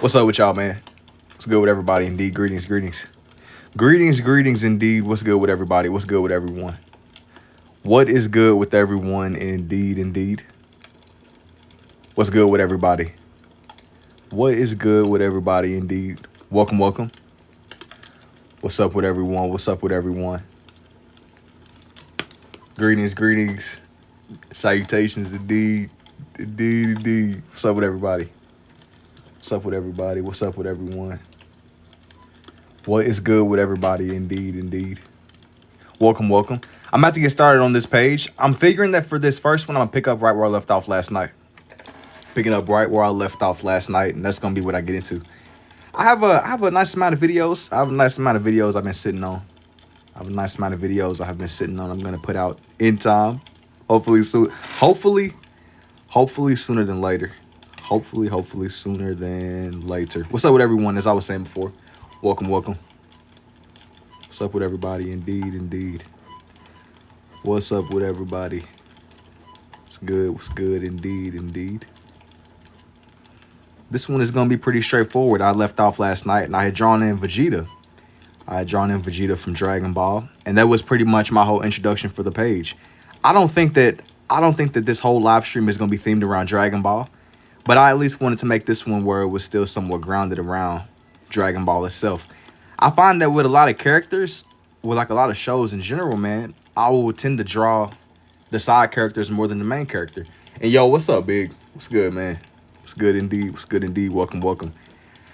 What's up with y'all, man? What's good with everybody? Indeed, greetings, greetings. Greetings, greetings, indeed. What's good with everybody? What's good with everyone? What is good with everyone? Indeed, indeed. What's good with everybody? What is good with everybody? Indeed. Welcome, welcome. What's up with everyone? What's up with everyone? Greetings, greetings. Salutations, indeed. Indeed, indeed. What's up with everybody? What's up with everybody? What's up with everyone? What is good with everybody? Indeed, indeed. Welcome, welcome. I'm about to get started on this page. I'm figuring that for this first one, I'm gonna pick up right where I left off last night. Picking up right where I left off last night, and that's gonna be what I get into. I have a nice amount of videos. I've been sitting on. I'm gonna put out in time. Hopefully soon. Hopefully sooner than later. Hopefully sooner than later. What's up with everyone? As I was saying before, welcome, welcome. What's up with everybody? Indeed, indeed. What's up with everybody? What's good? What's good? Indeed, indeed. This one is gonna be pretty straightforward. I left off last night, and I had drawn in Vegeta. From Dragon Ball, and that was pretty much my whole introduction for the page. I don't think that this whole live stream is gonna be themed around Dragon Ball. But I at least wanted to make this one where it was still somewhat grounded around Dragon Ball itself. I find that with a lot of characters, with like a lot of shows in general, man, I will tend to draw the side characters more than the main character. And yo, what's up, Big? What's good, man? What's good indeed? What's good indeed? Welcome, welcome.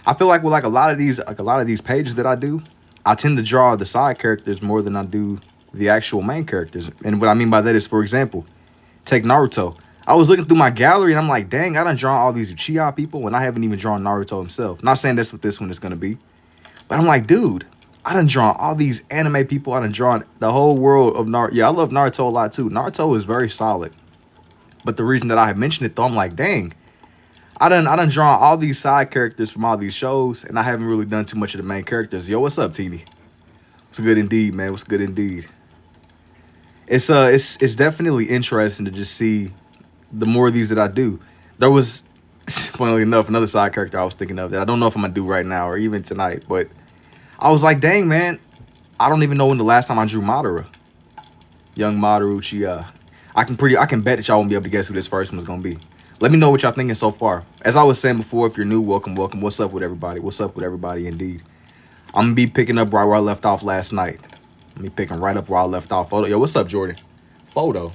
I feel like with like a lot of these pages that I do, I tend to draw the side characters more than I do the actual main characters. And what I mean by that is, for example, take Naruto. I was looking through my gallery and I'm like, dang, I done drawn all these Uchiha people and I haven't even drawn Naruto himself. Not saying that's what this one is going to be. But I'm like, dude, I done drawn all these anime people. I done drawn the whole world of Naruto. Yeah, I love Naruto a lot too. Naruto is very solid. But the reason that I had mentioned it though, I'm like, dang, I done drawn all these side characters from all these shows and I haven't really done too much of the main characters. Yo, what's up, Teeny? What's good indeed, man? What's good indeed? It's definitely interesting to just see the more of these that I do. There was, funnily enough, another side character I was thinking of that I don't know if I'm gonna do right now or even tonight, but I was like, dang, man, I don't even know when the last time I drew Madara. Young Madara Uchiha. I can bet that y'all won't be able to guess who this first one's gonna be. Let me know what y'all thinking so far. As I was saying before, if you're new, welcome, welcome. What's up with everybody? What's up with everybody indeed? I'm gonna be picking up right where I left off last night. Me picking right up where I left off. Photo. Yo, what's up, Jordan? Photo.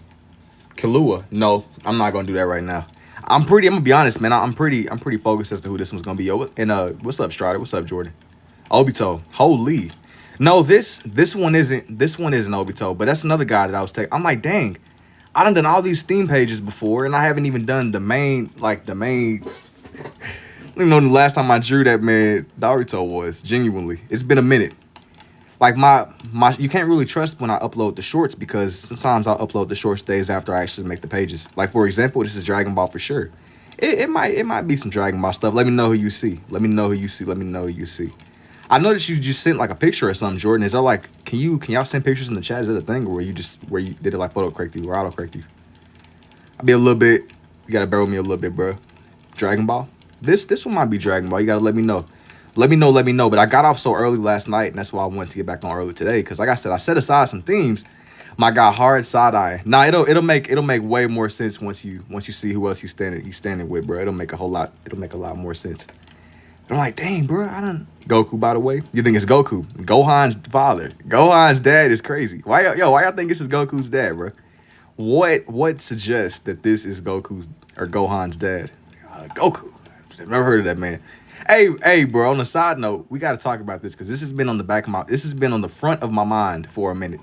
Kahlua. No, I'm not gonna do that right now. I'm gonna be honest, man. I'm pretty focused as to who this one's gonna be. Yo, and what's up, Strider? What's up, Jordan? Obito. Holy. No, this one isn't Obito, but that's another guy that I was taking. I'm like, dang, I done all these theme pages before, and I haven't even done the main. I don't even know the last time I drew that man Naruto was. Genuinely, it's been a minute. Like my you can't really trust when I upload the shorts because sometimes I'll upload the shorts days after I actually make the pages. Like, for example, this is Dragon Ball for sure. It might be some Dragon Ball stuff. Let me know who you see. Let me know who you see. I know that you just sent like a picture or something, Jordan. Is there like, can y'all send pictures in the chat? Is that a thing, or where you did it like photo correct you or auto correct you? I'll be a little bit. You gotta bear with me a little bit, bro. Dragon Ball. This one might be Dragon Ball. You gotta let me know. Let me know. But I got off so early last night, and that's why I wanted to get back on early today. Because like I said, I set aside some themes. My guy hard side eye. Nah, it'll make way more sense once you see who else he's standing with, bro. It'll make a lot more sense. I'm like, dang, bro, I done Goku, by the way. You think it's Goku? Gohan's father. Gohan's dad is crazy. Why y'all think this is Goku's dad, bro? What suggests that this is Goku's or Gohan's dad? Goku. I've never heard of that man. Hey, bro, on a side note, we got to talk about this because this has been on the front of my mind for a minute.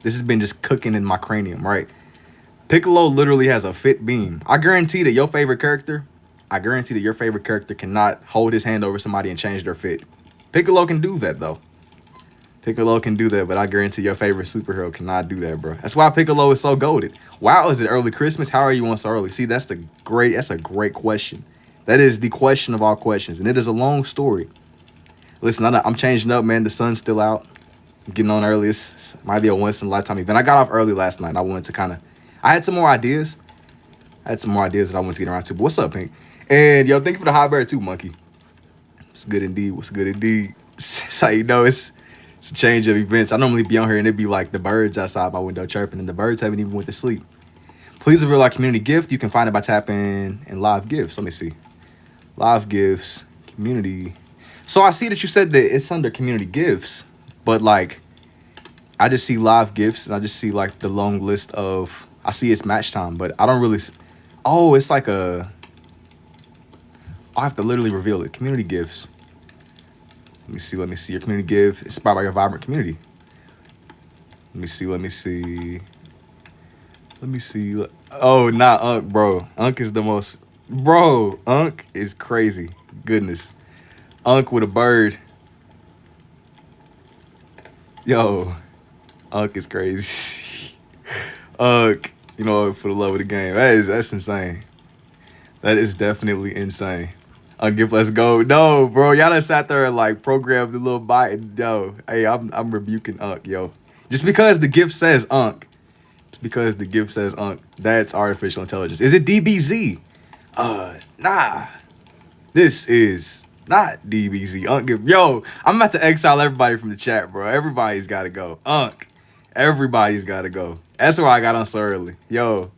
This has been just cooking in my cranium, right? Piccolo literally has a fit beam. I guarantee that your favorite character cannot hold his hand over somebody and change their fit. Piccolo can do that, though. Piccolo can do that, but I guarantee your favorite superhero cannot do that, bro. That's why Piccolo is so goated. Wow, is it early Christmas? How are you on so early? See, that's a great question. That is the question of all questions, and it is a long story. Listen, I'm changing up, man. The sun's still out. I'm getting on early. It might be a once-in-a-lifetime event. I got off early last night. I wanted to I had some more ideas. that I wanted to get around to. But what's up, Pink? And, yo, thank you for the hot bear, too, Monkey. What's good indeed? What's good indeed? That's how you know it's a change of events. I normally be on here and it'd be like the birds outside my window chirping, and the birds haven't even went to sleep. Please reveal our community gift. You can find it by tapping in live gifts. Let me see. Live gifts, community. So I see that you said that it's under community gifts, but like I just see live gifts and I just see like the long list of, I see it's match time, but I don't really. Oh, it's like a. I have to literally reveal it. Community gifts. Let me see. Let me see. Your community gift inspired by your vibrant community. Let me see. Let me see. Let me see. Oh, not Unc, bro. Unc is the most. Bro, Unc is crazy. Goodness. Unc with a bird. Yo, Unc is crazy. Unc, you know, for the love of the game. That's insane. That is definitely insane. Unc, let's go. No, bro, y'all done sat there and like programmed the little bite. And, yo, hey, I'm rebuking Unc, yo. Just because the gift says Unc. Just because the gift says Unc, that's artificial intelligence. Is it DBZ? Nah. This is not DBZ. Unc, yo, I'm about to exile everybody from the chat, bro. Everybody's got to go. Unc, everybody's got to go. That's why I got on so early. Yo,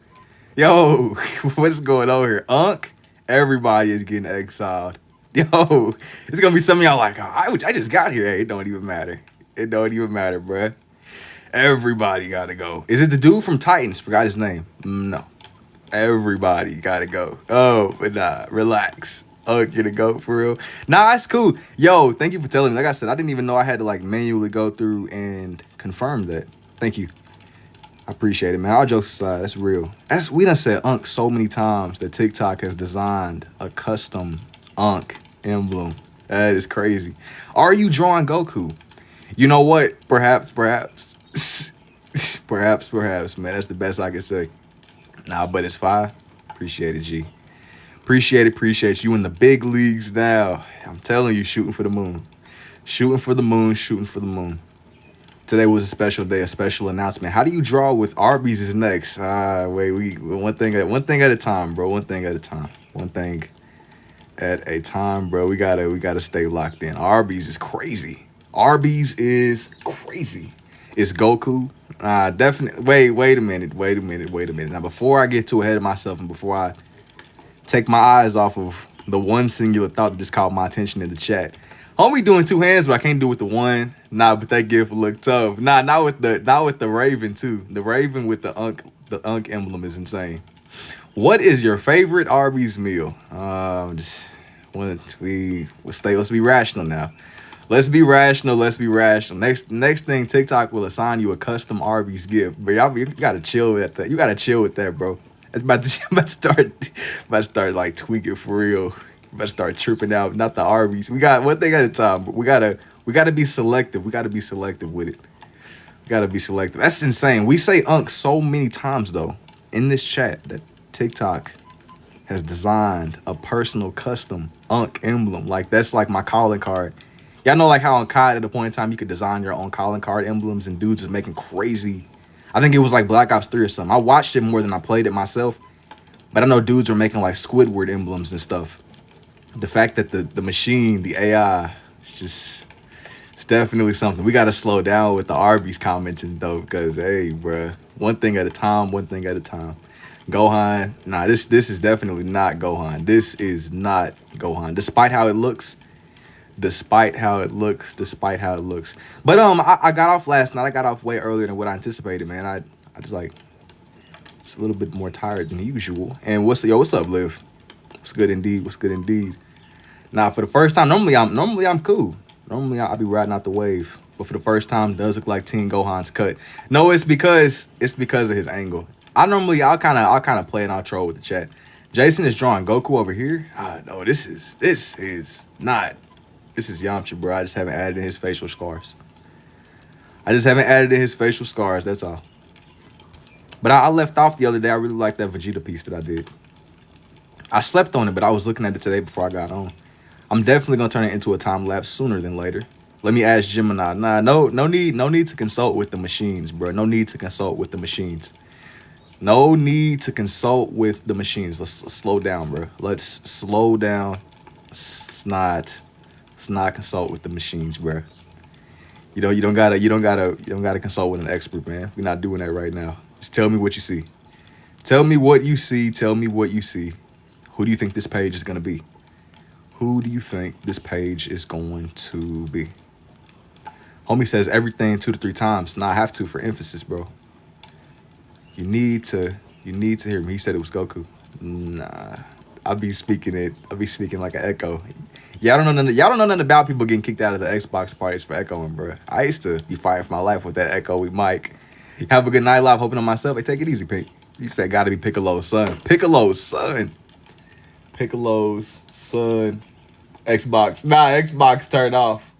what's going on here? Unc, everybody is getting exiled. Yo, it's going to be some of y'all like, oh, I just got here. Hey, it don't even matter. It don't even matter, bro. Everybody got to go. Is it the dude from Titans? Forgot his name. No. Everybody got to go. Oh, but nah, relax. Unc, you to go for real? Nah, it's cool. Yo, thank you for telling me. Like I said, I didn't even know I had to like manually go through and confirm that. Thank you. I appreciate it, man. All jokes aside, that's real. We done said Unc so many times that TikTok has designed a custom Unc emblem. That is crazy. Are you drawing Goku? You know what? Perhaps. perhaps, man. That's the best I can say. Nah, but it's fine. Appreciate it, G. Appreciate you in the big leagues now. I'm telling you, shooting for the moon. Shooting for the moon. Today was a special day, a special announcement. How do you draw with Arby's is next? Wait, one thing at a time, bro. One thing at a time, bro. We gotta stay locked in. Arby's is crazy. It's Goku. Definitely. Wait a minute. Now, before I get too ahead of myself and before I take my eyes off of the one singular thought that just caught my attention in the chat. Homie doing two hands, but I can't do it with the one. Nah, but that gift look tough. Nah, not with the Raven too. The Raven with the Unc emblem is insane. What is your favorite Arby's meal? Let's be rational now. Let's be rational. Next thing, TikTok will assign you a custom Arby's gift. But you gotta chill with that. You gotta chill with that, bro. I'm about to start like tweaking for real. About to start tripping out. Not the Arby's. We got one thing at a time. But we gotta be selective. We gotta be selective with it. We gotta be selective. That's insane. We say Unc so many times though in this chat that TikTok has designed a personal custom Unc emblem. Like that's like my calling card. Y'all know like how on COD at a point in time you could design your own calling card emblems and dudes was making crazy. I think it was like Black Ops 3 or something. I watched it more than I played it myself. But I know dudes were making like Squidward emblems and stuff. The fact that the machine, the AI, it's definitely something. We got to slow down with the Arby's commenting though, because hey, bruh, one thing at a time. Gohan, nah, this is definitely not Gohan. This is not Gohan, despite how it looks. But I got off last night. I got off way earlier than what I anticipated, man. I just like it's a little bit more tired than usual. And what's up, Liv? What's good indeed? Now, for the first time, normally I'm cool. Normally I'll be riding out the wave. But for the first time, it does look like Teen Gohan's cut. No, it's because of his angle. I'll kind of play and I'll troll with the chat. Jason is drawing Goku over here. No, this is Yamcha, bro. I just haven't added in his facial scars. That's all. But I left off the other day. I really liked that Vegeta piece that I did. I slept on it, but I was looking at it today before I got on. I'm definitely gonna turn it into a time lapse sooner than later. Let me ask Gemini. Nah, no need to consult with the machines, bro. No need to consult with the machines. Let's slow down, bro. Let's slow down. Let's not Let's not consult with the machines, bro. You don't gotta consult with an expert, man. We're not doing that right now. Just tell me what you see. Tell me what you see. Tell me what you see. Who do you think this page is gonna be? Who do you think this page is going to be? Homie says everything 2 to 3 times. Nah, I have to for emphasis, bro. You need to hear me. He said it was Goku. Nah, I'll be speaking like an echo. Y'all don't know nothing about people getting kicked out of the Xbox parties for echoing, bro. I used to be fighting for my life with that echoey mic. Have a good night, live. Hoping on myself. Hey, take it easy, Pink. He said, gotta be Piccolo's son. Piccolo's son. Piccolo's son. Xbox. Nah, Xbox turned off.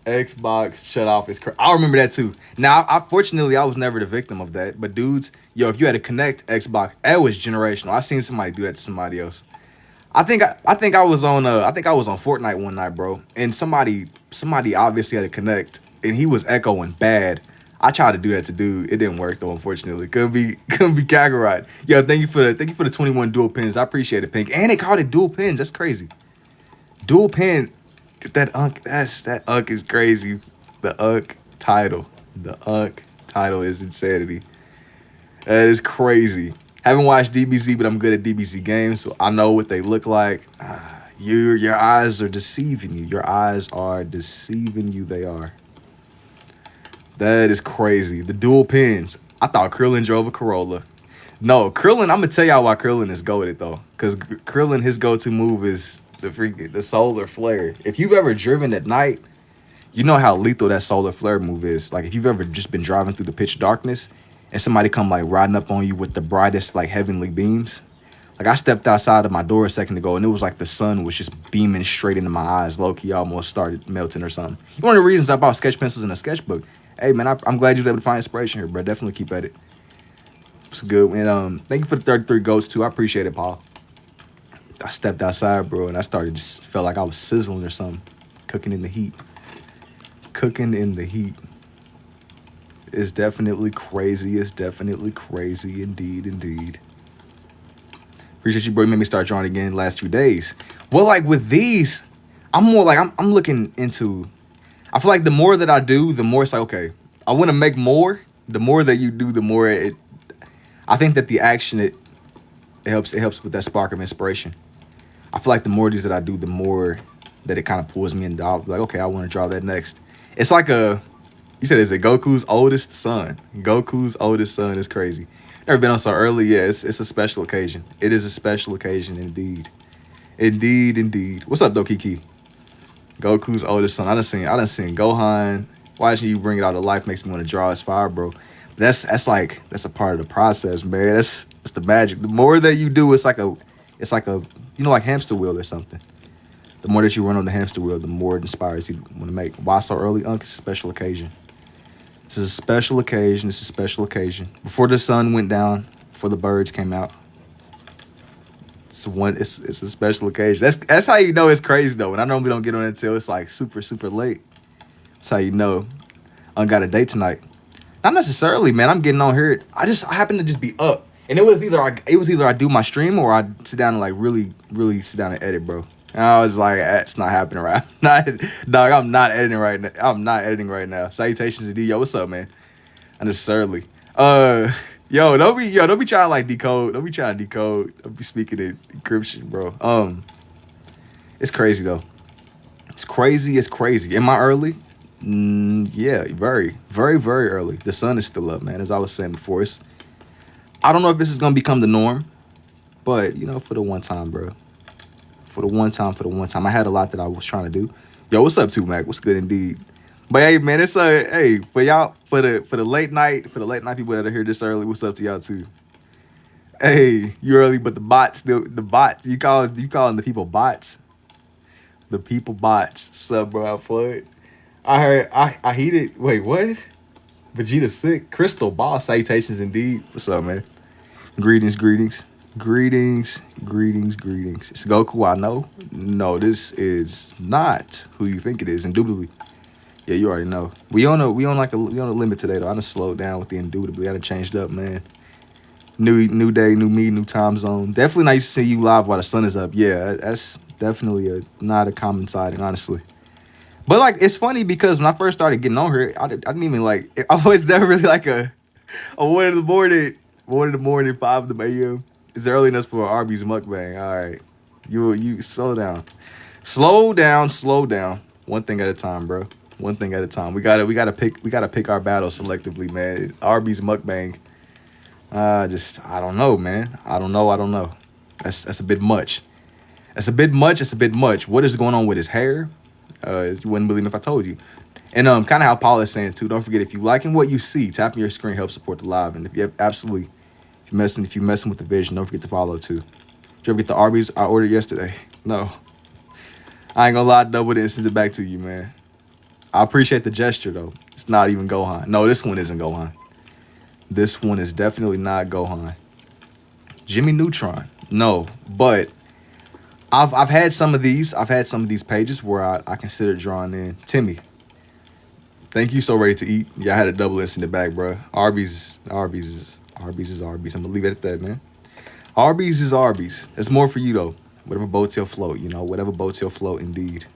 Xbox shut off. I remember that too. Now, fortunately, I was never the victim of that. But dudes, yo, if you had to connect Xbox, that was generational. I seen somebody do that to somebody else. I think I was on Fortnite one night, bro, and somebody obviously had to connect, and he was echoing bad. I tried to do that to dude. It didn't work though, unfortunately. Couldn't be Kakarot. Yo, thank you for the 21 dual pins. I appreciate it, Pink. And they called it dual pins. That's crazy. Dual pin. That Unk is crazy. The Unk title. The Unk title is insanity. That is crazy. Haven't watched DBZ, but I'm good at DBZ games, so I know what they look like. Your eyes are deceiving you. Your eyes are deceiving you. They are. That is crazy. The dual pins. I thought Krillin drove a Corolla. No, Krillin, I'm going to tell y'all why Krillin is goated, though. Because Krillin, his go-to move is the solar flare. If you've ever driven at night, you know how lethal that solar flare move is. Like, if you've ever just been driving through the pitch darkness and somebody come, like, riding up on you with the brightest, like, heavenly beams. Like, I stepped outside of my door a second ago, and it was like the sun was just beaming straight into my eyes. Low-key almost started melting or something. One of the reasons I bought sketch pencils and a sketchbook. Hey, man, I'm glad you was able to find inspiration here, bro. Definitely keep at it. It's good. And thank you for the 33 goats, too. I appreciate it, Paul. I stepped outside, bro, and I started just felt like I was sizzling or something. Cooking in the heat. Cooking in the heat. It's definitely crazy. It's definitely crazy. Indeed, indeed. Appreciate you, bro. You made me start drawing again the last few days. Well, like with these, I'm more like I'm looking into. I feel like the more that I do, the more it's like, okay, I want to make more. The more that you do, the more it. I think that the action it helps with that spark of inspiration. I feel like the more of these that I do, the more that it kind of pulls me into. Like, okay, I want to draw that next. It's like you said, is it Goku's oldest son? Goku's oldest son is crazy. Never been on so early. Yeah, it's a special occasion. It is a special occasion indeed. Indeed, indeed. What's up, though, Kiki? Goku's oldest son. I done seen Gohan. Watching you bring it out to life makes me want to draw his fire, bro. That's a part of the process, man. That's the magic. The more that you do, it's like a like hamster wheel or something. The more that you run on the hamster wheel, the more it inspires you want to make. Why so early, Unk? It's a special occasion. This is a special occasion. It's a special occasion. Before the sun went down, before the birds came out. It's a special occasion. That's how you know it's crazy though. And I normally don't get on it until it's like super, super late. That's how you know. I got a date tonight. Not necessarily, man. I'm getting on here. I happen to just be up. And it was either I do my stream or I sit down and like really, really sit down and edit, bro. And I was like, it's not happening right now. Dog, I'm not editing right now. I'm not editing right now. Salutations to D. Yo, what's up, man? Unnecessarily. Yo, don't be trying to like decode. Don't be trying to decode. Don't be speaking in encryption, bro. It's crazy though. It's crazy. It's crazy. Am I early? Yeah, very, very, very early. The sun is still up, man. As I was saying before, I don't know if this is gonna become the norm, but you know, for the one time, bro. For the one time, I had a lot that I was trying to do. Yo, what's up, too, Mac? What's good indeed? But hey, man, it's hey for y'all for the late night people that are here this early. What's up to y'all too? Hey, you early, but the bots you calling the people bots? The people bots. What's up, bro? I flood. I heard I heated. Wait, what? Vegeta sick. Crystal Ball. Salutations indeed. What's up, man? Greetings. It's Goku, I know. No, this is not who you think it is. Indubitably. Yeah, you already know. We on a limit today though. I done slowed down with the indubitably. I done changed up, man. New day, new me, new time zone. Definitely nice to see you live while the sun is up. Yeah, that's definitely not a common sighting, honestly. But like, it's funny because when I first started getting on here, I didn't even like. I was never really like a 1 in the morning, 5 a.m. It's early enough for an Arby's mukbang. All right, you slow down, slow down, slow down. One thing at a time, bro. One thing at a time. We gotta pick our battles selectively, man. Arby's mukbang. I don't know, man. I don't know. That's a bit much. That's a bit much. It's a bit much. What is going on with his hair? You wouldn't believe me if I told you. And kind of how Paul is saying too. Don't forget, if you liking what you see, tapping your screen helps support the live. And if you have absolutely, if you messing with the vision, don't forget to follow too. Did you ever get the Arby's I ordered yesterday? No, I ain't gonna lie. Doubled it and sent it back to you, man. I appreciate the gesture though. It's not even Gohan. No, this one isn't Gohan. This one is definitely not Gohan. Jimmy Neutron. No, but I've had some of these. I've had some of these pages where I consider drawing in Timmy. Thank you, so ready to eat. Yeah, I had a double in the back, bro. Arby's is Arby's. I'm gonna leave it at that, man. Arby's is Arby's. It's more for you though. Whatever boats you'll float, whatever boats you'll float, indeed.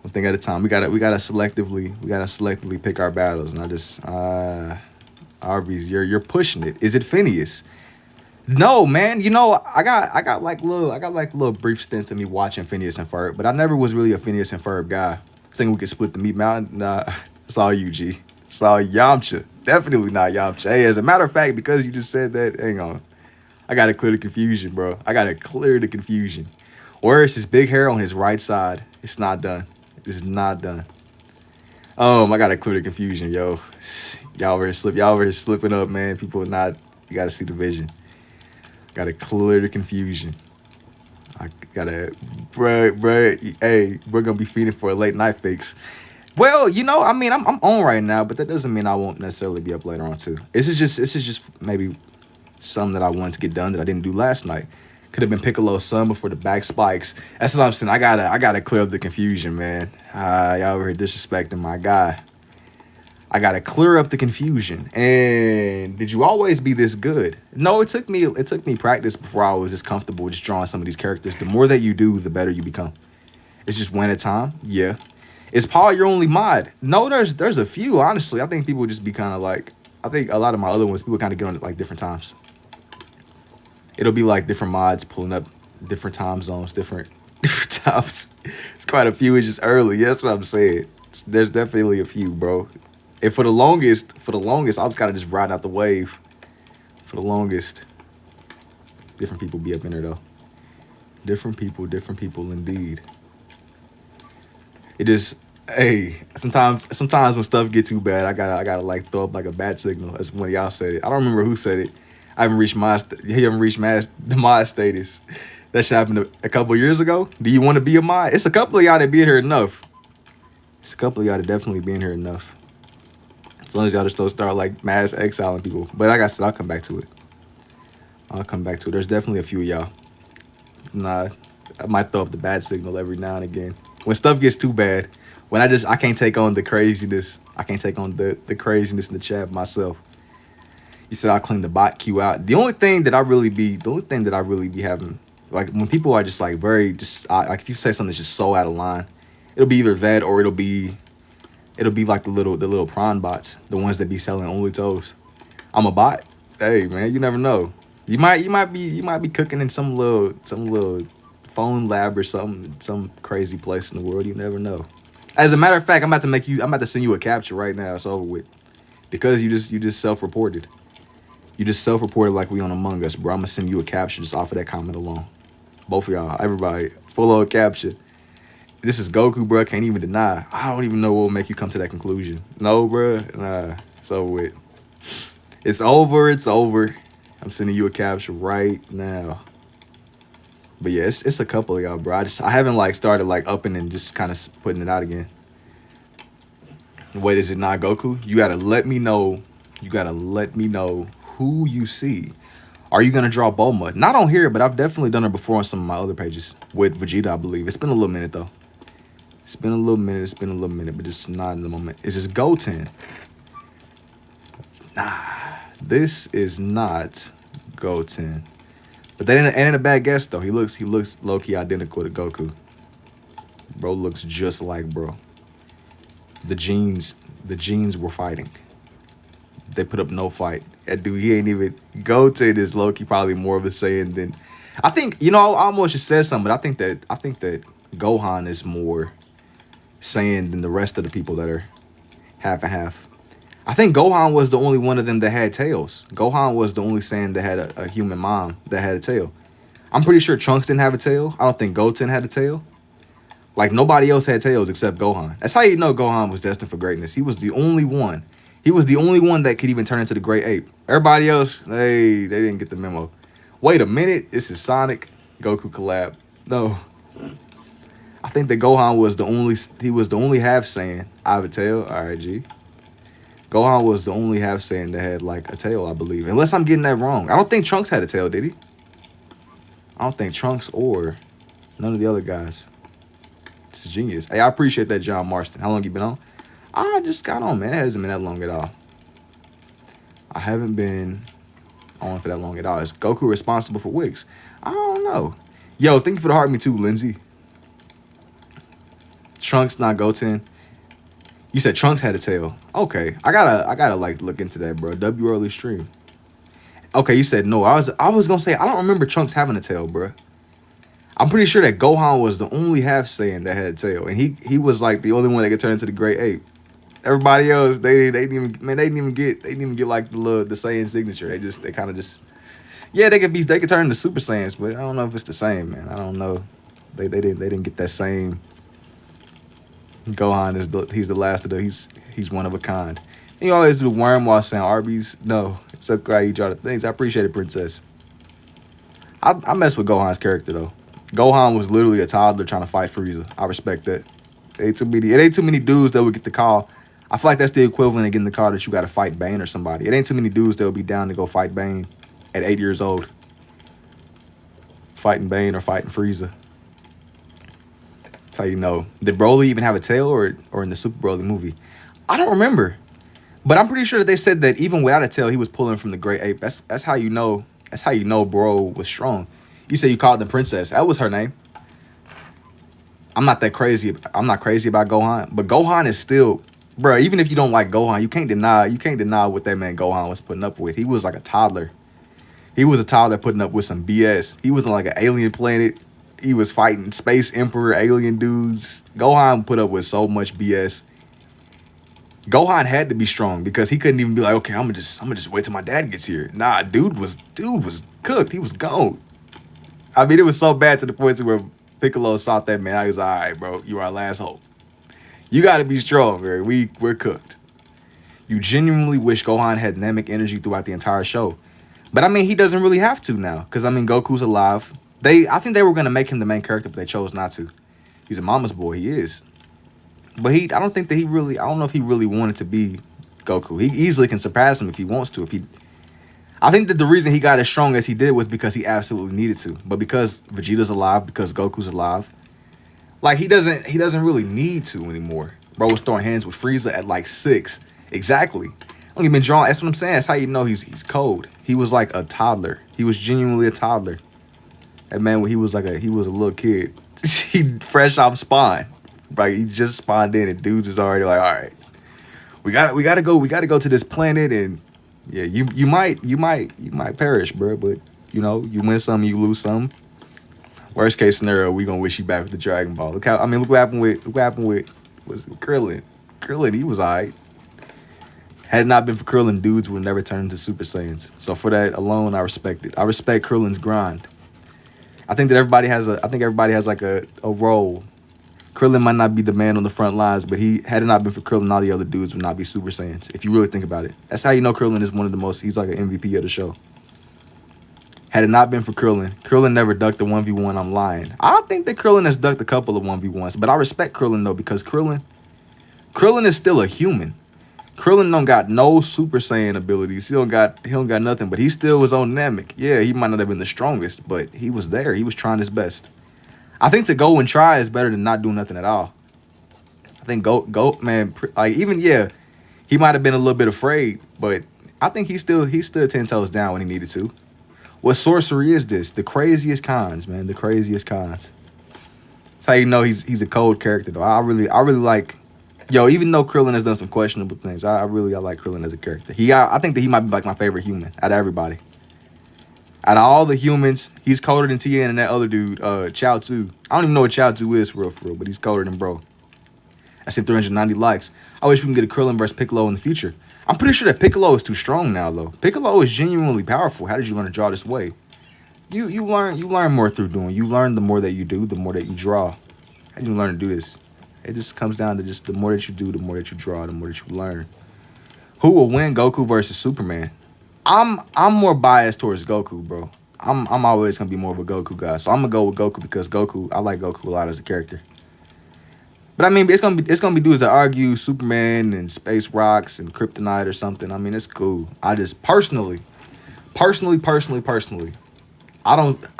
One thing at a time. We gotta selectively pick our battles. And I just Arby's, you're pushing it. Is it Phineas? No, man. I got like little brief stints of me watching Phineas and Ferb, but I never was really a Phineas and Ferb guy. Think we could split the meat mountain? Nah, it's all you, G. It's all Yamcha. Definitely not Yamcha. Hey, as a matter of fact, because you just said that, hang on. I gotta clear the confusion, bro. I gotta clear the confusion. Where's his big hair on his right side? It's not done. It's not done. I gotta clear the confusion, yo. Y'all over here slipping up, man. People are not. You gotta see the vision. Gotta clear the confusion. I gotta, bruh. Hey, we're gonna be feeding for a late night fix. Well, I mean, I'm on right now, but that doesn't mean I won't necessarily be up later on too. This is just maybe something that I wanted to get done that I didn't do last night. Could have been Piccolo's son before the back spikes. That's what I'm saying. I gotta clear up the confusion, man. Y'all over here disrespecting my guy. I gotta clear up the confusion. And did you always be this good? No, it took me practice before I was just comfortable with just drawing some of these characters. The more that you do, the better you become. It's just one at a time. Yeah. Is Paul your only mod? No, there's a few, honestly. I think people just be kind of like, I think a lot of my other ones, people kind of get on at like different times. It'll be like different mods pulling up different time zones, different times. It's quite a few. It's just early. Yeah, that's what I'm saying. There's definitely a few, bro. And for the longest, I was kind of just riding out the wave. For the longest. Different people be up in there, though. Different people indeed. It is, hey, sometimes when stuff get too bad, I gotta like throw up like a bat signal. As one of y'all said it. I don't remember who said it. You haven't reached the mod status. That shit happened a couple years ago. Do you want to be a mod? It's a couple of y'all that be here enough. It's a couple of y'all that definitely be in here enough. As long as y'all just don't start like mass exiling people. But like I said, I'll come back to it. There's definitely a few of y'all. Nah, I might throw up the bad signal every now and again. When stuff gets too bad, when I can't take on the craziness. I can't take on the craziness in the chat myself. You said I'll clean the bot queue out. The only thing that I really be having, like when people are just like like if you say something that's just so out of line, it'll be either that or it'll be like the little prawn bots, the ones that be selling only toes. I'm a bot. Hey man, you never know. You might be cooking in some little phone lab or something, some crazy place in the world. You never know. As a matter of fact, I'm about to send you a capture right now. It's over with. Because you just self-reported. You just self-reported like we on Among Us, bro. I'm gonna send you a capture just off of that comment alone. Both of y'all, everybody, full on capture. This is Goku, bro. Can't even deny. I don't even know what will make you come to that conclusion. No, bro. Nah, it's over with. It's over. It's over. I'm sending you a capture right now. But yeah, it's a couple of y'all, bro. I haven't like started like upping and just kind of putting it out again. Wait, is it not Goku? You gotta let me know. You gotta let me know who you see. Are you gonna draw Bulma? Not on here, but I've definitely done it before on some of my other pages with Vegeta, I believe. It's been a little minute though. It's been a little minute, but just not in the moment. Is this Goten? Nah, this is not Goten. But that ain't a bad guess though. He looks low-key identical to Goku. Bro looks just like bro. The genes were fighting. They put up no fight. That dude, he ain't even Goten is low-key probably more of a Saiyan than I think, you know, I almost just said something, but I think that Gohan is more Saiyan than the rest of the people that are half and half. I think Gohan was the only one of them that had tails. Gohan was the only Saiyan that had a human mom that had a tail. I'm pretty sure Trunks didn't have a tail. I don't think Goten had a tail. Like, nobody else had tails except Gohan. That's how you know Gohan was destined for greatness. He was the only one. He was the only one that could even turn into the Great Ape. Everybody else, they didn't get the memo. Wait a minute. This is Sonic Goku collab. No. I think that Gohan was the only half Saiyan. I have a tail. All right, G. Gohan was the only half Saiyan that had, like, a tail, I believe. Unless I'm getting that wrong. I don't think Trunks had a tail, did he? I don't think Trunks or none of the other guys. This is genius. Hey, I appreciate that, John Marston. How long you been on? I just got on, man. It hasn't been that long at all. I haven't been on for that long at all. Is Goku responsible for wigs? I don't know. Yo, thank you for the heart me too, Lindsay. Trunks, not Goten. You said Trunks had a tail. Okay. I gotta like look into that, bro. W early stream. Okay, you said no. I was gonna say I don't remember Trunks having a tail, bro. I'm pretty sure that Gohan was the only half Saiyan that had a tail, and he was like the only one that could turn into the Great Ape. Everybody else, they didn't even get like the Saiyan signature. They kind of just yeah, they could turn into Super Saiyans, but I don't know if it's the same, man. I don't know. They didn't get that same. Gohan he's the last of the he's one of a kind. And you always do the worm while saying Arby's. No, it's okay. I eat all the things. I appreciate it, Princess. I mess with Gohan's character though. Gohan was literally a toddler trying to fight Frieza. I respect that. It ain't too many dudes that would get the call. I feel like that's the equivalent of getting the call that you got to fight Bane or somebody. It ain't too many dudes that would be down to go fight Bane at 8 years old. Fighting Bane or fighting Frieza. That's how you know. Did Broly even have a tail or in the Super Broly movie? I don't remember. But I'm pretty sure that they said that even without a tail, he was pulling from the Great Ape. That's how you know. That's how you know bro was strong. You say you called the princess. That was her name. I'm not crazy about Gohan, but Gohan is still, bro. Even if you don't like Gohan, you can't deny what that man Gohan was putting up with. He was like a toddler. He was a toddler putting up with some BS. He was on like an alien planet. He was fighting space emperor alien dudes. Gohan put up with so much BS. Gohan had to be strong because he couldn't even be like, okay, I'm gonna just wait till my dad gets here. Nah, dude was cooked. He was gone. I mean, it was so bad to the point where Piccolo sought that man. I was all right, bro. You are our last hope. You got to be strong, bro. We're cooked. You genuinely wish Gohan had Namek energy throughout the entire show. But, I mean, he doesn't really have to now. Because, I mean, Goku's alive. I think they were going to make him the main character, but they chose not to. He's a mama's boy. He is. But I don't think that I don't know if he really wanted to be Goku. He easily can surpass him if he wants to. I think that the reason he got as strong as he did was because he absolutely needed to. But because Vegeta's alive, because Goku's alive, like he doesn't really need to anymore. Bro was throwing hands with Frieza at like 6. Exactly. Only been drawn. That's what I'm saying. That's how you know he's cold. He was like a toddler. He was genuinely a toddler. That man, when he was a little kid, he fresh off spawn. Like he just spawned in, and dudes was already like, all right, we gotta go to this planet, and yeah, you might perish, bro. But you know, you win some, you lose some. Worst case scenario, we gonna wish you back with the Dragon Ball. Look what happened with was Krillin. Krillin, he was alright. Had it not been for Krillin, dudes would never turn into Super Saiyans. So for that alone, I respect it. I respect Krillin's grind. I think everybody has like a role. Krillin might not be the man on the front lines, but had it not been for Krillin, all the other dudes would not be Super Saiyans. If you really think about it, that's how you know Krillin is one of the most. He's like an MVP of the show. Had it not been for Krillin never ducked a 1v1. I'm lying. I think that Krillin has ducked a couple of 1v1s, but I respect Krillin though because Krillin is still a human. Krillin don't got no Super Saiyan abilities. He don't got nothing, but he still was on Namek. Yeah, he might not have been the strongest, but he was there. He was trying his best. I think to go and try is better than not doing nothing at all. I think go man, like even yeah, he might have been a little bit afraid, but I think he stood 10 toes down when he needed to. What sorcery is this? The craziest cons, man. The craziest cons. That's how you know he's a cold character though. I really like, yo, even though Krillin has done some questionable things, I like Krillin as a character. I think that he might be like my favorite human out of everybody. Out of all the humans, he's colder than Tien and that other dude, Chow Tu. I don't even know what Chow Tu is for real, but he's colder than bro. I said 390 likes. I wish we can get a Krillin versus Piccolo in the future. I'm pretty sure that Piccolo is too strong now, though. Piccolo is genuinely powerful. How did you learn to draw this way? You learn more through doing. You learn the more that you do, the more that you draw. How do you learn to do this? It just comes down to just the more that you do, the more that you draw, the more that you learn. Who will win, Goku versus Superman? I'm more biased towards Goku, bro. I'm always gonna be more of a Goku guy, so I'm gonna go with Goku because I like Goku a lot as a character. But I mean, it's gonna be dudes that argue Superman and space rocks and kryptonite or something. I mean, it's cool. I just personally, I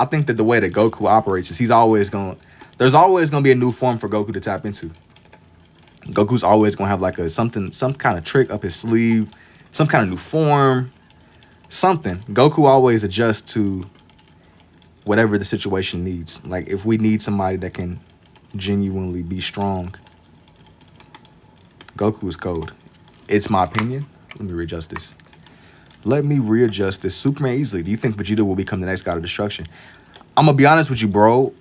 think that the way that Goku operates is there's always gonna be a new form for Goku to tap into. Goku's always gonna have like some kind of trick up his sleeve, some kind of new form, something. Goku always adjusts to whatever the situation needs. Like if we need somebody that can genuinely be strong, Goku is cold. It's my opinion. Let me readjust this. Superman easily. Do you think Vegeta will become the next god of destruction? I'm gonna be honest with you, bro.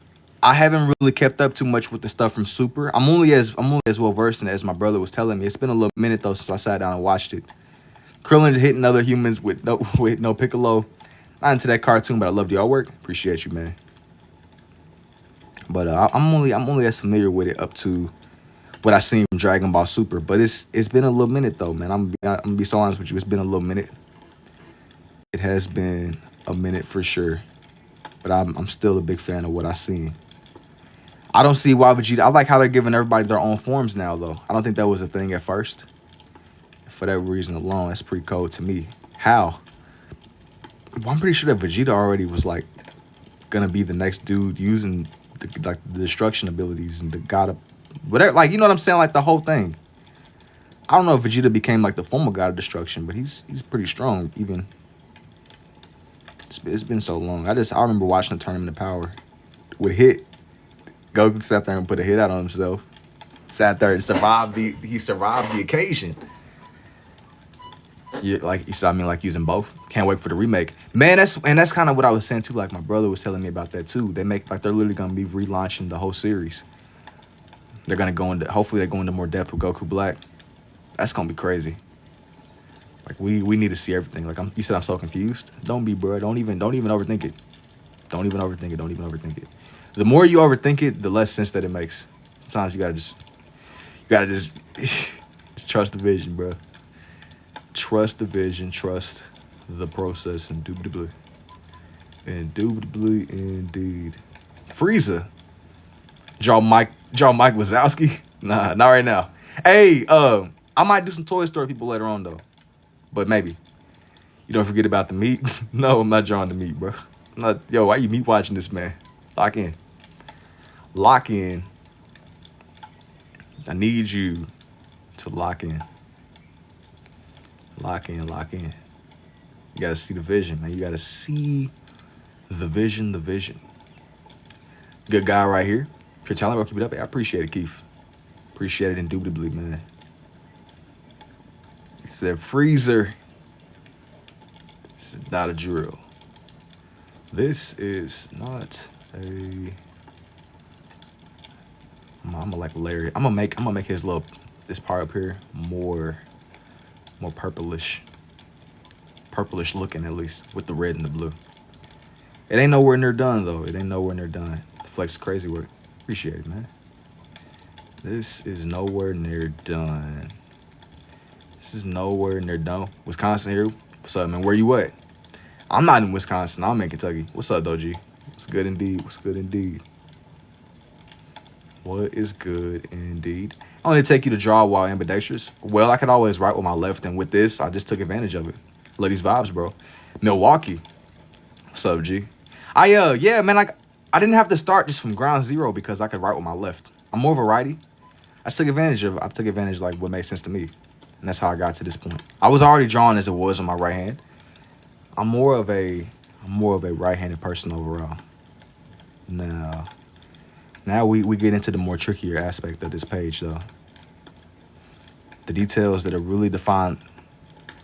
I haven't really kept up too much with the stuff from Super. I'm only as well versed in it as my brother was telling me. It's been a little minute though since I sat down and watched it. Krillin hitting other humans with no Piccolo. Not into that cartoon, but I loved y'all work. Appreciate you, man. But I'm only as familiar with it up to what I seen from Dragon Ball Super. But it's been a little minute though, man. I'm gonna be so honest with you. It's been a little minute. It has been a minute for sure. But I'm still a big fan of what I seen. I don't see why Vegeta. I like how they're giving everybody their own forms now though. I don't think that was a thing at first. For that reason alone, that's pretty cool to me. How? Well, I'm pretty sure that Vegeta already was like gonna be the next dude using the destruction abilities and the god of whatever, like, you know what I'm saying, like the whole thing. I don't know if Vegeta became like the former god of destruction, but he's pretty strong. Even it's been so long. I remember watching the Tournament of Power with Hit. Goku sat there and put a hit out on himself. Sat there and survived the occasion. Yeah, like you saw, like using both. Can't wait for the remake, man. That's kind of what I was saying too. Like my brother was telling me about that too. They're literally gonna be relaunching the whole series. They're gonna hopefully they go into more depth with Goku Black. That's gonna be crazy. Like we need to see everything. Like you said, I'm so confused. Don't be, bro. Don't even overthink it. Don't even overthink it. The more you overthink it, the less sense that it makes. Sometimes you gotta just trust the vision, bro. Trust the vision, trust the process, indubitably. Indubitably, indeed. Frieza. Draw Mike Wazowski? Nah, not right now. Hey, I might do some Toy Story people later on, though. But maybe. You don't forget about the meat? No, I'm not drawing the meat, bro. Yo, why you meat watching this, man? Lock in. Lock in. I need you to lock in. Lock in. You gotta see the vision, man. You gotta see the vision. Good guy right here. If you're telling me, keep it up. I appreciate it, Keith. Appreciate it indubitably, man. He said, Freezer. This is not a drill. This is not a... I'm gonna like Larry. I'm gonna make his this part up here more purplish looking, at least with the red and the blue. It ain't nowhere near done though. The flex is crazy work. Appreciate it, man. This is nowhere near done. Wisconsin here. What's up, man? Where you at? I'm not in Wisconsin. I'm in Kentucky. What's up, Doji? What's good indeed? What is good indeed? I only take you to draw while ambidextrous. Well, I could always write with my left, and with this, I just took advantage of it. Love these vibes, bro. Milwaukee. What's up, G? Yeah, man, I didn't have to start just from ground zero because I could write with my left. I'm more of a righty. I took advantage like what made sense to me. And that's how I got to this point. I was already drawing as it was on my right hand. I'm more of a right-handed person overall. Now Now we get into the more trickier aspect of this page, though. The details that are really define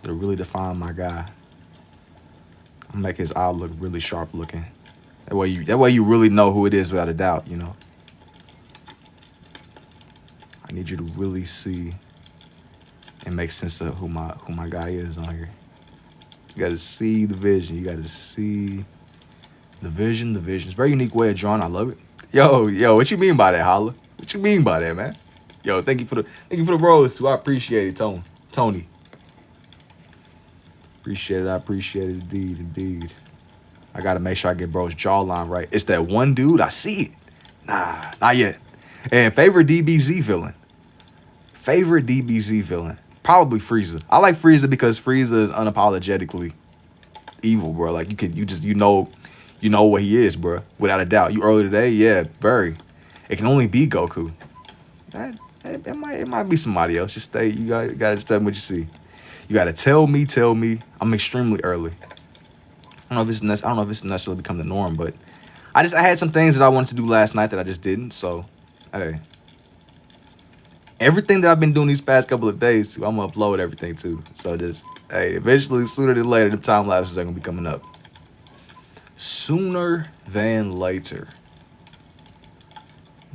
my guy. I'll make his eye look really sharp looking. That way you really know who it is without a doubt, you know. I need you to really see and make sense of who my guy is on here. You gotta see the vision. You gotta see the vision. The vision. It's a very unique way of drawing. I love it. Yo, what you mean by that, Holla? What you mean by that, man? Yo, thank you for the rose too. I appreciate it, Tony. Appreciate it. I appreciate it indeed. I gotta make sure I get bro's jawline right. It's that one dude. I see it. Nah, not yet. And favorite DBZ villain. Probably Frieza. I like Frieza because Frieza is unapologetically evil, bro. Like you know what he is, bro. Without a doubt. You early today, yeah, very. It can only be Goku. It might be somebody else. Just stay. You gotta just tell me what you see. You gotta tell me. I'm extremely early. I don't know if it's necessarily become the norm, but I had some things that I wanted to do last night that I just didn't. So, hey. Everything that I've been doing these past couple of days, too, I'm gonna upload everything too. So just, hey, eventually, sooner than later, the time lapses are gonna be coming up. Sooner than later.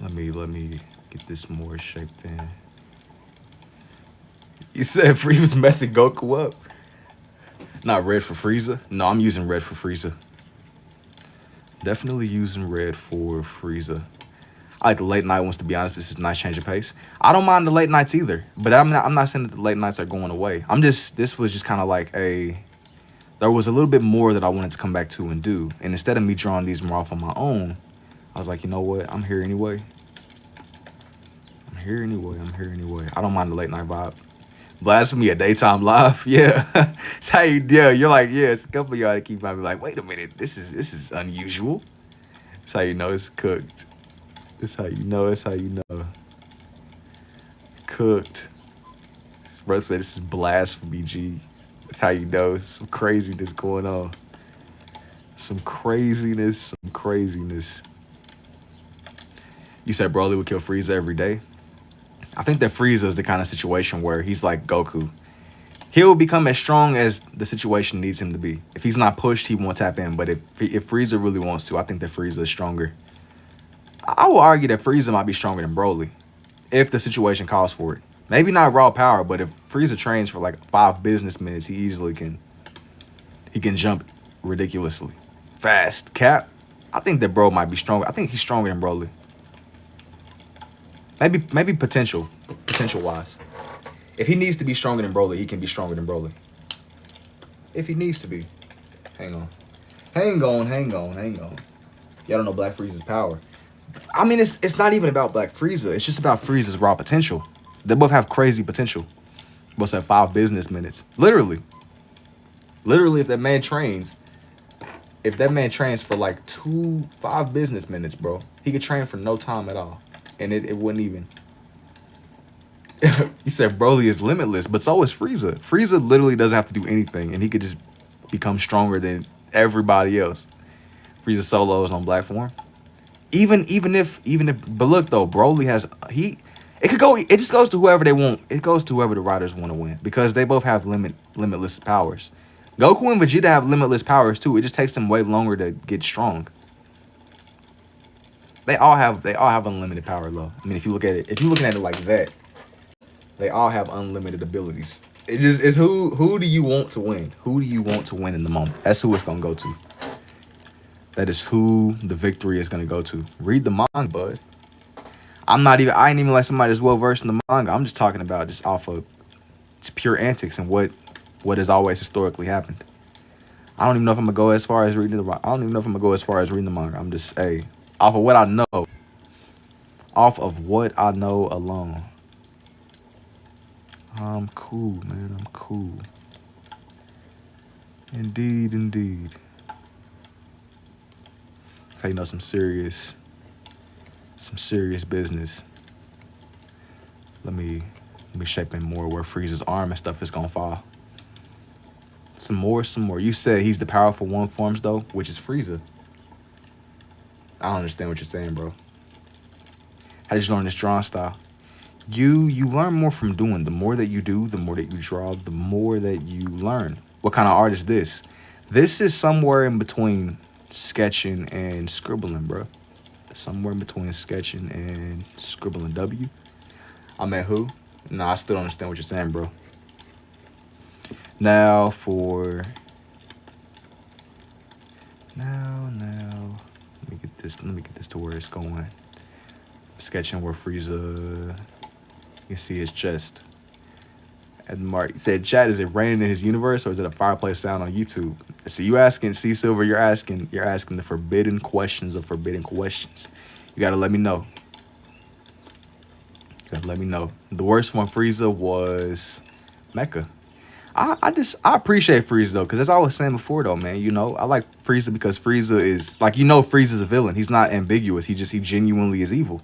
Let me get this more shaped in. You said Frieza was messing Goku up. Not red for Frieza. No, I'm using red for Frieza. Definitely using red for Frieza. I like the late night ones, to be honest. This is a nice change of pace. I don't mind the late nights either, but I'm not saying that the late nights are going away. This was just kind of like there was a little bit more that I wanted to come back to and do. And instead of me drawing these more off on my own, I was like, you know what? I'm here anyway. I don't mind the late night vibe. Blasphemy, a daytime live. Yeah. It's how you, yeah, you're like, yeah, it's a couple of y'all that keep on me like, wait a minute, this is unusual. That's how you know it's cooked. That's how you know. Cooked. Bro said this is blasphemy, G. That's how you know. Some craziness going on. Some craziness. You said Broly would kill Frieza every day. I think that Frieza is the kind of situation where he's like Goku. He'll become as strong as the situation needs him to be. If he's not pushed, he won't tap in. But if Frieza really wants to, I think that Frieza is stronger. I will argue that Frieza might be stronger than Broly if the situation calls for it. Maybe not raw power, but if Frieza trains for like 5 business minutes, he easily can. He can jump ridiculously fast. Cap, I think that bro might be stronger. I think he's stronger than Broly. Maybe potential-wise. If he needs to be stronger than Broly, he can be stronger than Broly. If he needs to be. Hang on. Y'all don't know Black Frieza's power. I mean, it's not even about Black Frieza. It's just about Frieza's raw potential. They both have crazy potential. Both have 5 business minutes. Literally, if that man trains for like 5 business minutes, bro, he could train for no time at all. And it wouldn't even. You said Broly is limitless, but so is Frieza. Frieza literally doesn't have to do anything, and he could just become stronger than everybody else. Frieza solo is on black form. Even if, but look though, Broly has it just goes to whoever they want. It goes to whoever the writers want to win because they both have limitless powers. Goku and Vegeta have limitless powers too. It just takes them way longer to get strong. They all have unlimited power though. I mean, if you're looking at it like that, they all have unlimited abilities. It just is who do you want to win? Who do you want to win in the moment? That's who it's gonna go to. That is who the victory is gonna go to. Read the manga, bud. I ain't even like somebody that's well versed in the manga. I'm just talking about just off of it's pure antics and what has always historically happened. I don't even know if I'm gonna go as far as reading the manga. I'm just off of what I know. Off of what I know alone. I'm cool, man. I'm cool. Indeed. That's how you know some serious business. Let me shape in more where Frieza's arm and stuff is gonna fall. Some more. You said he's the powerful one forms though, which is Frieza. I don't understand what you're saying, bro. How did you learn this drawing style? You learn more from doing. The more that you do, the more that you draw, the more that you learn. What kind of art is this? This is somewhere in between sketching and scribbling, bro. Somewhere in between sketching and scribbling. W. I'm at who? No, I still don't understand what you're saying, bro. Now for now. Let me get this to where it's going. Sketching where Frieza. You can see his chest. And Mark said, "Chat, is it raining in his universe or is it a fireplace sound on YouTube?" So you asking, C Silver, you're asking the forbidden questions of forbidden questions. You gotta let me know. You gotta let me know. The worst one, Frieza, was Mecha. I appreciate Frieza though, because as I was saying before though, man, you know, I like Frieza because Frieza is like, you know, Frieza's a villain. He's not ambiguous. He genuinely is evil.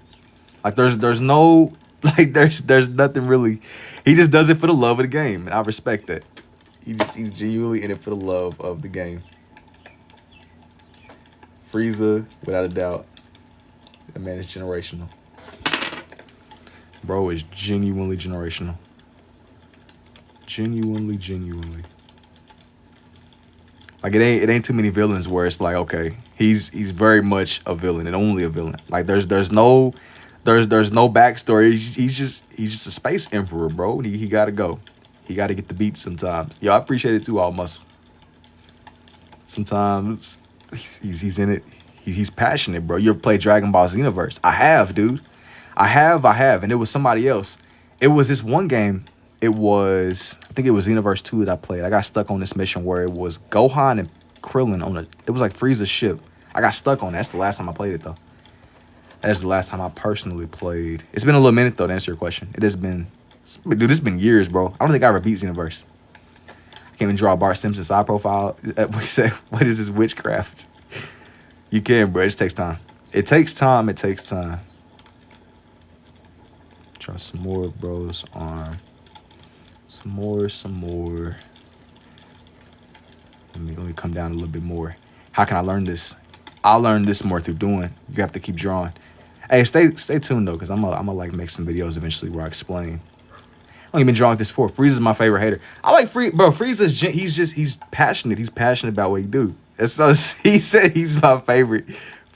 Like there's no like there's nothing really. He just does it for the love of the game, and I respect that. He's genuinely in it for the love of the game. Frieza, without a doubt, that man is generational. Bro is genuinely generational. Genuinely. Like it ain't too many villains where it's like, okay, he's very much a villain and only a villain. Like there's no backstory. He's just a space emperor, bro. He gotta go. He gotta get the beat sometimes. Yo, I appreciate it too, All Muscle. Sometimes he's in it. He's passionate, bro. You ever played Dragon Ball Xenoverse? I have, dude. I have. And it was somebody else. It was this one game. I think it was Xenoverse 2 that I played. I got stuck on this mission where it was Gohan and Krillin it was like Frieza's ship. I got stuck on that. That's the last time I played it, though. That's the last time I personally played. It's been a little minute, though, to answer your question. Dude, it's been years, bro. I don't think I ever beat Xenoverse. I can't even draw Bart Simpson's side profile. What is this witchcraft? You can, bro. It just takes time. It takes time. Draw some more, bro's arm. Some more. Let me come down a little bit more. How can I learn this? I learned this more through doing. You have to keep drawing. Hey, stay tuned though, because I'm gonna like make some videos eventually where I explain. I've only been drawing this for. Frieza's my favorite hater. I like bro. Frieza's he's passionate. He's passionate about what he do. And so he said he's my favorite.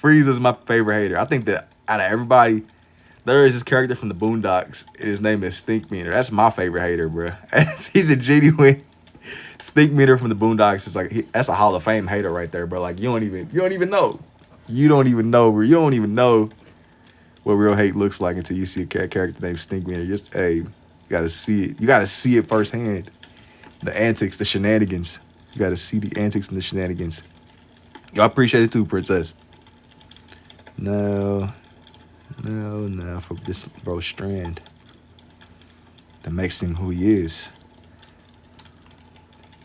Frieza's my favorite hater. I think that out of everybody, there is this character from the Boondocks. His name is Stink Meter. That's my favorite hater, bro. He's a genuine Stink Meter from the Boondocks. It's like that's a Hall of Fame hater right there, bro. Like you don't even know. You don't even know what real hate looks like until you see a character named Stink Meter. Just you gotta see it. You gotta see it firsthand. The antics, the shenanigans. You gotta see the antics and the shenanigans. Yo, I appreciate it too, Princess. No, for this bro Strand. That makes him who he is.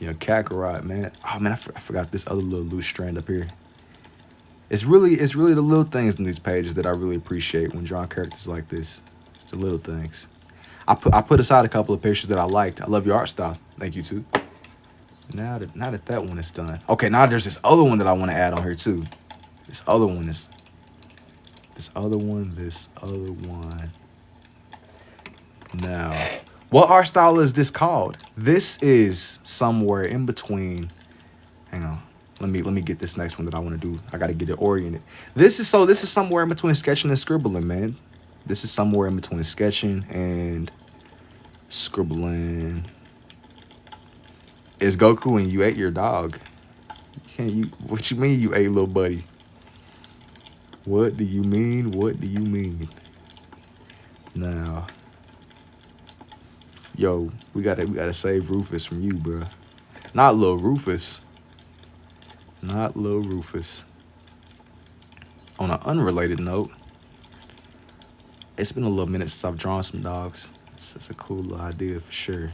You know, Kakarot, man. Oh man, I forgot this other little loose strand up here. It's really the little things in these pages that I really appreciate when drawing characters like this. It's the little things. I put aside a couple of pictures that I liked. I love your art style. Thank you too. Now that one is done. Okay, now there's this other one that I want to add on here too. This other one. Now, what art style is this called? This is somewhere in between. Hang on. Let me get this next one that I want to do. I got to get it oriented. This is somewhere in between sketching and scribbling, man. This is somewhere in between sketching and scribbling. It's Goku and you ate your dog. What you mean you ate little buddy? What do you mean? Now, yo, we gotta save Rufus from you, bro. Not Lil Rufus. On an unrelated note, it's been a little minute since I've drawn some dogs. It's a cool little idea for sure.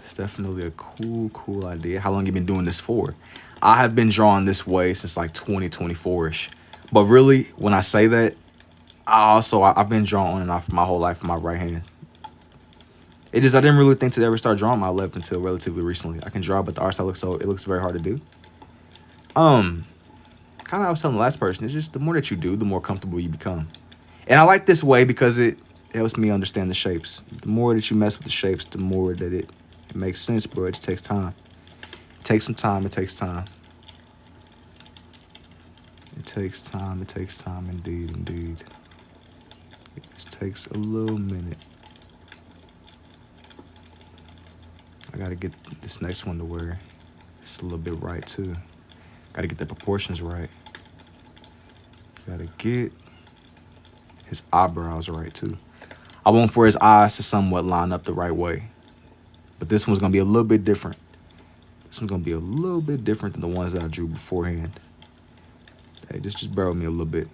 It's definitely a cool idea. How long you been doing this for? I have been drawing this way since like 2024-ish. But really, when I say that, I've been drawing on and off my whole life with my right hand. I didn't really think to ever start drawing my left until relatively recently. I can draw, but the art style looks very hard to do. Kind of I was telling the last person, it's just the more that you do, the more comfortable you become. And I like this way because it helps me understand the shapes. The more that you mess with the shapes, the more that it makes sense, bro. It just takes time. It takes some time. It takes time. It takes time. It takes time, indeed, indeed. It just takes a little minute. I gotta get this next one to where it's a little bit right, too. Gotta get the proportions right. Gotta get his eyebrows right, too. I want for his eyes to somewhat line up the right way. But this one's gonna be a little bit different. This one's gonna be a little bit different than the ones that I drew beforehand. Hey, just bear with me a little bit.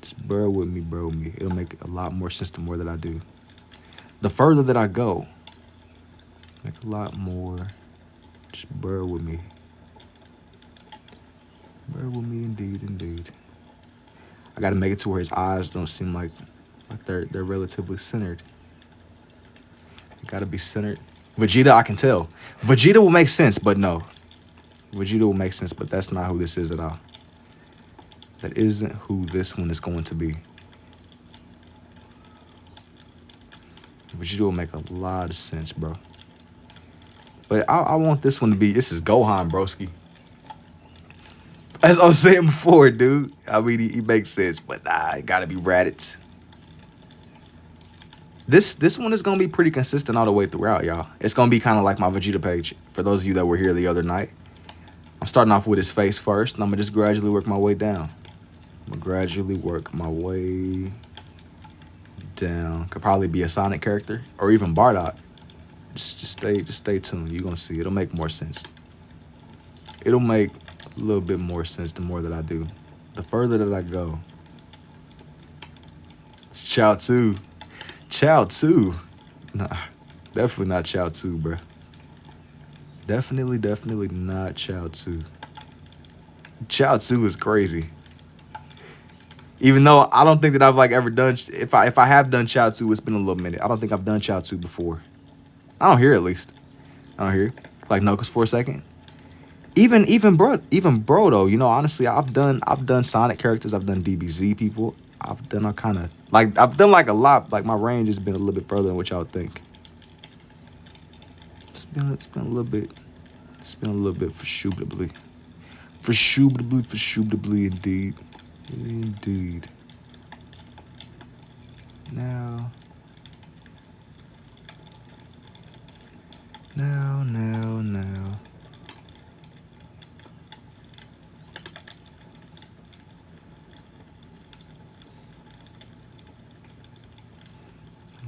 Just bear with me, bear with me. It'll make a lot more sense the more that I do. The further that I go, make a lot more. Just bear with me. Bear with me, indeed, indeed. I gotta make it to where his eyes don't seem like they're relatively centered. They gotta be centered. Vegeta, I can tell. Vegeta will make sense, but no. Vegeta will make sense, but that's not who this is at all. That isn't who this one is going to be. Vegeta will make a lot of sense, bro. But I want this one to be, this is Gohan, broski. As I was saying before, dude. I mean, he makes sense, but nah, it gotta be Raditz. This one is gonna be pretty consistent all the way throughout, y'all. It's gonna be kind of like my Vegeta page. For those of you that were here the other night, I'm starting off with his face first, and I'm gonna just gradually work my way down. I'm gonna gradually work my way down. Could probably be a Sonic character or even Bardock. Just stay tuned. You're gonna see. It'll make more sense. It'll make a little bit more sense the more that I do. The further that I go. It's Chow 2. Chow 2. Nah, definitely not Chow 2, bro. Definitely not Chow 2. Chow 2 is crazy. Even though I don't think that I've like ever done, if I have done Chow 2, it's been a little minute. I don't think I've done Chow 2 before. I don't hear it, at least. I don't hear it. Like Knuckles for a second. Even bro though, you know, honestly, I've done Sonic characters, I've done DBZ people, I've done I've done like a lot. Like my range has been a little bit further than what y'all think. It's been a little bit for shootably. For shootably indeed. Indeed. Now.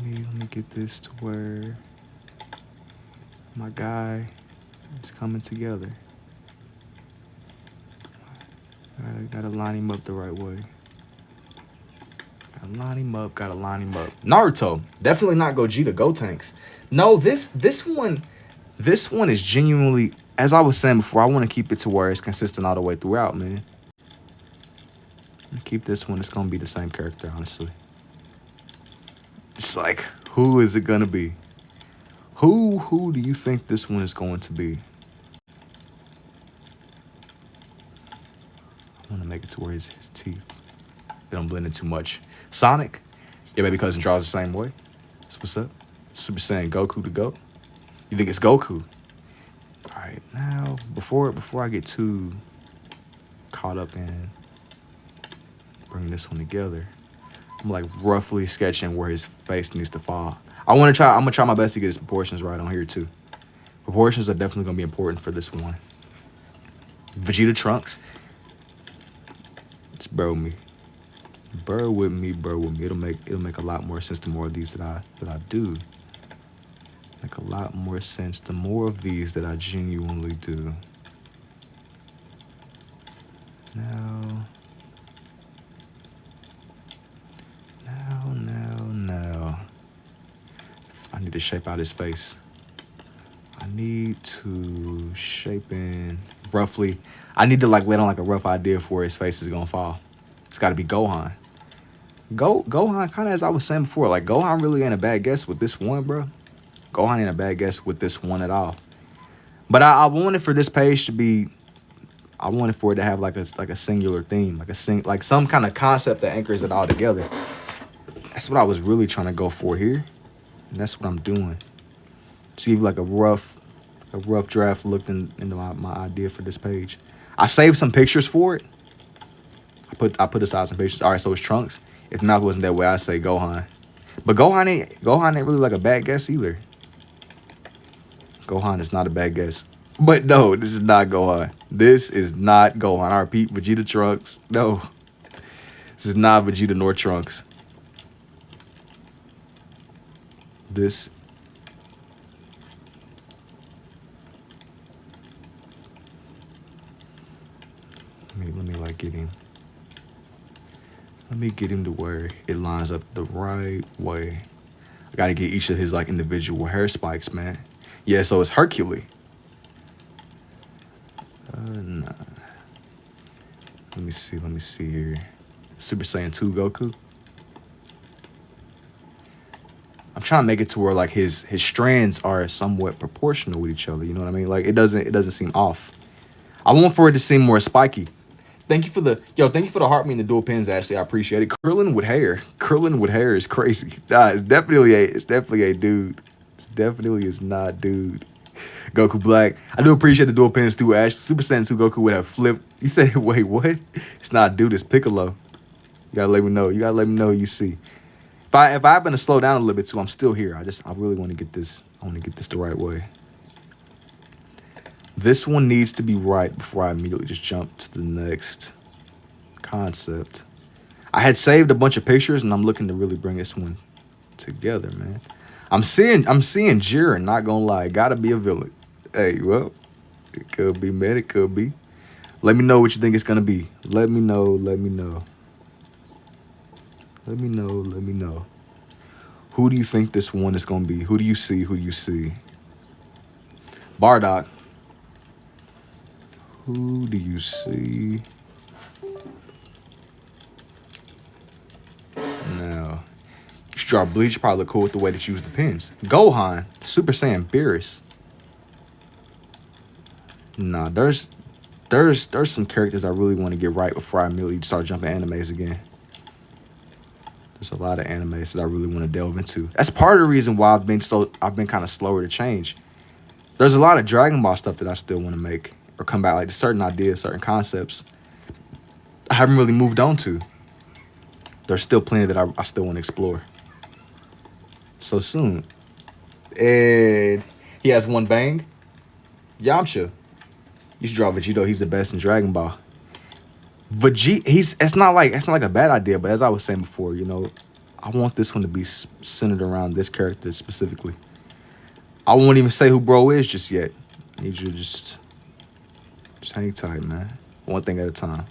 Let me get this to where my guy is coming together. Gotta line him up the right way. Gotta line him up. Naruto, definitely not Gogeta, Gotenks. No, this one is genuinely, as I was saying before, I want to keep it to where it's consistent all the way throughout, man. Keep this one, it's gonna be the same character, honestly. It's like, who is it gonna be? Who do you think this one is going to be? I want to make it to where his teeth, they don't blend in too much. Sonic, your baby cousin draws the same way. That's what's up. Super Saiyan Goku to go. You think it's Goku? All right, now before I get too caught up in bringing this one together, I'm like roughly sketching where his face needs to fall. I'm gonna try my best to get his proportions right on here too. Proportions are definitely gonna be important for this one. Vegeta Trunks. Just bear with me. Bear with me. It'll make a lot more sense the more of these that I do. Make a lot more sense the more of these that I genuinely do. Now. I need to shape out his face. I need to shape in roughly. I need to like lay on like a rough idea for where his face is gonna fall. It's got to be Gohan. Gohan, kind of as I was saying before, like Gohan really ain't a bad guess with this one, bro. Gohan ain't a bad guess with this one at all. But I wanted for this page to be, I wanted for it to have like a singular theme, like some kind of concept that anchors it all together. That's what I was really trying to go for here. And that's what I'm doing. To give you like a rough draft look into my idea for this page. I saved some pictures for it. I put aside some pictures. All right, so it's Trunks. If mouth wasn't that way, I'd say Gohan. But Gohan ain't really like a bad guess either. Gohan is not a bad guess. But no, this is not Gohan. This is not Gohan. I repeat, Vegeta, Trunks. No. This is not Vegeta nor Trunks. This. Let me like get him. Let me get him to where it lines up the right way. I gotta get each of his like individual hair spikes, man. Yeah, so it's Hercules. Nah. Let me see here. Super Saiyan 2 Goku. I'm trying to make it to where like his strands are somewhat proportional with each other. You know what I mean? Like it doesn't seem off. I want for it to seem more spiky. Thank you for the heart me and the dual pins, Ashley. I appreciate it. Curling with hair. Curling with hair is crazy. Nah, it's definitely a dude. It definitely is not dude. Goku Black. I do appreciate the dual pins too, Ash. Super Saiyan 2 Goku would have flipped. You said, wait, what? It's not dude, it's Piccolo. You gotta let me know. You gotta let me know you see. If I happen to slow down a little bit too, I'm still here. I really want to get this. I want to get this the right way. This one needs to be right before I immediately just jump to the next concept. I had saved a bunch of pictures and I'm looking to really bring this one together, man. I'm seeing Jiren, not gonna lie. Gotta be a villain. Hey, well, it could be, man. It could be. Let me know what you think it's gonna be. Let me know. Let me know. Let me know. Let me know. Who do you think this one is gonna be? Who do you see? Who do you see? Bardock. Who do you see? Now, you should draw Bleach. Probably look cool with the way that you use the pins. Gohan, Super Saiyan Beerus. Nah, there's some characters I really want to get right before I immediately start jumping animes again. There's a lot of animes that I really want to delve into. That's part of the reason why I've been kind of slower to change. There's a lot of Dragon Ball stuff that I still want to make or come back, like certain ideas, certain concepts I haven't really moved on to. There's still plenty that I still want to explore. So soon. And he has one bang. Yamcha. You should draw Vegito. He's the best in Dragon Ball. Vegeta, it's not like a bad idea, but as I was saying before, you know, I want this one to be centered around this character specifically. I won't even say who bro is just yet. I need you to just hang tight, man. One thing at a time.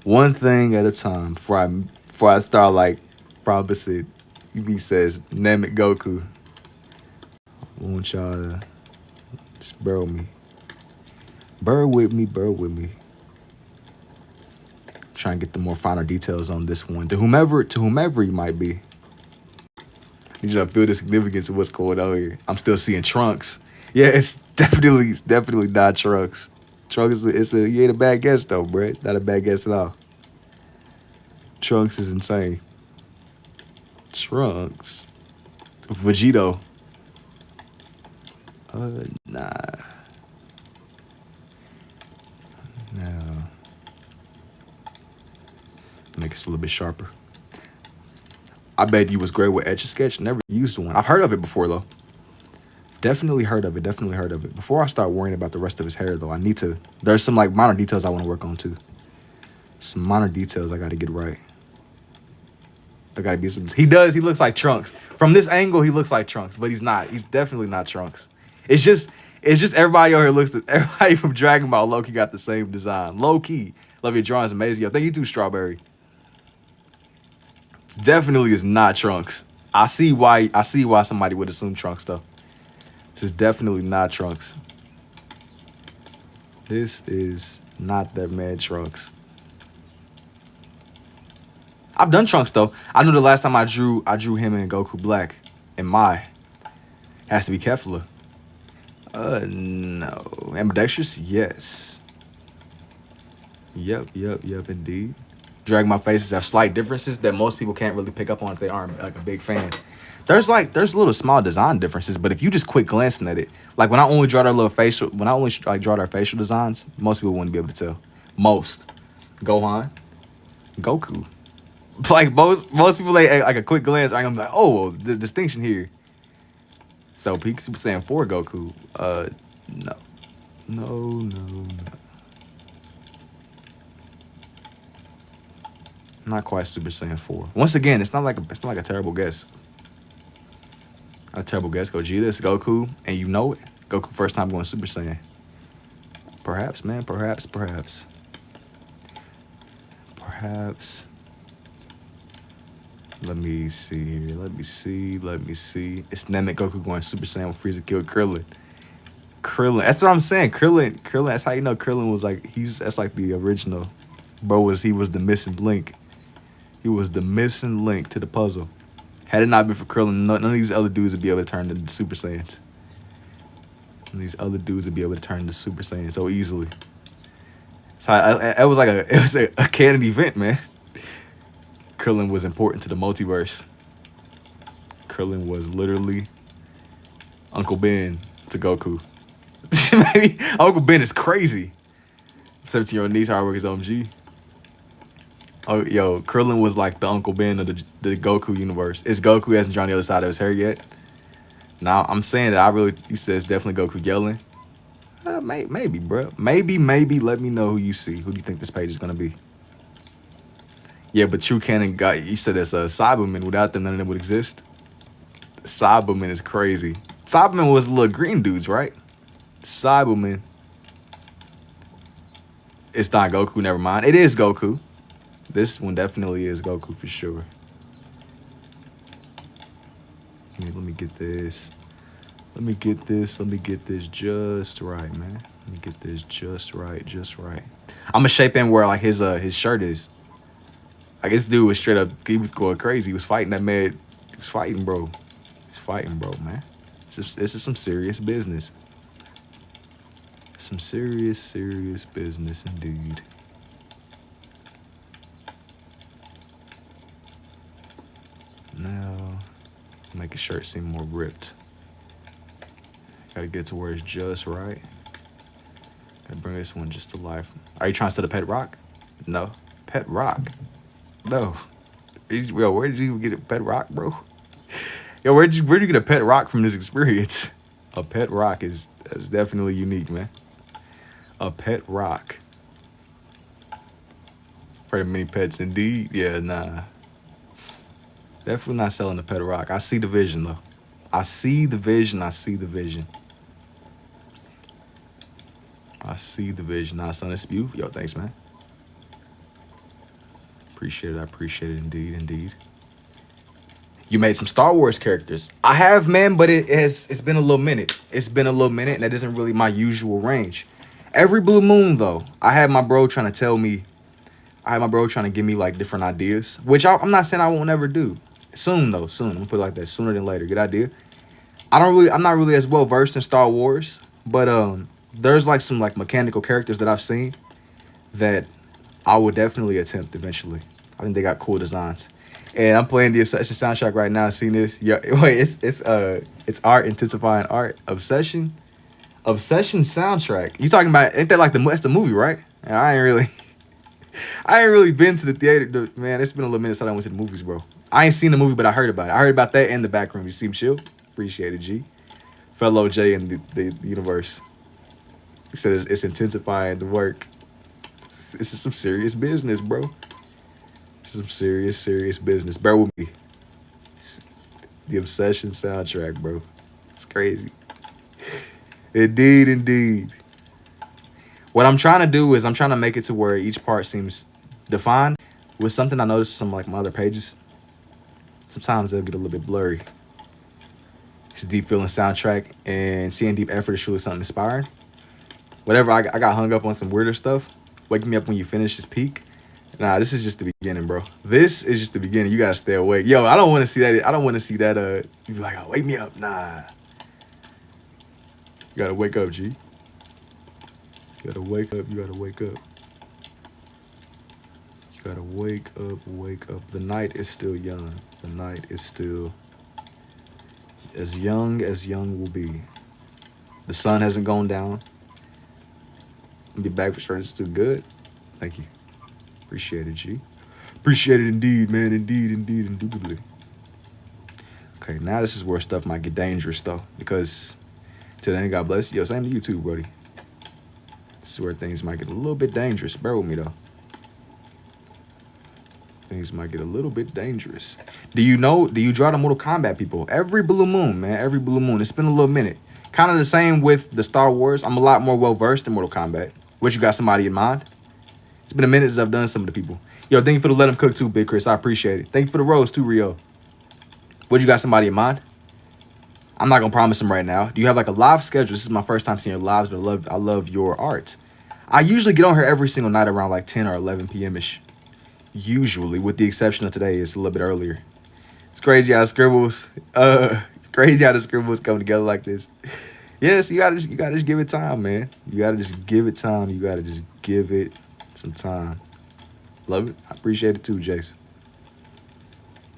One thing at a time. Before I start like promising. He says, name it Goku. I want y'all to just bear with me. Bear with me. Try and get the more finer details on this one. To whomever you might be. You just feel the significance of what's going on here. I'm still seeing Trunks. Yeah, it's definitely not Trunks. Trunks you ain't a bad guess though, bro. Not a bad guess at all. Trunks is insane. Trunks. Vegito. Nah. No. Make it a little bit sharper. I bet you was great with Etch-a-Sketch. Never used one. I've heard of it before though. Definitely heard of it. Before I start worrying about the rest of his hair though, there's some like minor details I want to work on too. Some minor details I got to get right. There got to be some. He looks like Trunks. From this angle, he looks like Trunks, but he's not. He's definitely not Trunks. It's just everybody over here everybody from Dragon Ball low-key got the same design. Low-key. Love your drawings, amazing. Yo, thank you too, Strawberry. It definitely is not Trunks. I see why somebody would assume Trunks though. This is definitely not Trunks. This is not that man Trunks. I've done Trunks though. I knew the last time I drew him in Goku Black in Mai. Has to be Kefla. No. Ambidextrous? Yes. Yep, indeed. Dragon Ball faces have slight differences that most people can't really pick up on if they aren't like a big fan. There's little small design differences, but if you just quit glancing at it, like when I only draw their little facial, when I only like draw their facial designs, most people wouldn't be able to tell. Most Gohan, Goku, like most people like a quick glance, I'm like, oh, the distinction here. So peak Super Saiyan 4 Goku, no. Not quite Super Saiyan 4. Once again, it's not like a terrible guess. Not a terrible guess. Gogeta, it's Goku, and you know it. Goku first time going Super Saiyan. Perhaps, man. Perhaps. Let me see here. Let me see. It's Namek Goku going Super Saiyan when Frieza killed Krillin. That's what I'm saying. Krillin. That's how you know Krillin was like. That's like the original. He was the missing link. He was the missing link to the puzzle. Had it not been for Krillin, none of these other dudes would be able to turn into Super Saiyans. Super Saiyans so easily. So it was a canon event, man. Krillin was important to the multiverse. Krillin was literally Uncle Ben to Goku. Maybe Uncle Ben is crazy. 17-year-old niece hard work is OMG. Oh, yo, Krillin was like the Uncle Ben of the Goku universe. Is Goku hasn't drawn the other side of his hair yet? Now, I'm saying that he says definitely Goku yelling. Maybe, bro. Maybe. Let me know who you see. Who do you think this page is going to be? Yeah, but True Canon you said it's a Cyberman. Without them, none of them would exist. Cyberman is crazy. Cyberman was little green dudes, right? Cyberman. It's not Goku, never mind. It is Goku. This one definitely is Goku for sure. Let me get this. Let me get this just right, man. Let me get this just right. I'm gonna shape in where like his shirt is. Like this dude was straight up, he was going crazy. He was fighting that man. He was fighting, bro. Man. This is some serious business. Some serious business indeed. Now, make his shirt seem more ripped. Gotta get to where it's just right. Gotta bring this one just to life. Are you trying to set a pet rock? No. Pet rock? No. Yo, where did you get a pet rock, bro? Yo, where'd you get a pet rock from this experience? A pet rock is definitely unique, man. A pet rock. Pretty many pets indeed. Yeah, nah. Definitely not selling a pet rock. I see the vision, though. I see the vision. Nah, son, it's you. Yo, thanks, man. Appreciate it. I appreciate it indeed. You made some Star Wars characters. I have, man, but it's been a little minute. And that isn't really my usual range. Every blue moon, though, I had my bro trying to give me like different ideas, which I'm not saying I won't ever do. Soon. I'm gonna put it like that. Sooner than later. Good idea. I'm not really as well versed in Star Wars, but there's like some like mechanical characters that I've seen that I would definitely attempt eventually. I think they got cool designs. And I'm playing the Obsession soundtrack right now. Seen this? Yeah, wait, it's art intensifying art. Obsession soundtrack. You talking about? Ain't that like that's the movie, right? I ain't really been to the theater, man. It's been a little minute since I went to the movies, bro. I ain't seen the movie, but I heard about it. I heard about that in the back room. You seem chill. Appreciate it, G. Fellow J in the universe. He said it's intensifying the work. This is some serious business, bro. Some serious business. Bear with me. The Obsession soundtrack, bro. It's crazy. Indeed. What I'm trying to do is I'm trying to make it to where each part seems defined. With something I noticed some like my other pages, sometimes they'll get a little bit blurry. It's a deep feeling soundtrack, and seeing deep effort is truly something inspiring. Whatever, I got hung up on some weirder stuff. Waking me up when you finish is peak. Nah, this is just the beginning, bro. This is just the beginning. You gotta stay awake. Yo, I don't want to see that. You be like, oh, wake me up. Nah. You gotta wake up, G. You gotta wake up. You gotta wake up, wake up. The night is still young. The night is still as young will be. The sun hasn't gone down. I'll be back for sure. It's still good. Thank you. Appreciate it, G. Appreciate it indeed, man. Indeed, indubitably. Okay, now this is where stuff might get dangerous, though. Because, till then, God bless you. Yo, same to you, too, buddy. This is where things might get a little bit dangerous. Bear with me, though. Things might get a little bit dangerous. Do you draw the Mortal Kombat people? Every blue moon, man. Every blue moon. It's been a little minute. Kind of the same with the Star Wars. I'm a lot more well-versed in Mortal Kombat. What, you got somebody in mind? It's been a minute since I've done some of the people. Yo, thank you for the Let 'Em Cook too, Big Chris. I appreciate it. Thank you for the rose too, Rio. What, you got somebody in mind? I'm not going to promise them right now. Do you have like a live schedule? This is my first time seeing your lives, but I love your art. I usually get on here every single night around like 10 or 11 p.m.-ish. Usually, with the exception of today, it's a little bit earlier. It's crazy how the scribbles, come together like this. Yes, you gotta just give it time, man. You gotta just give it time. You gotta just give it some time. Love it. I appreciate it too, Jason.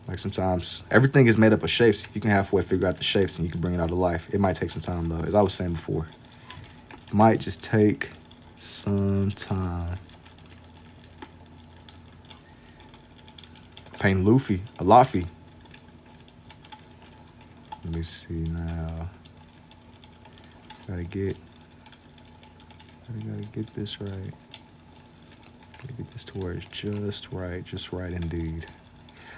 Like sometimes everything is made up of shapes. If you can halfway figure out the shapes and you can bring it out to life, it might take some time though. As I was saying before, it might just take some time. Paint Luffy, a Luffy. Let me see now. Gotta get this right. Gotta get this to where it's just right indeed.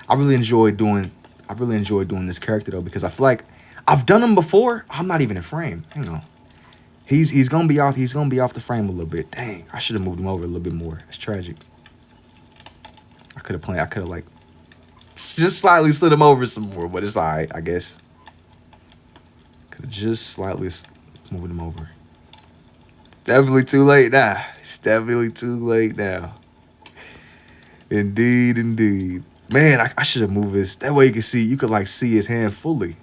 I really enjoy doing this character though, because I feel like I've done him before. I'm not even in frame. Hang on. He's gonna be off the frame a little bit. Dang, I should have moved him over a little bit more. It's tragic. I could have like just slightly slid him over some more, but it's alright, I guess. Could have just slightly moved him over. Definitely too late now. It's definitely too late now. Indeed. Man, I should have moved this. That way you could like see his hand fully.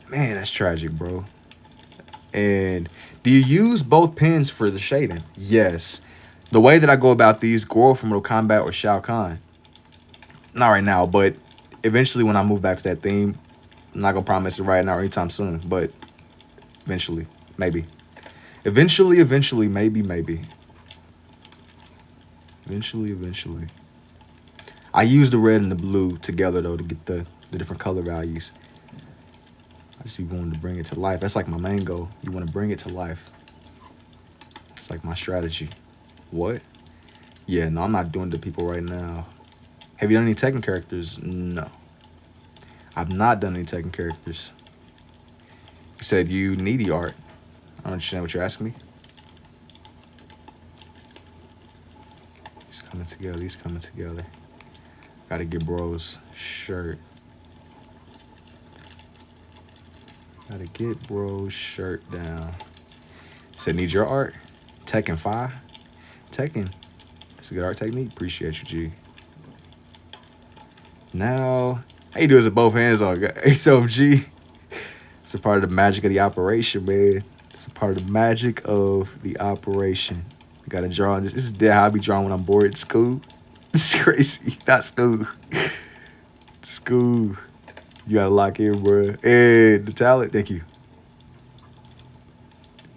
Man, that's tragic, bro. And do you use both pens for the shading? Yes. The way that I go about these, Goro from Mortal Kombat or Shao Kahn. Not right now, but eventually when I move back to that theme, I'm not gonna promise it right now or anytime soon, but eventually, maybe. Eventually, maybe. Eventually. I use the red and the blue together though to get the different color values. I just be wanting to bring it to life. That's like my main goal. You want to bring it to life. It's like my strategy. What? Yeah, no, I'm not doing the people right now. Have you done any Tekken characters? No. I've not done any Tekken characters. You said you needy art. I don't understand what you're asking me. He's coming together. Gotta get bro's shirt. Gotta get bro's shirt down. Said need your art. Tekken 5. Tekken. That's a good art technique. Appreciate you, G. Now, how you do this with both hands on? So, G. It's a part of the magic of the operation, man. It's a part of the magic of the operation. You gotta draw this. This is how I be drawing when I'm bored at school. This is crazy. Not school. School. You gotta lock in, bro. And the talent. Thank you.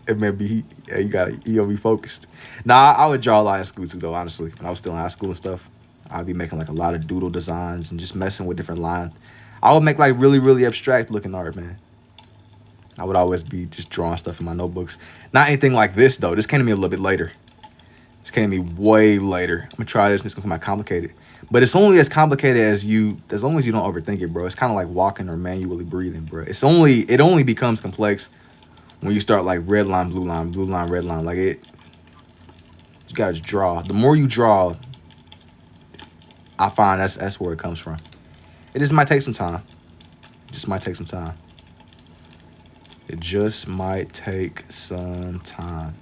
It may be you gotta be focused. Nah, I would draw a lot in school too, though. Honestly, when I was still in high school and stuff, I'd be making like a lot of doodle designs and just messing with different lines. I would make like really abstract looking art, man. I would always be just drawing stuff in my notebooks. Not anything like this though. This came to me a little bit later. This came to me way later. I'm gonna try this and it's gonna come out complicated. But it's only as complicated as long as you don't overthink it, bro. It's kind of like walking or manually breathing, bro. It only becomes complex when you start like red line, blue line, red line. Like you gotta just draw. The more you draw, I find that's where it comes from. It just might take some time. It just might take some time. It just might take some time.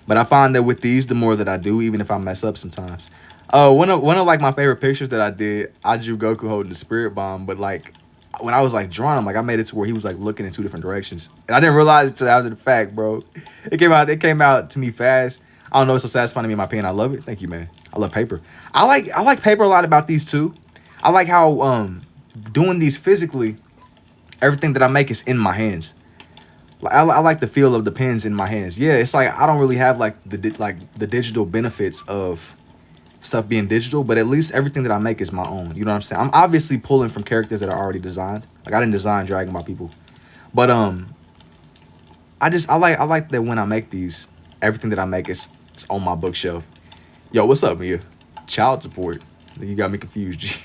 But I find that with these, the more that I do, even if I mess up sometimes. One of like my favorite pictures that I did, I drew Goku holding the spirit bomb. But like when I was like drawing him, like I made it to where he was like looking in 2 different directions. And I didn't realize it until after the fact, bro. It came out to me fast. I don't know, it's so satisfying to me in my pen. I love it. Thank you, man. I love paper. I like paper a lot about these too. I like how doing these physically, everything that I make is in my hands. I like the feel of the pens in my hands. Yeah, it's like I don't really have like the digital benefits of stuff being digital, but at least everything that I make is my own. You know what I'm saying? I'm obviously pulling from characters that are already designed. Like I didn't design Dragon Ball people, but I like that when I make these, everything that I make is on my bookshelf. Yo, what's up, Mia? Child support. You got me confused, G.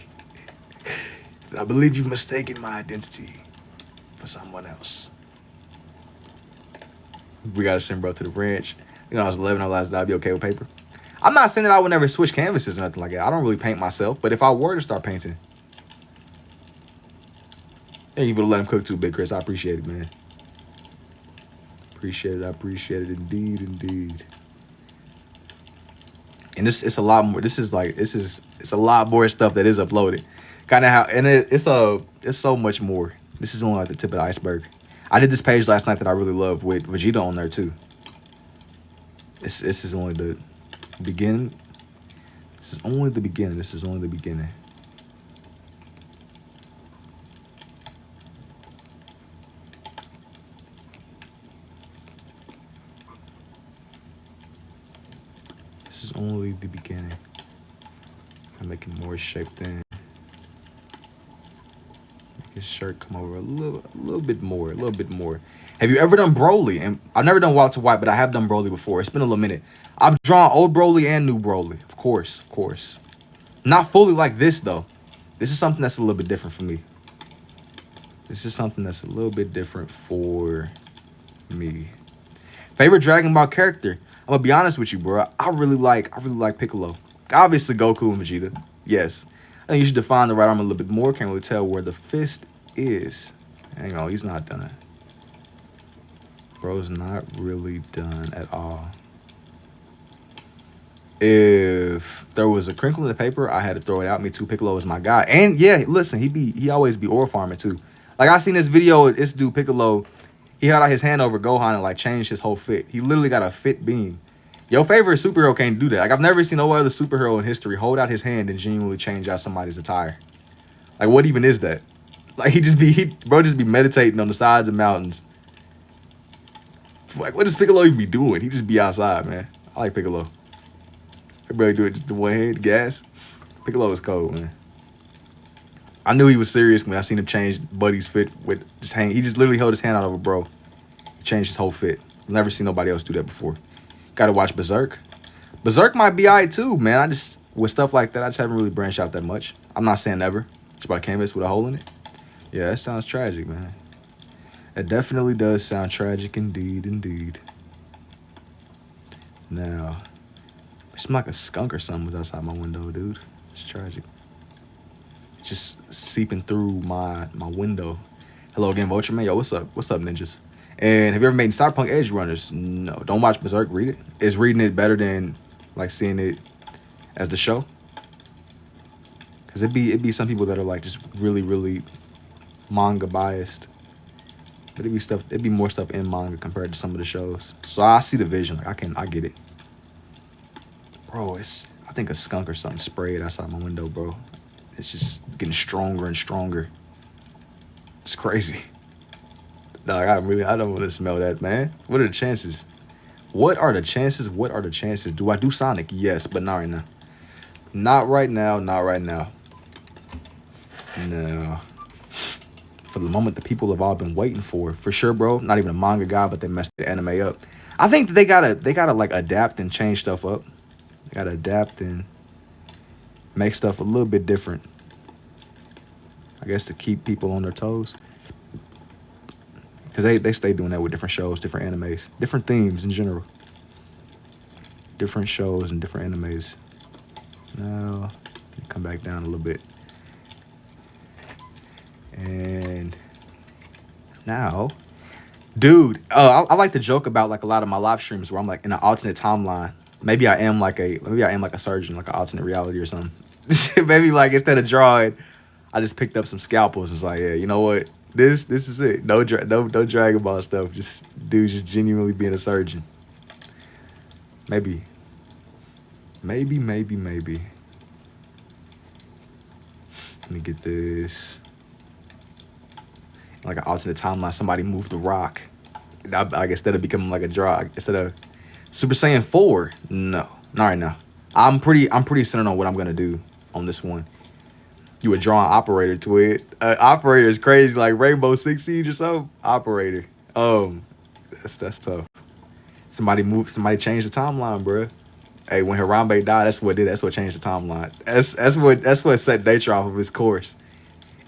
I believe you've mistaken my identity for someone else. We gotta send bro to the ranch. You know, I was 11, I realized that I'd be okay with paper. I'm not saying that I would never switch canvases or nothing like that. I don't really paint myself, but if I were to start painting. Thank you for letting him cook too, Big Chris. I appreciate it, man. Appreciate it. I appreciate it indeed, indeed. And it's a lot more. It's a lot more stuff that is uploaded. Kind of how, and it's so much more. This is only like the tip of the iceberg. I did this page last night that I really love with Vegeta on there too. This is only the beginning. This is only the beginning. This is only the beginning. This is only the beginning. I'm making more shape than. His shirt come over a little bit more, Have you ever done Broly? And I've never done Walter White, but I have done Broly before. It's been a little minute. I've drawn old Broly and new Broly, of course. Not fully like this though. This is something that's a little bit different for me. Favorite Dragon Ball character? I'm gonna be honest with you, bro. I really like Piccolo. Obviously Goku and Vegeta. Yes. I think you should define the right arm a little bit more. Can't really tell where the fist is. Hang on, he's not done. Bro's not really done at all. If there was a crinkle in the paper, I had to throw it out. Me too. Piccolo is my guy. And yeah, listen, he always be ore farming too. Like I seen this video, this dude Piccolo, he held out his hand over Gohan and like changed his whole fit. He literally got a fit beam. Your favorite superhero can't do that. Like, I've never seen no other superhero in history hold out his hand and genuinely change out somebody's attire. Like, what even is that? Like, bro just be meditating on the sides of mountains. Like, what does Piccolo even be doing? He just be outside, man. I like Piccolo. Everybody do it just the one hand, gas. Piccolo is cold, man. I knew he was serious when I seen him change Buddy's fit with just hang. He just literally held his hand out over bro. He changed his whole fit. Never seen nobody else do that before. Gotta watch Berserk. Berserk might be alright too, man. With stuff like that, I just haven't really branched out that much. I'm not saying never. Just about a canvas with a hole in it. Yeah, that sounds tragic, man. It definitely does sound tragic indeed, indeed. Now, it smells like a skunk or something was outside my window, dude. It's tragic. It's just seeping through my window. Hello again, Vulture Man. Yo, what's up? What's up, ninjas? And have you ever made Cyberpunk Edge Runners? No. Don't watch Berserk. Read it. Is reading it better than like seeing it as the show? Because it'd be some people that are like just really manga biased. But it'd be more stuff in manga compared to some of the shows. So I see the vision. Like I get it. Bro, I think a skunk or something sprayed outside my window, bro. It's just getting stronger and stronger. It's crazy. Dog, I don't want to smell that, man. What are the chances? What are the chances? Do I do Sonic? Yes, but not right now. Not right now. No. For the moment the people have all been waiting for sure, bro. Not even a manga guy, but they messed the anime up. I think that they gotta like adapt and change stuff up. They gotta adapt and make stuff a little bit different. I guess to keep people on their toes. Because they stay doing that with different shows, different animes, different themes in general. Different shows and different animes. Now, come back down a little bit. And now, dude, I like to joke about like a lot of my live streams where I'm like in an alternate timeline. Maybe I am like a surgeon, like an alternate reality or something. Maybe like instead of drawing, I just picked up some scalpels and was like, yeah, you know what? This is it. No Dragon Ball stuff. Just dude, just genuinely being a surgeon. Maybe Maybe. Let me get this. Like an alternate timeline, somebody moved the rock. Like instead of becoming like a draw, instead of Super Saiyan 4, no, not right now. I'm pretty centered on what I'm gonna do on this one. You would draw an operator to it. Operator is crazy, like Rainbow Six Siege or something. Operator. That's tough. Somebody changed the timeline, bro. Hey, when Harambe died, that's what did. That's what changed the timeline. That's what set Nature off of his course.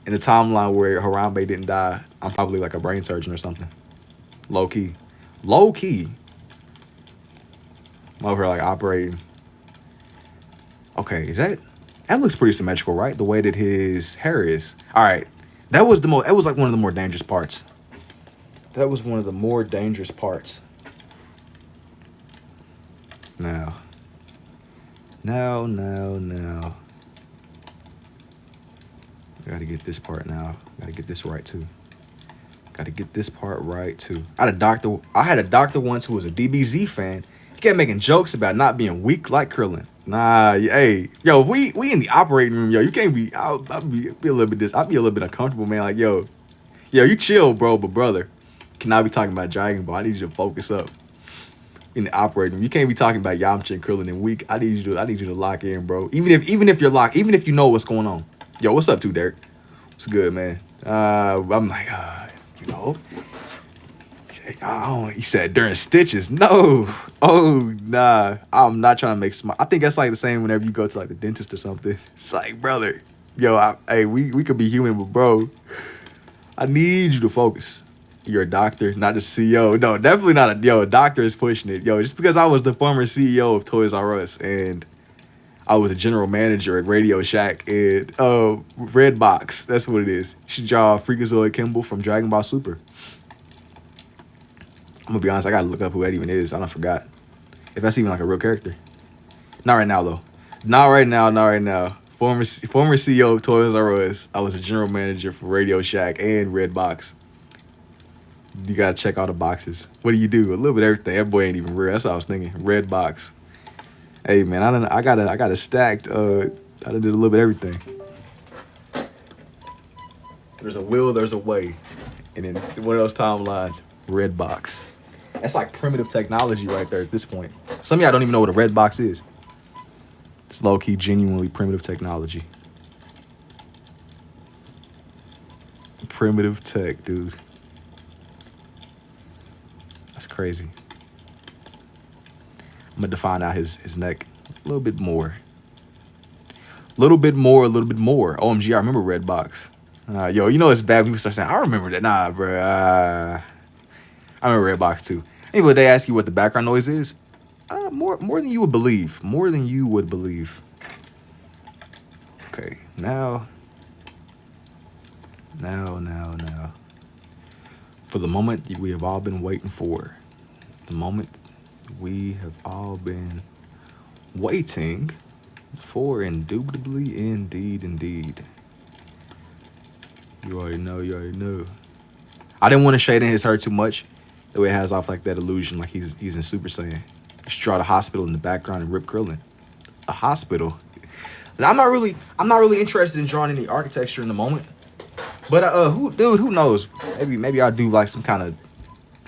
In the timeline where Harambe didn't die, I'm probably like a brain surgeon or something. Low key. I'm over here like operating. Okay, that looks pretty symmetrical, right? The way that his hair is. All right, that was like one of the more dangerous parts. That was one of the more dangerous parts. Now. Gotta get this part now. Gotta get this right too. I had a doctor once who was a DBZ fan. He kept making jokes about not being weak like Krillin. Nah, hey, yo, we in the operating room, yo. You can't be. I'll be a little bit uncomfortable, man. Like, yo, you chill, bro. But brother, cannot be talking about Dragon Ball. I need you to focus up in the operating room. You can't be talking about Yamcha and Krillin and weak. I need you to lock in, bro. Even if you're locked, even if you know what's going on. Yo, what's up, too, Derek? What's good, man? I'm like, you know. Oh, he said during stitches. No. Oh, nah. I'm not trying to make smart. I think that's like the same whenever you go to like the dentist or something. It's like, brother, yo, hey, we could be human, but bro, I need you to focus. You're a doctor, not a CEO. No, definitely not a doctor is pushing it. Yo, just because I was the former CEO of Toys R Us and I was a general manager at Radio Shack and Redbox. That's what it is. You should draw Freakazoid Kimball from Dragon Ball Super. I'm gonna be honest, I gotta look up who that even is. I don't forgot. If that's even like a real character. Not right now though. Not right now. Former CEO of Toys R Us. I was a general manager for Radio Shack and Redbox. You gotta check all the boxes. What do you do? A little bit of everything. That boy ain't even real. That's what I was thinking. Redbox. Hey man, I got a stacked. I done did a little bit of everything. There's a will, there's a way, and then one of those timelines. Redbox. That's like primitive technology right there at this point. Some of y'all don't even know what a red box is. It's low-key, genuinely primitive technology. Primitive tech, dude. That's crazy. I'm gonna define out his neck a little bit more. OMG, I remember red box. Yo, you know it's bad. People start saying, I remember that. Nah, bro. I remember Redbox too. Anyway, they ask you what the background noise is. More than you would believe. Okay, now. For the moment we have all been waiting for. The moment we have all been waiting for, indubitably, indeed. You already know. I didn't want to shade in his hair too much. The way it has off like that illusion, like he's in Super Saiyan. Just draw the hospital in the background and rip Krillin. A hospital. And I'm not really interested in drawing any architecture in the moment. But who knows? Maybe I'll do like some kind of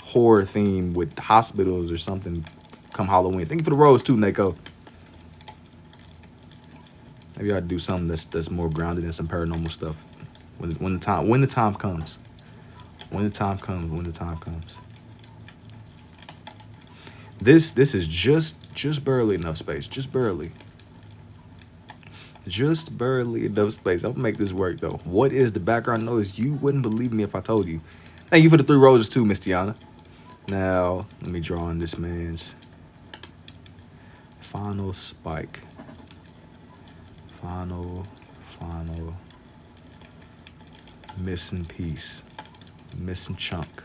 horror theme with hospitals or something come Halloween. Thank you for the rose too, Neko. Maybe I'll do something that's more grounded in some paranormal stuff. When the time comes. This is just barely enough space. Just barely enough space. I'll make this work though. What is the background noise? You wouldn't believe me if I told you. Thank you for the 3 roses too, Miss Tiana. Now let me draw on this man's final spike. Final missing piece. Missing chunk.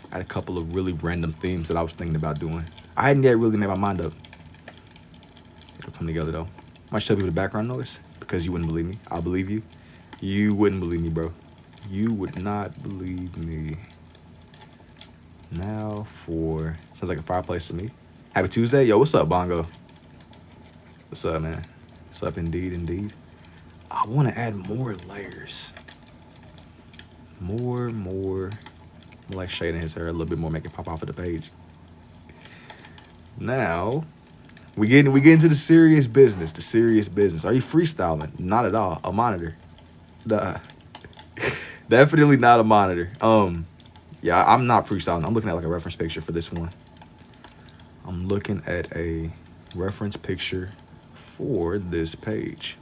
I had a couple of really random themes that I was thinking about doing. I hadn't yet really made my mind up. It'll come together though. Might tell people the background noise because you wouldn't believe me. I'll believe you. You wouldn't believe me, bro. You would not believe me. Now for sounds like a fireplace to me. Happy Tuesday, yo. What's up, Bongo? What's up, man? What's up, indeed, indeed. I want to add more layers. More. I like shading his hair a little bit more, make it pop off of the page. Now, we get into the serious business. The serious business. Are you freestyling? Not at all. A monitor. Nah. Definitely not a monitor. Yeah, I'm not freestyling. I'm looking at like a reference picture for this one. I'm looking at a reference picture for this page.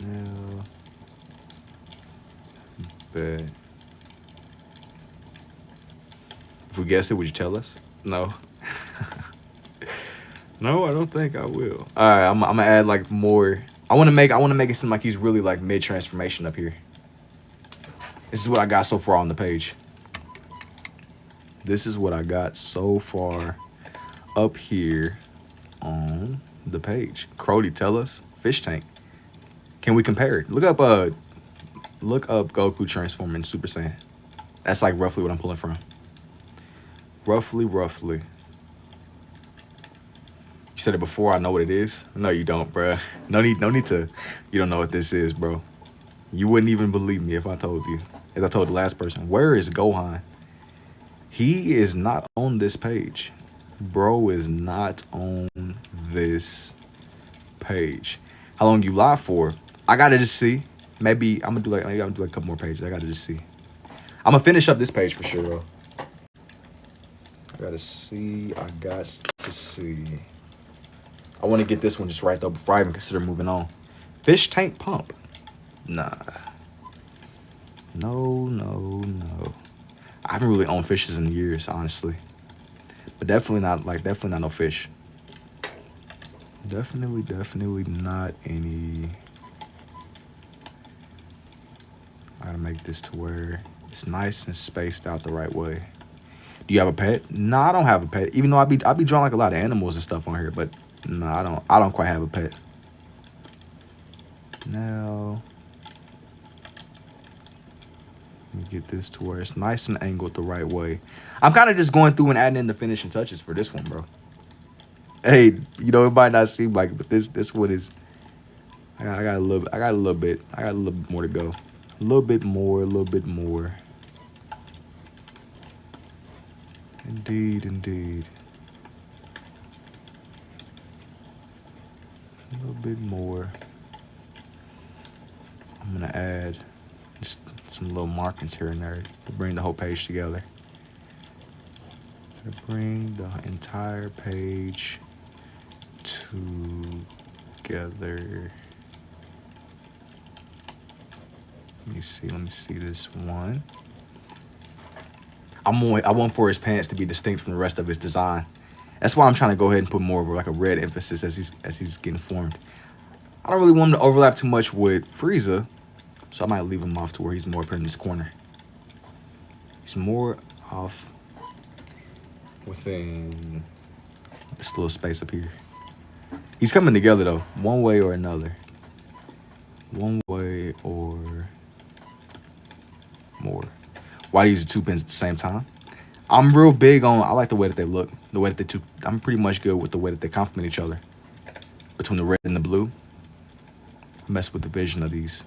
Now, bet. If we guess it, would you tell us? No. No, I don't think I will. All right, I'm gonna add like more. I want to make it seem like he's really like mid transformation up here. This is what I got so far on the page. This is what I got so far up here on the page. Crody, tell us. Fish tank. Can we compare it? Look up Goku transforming Super Saiyan. That's like roughly what I'm pulling from. Roughly. You said it before. I know what it is. No, you don't, bruh. No need to. You don't know what this is, bro. You wouldn't even believe me if I told you. As I told the last person, where is Gohan? He is not on this page. Bro is not on this page. How long you live for? I gotta just see. Maybe I'm gonna do like a couple more pages. I gotta just see. I'm gonna finish up this page for sure, bro. I gotta see. I got to see. I want to get this one just right though before I even consider moving on. Fish tank pump. Nah. No. I haven't really owned fishes in years, honestly. But definitely not no fish. Definitely not any. I gotta make this to where it's nice and spaced out the right way. Do you have a pet? No, I don't have a pet. Even though I be drawing like a lot of animals and stuff on here, but no, I don't quite have a pet. Now, let me get this to where it's nice and angled the right way. I'm kind of just going through and adding in the finishing touches for this one, bro. Hey, you know, it might not seem like it, but this one is. I got a little bit more to go. A little bit more. Indeed. A little bit more. I'm gonna add just some little markings here and there to bring the whole page together. To bring the entire page together. Let me see this one. I want for his pants to be distinct from the rest of his design. That's why I'm trying to go ahead and put more of like a red emphasis as he's getting formed. I don't really want him to overlap too much with Frieza, so I might leave him off to where he's more up in this corner. He's more off within this little space up here. He's coming together though, one way or another. One way or more. Why do you use the two pens at the same time? I'm real big on, I like the way that they look. The way that I'm pretty much good with the way that they complement each other. Between the red and the blue. I mess with the vision of these.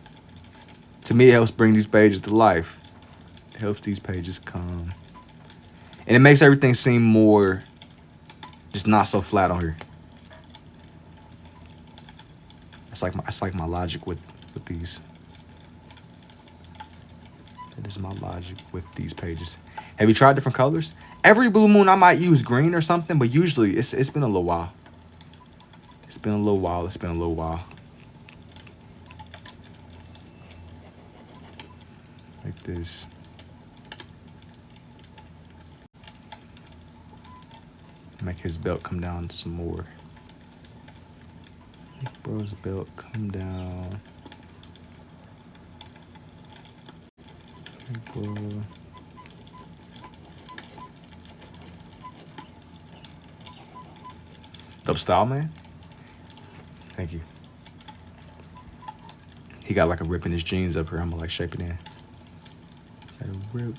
To me, it helps bring these pages to life. It helps these pages come. And it makes everything seem more, just not so flat on here. That's like my logic with these. That is my logic with these pages. Have you tried different colors? Every blue moon I might use green or something, but usually it's been a little while. It's been a little while. Like this. Make his belt come down some more. Make bro's belt come down. Bro. Dope style, man. Thank you. He got like a rip in his jeans up here. I'm gonna like shape it in. Got a rip.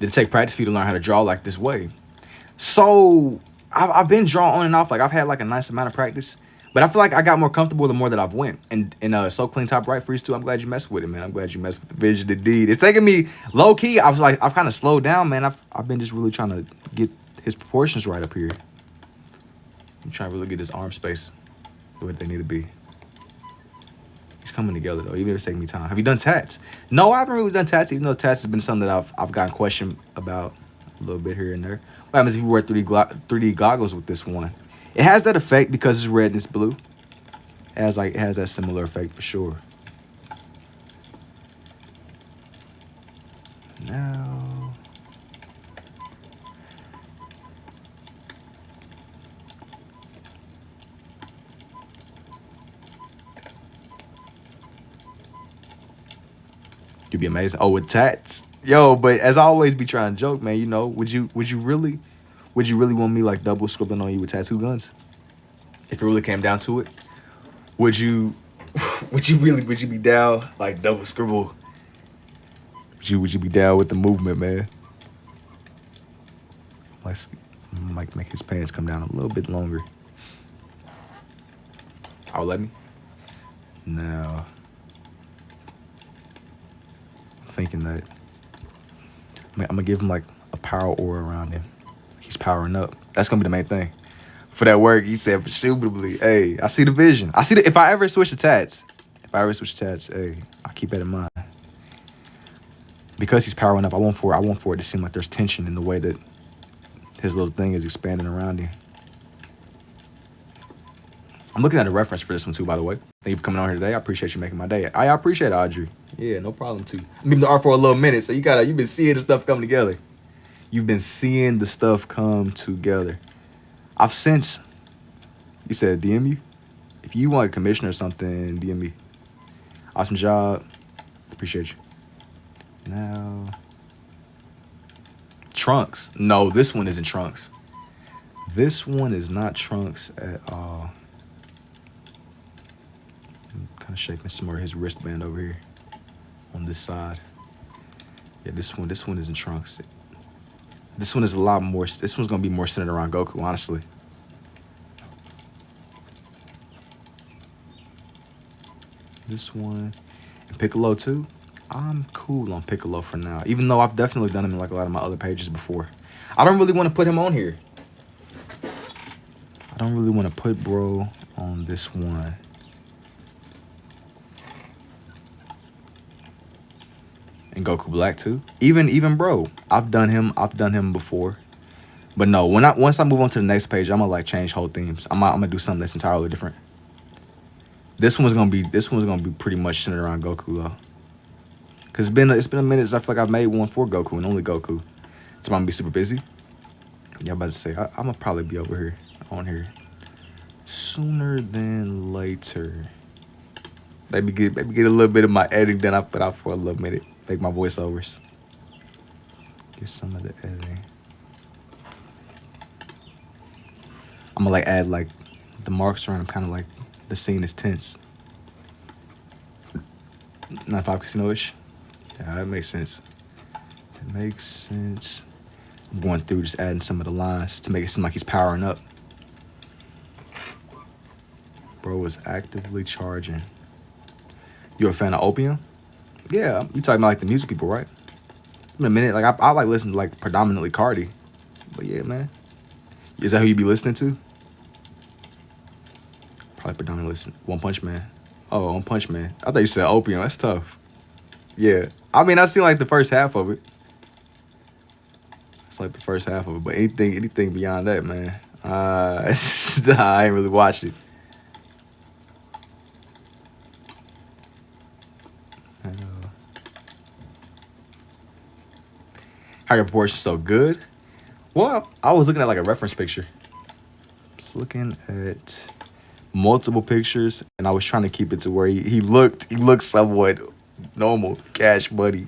Did it take practice for you to learn how to draw like this way? So I've been drawing on and off. Like I've had like a nice amount of practice, but I feel like I got more comfortable the more that I've went. And So Clean Top Right Freeze too. I'm glad you messed with it, man. I'm glad you messed with the vision indeed. It's taking me low key. I was like, I've kind of slowed down, man. I've been just really trying to get his proportions right up here. I'm trying to really get his arm space where they need to be. He's coming together though, even if it's taking me time. Have you done tats? No, I haven't really done tats, even though tats has been something that I've gotten questioned about a little bit here and there. What happens if you wear 3D goggles with this one? It has that effect because it's red and it's blue. It has that similar effect for sure. Now, you'd be amazing. Oh, with tats, yo. But as I always be trying to joke, man. You know, would you really want me like double scribbling on you with tattoo guns? If it really came down to it, would you be down like double scribble? Would you be down with the movement, man? Like make his pants come down a little bit longer. Oh, let me. Now, I'm thinking that I'm gonna give him like a power aura around him. He's powering up. That's gonna be the main thing. For that work, he said, presumably, hey, I see the vision. I see if I ever switch the tats, hey, I'll keep that in mind. Because he's powering up, I want for it to seem like there's tension in the way that his little thing is expanding around him. I'm looking at a reference for this one too, by the way. Thank you for coming on here today. I appreciate you making my day. I appreciate it, Audrey. Yeah, no problem too. I've been in the art for a little minute, so you've been seeing the stuff come together. You've been seeing the stuff come together. I've since, you said DM you? If you want a commission or something, DM me. Awesome job. Appreciate you. Now, Trunks. No, this one isn't Trunks. This one is not Trunks at all. I'm kind of shaking some more of his wristband over here on this side. Yeah, this one isn't Trunks. This one is a lot more, this one's gonna be more centered around Goku, honestly. This one, and Piccolo too. I'm cool on Piccolo for now, even though I've definitely done him in like a lot of my other pages before. I don't really want to put him on here. I don't really want to put bro on this one. And Goku Black too. Even bro, I've done him before. But no, once I move on to the next page, I'm gonna like change whole themes. I'm gonna do something that's entirely different. This one's gonna be pretty much centered around Goku though. Cause it's been a minute since I feel like I've made one for Goku and only Goku. So I'm gonna be super busy. Yeah, I'm about to say I'm gonna probably be over here on here sooner than later. Maybe get a little bit of my editing done. I put out for a little minute. Make my voiceovers. Get some of the editing. I'm gonna like add like the marks around him, kind of like the scene is tense. 9-5 Casino-ish. Yeah, that makes sense. It makes sense. I'm going through just adding some of the lines to make it seem like he's powering up. Bro is actively charging. You a fan of Opium? Yeah, you talking about like the music people, right? It's been a minute. Like I like listen to like predominantly Cardi. But yeah, man. Is that who you be listening to? Probably predominantly listen. One Punch Man. Oh, One Punch Man. I thought you said Opium. That's tough. Yeah. I mean, I seen like the first half of it. It's like the first half of it. But anything beyond that, man. I ain't really watched it. How your proportions so good? Well, I was looking at like a reference picture. Just looking at multiple pictures, and I was trying to keep it to where he looked somewhat normal, Cash Money.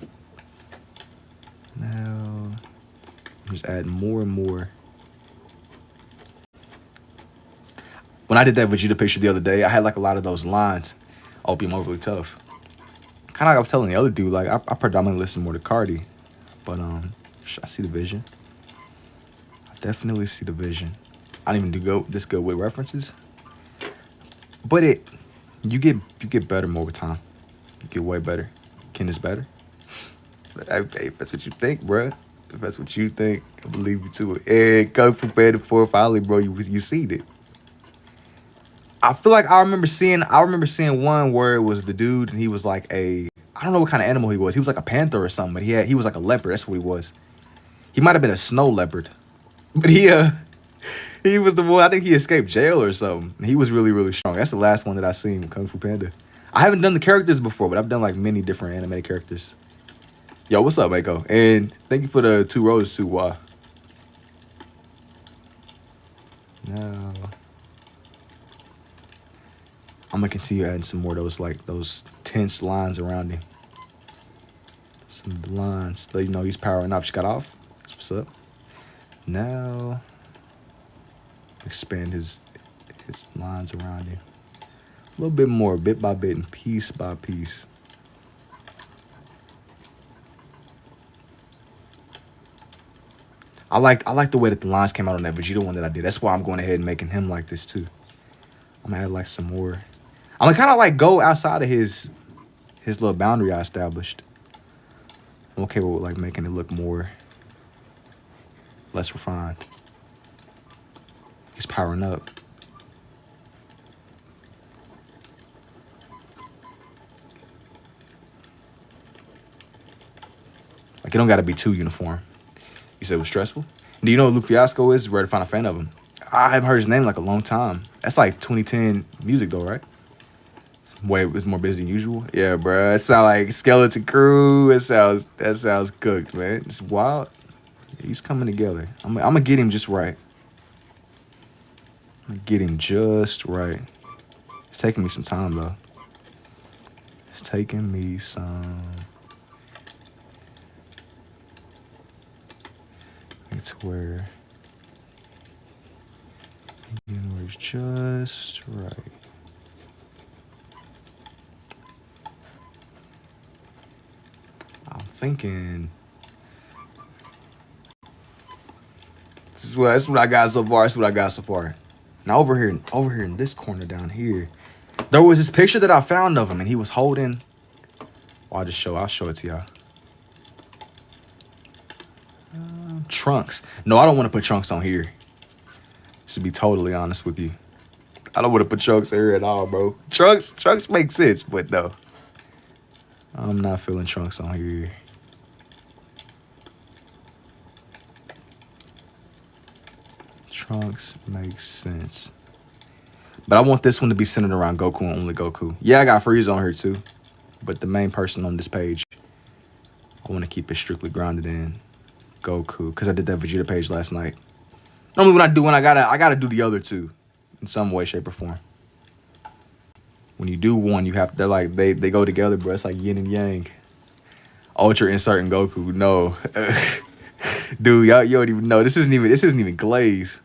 Now, I'm just adding more and more. When I did that Vegeta picture the other day, I had like a lot of those lines. Opium overly tough. Kind of like I was telling the other dude, like I predominantly listen more to Cardi, but I see the vision. I definitely see the vision. I don't even do this good with references. But you get better more with time. You get way better. Ken is better. But hey, if that's what you think, bruh. If that's what you think, I believe you to it. And Kung Fu Panda 4 finally, bro, you seen it. I feel like I remember seeing one where it was the dude and he was like I don't know what kind of animal he was. He was like a panther or something, but he was like a leopard. That's what he was. He might have been a snow leopard. But he was the one, I think he escaped jail or something. And he was really, really strong. That's the last one that I seen with Kung Fu Panda. I haven't done the characters before, but I've done like many different anime characters. Yo, what's up, Mako? And thank you for the 2 roses too. Wow. Now, I'm gonna continue adding some more of those tense lines around him. Some lines. So, you know, he's powering up. Just got off. That's what's up. Now, expand his lines around him a little bit more, bit by bit and piece by piece. I like the way that the lines came out on that Vegeta one that I did. That's why I'm going ahead and making him like this too. I'm gonna add like some more. I'm gonna kind of like go outside of his little boundary I established. I'm okay with like making it look less refined. He's powering up. Like it don't gotta be too uniform. You said it was stressful? Do you know who Luke Fiasco is? Rare to find a fan of him. I haven't heard his name in like a long time. That's like 2010 music though, right? It's more busy than usual. Yeah, bro. It sounds like Skeleton Crew. That sounds cooked, man. It's wild. Yeah, he's coming together. I'm gonna get him just right. I'm gonna get him just right. It's taking me some time though. It's taking me some. It's where it's just right. I'm thinking that's what I got so far. Now over here in this corner down here, there was this picture that I found of him, and he was holding. Well, I'll show it to y'all. Trunks. No, I don't want to put Trunks on here. To be totally honest with you, I don't want to put Trunks here at all, bro. Trunks makes sense, but no, I'm not feeling Trunks on here. Trunks makes sense, but I want this one to be centered around Goku and only Goku. Yeah, I got Frieza on here too, but the main person on this page, I want to keep it strictly grounded in Goku, because I did that Vegeta page last night. Normally when I do one, I gotta do the other two in some way, shape, or form. When you do one, you have to, they go together, bro. It's like yin and yang. Ultra inserting Goku. No. Dude, y'all don't even know. This isn't even Glaze.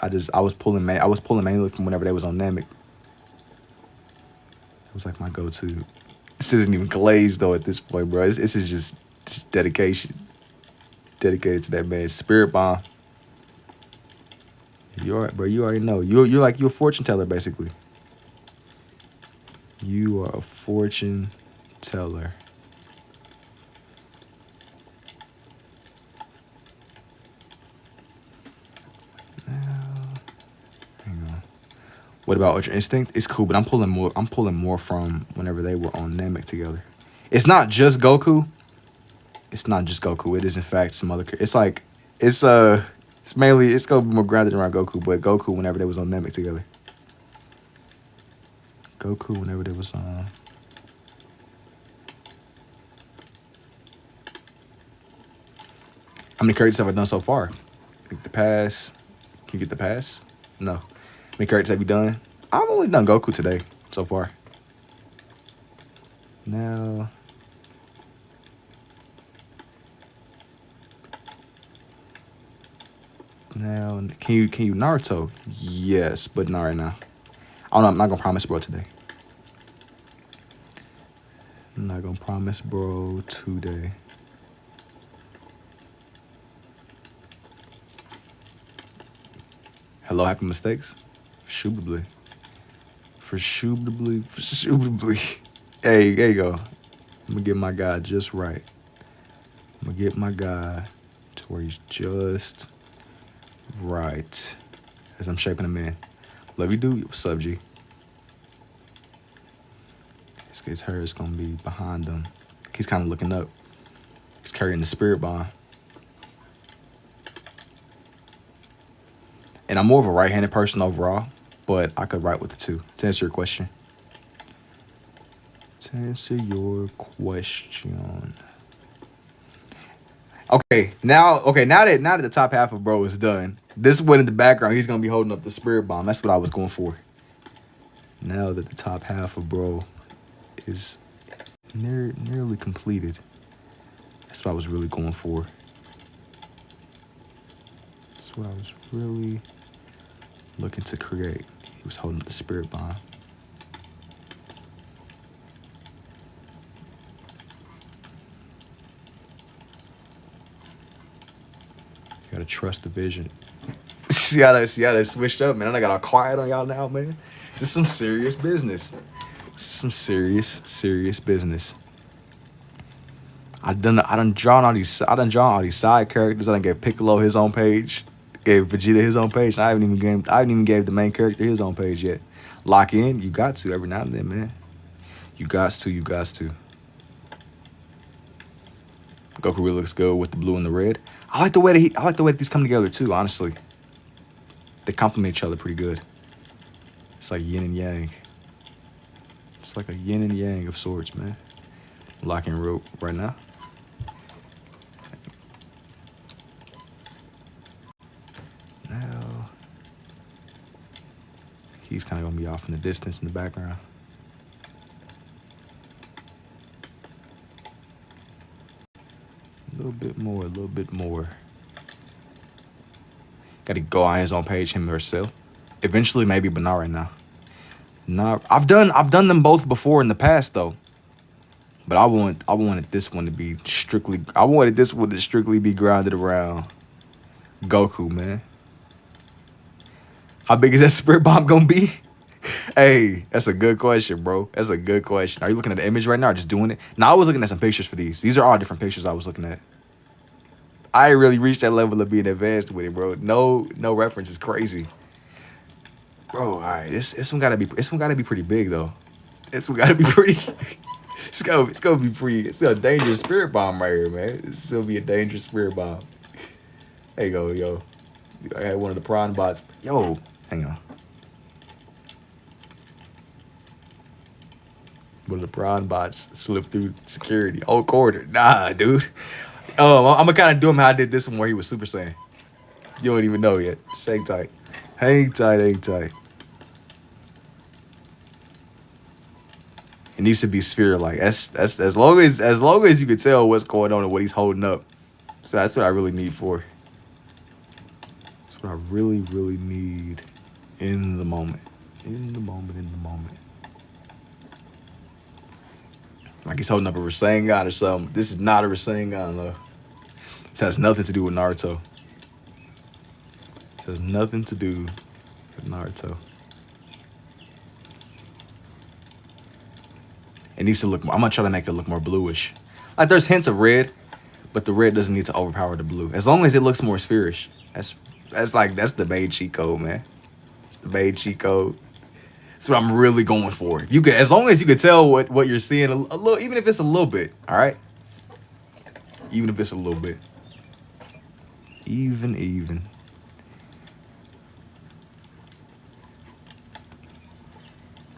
I was pulling mainly from whenever they was on Namek. It was like my go-to. This isn't even Glaze though at this point, bro. This is just dedication. Dedicated to that man. Spirit Bomb. You already know. You're a fortune teller, basically. You are a fortune teller. Now, hang on. What about Ultra Instinct? It's cool, but I'm pulling more from whenever they were on Namek together. It's not just Goku. It is in fact some other. It's gonna be more grounded around Goku, but Goku whenever they was on Namek together. Goku whenever they was on. How many characters have I done so far? Like the pass. Can you get the pass? No. How many characters have you done? I've only done Goku today so far. Now. Can you Naruto? Yes, but not right now. I don't know. I'm not gonna promise, bro, today. I'm not gonna promise, bro, today. Hello, happy mistakes. Shubably. For shubably. Hey, there you go. I'm gonna get my guy just right. I'm gonna get my guy to where he's just right. As I'm shaping him in. Love you, dude. What's up, G? His hair is gonna be behind him. He's kind of looking up. He's carrying the spirit bond. And I'm more of a right-handed person overall, but I could write with the two. To answer your question. Okay, now that the top half of bro is done, this one in the background, he's gonna be holding up the spirit bomb. That's what I was going for. Now that the top half of bro is nearly completed, that's what I was really going for. That's what I was really looking to create. He was holding up the spirit bomb. You gotta trust the vision. see how they switched up, man. I got all quiet on y'all now, man. This is some serious business. This is some serious business. I done drawn all these side characters. I done gave Piccolo his own page, gave Vegeta his own page. And I haven't even gave the main character his own page yet. Lock in, you got to every now and then, man. You got to. Goku really looks good with the blue and the red. I like the way that these come together too, honestly. They complement each other pretty good. It's like yin and yang. It's like a yin and yang of sorts, man. Locking rope right now. Now he's kind of gonna be off in the distance in the background. A little bit more. Got to go on his own page, him or herself. Eventually, maybe, but not right now. I've done them both before in the past though. But I wanted this one to be strictly. I wanted this one to strictly be grounded around Goku, man. How big is that spirit bomb gonna be? Hey, that's a good question, bro. That's a good question. Are you looking at the image right now or just doing it? No, I was looking at some pictures for these. These are all different pictures I was looking at. I ain't really reached that level of being advanced with it, bro. No reference is crazy. Bro, all right. This one gotta be pretty big though. This one gotta be pretty. It's gonna be pretty. It's still a dangerous spirit bomb right here, man. It's still be a dangerous spirit bomb. There you go, yo. I had one of the prawn bots. Yo, hang on. One of the prawn bots slipped through security. Oh, quarter. Nah, dude. I'm gonna kind of do him how I did this one where he was Super Saiyan. You don't even know yet. Just hang tight. Hang tight. It needs to be sphere-like. That's as long as you can tell what's going on and what he's holding up. So that's what I really need for. That's what I really need in the moment. In the moment. Like he's holding up a Rasengan or something. This is not a Rasengan though. This has nothing to do with Naruto. It has nothing to do with Naruto. It needs to look more, I'm gonna try to make it look more bluish. Like there's hints of red, but the red doesn't need to overpower the blue. As long as it looks more spherish. That's the Bade cheat code, man. It's the Bade cheat code. That's what I'm really going for. You can, as long as you can tell what you're seeing a little, even if it's a little bit, all right? Even if it's a little bit. Even.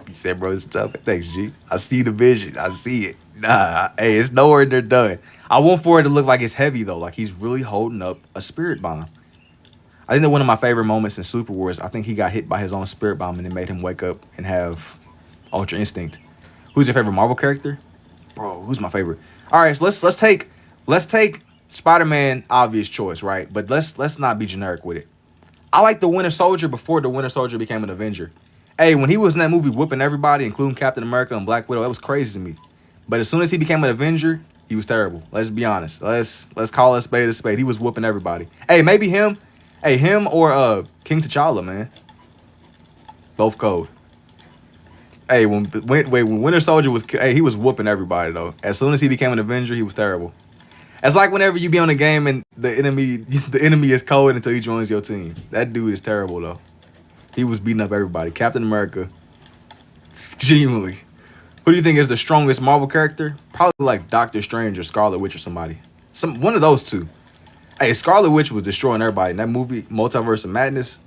You said, bro, it's tough. Thanks, G. I see the vision. I see it. Nah, hey, it's nowhere near done. I want for it to look like it's heavy, though. Like he's really holding up a spirit bomb. I think that one of my favorite moments in Super Wars, I think he got hit by his own spirit bomb and it made him wake up and have Ultra Instinct. Who's your favorite Marvel character? Bro, who's my favorite? All right, so let's take Spider-Man, obvious choice, right? But let's not be generic with it. I like the Winter Soldier before the Winter Soldier became an Avenger. Hey, when he was in that movie whooping everybody, including Captain America and Black Widow, that was crazy to me. But as soon as he became an Avenger, he was terrible. Let's be honest. Let's call a spade a spade. He was whooping everybody. Hey, maybe him. Hey, him or King T'Challa, man. Both cold. Hey, when Winter Soldier was, hey, he was whooping everybody though. As soon as he became an Avenger, he was terrible. It's like whenever you be on a game and the enemy is cold until he joins your team. That dude is terrible though. He was beating up everybody. Captain America, genuinely. Who do you think is the strongest Marvel character? Probably like Doctor Strange or Scarlet Witch or somebody. One of those two. Hey, Scarlet Witch was destroying everybody in that movie, Multiverse of Madness.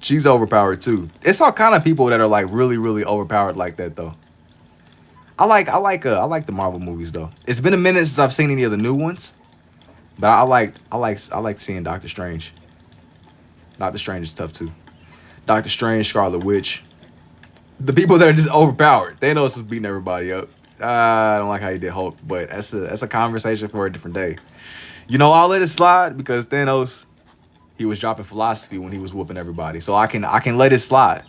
She's overpowered too. It's all kind of people that are like really, really overpowered like that though. I like the Marvel movies though. It's been a minute since I've seen any of the new ones, but I like seeing Doctor Strange. Doctor Strange is tough too. Doctor Strange, Scarlet Witch. The people that are just overpowered. Thanos was beating everybody up. I don't like how he did Hulk, but that's a conversation for a different day. You know, I'll let it slide because Thanos, he was dropping philosophy when he was whooping everybody. So I can let it slide.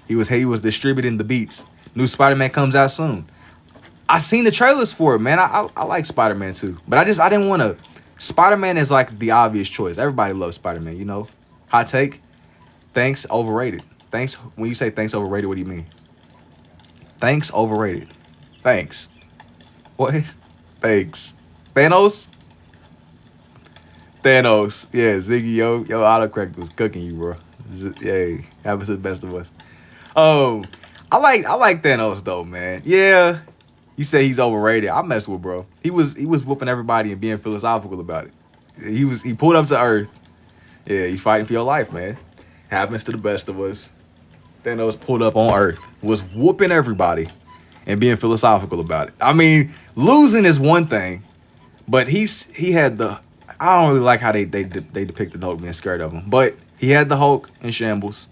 He was distributing the beats. New Spider-Man comes out soon. I seen the trailers for it, man. I like Spider-Man too. But I didn't want to. Spider-Man is like the obvious choice. Everybody loves Spider-Man, you know? Hot take. Thanks, overrated. Thanks, when you say thanks overrated, what do you mean? Thanks overrated. Thanks. What? Thanks. Thanos? Thanos. Yeah, Ziggy, yo autocorrect was cooking you, bro. Yeah, happens to the best of us. Oh, I like Thanos though, man. Yeah, you say he's overrated. I mess with bro. He was whooping everybody and being philosophical about it. He pulled up to Earth. Yeah, he's fighting for your life, man. Happens to the best of us. Thanos pulled up on Earth, was whooping everybody and being philosophical about it. I mean, losing is one thing, but he had the. I don't really like how they depicted the Hulk being scared of him, but he had the Hulk in shambles.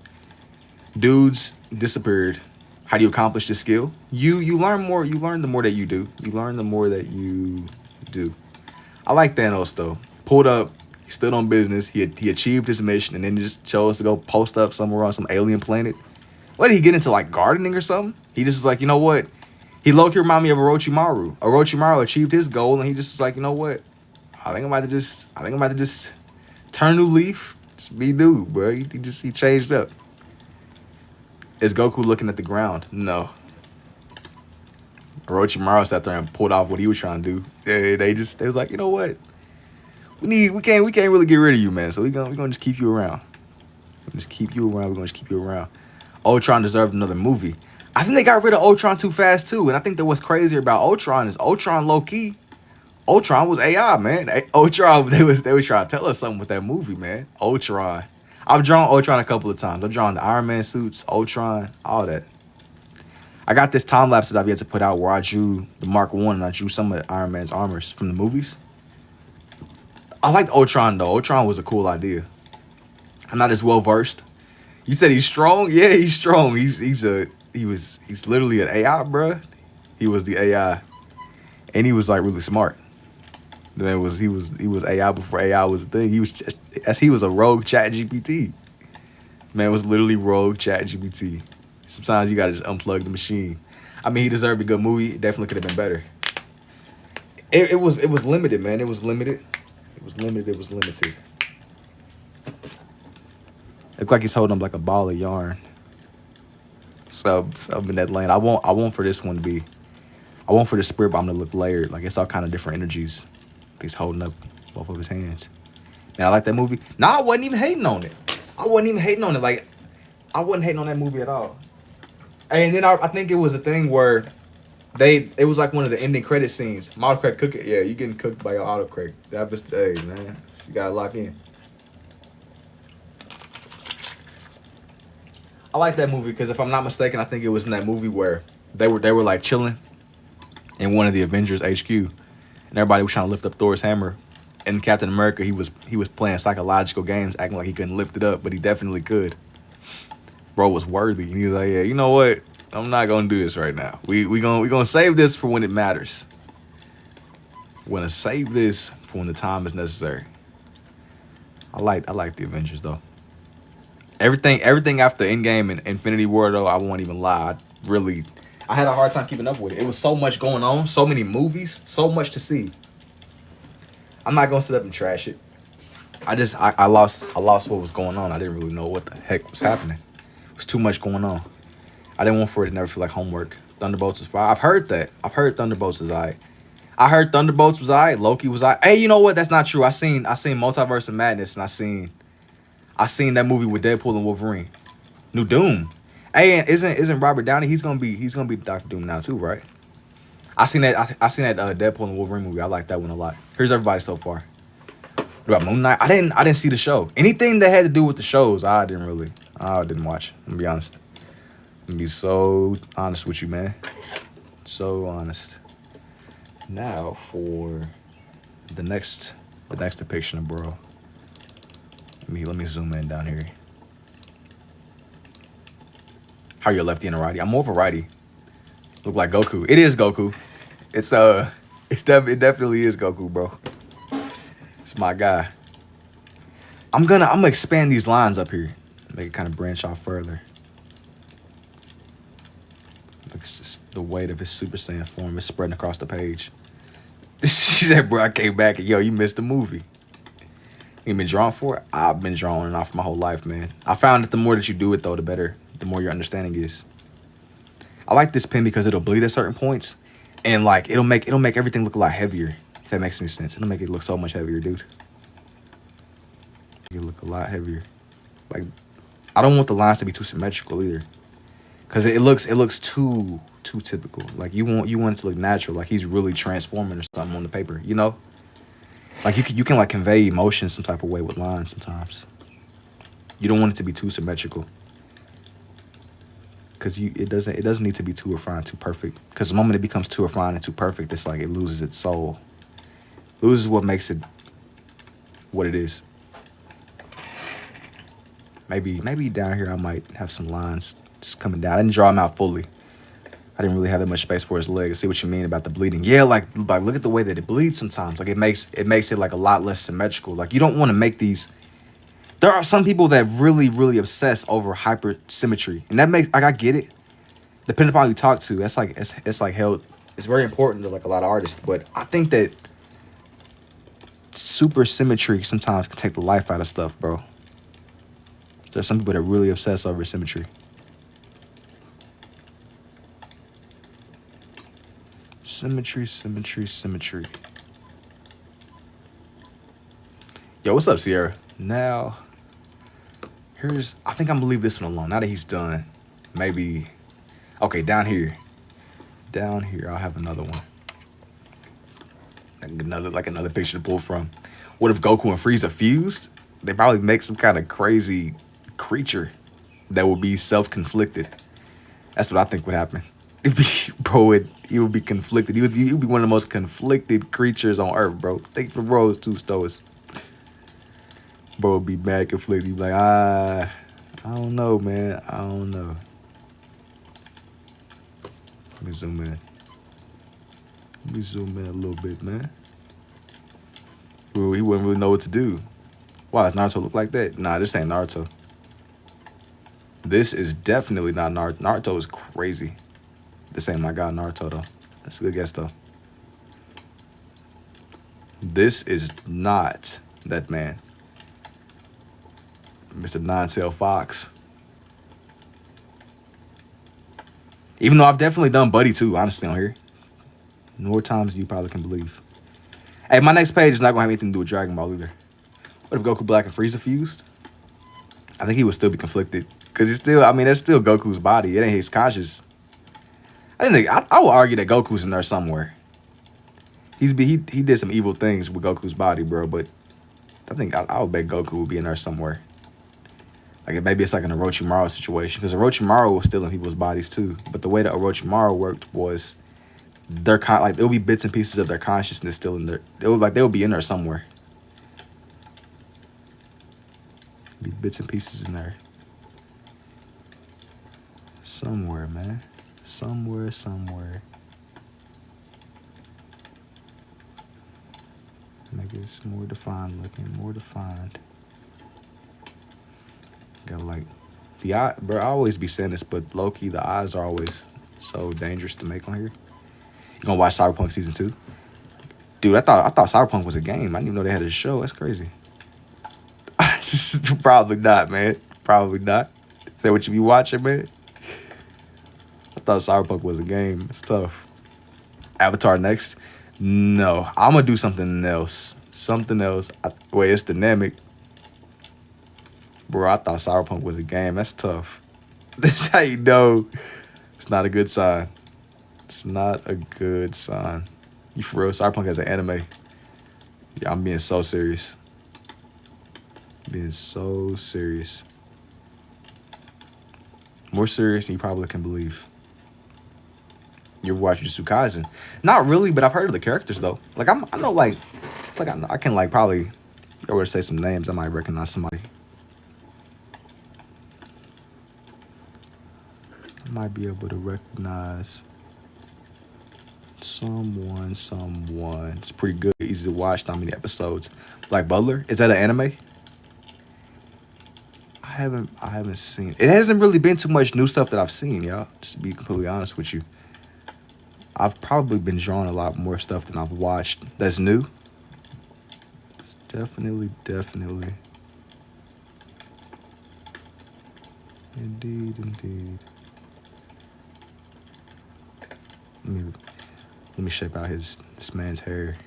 Dudes disappeared. How do you accomplish this skill? You learn more. You learn the more that you do. You learn the more that you do. I like Thanos though. Pulled up. He stood on business. He achieved his mission and then just chose to go post up somewhere on some alien planet. What did he get into, like gardening or something? He just was like, you know what? He low-key reminded me of Orochimaru. Orochimaru achieved his goal and he just was like, you know what? I think I'm about to just turn a new leaf. Just be dude, bro. He changed up. Is Goku looking at the ground? No. Orochimaru sat there and pulled off what he was trying to do. They was like, you know what? We can't really get rid of you, man. So we're gonna just keep you around. We're gonna just keep you around. Ultron deserved another movie. I think they got rid of Ultron too fast too. And I think that what's crazier about Ultron is Ultron low key. Ultron was AI, man. Ultron, they was trying to tell us something with that movie, man. Ultron. I've drawn Ultron a couple of times. I've drawn the Iron Man suits, Ultron, all that. I got this time lapse that I've yet to put out where I drew the Mark I and I drew some of Iron Man's armors from the movies. I liked Ultron though. Ultron was a cool idea. I'm not as well versed. You said he's strong? Yeah, he's strong. He's literally an AI, bro. He was the AI. And he was like really smart. He was AI before AI was a thing. He was a rogue chat GPT. Man was literally rogue chat GPT. Sometimes you gotta just unplug the machine. I mean, he deserved a good movie. It definitely could have been better. It was limited, man. It was limited. It was limited. Look like he's holding up like a ball of yarn. Sub in that lane. I want for this one to be. I want for the spirit bomb to look layered. Like it's all kind of different energies. He's holding up both of his hands. And I like that movie. Nah, I wasn't even hating on it. Like, I wasn't hating on that movie at all. And then I think it was a thing where it was like one of the ending credit scenes. My autocorrect cook it. Yeah, you getting cooked by your autocorrect. That was, hey, man. You gotta lock in. I like that movie because if I'm not mistaken, I think it was in that movie where they were like chilling in one of the Avengers HQ. And everybody was trying to lift up Thor's hammer. And Captain America, he was playing psychological games, acting like he couldn't lift it up, but he definitely could. Bro was worthy. And he was like, yeah, you know what? I'm not gonna do this right now. We gonna save this for when it matters. We're gonna save this for when the time is necessary. I like the Avengers though. Everything after Endgame and Infinity War though, I won't even lie. I had a hard time keeping up with it. It was so much going on, so many movies, so much to see. I'm not gonna sit up and trash it. I lost what was going on. I didn't really know what the heck was happening. It was too much going on. I didn't want for it to never feel like homework. Thunderbolts was fire. I've heard that. I've heard Thunderbolts was alright. I heard Thunderbolts was alright. Loki was alright. Hey, you know what? That's not true. I seen Multiverse of Madness, and I seen that movie with Deadpool and Wolverine. New Doom. Hey, and isn't Robert Downey? He's gonna be Doctor Doom now too, right? I seen that Deadpool and Wolverine movie. I like that one a lot. Here's everybody so far. What about Moon Knight? I didn't see the show. Anything that had to do with the shows, I didn't watch. I'm gonna be honest. I'm gonna be so honest with you, man. So honest. Now for the next depiction of bro. Let me zoom in down here. How you a lefty and a righty? I'm more of a righty. Look like Goku. It is Goku. It definitely is Goku, bro. It's my guy. I'm gonna expand these lines up here. Make it kind of branch off further. Look, it's just the weight of his Super Saiyan form is spreading across the page. She said, bro, I came back and yo, you missed the movie. You been drawn for it? I've been drawing it off my whole life, man. I found that the more that you do it though, the more your understanding is. I like this pen because it'll bleed at certain points. And like it'll make everything look a lot heavier. If that makes any sense. It'll make it look so much heavier, dude. Make it look a lot heavier. Like I don't want the lines to be too symmetrical either. Cause it looks too typical. Like you want it to look natural, like he's really transforming or something on the paper, you know? Like you can like convey emotion some type of way with lines sometimes. You don't want it to be too symmetrical. Cause it doesn't need to be too refined, too perfect. Cause the moment it becomes too refined and too perfect, it's like it loses its soul. Loses what makes it what it is. Maybe down here I might have some lines just coming down. I didn't draw him out fully. I didn't really have that much space for his leg. I see what you mean about the bleeding. Yeah, like look at the way that it bleeds sometimes. Like it makes it like a lot less symmetrical. Like you don't want to make these. There are some people that really obsess over hypersymmetry, and that makes like I get it. Depending upon who you talk to, that's like it's like held. It's very important to like a lot of artists, but I think that super symmetry sometimes can take the life out of stuff, bro. There's some people that really obsess over symmetry. Symmetry. Yo, what's up, Sierra? Now, I think I'm gonna leave this one alone. Now that he's done, maybe, okay, down here, I'll have another one. Another picture to pull from. What if Goku and Frieza fused? They probably make some kind of crazy creature that will be self-conflicted. That's what I think would happen. He would be conflicted. He would be one of the most conflicted creatures on Earth, bro. Think for bros, two stoics. Bro would be mad conflicted. He'd be like, I don't know, man. I don't know. Let me zoom in. Let me zoom in a little bit, man. Well, he wouldn't really know what to do. Why does Naruto look like that? Nah, this ain't Naruto. This is definitely not Naruto. Naruto is crazy. This ain't my guy Naruto, though. That's a good guess, though. This is not that man. Mr. Nine-Tailed Fox. Even though I've definitely done Buddy, too, honestly, on here. More times than you probably can believe. Hey, my next page is not going to have anything to do with Dragon Ball, either. What if Goku Black and Frieza fused? I think he would still be conflicted. Because he's still, I mean, that's still Goku's body. It ain't his conscious. I will argue that Goku's in there somewhere. He did some evil things with Goku's body, bro. But I think I would bet Goku would be in there somewhere. Like maybe it's like an Orochimaru situation, because Orochimaru was still in people's bodies too. But the way that Orochimaru worked was their like there'll be bits and pieces of their consciousness still in there. They'll be in there somewhere. Be bits and pieces in there. Somewhere, man. Somewhere. Make it more defined looking, more defined. Got like the eye, bro. I always be saying this, but low key, the eyes are always so dangerous to make on here. You gonna watch Cyberpunk season 2? Dude, I thought Cyberpunk was a game. I didn't even know they had a show. That's crazy. Probably not, man. Probably not. Is that what you be watching, man? I thought Cyberpunk was a game. It's tough. Avatar next? No. I'm gonna do something else. Something else. Wait, it's dynamic. Bro, I thought Cyberpunk was a game. That's tough. This is how you know it's not a good sign. It's not a good sign. You for real? Cyberpunk has an anime. Yeah, I'm being so serious. Being so serious. More serious than you probably can believe. You ever watch Jujutsu Kaisen? Not really, but I've heard of the characters though. Like I know like I can like probably if I were to say some names, I might recognize somebody. I might be able to recognize someone. It's pretty good, easy to watch, not many episodes. Black Butler, is that an anime? I haven't seen it. Hasn't really been too much new stuff that I've seen, y'all. Just to be completely honest with you. I've probably been drawing a lot more stuff than I've watched that's new. It's definitely. Indeed. Let me shape out this man's hair.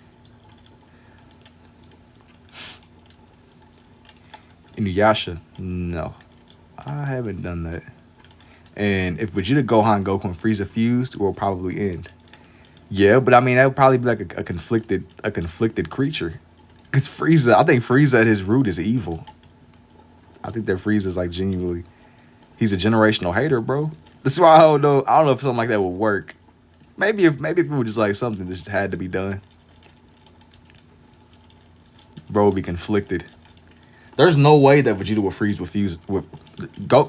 Inuyasha, no. I haven't done that. And if Vegeta, Gohan, Goku, and Frieza fused, we'll probably end. Yeah, but I mean that would probably be like a conflicted creature. Cause Frieza, I think Frieza at his root is evil. I think that Frieza is like genuinely, he's a generational hater, bro. That's why I don't know if something like that would work. Maybe if it was just like something that just had to be done. Bro would be conflicted. There's no way that Vegeta would fuse with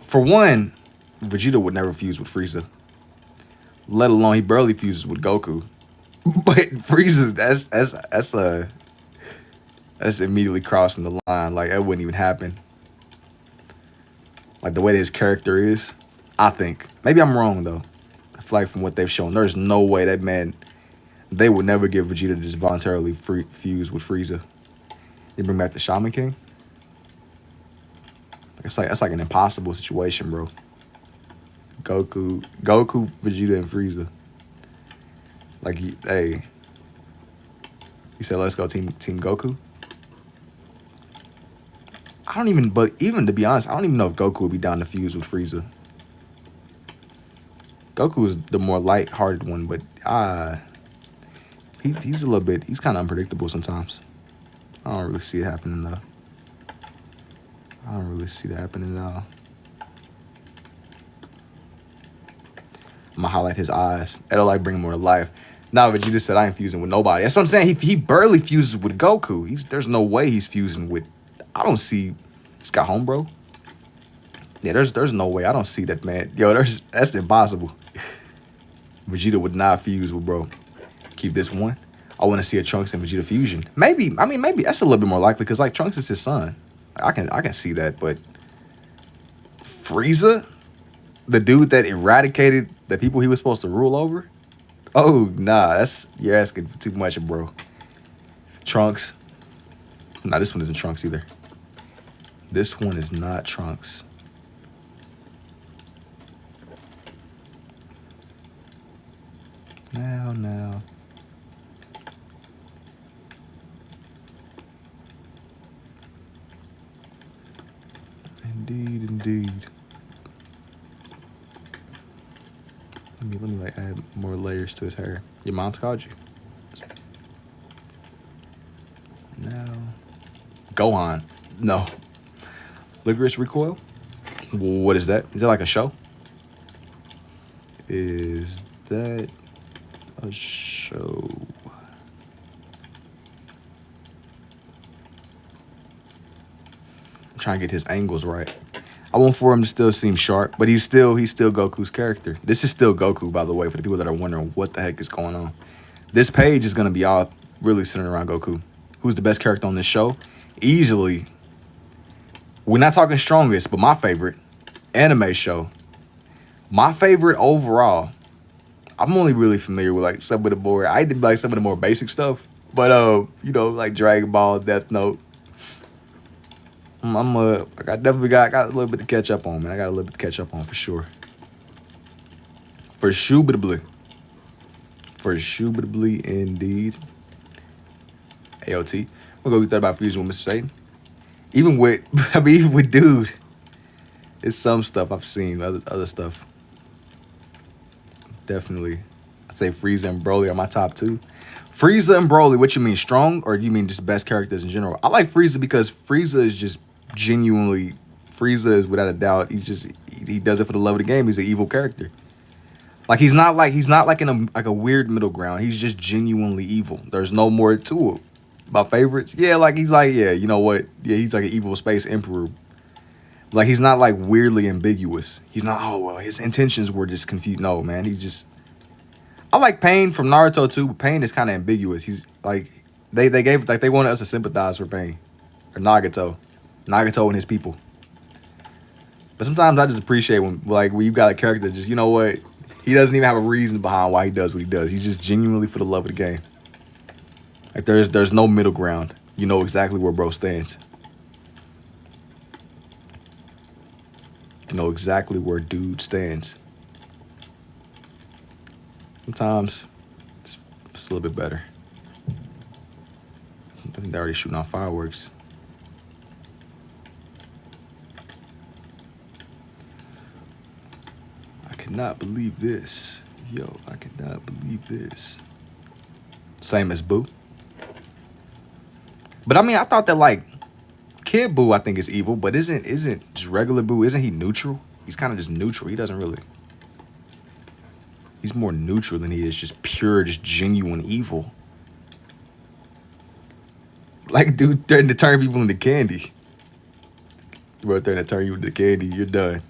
for one, Vegeta would never fuse with Frieza. Let alone he barely fuses with Goku. But Frieza, that's immediately crossing the line. Like that wouldn't even happen. Like the way that his character is, I think. Maybe I'm wrong though. I feel like from what they've shown, there's no way that man, they would never give Vegeta to just voluntarily fuse with Frieza. They bring back the Shaman King. That's like an impossible situation, bro. Goku, Vegeta, and Frieza. Like he said, let's go team Goku. But even to be honest, I don't even know if Goku would be down to fuse with Frieza. Goku is the more light-hearted one, but he's kind of unpredictable sometimes. I don't really see it happening though. I don't really see that happening at all. I'm gonna highlight his eyes. It'll like bring him more to life. Now Vegeta said I ain't fusing with nobody. That's what I'm saying. He barely fuses with Goku. There's no way he's fusing with. I don't see. He's got home, bro. Yeah, there's no way. I don't see that, man. Yo, that's impossible. Vegeta would not fuse with bro. Keep this one. I want to see a Trunks and Vegeta fusion. Maybe that's a little bit more likely because like Trunks is his son. I can see that, but Frieza, the dude that eradicated the people he was supposed to rule over. Oh nah, you're asking for too much, bro. Trunks. Nah, this one isn't Trunks either. This one is not Trunks. Now. Indeed. Let me like add more layers to his hair. Your mom's called you. No. Gohan. No. Ligorous Recoil? What is that? Is that like a show? Is that a show? I'm trying to get his angles right. I want for him to still seem sharp, but he's still Goku's character. This is still Goku, by the way, for the people that are wondering what the heck is going on. This page is going to be all really centered around Goku. Who's the best character on this show? Easily. We're not talking strongest, but my favorite anime show. My favorite overall. I'm only really familiar with like some of the more, I did like some of the more basic stuff, but like Dragon Ball, Death Note. I definitely got a little bit to catch up on, man. I got a little bit to catch up on for sure. For sure, indeed. AOT. We'll go get that about Fusion with Mr. Satan. Even with, even with dude, it's some stuff I've seen, other stuff. Definitely. I'd say Frieza and Broly are my top two. Frieza and Broly, what you mean, strong? Or do you mean just best characters in general? I like Frieza because Frieza is just genuinely, Frieza is without a doubt, he does it for the love of the game. He's an evil character. Like he's not like in a weird middle ground. He's just genuinely evil. There's no more to it. My favorites, yeah, like he's like, yeah, you know what? Yeah, he's like an evil space emperor. Like he's not like weirdly ambiguous. He's not, oh well, his intentions were just confused. No, man, he's just. I like Pain from Naruto too, but Pain is kind of ambiguous. He's like, they wanted us to sympathize for Pain, or Nagato and his people. But sometimes I just appreciate when you got a character that just, you know what, he doesn't even have a reason behind why he does what he does. He's just genuinely for the love of the game. Like there's no middle ground. You know exactly where bro stands. You know exactly where dude stands. Sometimes it's a little bit better. I think they're already shooting off fireworks. I cannot believe this. Yo, I cannot believe this. Same as Boo. But I mean, I thought that like Kid Boo, I think is evil, but isn't just regular Boo? Isn't he neutral? He's kind of just neutral. He doesn't really. He's more neutral than he is just pure, just genuine evil. Like dude threatening to turn people into candy. Bro, threatening to turn you into candy, you're done.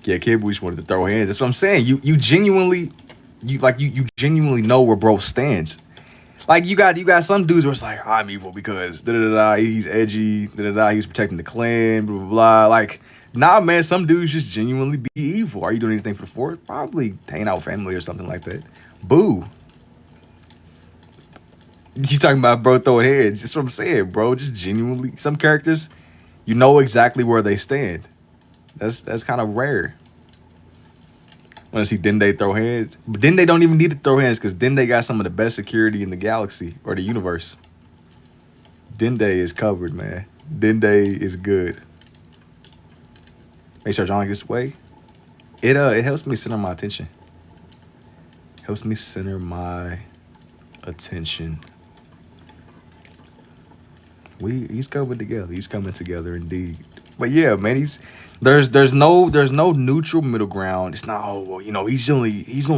Yeah, Kid Boo just wanted to throw hands. That's what I'm saying. You genuinely know where bro stands. Like you got some dudes where it's like, I'm evil because he's edgy, he's protecting the clan, blah blah blah. Like, nah, man, some dudes just genuinely be evil. Are you doing anything for the fort? Probably hanging out with family or something like that. Boo. You talking about bro throwing heads? That's what I'm saying, bro. Just genuinely, some characters, you know exactly where they stand. That's kind of rare. Want to see Dende throw hands? But Dende don't even need to throw hands because Dende got some of the best security in the galaxy or the universe. Dende is covered, man. Dende is good. Make sure John gets away. It helps me center my attention. Helps me center my attention. He's coming together. He's coming together indeed. But yeah, man, there's no neutral middle ground. It's not, oh well, you know, he's only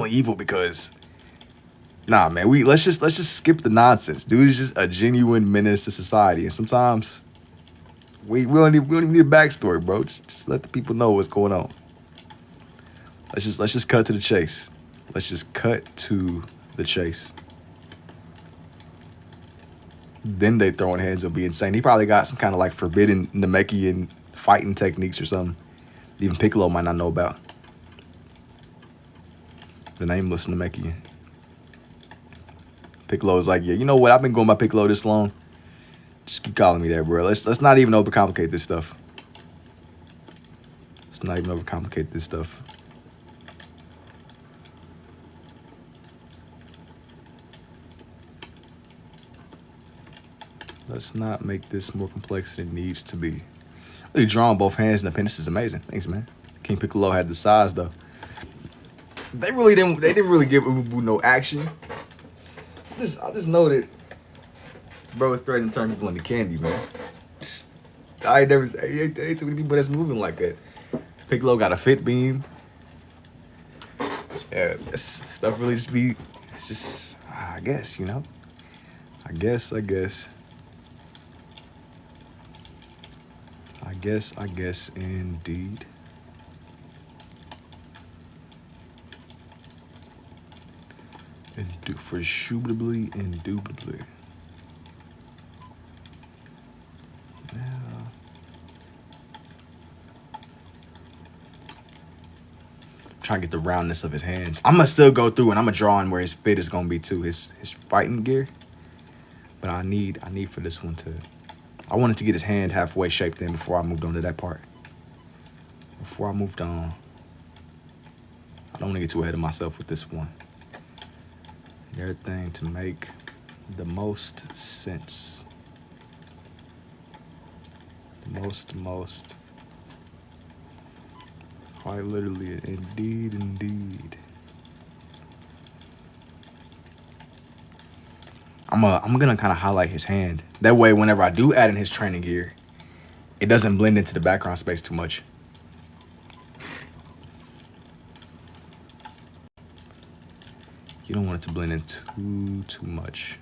evil because, nah, man, let's just skip the nonsense. Dude is just a genuine menace to society, and sometimes we don't even need a backstory, bro. Just let the people know what's going on. Let's just cut to the chase. Let's just cut to the chase. Then they throwing hands will be insane. He probably got some kind of like forbidden Namekian fighting techniques or something. Even Piccolo might not know about. The nameless Namekian. Piccolo's like, yeah, you know what? I've been going by Piccolo this long. Just keep calling me that, bro. Let's not even overcomplicate this stuff. Let's not even overcomplicate this stuff. Let's not make this more complex than it needs to be. Really drawing both hands and the penis is amazing. Thanks, man. King Piccolo had the size though. They didn't really give Ubu no action. I just know that bro is threatening to turn people into candy, man. I ain't too many people that's moving like that. Piccolo got a fit beam. Yeah, this stuff really just be, it's just, I guess, you know. I guess indeed. For indubitably. Yeah. Trying to get the roundness of his hands. I'm gonna still go through and I'm gonna draw in where his fit is gonna be too, his fighting gear. But I need for this one to I wanted to get his hand halfway shaped in before I moved on to that part. Before I moved on, I don't want to get too ahead of myself with this one. Everything to make the most sense. The most. Quite literally, indeed. I'm gonna kind of highlight his hand. That way, whenever I do add in his training gear, it doesn't blend into the background space too much. You don't want it to blend in too much.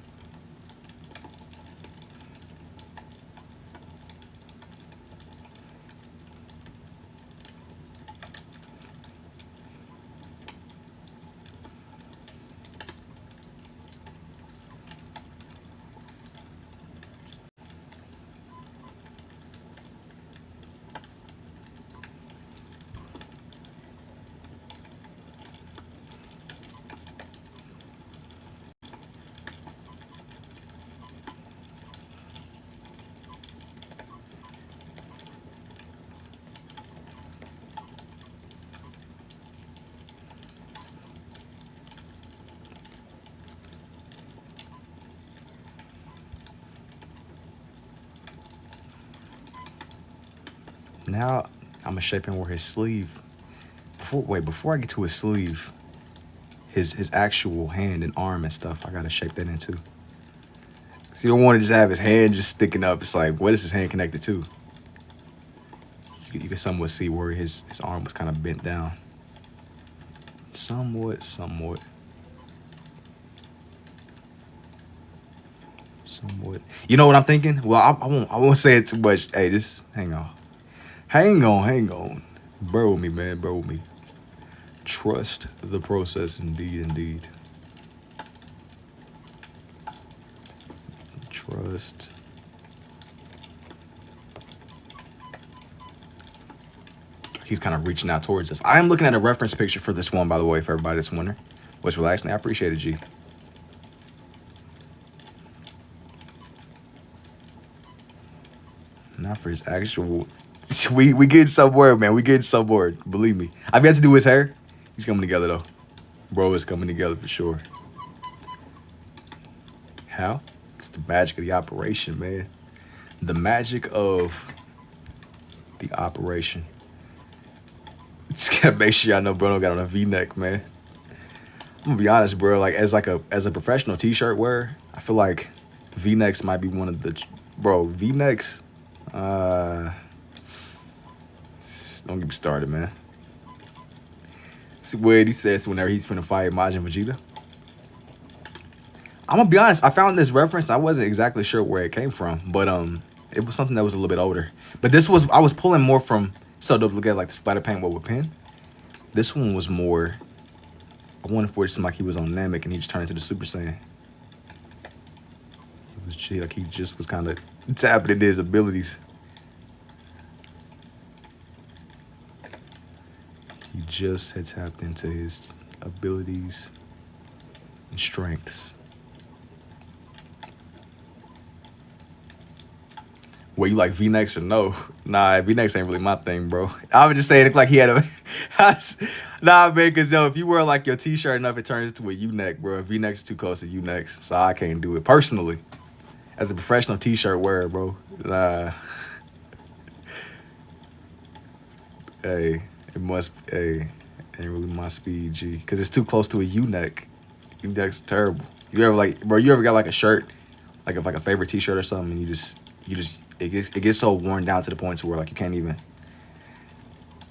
Now I'm gonna shape in where his sleeve. Before I get to his sleeve, his actual hand and arm and stuff, I gotta shape that in too. So you don't want to just have his hand just sticking up. It's like, what is his hand connected to? You can somewhat see where his arm was kind of bent down. Somewhat. You know what I'm thinking? Well, I won't say it too much. Hey, just hang on. Hang on. Bear with me, man. Bear with me. Trust the process, indeed. Trust. He's kind of reaching out towards us. I am looking at a reference picture for this one, by the way, for everybody that's wondering. What's relaxing? I appreciate it, G. Not for his actual... We getting somewhere, man. We getting somewhere. Believe me. I've got to do his hair. He's coming together, though. Bro, it's coming together for sure. How? It's the magic of the operation, man. The magic of the operation. Just gotta make sure y'all know Bruno got on a V-neck, man. I'm gonna be honest, bro. Like as a professional t-shirt wearer, I feel like V-necks might be one of the... Bro, V-necks... Don't get me started, man. See what he says whenever he's finna fight Majin Vegeta. I'm gonna be honest, I found this reference. I wasn't exactly sure where it came from, but it was something that was a little bit older. But this was, I was pulling more from, so to look at like the splatter paint with pen. This one was more, I wanted for it to seem like he was on Namek and he just turned into the Super Saiyan. It was like he just was kind of tapping into his abilities. He just had tapped into his abilities and strengths. Well, you like V-necks or no? Nah, V-necks ain't really my thing, bro. I would just say it looked like he had a... Nah, man, because yo, if you wear like your t-shirt enough, it turns into a U-neck, bro. V-necks too close to U-necks, so I can't do it personally. As a professional t-shirt wearer, bro. Nah. Hey. It must, hey, ain't really my speed, G. Because it's too close to a U-neck. U-neck's terrible. You ever like, bro, you ever got like a shirt, like a favorite t-shirt or something, and you just, it gets so worn down to the point to where like you can't even,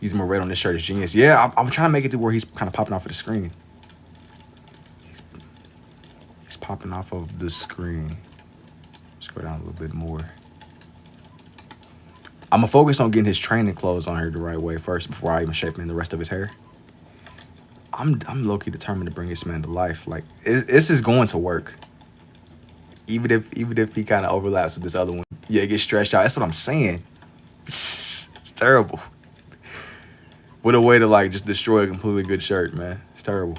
use more red on this shirt is genius. Yeah, I'm trying to make it to where he's kind of popping off of the screen. He's popping off of the screen. Let's go down a little bit more. I'm gonna focus on getting his training clothes on here the right way first before I even shape in the rest of his hair. I'm low-key determined to bring this man to life. Like this is going to work. Even if he kind of overlaps with this other one. Yeah, it gets stretched out. That's what I'm saying. It's terrible. What a way to like just destroy a completely good shirt, man. It's terrible.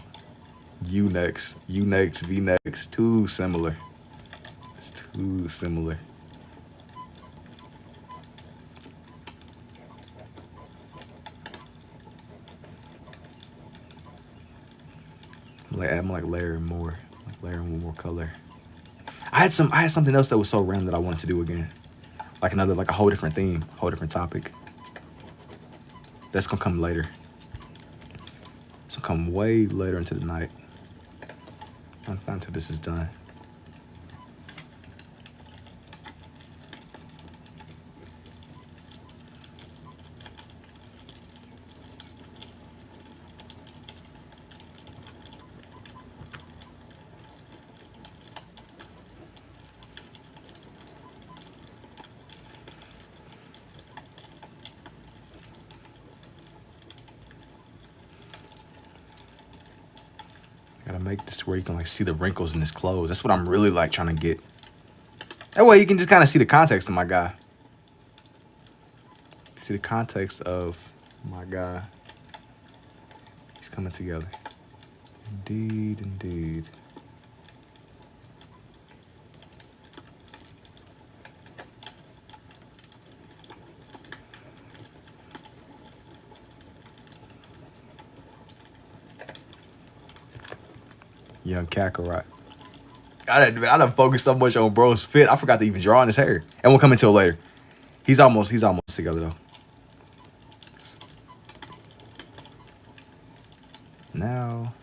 U-necks, V-necks, too similar. It's too similar. I'm like layering more, like layering more color. I had something else that was so random that I wanted to do again, like a whole different theme, whole different topic. That's gonna come later. It's gonna come way later into the night. Not until this is done. Gotta make this where you can like see the wrinkles in his clothes. That's what I'm really like trying to get. That way you can just kind of see the context of my guy. See the context of my guy. He's coming together. Indeed, indeed. Young Kakarot. I done focused so much on bro's fit. I forgot to even draw on his hair. And we'll come until later. He's almost together though. Now.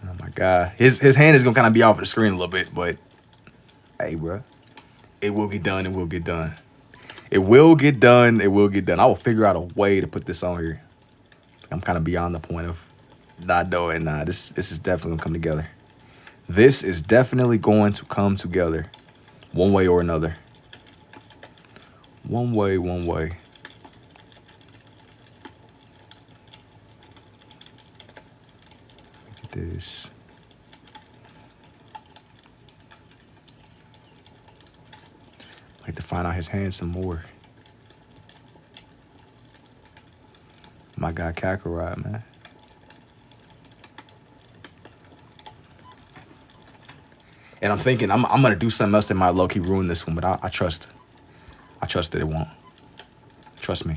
Oh my God. His hand is gonna kind of be off the screen a little bit, but hey, bro. It will get done. It will get done. It will get done. It will get done. I will figure out a way to put this on here. I'm kind of beyond the point of not knowing. Nah, this is definitely gonna come together. This is definitely going to come together, one way or another. One way, one way. Look at this. I'd like to find out his hand some more. My guy Kakarot, man. And I'm thinking I'm gonna do something else that might low-key ruin this one, but I trust that it won't. Trust me.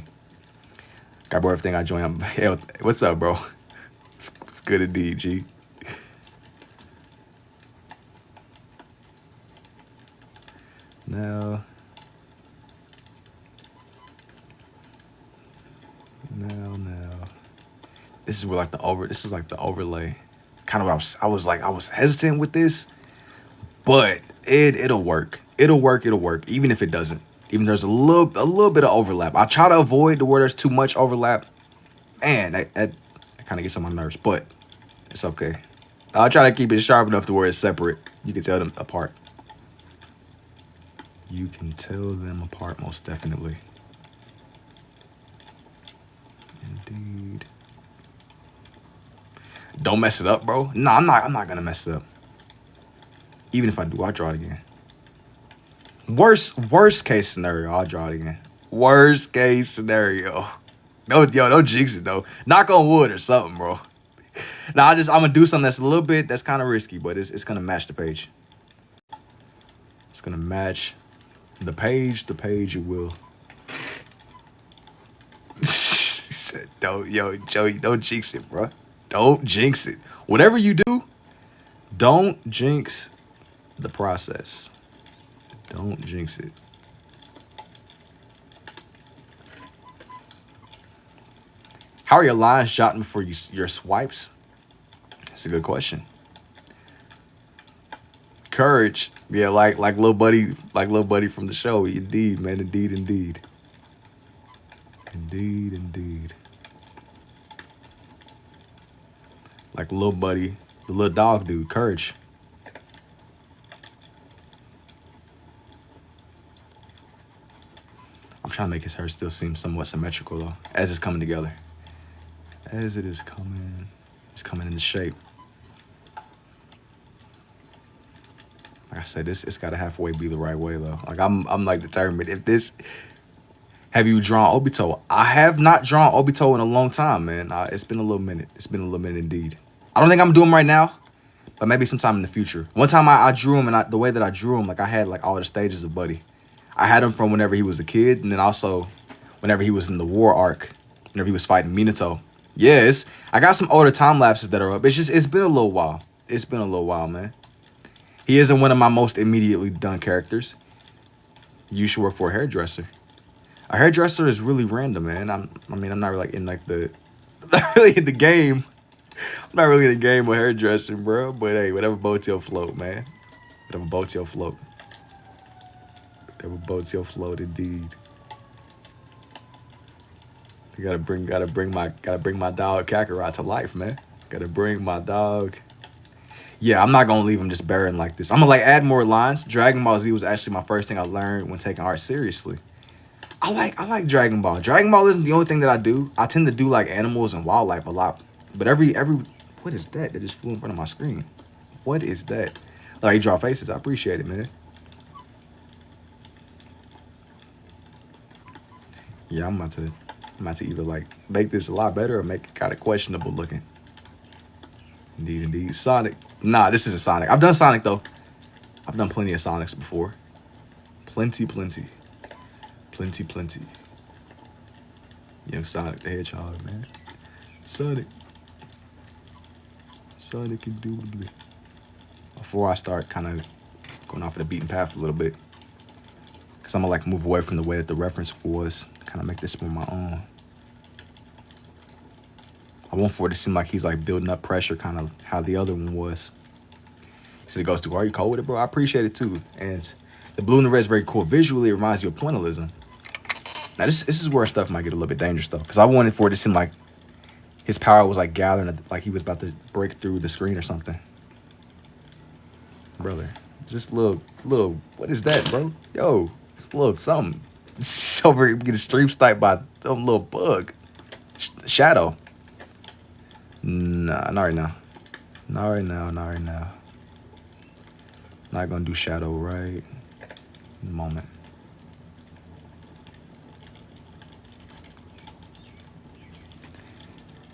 Got bro everything I join. Hey, what's up, bro? It's good indeed, G. Now. This is where like this is like the overlay. Kind of what I was hesitant with this, but it'll work. It'll work. Even if it doesn't. Even there's a little bit of overlap. I try to avoid the where there's too much overlap. And that kind of gets on my nerves, but it's okay. I'll try to keep it sharp enough to where it's separate. You can tell them apart. You can tell them apart, most definitely. Indeed. Don't mess it up, bro. No, I'm not gonna mess it up. Even if I do, I'll draw it again. Worst case scenario, I'll draw it again. Worst case scenario. Don't jinx it though. Knock on wood or something, bro. Now I'm gonna do something that's a little bit kind of risky, but it's gonna match the page. It's gonna match the page it will. Joey, don't jinx it, bro. Don't jinx it. Whatever you do, don't jinx the process. Don't jinx it. How are your lines jotting before your swipes? That's a good question. Courage. Yeah, like little buddy from the show. Indeed, man. Indeed. Like little buddy, the little dog dude, Courage. I'm trying to make his hair still seem somewhat symmetrical though, as it's coming together. As it is coming, it's coming into shape. Like I said, it's gotta halfway be the right way though. Like I'm like determined. If this, have you drawn Obito? I have not drawn Obito in a long time, man. It's been a little minute. It's been a little minute indeed. I don't think I'm doing him right now, but maybe sometime in the future. One time I drew him, and the way that I drew him, like I had like all the stages of Buddy. I had him from whenever he was a kid, and then also whenever he was in the war arc, whenever he was fighting Minato. Yeah, I got some older time lapses that are up. It's been a little while. It's been a little while, man. He isn't one of my most immediately done characters. You should work for a hairdresser. A hairdresser is really random, man. I'm not really like in like the, I'm not really in the game. I'm not really in the game with hairdressing, bro. But hey, whatever boats your float, man. Whatever boats your float. Whatever boats your float, indeed. You gotta bring my dog Kakarot to life, man. Gotta bring my dog. Yeah, I'm not gonna leave him just barren like this. I'm gonna like add more lines. Dragon Ball Z was actually my first thing I learned when taking art seriously. I like Dragon Ball. Dragon Ball isn't the only thing that I do. I tend to do like animals and wildlife a lot. But every what is that just flew in front of my screen? What is that? Like you draw faces. I appreciate it, man. Yeah, I'm about to either like make this a lot better or make it kind of questionable looking. Indeed. Sonic. Nah, this isn't Sonic. I've done Sonic though. I've done plenty of Sonics before. Plenty. Young Sonic the Hedgehog, man. Sonic indubitably. Before I start kind of going off of the beaten path a little bit, because I'm gonna like move away from the way that the reference was, kind of make this more my own. I want for it to seem like he's like building up pressure, kind of how the other one was. He said it goes through, are you cold with it, bro? I appreciate it too. And the blue and the red is very cool. Visually, it reminds you of pointillism. Now, this is where stuff might get a little bit dangerous, though. Because I wanted for it to seem like his power was, like, gathering, like he was about to break through the screen or something. Brother, just little, what is that, bro? Yo, it's a little something. It's over getting stream sniped by some little bug. Shadow. Nah, not right now. Not right now. Not gonna do Shadow right in the moment.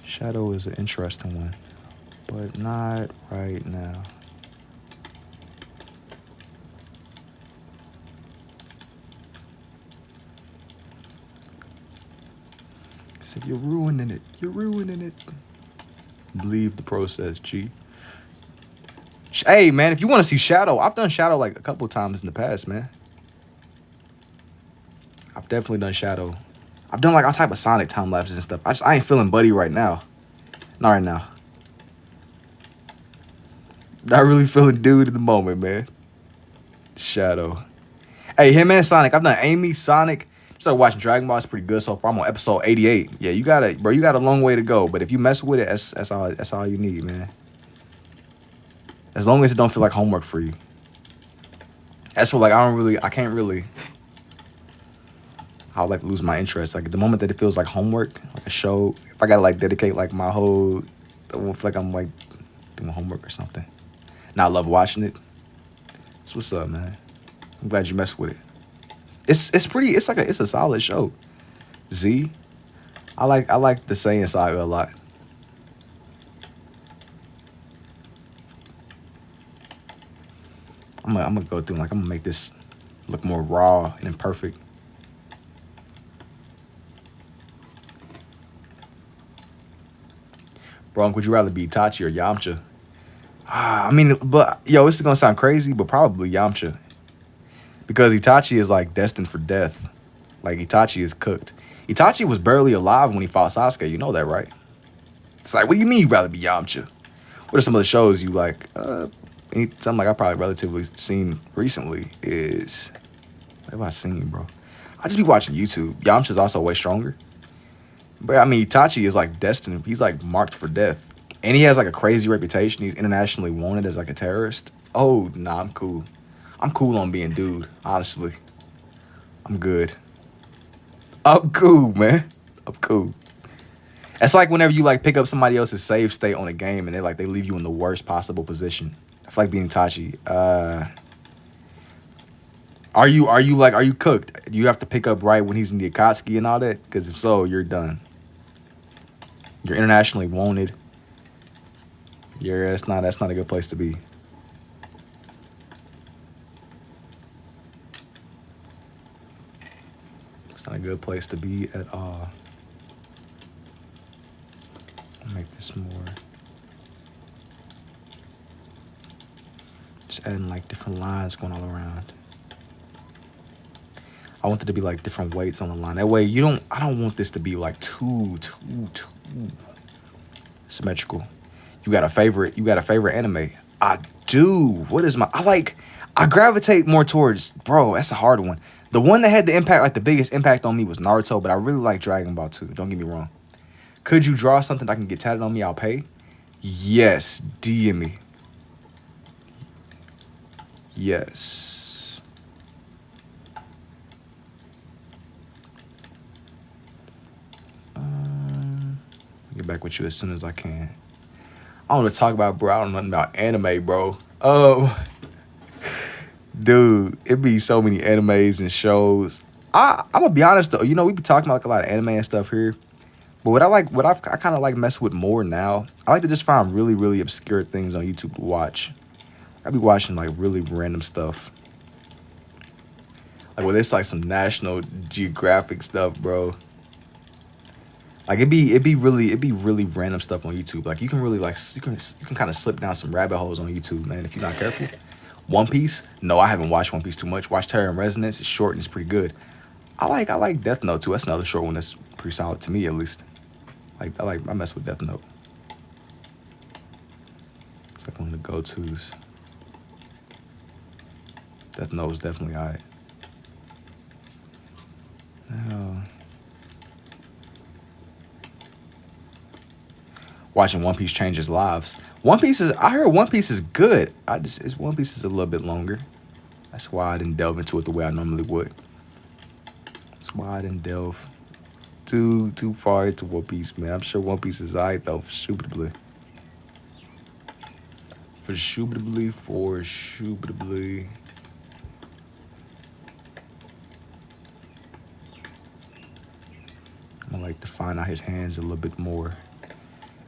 Shadow is an interesting one, but not right now. So you're ruining it. Believe the process, G. Hey, man, if you want to see Shadow, I've done Shadow like a couple times in the past, man. I've definitely done Shadow. I've done like all type of Sonic time lapses and stuff. I ain't feeling Buddy right now. Not right now. Not really feeling dude in the moment, man. Shadow. Hey, him and Sonic. I've done Amy, Sonic. Started watching Dragon Ball. It's pretty good so far. I'm on episode 88. Yeah, you got a long way to go. But if you mess with it, that's all you need, man. As long as it don't feel like homework for you. That's what, like, I can't really, I'll, like, lose my interest. Like, the moment that it feels like homework, like a show, if I gotta, like, dedicate, like, my whole, I won't feel like I'm, like, doing homework or something. Now I love watching it. That's what's up, man. I'm glad you messed with it. It's a solid show. Z. I like the Saiyan saga a lot. I'm gonna go through and like I'm gonna make this look more raw and imperfect. Bro, would you rather be Itachi or Yamcha? I mean, but yo, this is gonna sound crazy, but probably Yamcha. Because Itachi is like destined for death. Like Itachi is cooked. Itachi was barely alive when he fought Sasuke. You know that, right? It's like, what do you mean you'd rather be Yamcha? What are some of the shows you like? Something like I probably relatively seen recently is, what have I seen, bro? I just be watching YouTube. Yamcha's also way stronger. But I mean, Itachi is like destined. He's like marked for death. And he has like a crazy reputation. He's internationally wanted as like a terrorist. Oh, nah, I'm cool. I'm cool on being dude, honestly. I'm good. I'm cool, man. I'm cool. It's like whenever you like pick up somebody else's save state on a game and they leave you in the worst possible position. I feel like being Itachi. Are you cooked? Do you have to pick up right when he's in the Akatsuki and all that? Because if so, you're done. You're internationally wanted. Yeah, that's not a good place to be. It's not a good place to be at all. I'll make this more. Just adding like different lines going all around. I want it to be like different weights on the line. That way I don't want this to be like too symmetrical. You got a favorite anime? I do. What is I gravitate more towards, bro, that's a hard one. The one that had the biggest impact on me was Naruto, but I really like Dragon Ball too. Don't get me wrong. Could you draw something that I can get tatted on me? I'll pay. Yes, DM me. Yes. Get back with you as soon as I can. I want to talk about, bro. I don't know nothing about anime, bro. Dude, it be so many animes and shows. I'm gonna be honest though. You know, we be talking about like a lot of anime and stuff here. But I kind of like mess with more now. I like to just find really, really obscure things on YouTube to watch. I be watching like really random stuff. Like when it's like some National Geographic stuff, bro. Like it'd be really random stuff on YouTube. Like you can really you can kind of slip down some rabbit holes on YouTube, man, if you're not careful. One Piece? No, I haven't watched One Piece too much. Watch Terror and Resonance. It's short and it's pretty good. I like Death Note too. That's another short one that's pretty solid to me at least. I mess with Death Note. It's like one of the go-tos. Death Note is definitely alright. Now, watching One Piece changes lives. I heard One Piece is good. One Piece is a little bit longer. That's why I didn't delve into it the way I normally would. That's why I didn't delve too far into One Piece, man. I'm sure One Piece is alright though, for shubitably. I like to find out his hands a little bit more.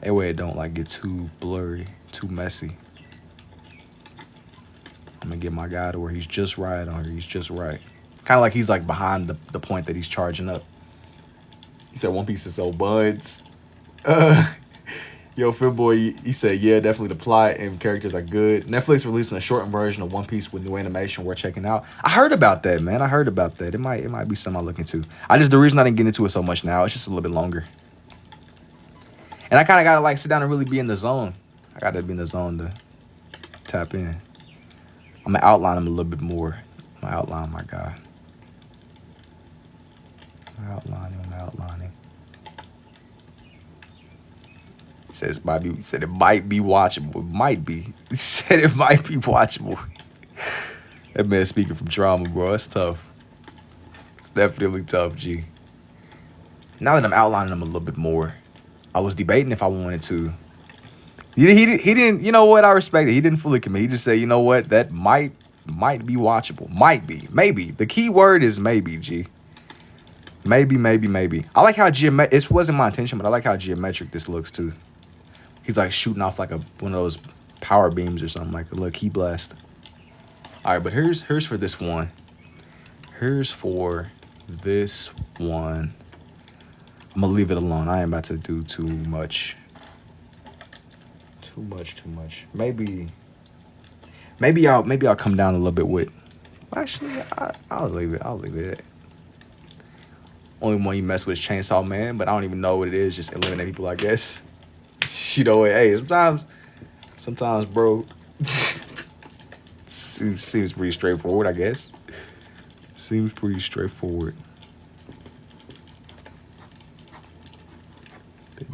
That way it don't like get too blurry, too messy. I'm gonna get my guy to where he's just right on here. He's just right. Kind of like he's like behind the point that he's charging up. He said One Piece is so buds. Yo, Finboy, he said, yeah, definitely the plot and characters are good. Netflix releasing a shortened version of One Piece with new animation we're checking out. I heard about that, man. I heard about that. It might be something I look into. The reason I didn't get into it so much now, it's just a little bit longer. And I kind of got to like sit down and really be in the zone. I got to be in the zone to tap in. I'm going to outline him a little bit more. I'm going to outline my guy. I'm going to outline him. He said it might be watchable. It might be. He said it might be watchable. That man speaking from trauma, bro. It's tough. It's definitely tough, G. Now that I'm outlining him a little bit more, I was debating if I wanted to. He didn't, you know what? I respect it. He didn't fully commit. He just said, you know what? That might be watchable. Might be. Maybe. The key word is maybe, G. Maybe. I like how it wasn't my intention, but I like how geometric this looks too. He's like shooting off like one of those power beams or something, like a little key blast. All right, but here's for this one. Here's for this one. I'm gonna leave it alone. I ain't about to do too much. Too much. Maybe I'll come down a little bit with. Actually, I'll leave it. Only one you mess with is Chainsaw Man, but I don't even know what it is. Just eliminate people, I guess. You know, hey, sometimes, bro. Seems pretty straightforward, I guess. Seems pretty straightforward.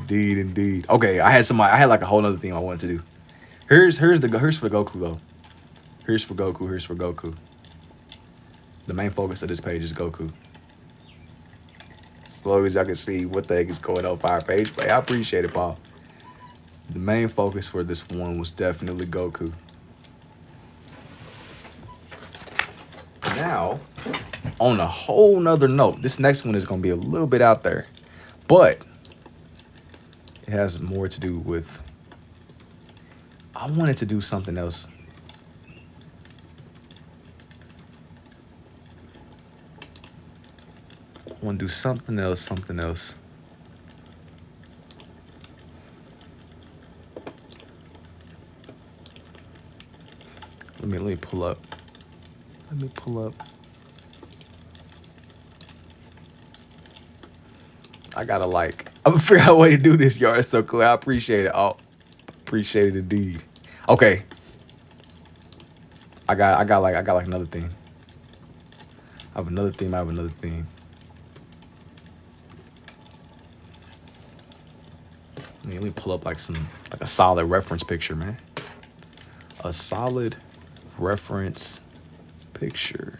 Indeed. Okay, I had like a whole other thing I wanted to do. Here's for Goku though. Here's for Goku. The main focus of this page is Goku. As long as y'all can see what the heck is going on our page, but I appreciate it, Paul. The main focus for this one was definitely Goku. Now, on a whole nother note, this next one is gonna be a little bit out there, but it has more to do with I wanted to do something else. I want to do something else. Let me pull up. I gotta I'm gonna figure out a way to do this, y'all. It's so cool. I appreciate it. Oh, appreciate it indeed. Okay. I got another theme. I have another theme. Let me pull up like a solid reference picture, man. A solid reference picture.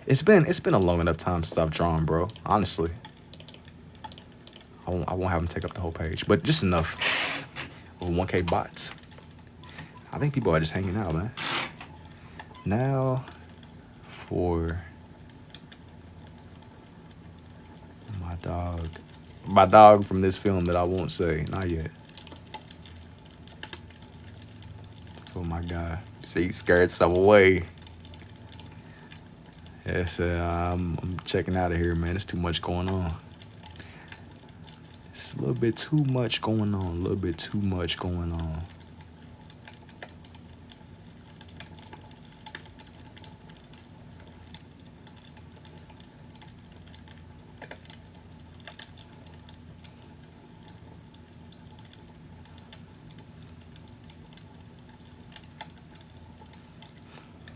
It's been a long enough time since I've drawn, bro. Honestly, I won't have them take up the whole page, but just enough. With 1K bots. I think people are just hanging out, man. Now for my dog from this film that I won't say, not yet. For my guy, see, scared some away. Yes, I'm checking out of here, man. There's too much going on. It's a little bit too much going on.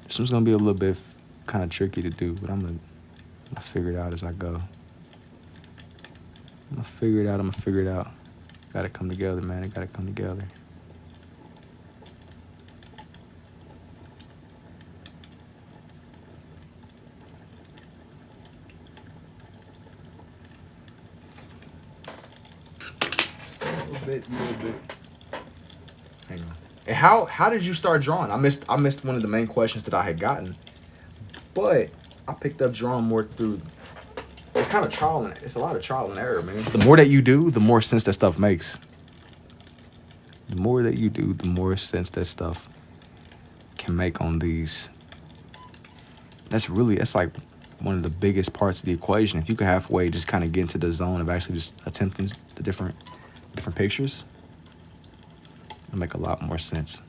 This one's gonna be a little bit kind of tricky to do, but I'm gonna figure it out as I go. I'm gonna figure it out. Gotta come together, man. It gotta come together. A little bit. Hang on. And how did you start drawing? I missed one of the main questions that I had gotten, but I picked up drawing more through. It's kind of it's a lot of trial and error, man. The more that you do, the more sense that stuff makes. The more that you do, the more sense that stuff can make on these. That's like one of the biggest parts of the equation. If you could halfway just kind of get into the zone of actually just attempting the different pictures, it'll make a lot more sense.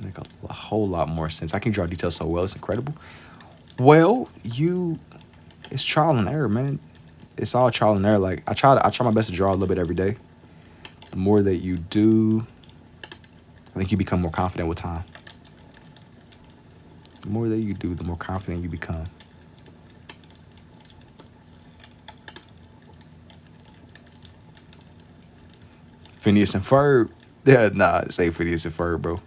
Make a whole lot more sense. I can draw details so well, it's incredible. Well, it's trial and error, man. It's all trial and error. Like I try my best to draw a little bit every day. The more that you do, I think you become more confident with time. The more that you do, the more confident you become. Phineas and Ferb. Yeah, nah, say Phineas and Ferb, bro.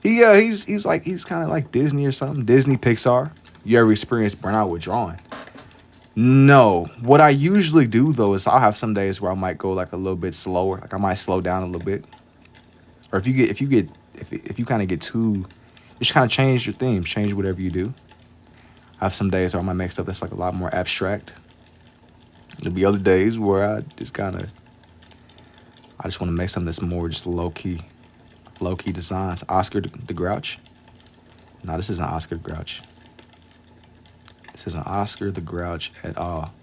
He's kind of like Disney or something. Disney, Pixar. You ever experienced burnout with drawing? No. What I usually do though is I'll have some days where I might go like a little bit slower. Like I might slow down a little bit. Or if you kind of get too, just kind of change your themes, change whatever you do. I have some days where I might make stuff that's like a lot more abstract. There'll be other days where I just want to make something that's more just low key designs. Oscar the Grouch. No, this isn't Oscar the Grouch. This isn't Oscar the Grouch at all.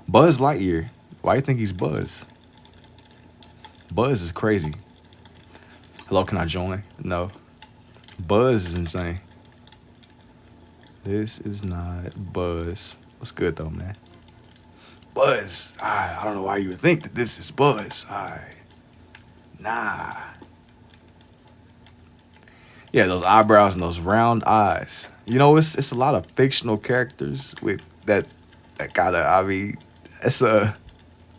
Buzz Lightyear. Why do you think he's Buzz? Buzz is crazy. Hello, can I join? No. Buzz is insane. This is not Buzz. What's good though, man? Buzz. I don't know why you would think that this is Buzz. Nah. Yeah, those eyebrows and those round eyes. You know, it's a lot of fictional characters with that gotta, I mean, it's I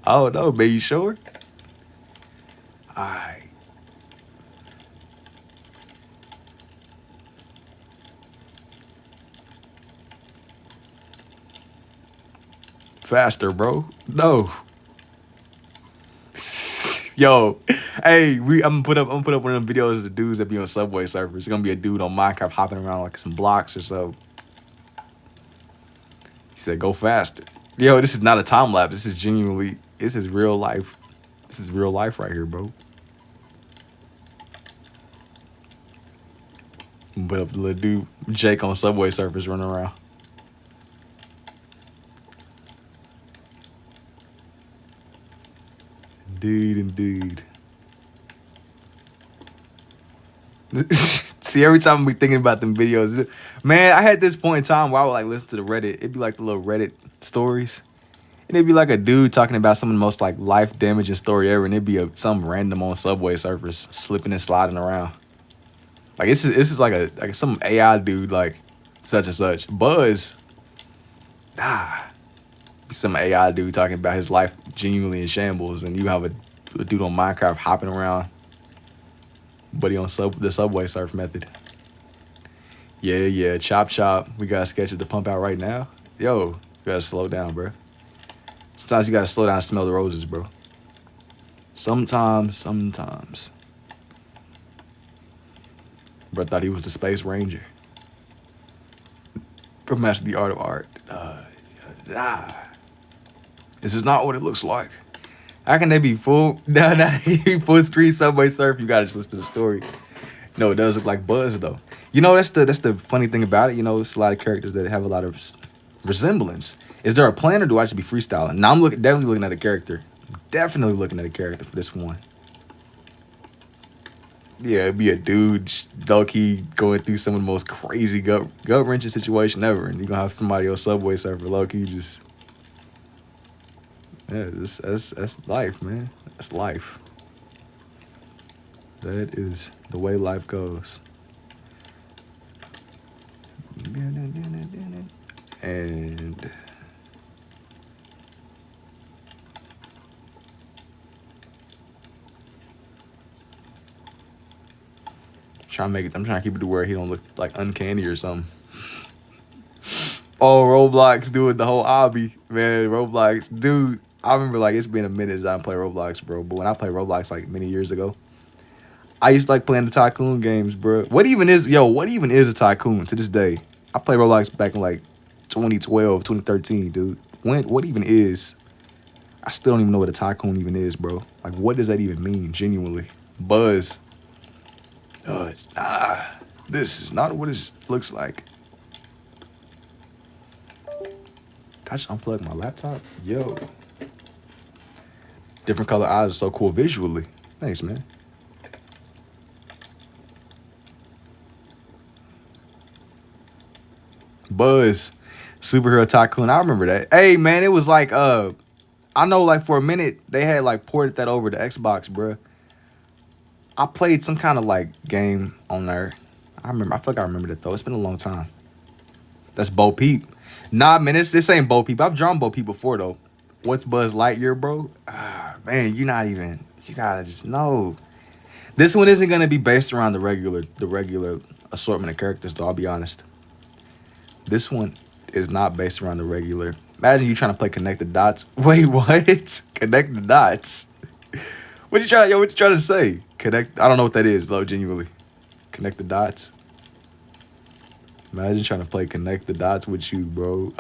don't know, man, you sure? Faster, bro. No. Yo, hey, I'm gonna put up one of them videos of the dudes that be on Subway Surfers. It's gonna be a dude on Minecraft hopping around like some blocks or so. He said, "Go faster." Yo, this is not a time lapse. This is real life. This is real life right here, bro. But up the little dude, Jake on Subway Surfers running around. Indeed. See, every time I be thinking about them videos, man, I had this point in time where I would like listen to the Reddit. It'd be like the little Reddit stories. And it'd be like a dude talking about some of the most like life damaging story ever. And it'd be some random on Subway Surfers slipping and sliding around. Like this is like some AI dude like such and such. Buzz. Some AI dude talking about his life genuinely in shambles, and you have a dude on Minecraft hopping around, but he on the Subway Surf method. Yeah, chop. We got a sketch at the pump out right now. Yo, you gotta slow down, bro. Sometimes you gotta slow down and smell the roses, bro. Sometimes. Bro thought he was the Space Ranger. Bro mastered the art of art. This is not what it looks like. How can they be full? Nah, full screen Subway Surf. You gotta just listen to the story. No, it does look like Buzz though. You know, that's the funny thing about it. You know, it's a lot of characters that have a lot of resemblance. Is there a plan, or do I just be freestyling? Now I'm definitely looking at a character. Definitely looking at a character for this one. Yeah, it'd be a dude low-key going through some of the most crazy gut-wrenching situation ever, and you're gonna have somebody on Subway Surfer low-key just... Yeah, that's life, man. That's life. That is the way life goes. And... I'm trying to keep it to where he don't look like uncanny or something. Oh, Roblox doing the whole obby, man. Roblox, dude. I remember like it's been a minute since I didn't play Roblox, bro. But when I played Roblox like many years ago, I used to like playing the tycoon games, bro. What even is a tycoon to this day? I played Roblox back in like 2012, 2013, dude. What even is? I still don't even know what a tycoon even is, bro. Like, what does that even mean, genuinely? Buzz. This is not what it looks like. Did I just unplug my laptop? Yo. Different color eyes are so cool visually. Thanks, man. Buzz. Superhero Tycoon. I remember that. Hey, man, it was like, I know like for a minute they had like ported that over to Xbox, bruh. I played some kind of like game on there. I feel like I remember that though. It's been a long time. That's Bo Peep. Nah, man, this ain't Bo Peep. I've drawn Bo Peep before though. What's Buzz Lightyear, bro? Man, you gotta just know. This one isn't gonna be based around the regular assortment of characters though, I'll be honest. This one is not based around the regular. Imagine you trying to play Connect the Dots. Wait, what? Connect the Dots. What you trying to say? Connect. I don't know what that is, though. Genuinely, connect the dots. Imagine trying to play Connect the Dots with you, bro.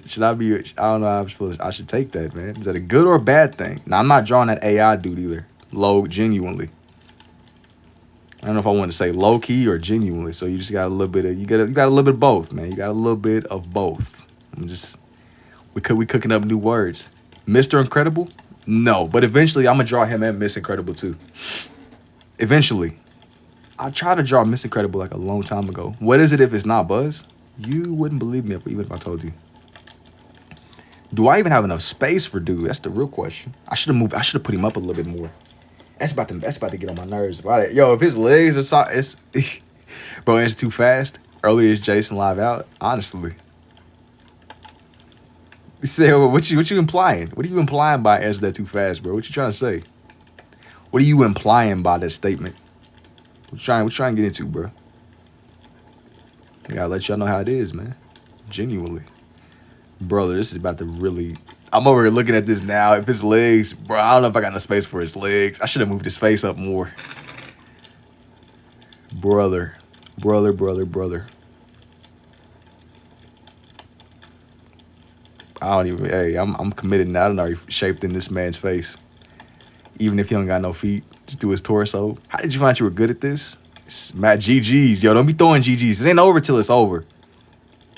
Should I be? I don't know how I'm supposed. I should take that, man. Is that a good or a bad thing? Now I'm not drawing that AI dude either. Low, genuinely. I don't know if I want to say low key or genuinely. So you just got a little bit of you got a little bit of both, man. You got a little bit of both. We cooking up new words. Mr. Incredible. No, but eventually I'm gonna draw him and Miss Incredible too. Eventually. I tried to draw Miss Incredible like a long time ago. What is it if it's not Buzz? You wouldn't believe me even if I told you. Do I even have enough space for dude? That's the real question. I should have put him up a little bit more. That's about to get on my nerves. Yo, if his legs are so, it's bro, it's too fast. Earlier is Jason live out. Honestly. You say, what you implying? What are you implying by answer that too fast, bro? What you trying to say? What are you implying by that statement? What you trying to get into, bro? I gotta let y'all know how it is, man. Genuinely. Brother, this is about to really... I'm over here looking at this now. If his legs... Bro, I don't know if I got enough space for his legs. I should have moved his face up more. Brother. I don't even... Hey, I'm committed now. I don't already shaped in this man's face. Even if he don't got no feet, just do his torso. How did you find you were good at this? Matt, GG's. Yo, don't be throwing GG's. It ain't over till it's over.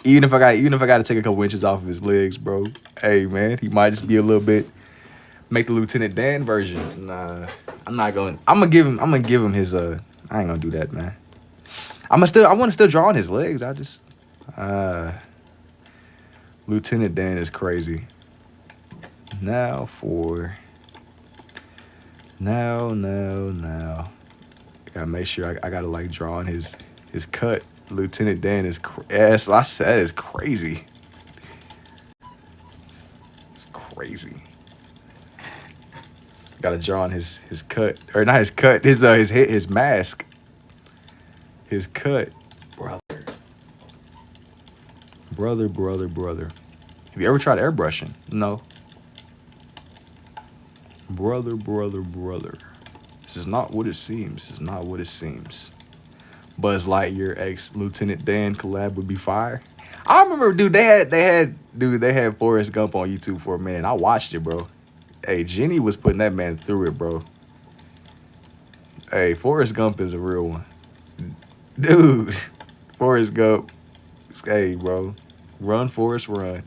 Even if I got to take a couple inches off of his legs, bro. Hey, man, he might just be a little bit. Make the Lieutenant Dan version. Nah, I'm not going. I'm gonna give him his. I ain't gonna do that, man. I want to still draw on his legs. I just. Lieutenant Dan is crazy. Now. Gotta make sure I gotta like draw on his cut. Lieutenant Dan is yes, I said that is crazy. It's crazy. Gotta draw on his cut. Or not his cut, his mask. His cut. Brother. Have you ever tried airbrushing? No. Brother. This is not what it seems. Buzz Lightyear x Lieutenant Dan collab would be fire. I remember, dude, they had Forrest Gump on YouTube for a minute. I watched it, bro. Hey, Jenny was putting that man through it, bro. Hey, Forrest Gump is a real one. Dude, Forrest Gump. Hey, bro. Run, Forrest, run.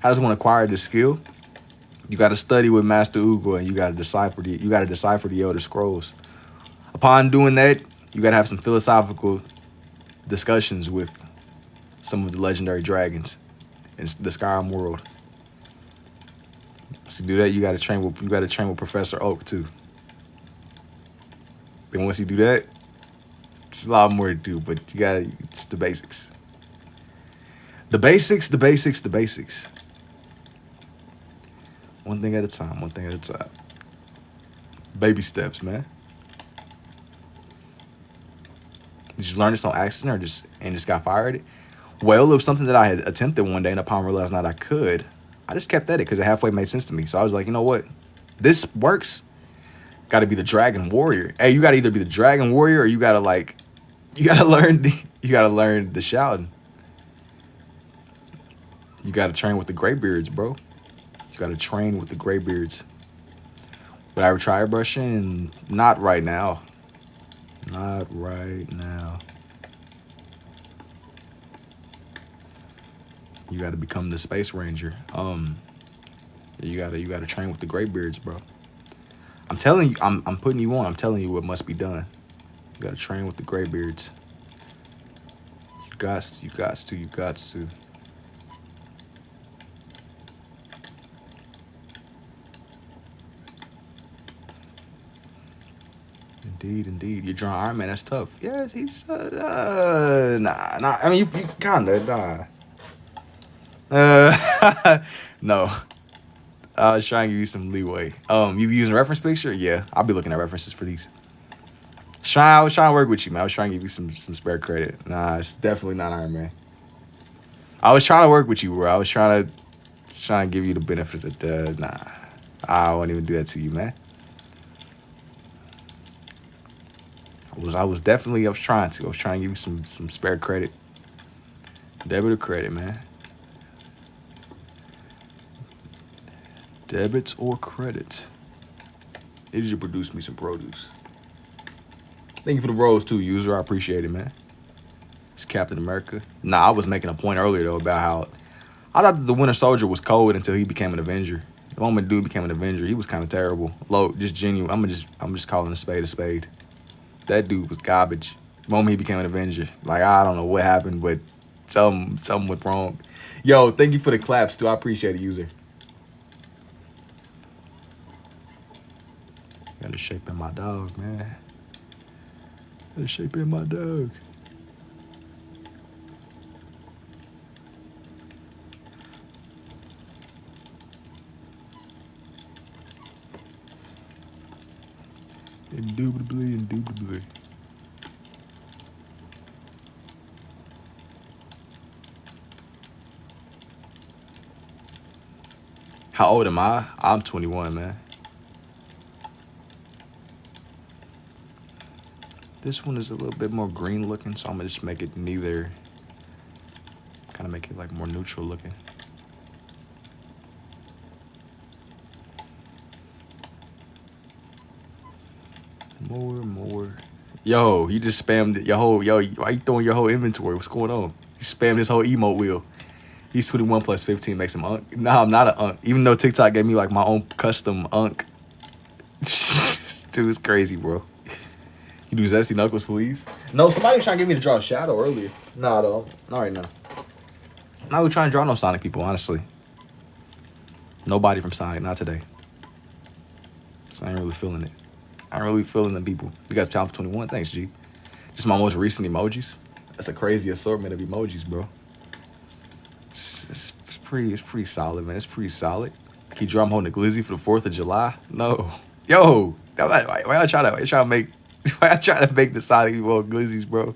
How does one acquire this skill? You got to study with Master Ugo, and you got to decipher the Elder Scrolls. Upon doing that, you got to have some philosophical discussions with some of the legendary dragons in the Skyrim world. To do that, you got to train with Professor Oak too. Then once you do that, it's a lot more to do, but it's the basics. The basics. One thing at a time. Baby steps, man. Did you learn this on accident or just got fired at it? Well, it was something that I had attempted one day, and upon realizing that I could, I just kept at it because it halfway made sense to me. So I was like, you know what? This works. Got to be the Dragon Warrior. Hey, you got to either be the Dragon Warrior or you got to learn the shouting. You got to train with the Greybeards, bro. You got to train with the Greybeards. Would I ever try airbrushing? Not right now. You got to become the Space Ranger. You got to train with the Greybeards, bro. I'm telling you, I'm putting you on. I'm telling you what must be done. You got to train with the Greybeards. You got to. Indeed. You're drawing Iron Man. That's tough. Yes, he's nah. I mean, you kinda no. I was trying to give you some leeway. You be using a reference picture? Yeah, I'll be looking at references for these. I was trying to work with you, man. I was trying to give you some spare credit. Nah, it's definitely not Iron Man. I was trying to work with you, bro. I was trying to give you the benefit of the nah. I won't even do that to you, man. I was trying to give you some spare credit. Debit or credit, man. Debits or credit. Did you produce me some produce? Thank you for the rose too, user. I appreciate it, man. It's Captain America. Nah, I was making a point earlier though about how I thought that the Winter Soldier was cold until he became an Avenger. The moment dude became an Avenger, he was kind of terrible. Low, just genuine. I'm just calling a spade a spade. That dude was garbage. The moment he became an Avenger, like I don't know what happened, but something went wrong. Yo, thank you for the claps too. I appreciate it, user. Got a shape in my dog, man. Got a shape in my dog. Indubitably. How old am I? I'm 21, man. This one is a little bit more green looking, so I'm gonna just make it neither. Kind of make it like more neutral looking. More. Yo, you just spammed your whole, yo, why you throwing your whole inventory? What's going on? You spammed his whole emote wheel. He's 21 plus 15 makes him unk. Nah, I'm not an unk. Even though TikTok gave me like my own custom unk. Dude, it's crazy, bro. You do Zesty Knuckles, please? No, somebody was trying to get me to draw a shadow earlier. Nah, though. Not right now. Not really trying to draw no Sonic people, honestly. Nobody from Sonic, not today. So I ain't really feeling it. I ain't really feeling the people. You guys talent for 21. Thanks, G. Just my most recent emojis. That's a crazy assortment of emojis, bro. It's pretty solid, man. It's pretty solid. Can you draw I'm holding a glizzy for the 4th of July? No. Yo, why y'all trying to make the Sonic emote glizzies, bro?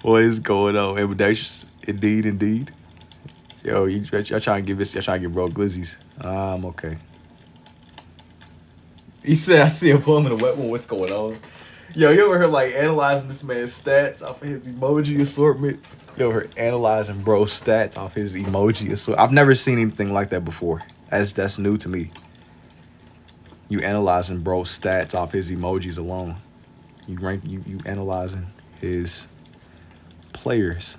What is going on? Ambidextrous. Indeed. Yo, y'all trying to give bro glizzies. I'm okay. He said, I see a plum in a wet one. What's going on? Yo, you ever heard like analyzing this man's stats off of his emoji assortment? You ever heard analyzing bro's stats off his emoji assortment? I've never seen anything like that before. That's new to me. You analyzing bro's stats off his emojis alone. You analyzing his players.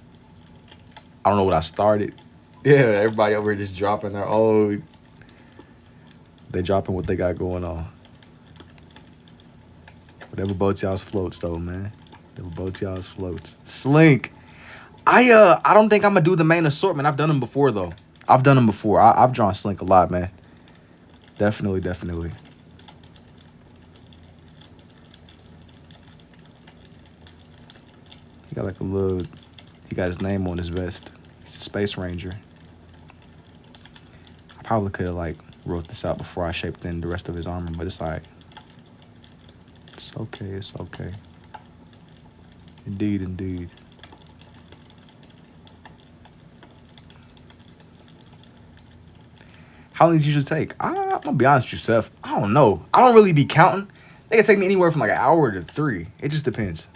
I don't know what I started. Yeah, everybody over here just dropping their they dropping what they got going on. Whatever boats y'all's floats though, man. Whatever boats y'all's floats. Slink. I don't think I'm gonna do the main assortment. I've done them before though. I've drawn Slink a lot, man. Definitely. He got like he got his name on his vest. He's a Space Ranger. I probably could have like wrote this out before I shaped in the rest of his armor, but it's like, it's okay. Indeed. How long does it usually take? I'm gonna be honest with you, Seth. I don't know. I don't really be counting. They can take me anywhere from like an hour to 3. It just depends.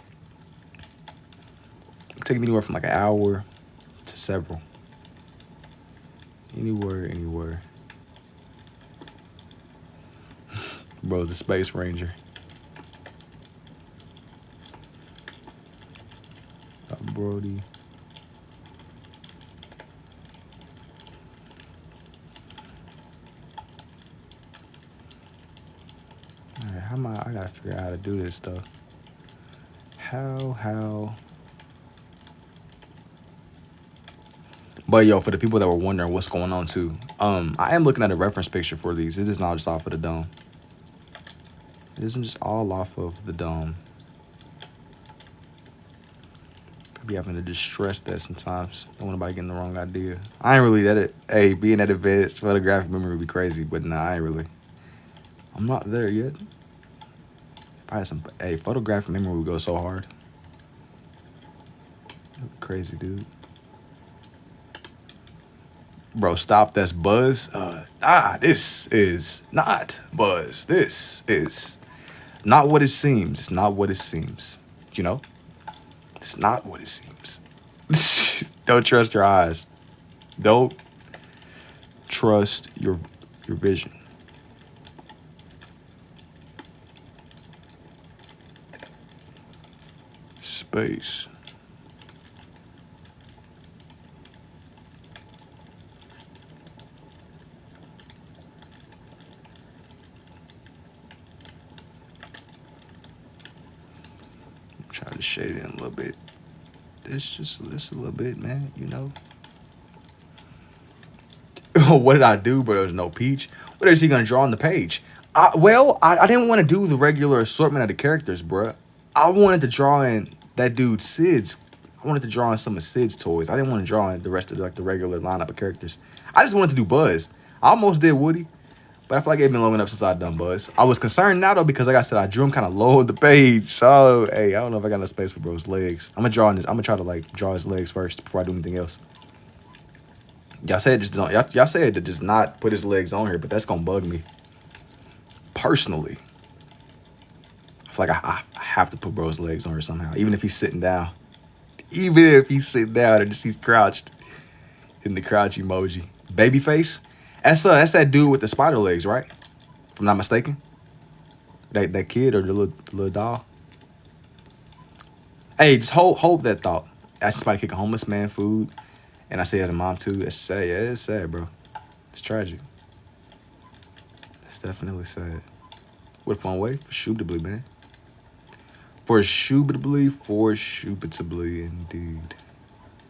It can take me anywhere from like an hour to several. Anywhere. Bro, the Space Ranger. Brody. Alright, I gotta figure out how to do this stuff. How? But yo, for the people that were wondering what's going on too, I am looking at a reference picture for these. It is not just off of the dome. It isn't just all off of the dome. Be having to just stress that sometimes. Don't want nobody getting the wrong idea. I ain't really that. Hey, being that advanced photographic memory would be crazy, but nah, I ain't really. I'm not there yet. If I had some, photographic memory would go so hard. Crazy, dude. Bro, stop. That's Buzz. This is not Buzz. This is not what it seems. It's not what it seems. You know? It's not what it seems. Don't trust your eyes. Don't trust your vision. Space. Try to shade it in a little bit. Just a little bit, man, you know. What did I do, bro? There's no Peach. What is he gonna draw on the page? I didn't want to do the regular assortment of the characters, bro. I wanted to draw in that dude Sid's. I wanted to draw in some of Sid's toys. I didn't want to draw in the rest of the regular lineup of characters. I just wanted to do Buzz. I almost did Woody, but I feel like it's been long enough since I've done Buzz. I was concerned now though because like I said, I drew him kind of low on the page. So hey, I don't know if I got enough space for bro's legs. I'm gonna try to like draw his legs first before I do anything else. Y'all said just don't. Y'all said to just not put his legs on here, but that's gonna bug me personally. I feel like I have to put bro's legs on her somehow, even if he's sitting down. Even if he's sitting down and just he's crouched, hitting the crouch emoji. Babyface. That's that dude with the spider legs, right? If I'm not mistaken. That kid or the little doll. Hey, just hold that thought. Ask somebody to kick a homeless man food, and I say as a mom too. It's sad. Yeah, it's sad, bro. It's tragic. It's definitely sad. What a fun way for Shubitably, man. For Shubitably, indeed.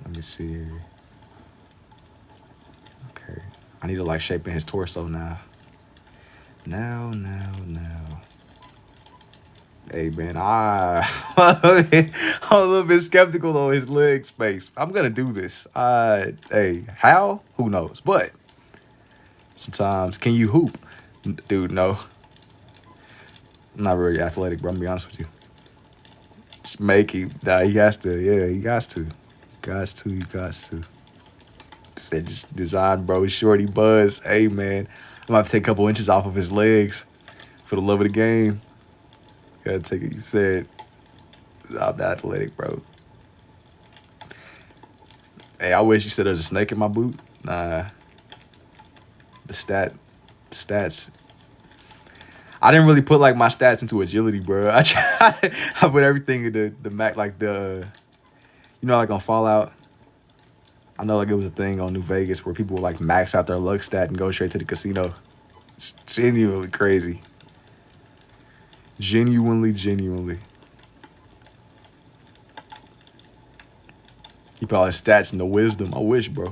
Let me see here. Okay. I need to like shape in his torso now. Now. Hey, man, I'm a little bit skeptical on his leg space. I'm going to do this. Hey, how? Who knows? But sometimes, can you hoop? Dude, no. I'm not very athletic, bro. I'm going to be honest with you. Just make him. Nah, he has to. Yeah, he got to. He got to. Said just design, bro. Shorty Buzz. Hey, man. I'm about to take a couple inches off of his legs for the love of the game. Gotta take it. You said, I'm not athletic, bro. Hey, I wish you said there's a snake in my boot. Nah. The stats. I didn't really put like my stats into agility, bro. I put everything in the Mac, like the, you know, like on Fallout. I know like it was a thing on New Vegas where people would like max out their luck stat and go straight to the casino. It's genuinely crazy. Genuinely. He put all his stats into wisdom. I wish, bro.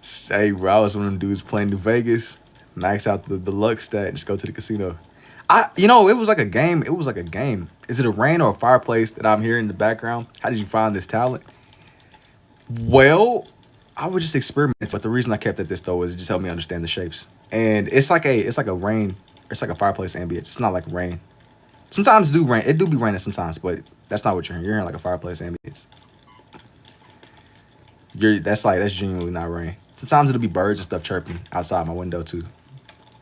Say, bro, I was one of them dudes playing New Vegas, max out the luck stat, and just go to the casino. It was like a game. Is it a rain or a fireplace that I'm hearing in the background? How did you find this talent? Well, I would just experiment. But the reason I kept at this though is it just helped me understand the shapes. And it's like a rain. It's like a fireplace ambience. It's not like rain. Sometimes it do rain. It do be raining sometimes, but that's not what you're hearing. You're hearing like a fireplace ambience. That's genuinely not rain. Sometimes it'll be birds and stuff chirping outside my window too.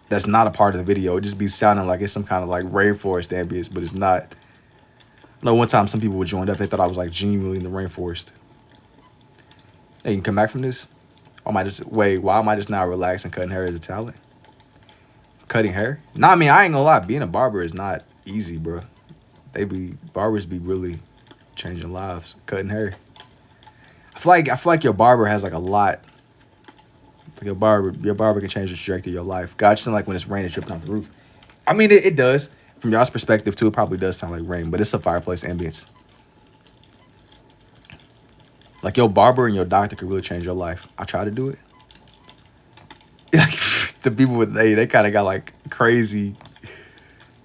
That's not a part of the video. It just be sounding like it's some kind of like rainforest ambience, but it's not. I know one time some people would join up. They thought I was like genuinely in the rainforest. Hey, you can come back from this? Or why am I just now relaxing cutting hair as a talent? Cutting hair? Nah, I mean, I ain't gonna lie. Being a barber is not easy, bro. Barbers be really changing lives. Cutting hair. I feel like your barber has like a lot. Like your barber can change the trajectory of your life. God, just sound like when it's raining, dripping off the roof. I mean, it does. From y'all's perspective too, it probably does sound like rain, but it's a fireplace ambience. Like your barber and your doctor could really change your life. I try to do it. The people with they kind of got like crazy.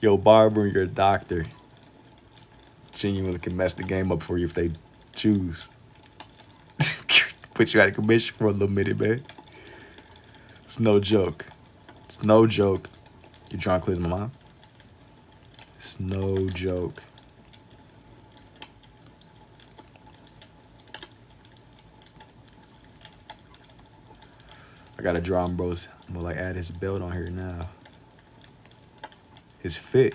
Your barber and your doctor genuinely can mess the game up for you if they choose. Put you out of commission for a little minute, man. It's no joke. You drawing clear to my mom? It's no joke. I gotta draw him, bros. I'm gonna like add his belt on here now. His fit.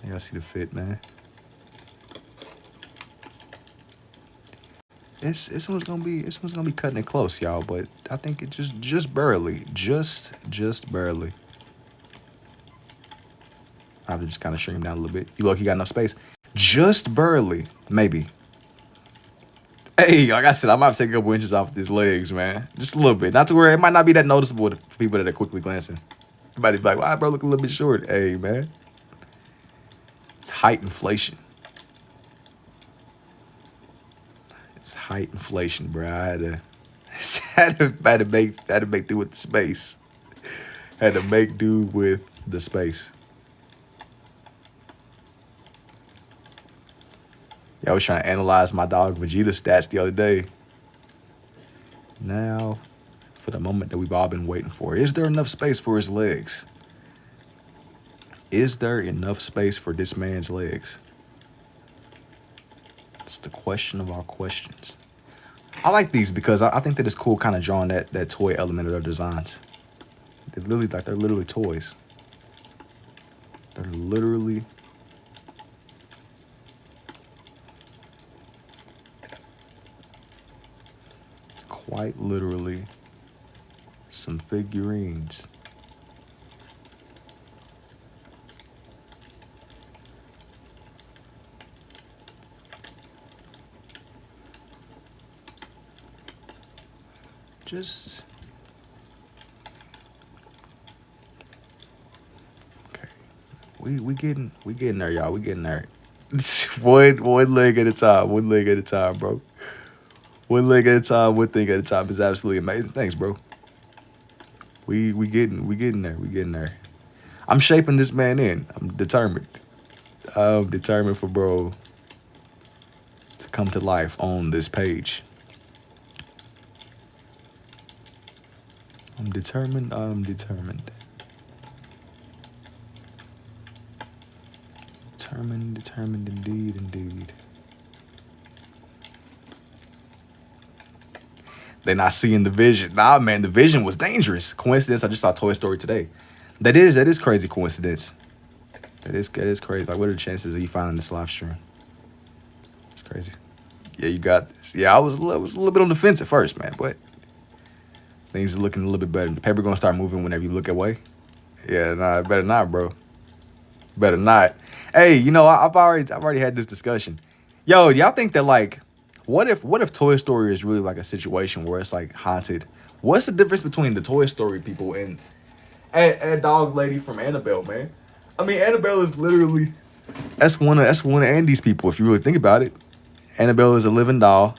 I gotta see the fit, man. This one's gonna be cutting it close, y'all. But I think it just barely, just barely. I have to just kind of shrink him down a little bit. You look, you got enough space. Just barely, maybe. Hey, like I said, I might take a couple inches off his legs, man. Just a little bit. Not to where it might not be that noticeable to people that are quickly glancing. Everybody be like, "Why, bro, look a little bit short." Hey, man. It's height inflation. It's height inflation, bro. I had to make do with the space. Had to make do with the space. Yeah, I was trying to analyze my dog Vegeta stats the other day. Now, for the moment that we've all been waiting for. Is there enough space for his legs? Is there enough space for this man's legs? It's the question of all questions. I like these because I think that it's cool kind of drawing that toy element of their designs. They're literally toys. They're literally quite literally some figurines. Just okay. We getting there, y'all. We getting there. One leg at a time. One leg at a time, bro. One leg at a time. One thing at a time is absolutely amazing. Thanks, bro. We getting there. We getting there. I'm shaping this man in. I'm determined. I'm determined for bro to come to life on this page. I'm determined. I'm determined. Determined indeed, indeed. They're not seeing the vision. Nah, man, the vision was dangerous. Coincidence, I just saw Toy Story today. That is crazy coincidence. That is crazy. Like, what are the chances of you finding this live stream? It's crazy. Yeah, you got this. Yeah, I was a little bit on the fence at first, man, but things are looking a little bit better. The paper gonna start moving whenever you look away. Yeah, nah, better not, bro. Better not. Hey, you know, I've already had this discussion. Yo, y'all think that, like, what if Toy Story is really like a situation where it's like haunted? What's the difference between the Toy Story people and dog lady from Annabelle, man? I mean, Annabelle is literally that's one of Andy's people, if you really think about it. Annabelle is a living doll.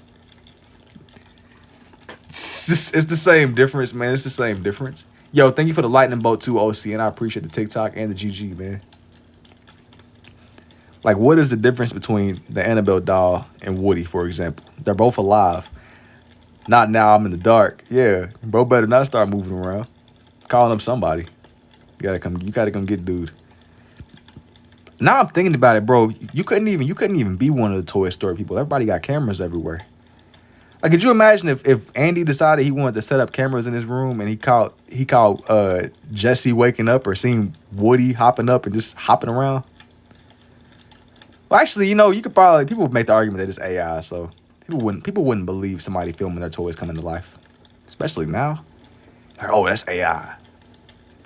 It's the same difference, man. It's the same difference. Yo, thank you for the lightning bolt too, OC, and I appreciate the TikTok and the GG, man. Like, what is the difference between the Annabelle doll and Woody, for example? They're both alive. Not now, I'm in the dark. Yeah, bro better not start moving around. Calling up somebody. You gotta come get dude. Now I'm thinking about it, bro. You couldn't even be one of the Toy Story people. Everybody got cameras everywhere. Like, could you imagine if Andy decided he wanted to set up cameras in his room and he caught Jesse waking up or seeing Woody hopping up and just hopping around? Well, actually, you know, you could probably, people would make the argument that it's AI, so people wouldn't believe somebody filming their toys coming to life, especially now. Like, oh, that's AI.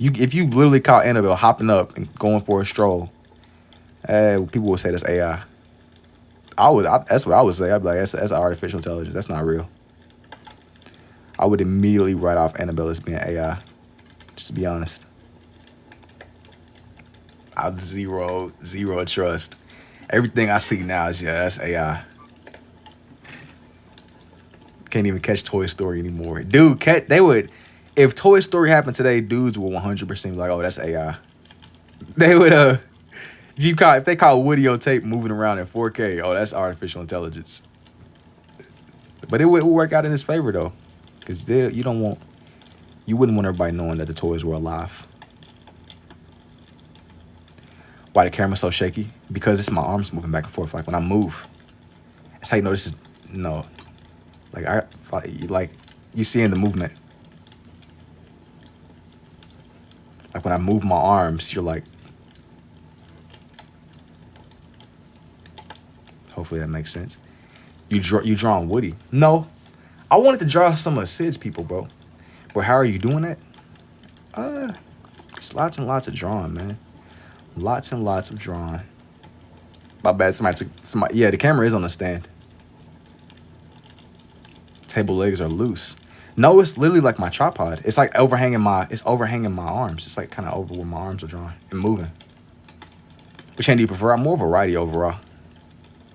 If you literally caught Annabelle hopping up and going for a stroll, people would say that's AI. That's what I would say. I'd be like, that's artificial intelligence. That's not real. I would immediately write off Annabelle as being AI, just to be honest. I have zero trust. Everything I see now is, yeah, that's AI. Can't even catch Toy Story anymore. Dude, if Toy Story happened today, dudes will 100% be like, oh, that's AI. They would, if they caught Woody on tape moving around in 4K, oh, that's artificial intelligence. But it would work out in his favor, though. Because you wouldn't want everybody knowing that the toys were alive. Why the camera's so shaky? Because it's my arms moving back and forth. Like, when I move, that's how you know this is, no. Like you see in the movement. Like, when I move my arms, you're like, hopefully that makes sense. You drawing Woody? No, I wanted to draw some of Sid's people, bro. But how are you doing that? Just lots and lots of drawing, man. Lots and lots of drawing. My bad. Somebody. Yeah, the camera is on the stand. Table legs are loose. No, it's literally like my tripod. It's like overhanging my arms. It's like kind of over where my arms are drawing and moving. Which hand do you prefer? I'm more of a righty overall.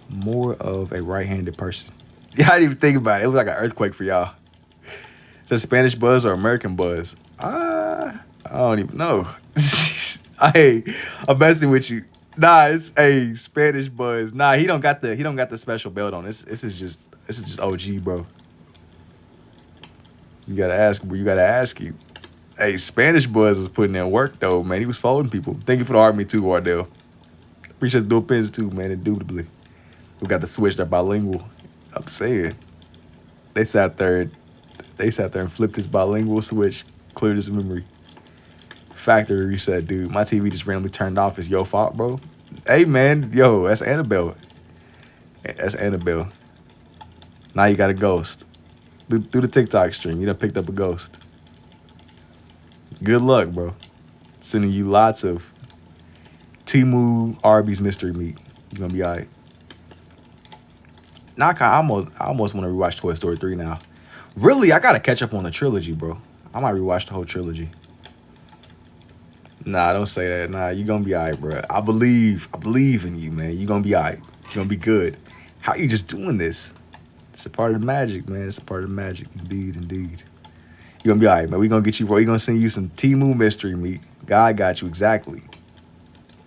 More of a right-handed person. Yeah, I didn't even think about it. It was like an earthquake for y'all. Is that Spanish buzz or American buzz? I don't even know. Hey, I'm messing with you. Nah, it's a Spanish buzz. Nah, he don't got the special belt on. This is just OG, bro. You gotta ask, bro. You gotta ask you. Hey, Spanish buzz was putting in work though, man. He was folding people. Thank you for the army too, Wardell. Appreciate the dual pins too, man. Indubitably. We got to switch that bilingual. I'm saying. They sat there and flipped his bilingual switch, cleared his memory. Factory reset, dude. My TV just randomly turned off. It's your fault, bro. Hey, man. Yo, that's Annabelle. That's Annabelle. Now you got a ghost. Through the TikTok stream, you done picked up a ghost. Good luck, bro. Sending you lots of Temu Arby's mystery meat. You're gonna be all right. Now I almost want to rewatch Toy Story 3 now. Really, I gotta catch up on the trilogy, bro. I might rewatch the whole trilogy. Nah, don't say that. Nah, you gonna be alright, bro. I believe in you, man. You gonna be alright. You gonna be good. How you just doing this? It's a part of the magic, man. It's a part of the magic. Indeed, indeed. You gonna be alright, man. We gonna get you, bro. We gonna send you some Temu mystery meat. God got you exactly.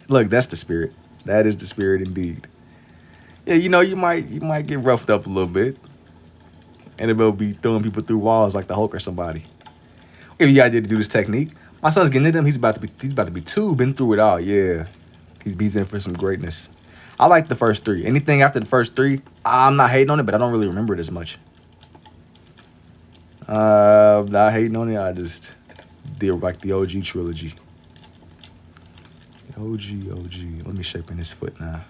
Look, that's the spirit. That is the spirit, indeed. Yeah, you know, you might get roughed up a little bit. Annabelle be throwing people through walls like the Hulk or somebody. If you idea to do this technique, my son's getting into them. He's about to be 2. Been through it all. Yeah, he's in for some greatness. I like the first 3. Anything after the first 3, I'm not hating on it, but I don't really remember it as much. Not hating on it. I just did like the OG trilogy. OG. Let me shape in his foot now.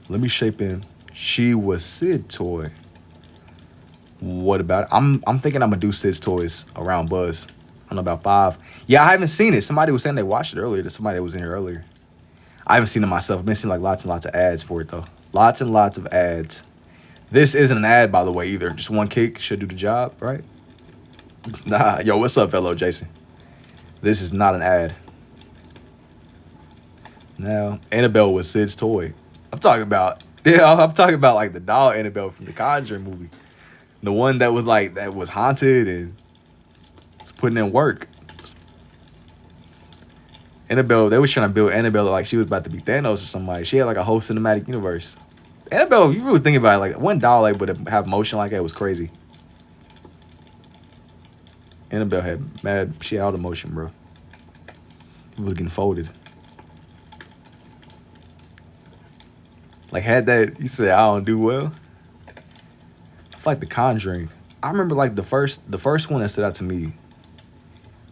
Let me shape in. She was Sid toy. What about it? I'm thinking I'm gonna do Sid's toys around Buzz. I don't know about 5. Yeah, I haven't seen it. Somebody was saying they watched it earlier. Somebody that was in here earlier. I haven't seen it myself. I've been seeing like lots and lots of ads for it though. Lots and lots of ads. This isn't an ad, by the way, either. Just one kick should do the job, right? Nah, yo, what's up, fellow Jason? This is not an ad. Now, Annabelle was Sid's toy. I'm talking about like the doll Annabelle from the Conjuring movie. The one that was like, that was haunted and was putting in work. Annabelle, they was trying to build Annabelle like she was about to be Thanos or somebody. She had like a whole cinematic universe. Annabelle, if you really think about it, like one doll able to have motion like that was crazy. Annabelle had mad, she had all the motion, bro. It was getting folded. Like had that, you said I don't do well. I feel like The Conjuring. I remember like the first one that stood out to me.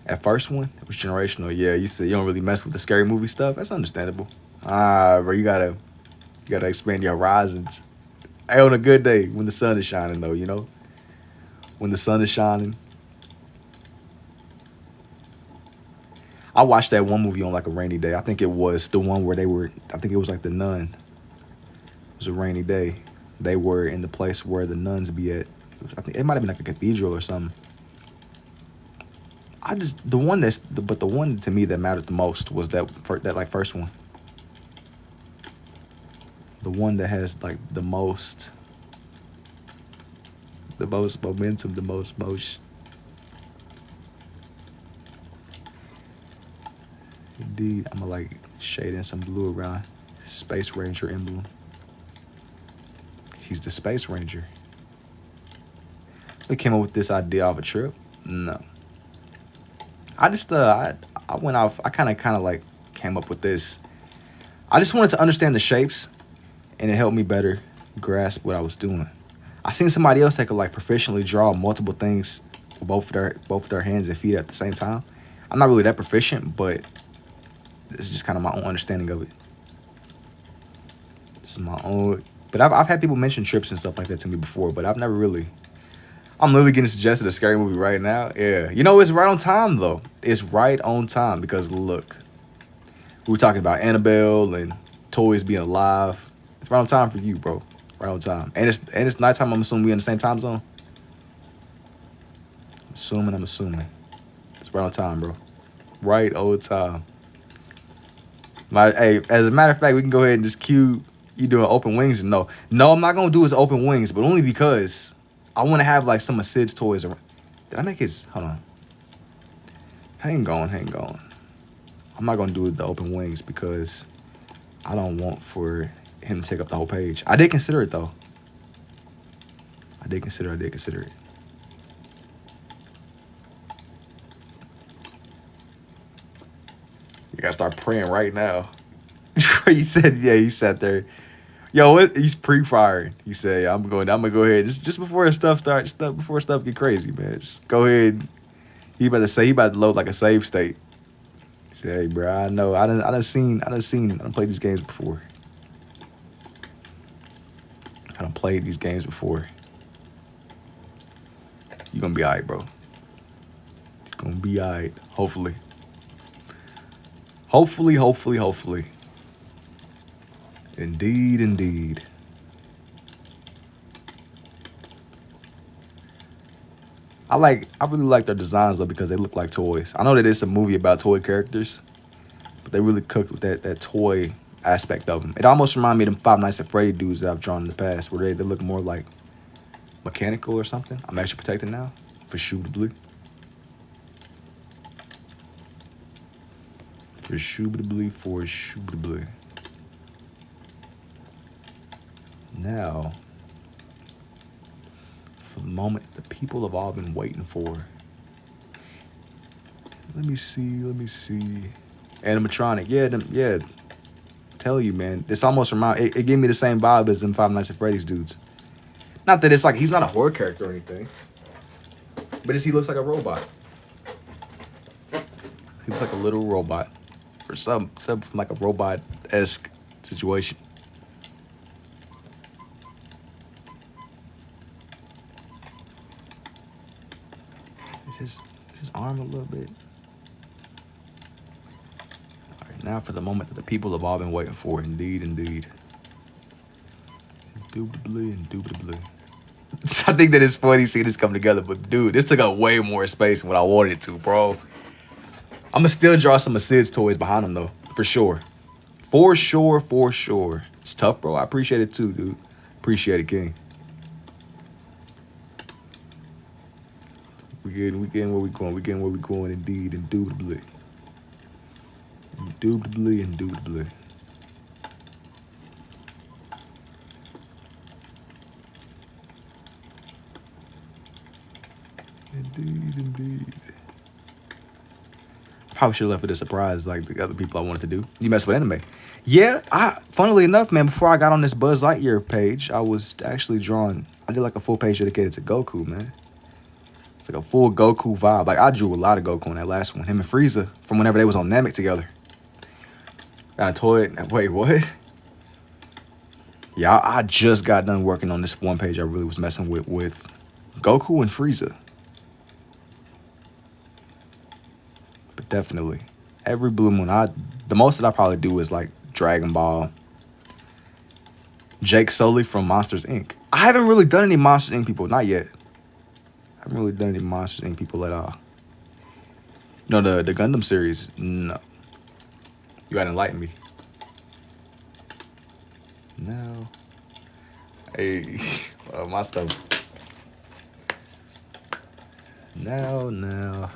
That first one, it was generational. Yeah, you said you don't really mess with the scary movie stuff. That's understandable. Bro, you gotta expand your horizons. Hey, on a good day when the sun is shining, though, you know, when the sun is shining. I watched that one movie on like a rainy day. I think it was the one where I think it was like The Nun. It was a rainy day. They were in the place where the nuns be at. I think it might have been like a cathedral or something. The one to me that mattered the most was that like first one. The one that has like the most momentum, the most motion. Indeed, I'm gonna like shade in some blue around Space Ranger emblem. He's the Space Ranger. We came up with this idea of a trip. No. I just I went off. I kind of like came up with this. I just wanted to understand the shapes, and it helped me better grasp what I was doing. I seen somebody else that could like proficiently draw multiple things with both of their hands and feet at the same time. I'm not really that proficient, but this is just kind of my own understanding of it. This is my own. But I've had people mention trips and stuff like that to me before, but I've never really. I'm literally getting suggested a scary movie right now. Yeah. You know, it's right on time, though. It's right on time because, look, we were talking about Annabelle and toys being alive. It's right on time for you, bro. Right on time. And it's nighttime. I'm assuming we in the same time zone. I'm assuming. It's right on time, bro. Right on time. Hey, as a matter of fact, we can go ahead and just cue you doing open wings. No, I'm not going to do his open wings, but only because I want to have like some of Sid's toys around. Did I make his? Hold on. Hang on. I'm not going to do the open wings because I don't want for him to take up the whole page. I did consider it, though. I did consider it. You got to start praying right now. He said, yeah, he sat there. Yo, what? He's pre-firing. He said, I'm gonna go ahead just before stuff starts, before stuff get crazy, man. Just go ahead. He about to load like a save state. He said, hey, bro, I know. I done played these games before. I done played these games before. You gonna be alright, bro. It's gonna be alright. Hopefully. Indeed. I really like their designs though because they look like toys. I know that it's a movie about toy characters, but they really cooked with that toy aspect of them. It almost reminded me of them Five Nights at Freddy dudes that I've drawn in the past, where they look more like mechanical or something. I'm actually protected now, for shootably. For shootably. Now, for the moment the people have all been waiting for. Let me see. Animatronic, yeah. Tell you, man, this almost it gave me the same vibe as them Five Nights at Freddy's dudes. Not that it's like he's not a horror character or anything, but he looks like a robot. He looks like a little robot, or something like a robot-esque situation. His arm a little bit. All right, now for the moment that the people have all been waiting for. Indeed. Indubitably. I think that it's funny seeing this come together, but dude, this took up way more space than what I wanted it to, bro. I'm gonna still draw some of Sid's toys behind him though, for sure. For sure. It's tough, bro. I appreciate it too, dude. Appreciate it, King. We getting where we going, indeed, indubitably. Indubitably. Indeed. Probably should have left it a surprise like the other people I wanted to do. You mess with anime. Yeah, funnily enough, man, before I got on this Buzz Lightyear page, I was actually I did like a full page dedicated to Goku, man. It's like a full Goku vibe. Like, I drew a lot of Goku in that last one. Him and Frieza from whenever they was on Namek together. Got a toy. Wait, what? Yeah, I just got done working on this one page I really was messing with Goku and Frieza. But definitely, every blue moon, the most that I probably do is like Dragon Ball. Jake Sully from Monsters Inc. I haven't really done any Monsters Inc. people, not yet. I haven't really done any Monsters Inc. people at all. No, the Gundam series, no. You gotta enlighten me. No. Hey, my stuff. No. No.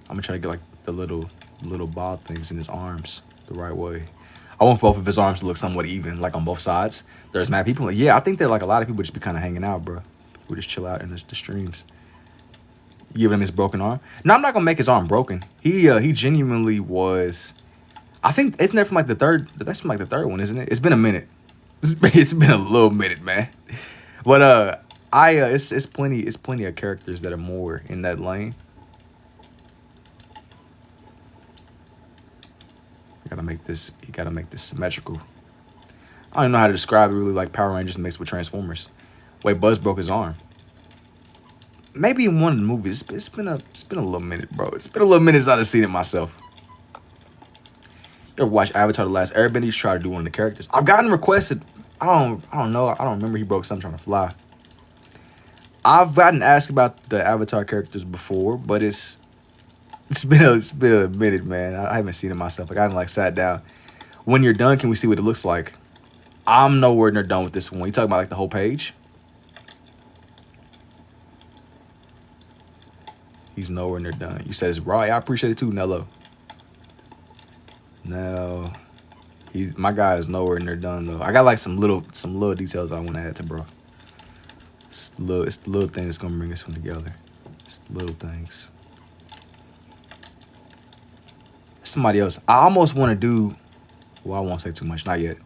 I'm gonna try to get like the little ball things in his arms the right way. I want both of his arms to look somewhat even, like on both sides. There's mad people. Yeah, I think that like a lot of people just be kind of hanging out, bro. People just chill out in the streams. You giving him his broken arm? No, I'm not gonna make his arm broken. He genuinely was. I think isn't that from like the third? That's from like the third one, isn't it? It's been a minute. It's been a little minute, man. But it's plenty of characters that are more in that lane. You gotta make this symmetrical. I don't even know how to describe it. Really, like Power Rangers mixed with Transformers. Wait, Buzz broke his arm. Maybe in one of the movies. It's been a little minute, bro. It's been a little minute since I've seen it myself. You ever watch Avatar: The Last Airbender? He's trying to do one of the characters. I've gotten requested. I don't know. I don't remember he broke something trying to fly. I've gotten asked about the Avatar characters before, but it's been a minute, man. I haven't seen it myself. Like, I haven't like sat down. When you're done, can we see what it looks like? I'm nowhere near done with this one. You talking about like the whole page? He's nowhere near done. You said it's raw. I appreciate it too, Nello. No, my guy is nowhere near done though. I got like some little details I want to add to bro. It's the little thing that's gonna bring this one together. It's the little things. Somebody else. I almost want to do. Well, I won't say too much. Not yet.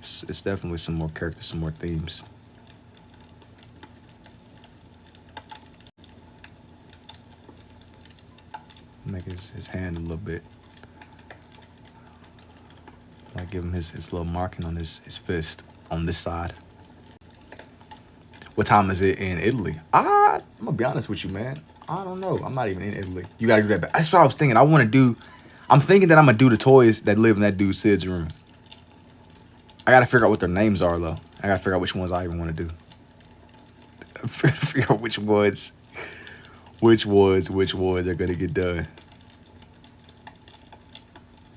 It's definitely some more characters, some more themes. Make his hand a little bit. Like give him his little marking on his fist on this side. What time is it in Italy? I'm gonna be honest with you, man. I don't know. I'm not even in Italy. You gotta do that. That's what I was thinking. I want to I'm thinking that I'm gonna do the toys that live in that dude Sid's room. I gotta figure out what their names are though. I gotta figure out which ones I even want to do. Figure out which ones are gonna get done.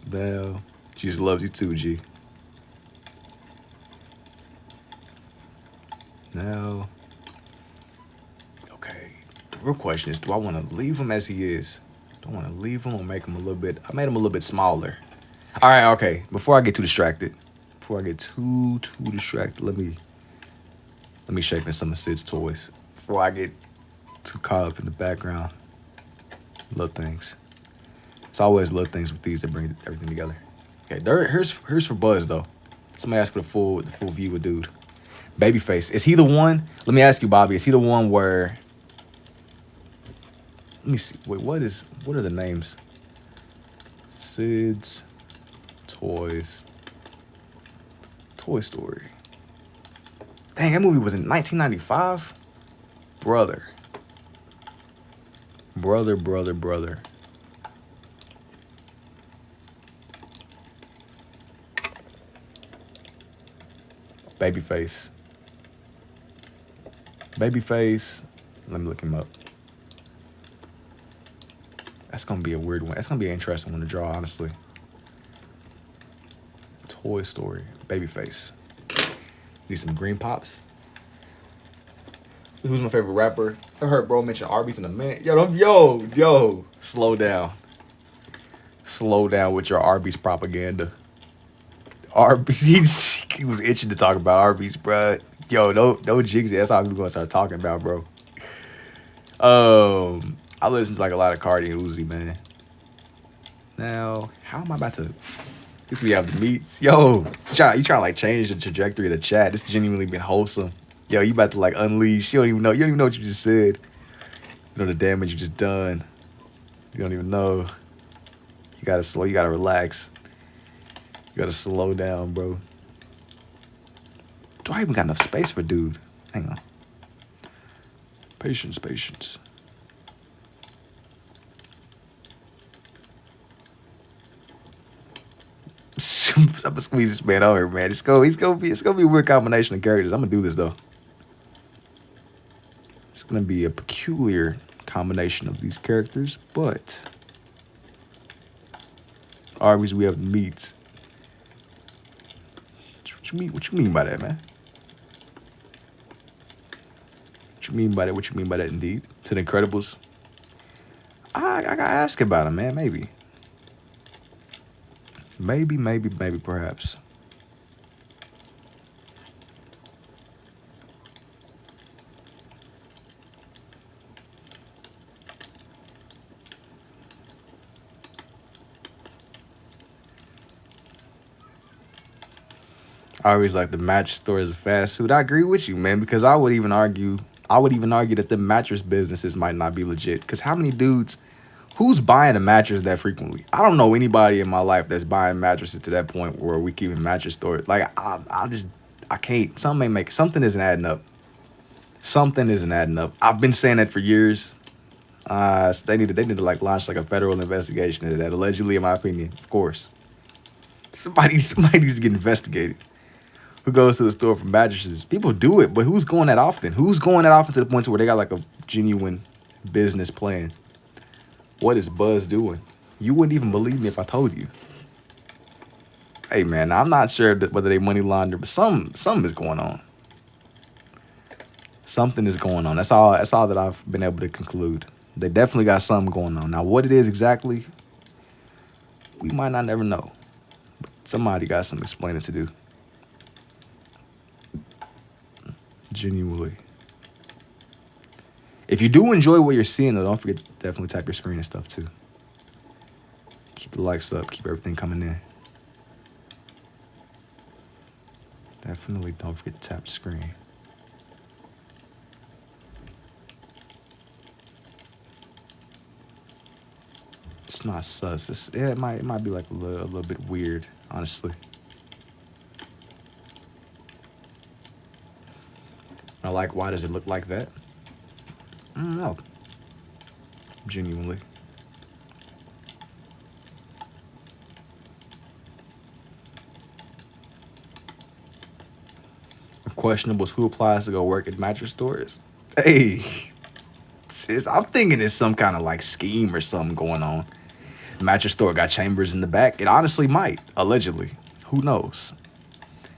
Bell, she just loves you too, G. Now, okay. The real question is, do I want to leave him as he is? Do I want to leave him or make him a little bit? I made him a little bit smaller. All right, okay. Before I get too distracted, too distracted, let me shake in some of Sid's toys before I get too caught up in the background. Little things. It's always little things with these that bring everything together. Okay, here's for Buzz though. Somebody asked for the full view of dude. Babyface. Is he the one? Let me ask you, Bobby. Is he the one where? Let me see. Wait, what are the names? Sid's Toys. Toy Story. Dang, that movie was in 1995. Brother. Babyface. Let me look him up. That's gonna be a weird one. That's gonna be an interesting one to draw, honestly. Toy Story. Babyface. Need some green pops. Who's my favorite rapper? I heard bro mention Arby's in a minute. Yo. Slow down. Slow down with your Arby's propaganda. Arby's. He was itching to talk about Arby's, bro. Yo, no Jigsy. That's how we're gonna start talking about, bro. I listen to like a lot of Cardi and Uzi, man. Now, how am I about to? This we have the meats. Yo, you try to like change the trajectory of the chat. This genuinely been wholesome. Yo, you about to like unleash. You don't even know what you just said. You know the damage you just done. You don't even know. You gotta relax. You gotta slow down, bro. Do I even got enough space for dude? Hang on. Patience. I'm gonna squeeze this man over, man. It's gonna be a weird combination of characters. I'm gonna do this though. It's gonna be a peculiar combination of these characters, but Arby's, we have the meats. What you mean by that, man? What you mean by that, indeed? To the Incredibles? I gotta ask about him, man. Maybe, perhaps. I always like the mattress store as a fast food. I agree with you, man, because I would even argue that the mattress businesses might not be legit. Because how many dudes, who's buying a mattress that frequently? I don't know anybody in my life that's buying mattresses to that point where we keep a mattress store. Like I can't. Something isn't adding up. Something isn't adding up. I've been saying that for years. They need to like launch like a federal investigation into that. Allegedly, in my opinion, of course. Somebody needs to get investigated. Who goes to the store for mattresses? People do it, but who's going that often? Who's going that often to the point to where they got like a genuine business plan? What is Buzz doing? You wouldn't even believe me if I told you. Hey man, I'm not sure whether they money launder, but something is going on. Something is going on. That's all that I've been able to conclude. They definitely got something going on. Now what it is exactly, we might not never know. But somebody got some explaining to do. Genuinely. If you do enjoy what you're seeing, though, don't forget to definitely tap your screen and stuff too. Keep the likes up. Keep everything coming in. Definitely don't forget to tap the screen. It's not sus. It might be like a little bit weird, honestly. I like, why does it look like that? I don't know. Genuinely. questionables. Who applies to go work at mattress stores? Hey, I'm thinking it's some kind of like scheme or something going on. Mattress store got chambers in the back. It honestly might, allegedly. Who knows?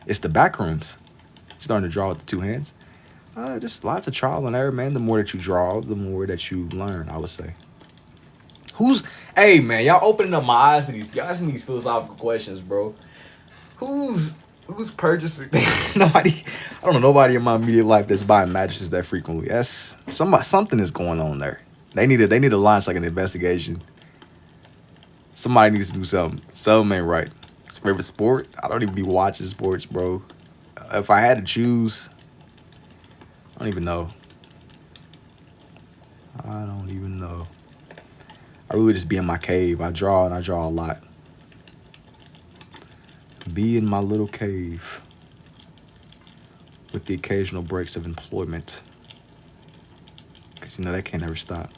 It's the back rooms. Starting to draw with the two hands. Just lots of trial and error, man. The more that you draw, the more that you learn, I would say. Hey, man, y'all opening up my eyes to y'all asking these philosophical questions, bro. Who's purchasing? Nobody. I don't know nobody in my immediate life that's buying mattresses that frequently. That's something is going on there. They need to launch like an investigation. Somebody needs to do something. Something ain't right. Favorite sport? I don't even be watching sports, bro. If I had to choose, I don't even know. I really just be in my cave. I draw and I draw a lot. Be in my little cave with the occasional breaks of employment. Because, you know, that can't ever stop.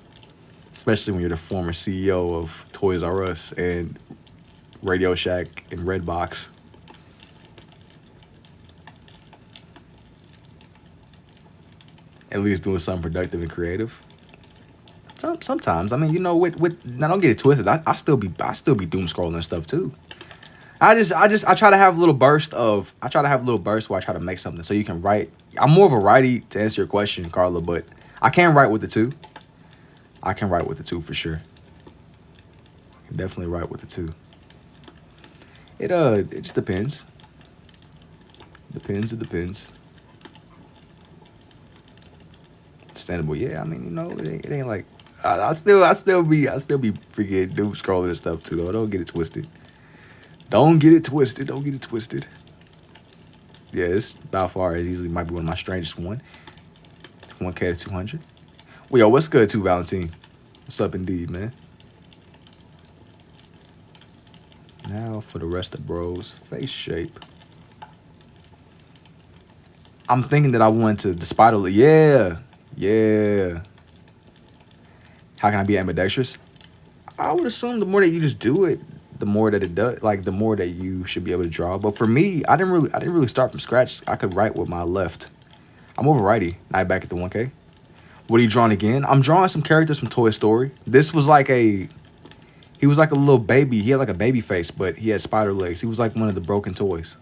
Especially when you're the former CEO of Toys R Us and Radio Shack and Redbox. At least doing something productive and creative. Sometimes, I mean, you know, now don't get it twisted. I still be doom scrolling and stuff too. I try to have a little burst where I try to make something so you can write. I'm more of a righty to answer your question, Carla, but I can write with the two. I can write with the two for sure. I can definitely write with the two. It just depends. It depends. Understandable, yeah. I mean, you know, it ain't like I still be freaking doom scrolling and stuff too, though. Don't get it twisted. Yeah, it's about far as easily might be one of my strangest one. 1K to 200. Well, yo, what's good too, Valentine? What's up, indeed, man? Now for the rest of bros, face shape. I'm thinking that I want to the spider. Yeah. How can I be ambidextrous? I would assume the more that you just do it, the more that it does, like the more that you should be able to draw. But for me, I didn't really start from scratch. I could write with my left. I'm over righty. Now back at the 1K. What are you drawing again? I'm drawing some characters from Toy Story. This was like he was like a little baby. He had like a baby face, but he had spider legs. He was like one of the broken toys.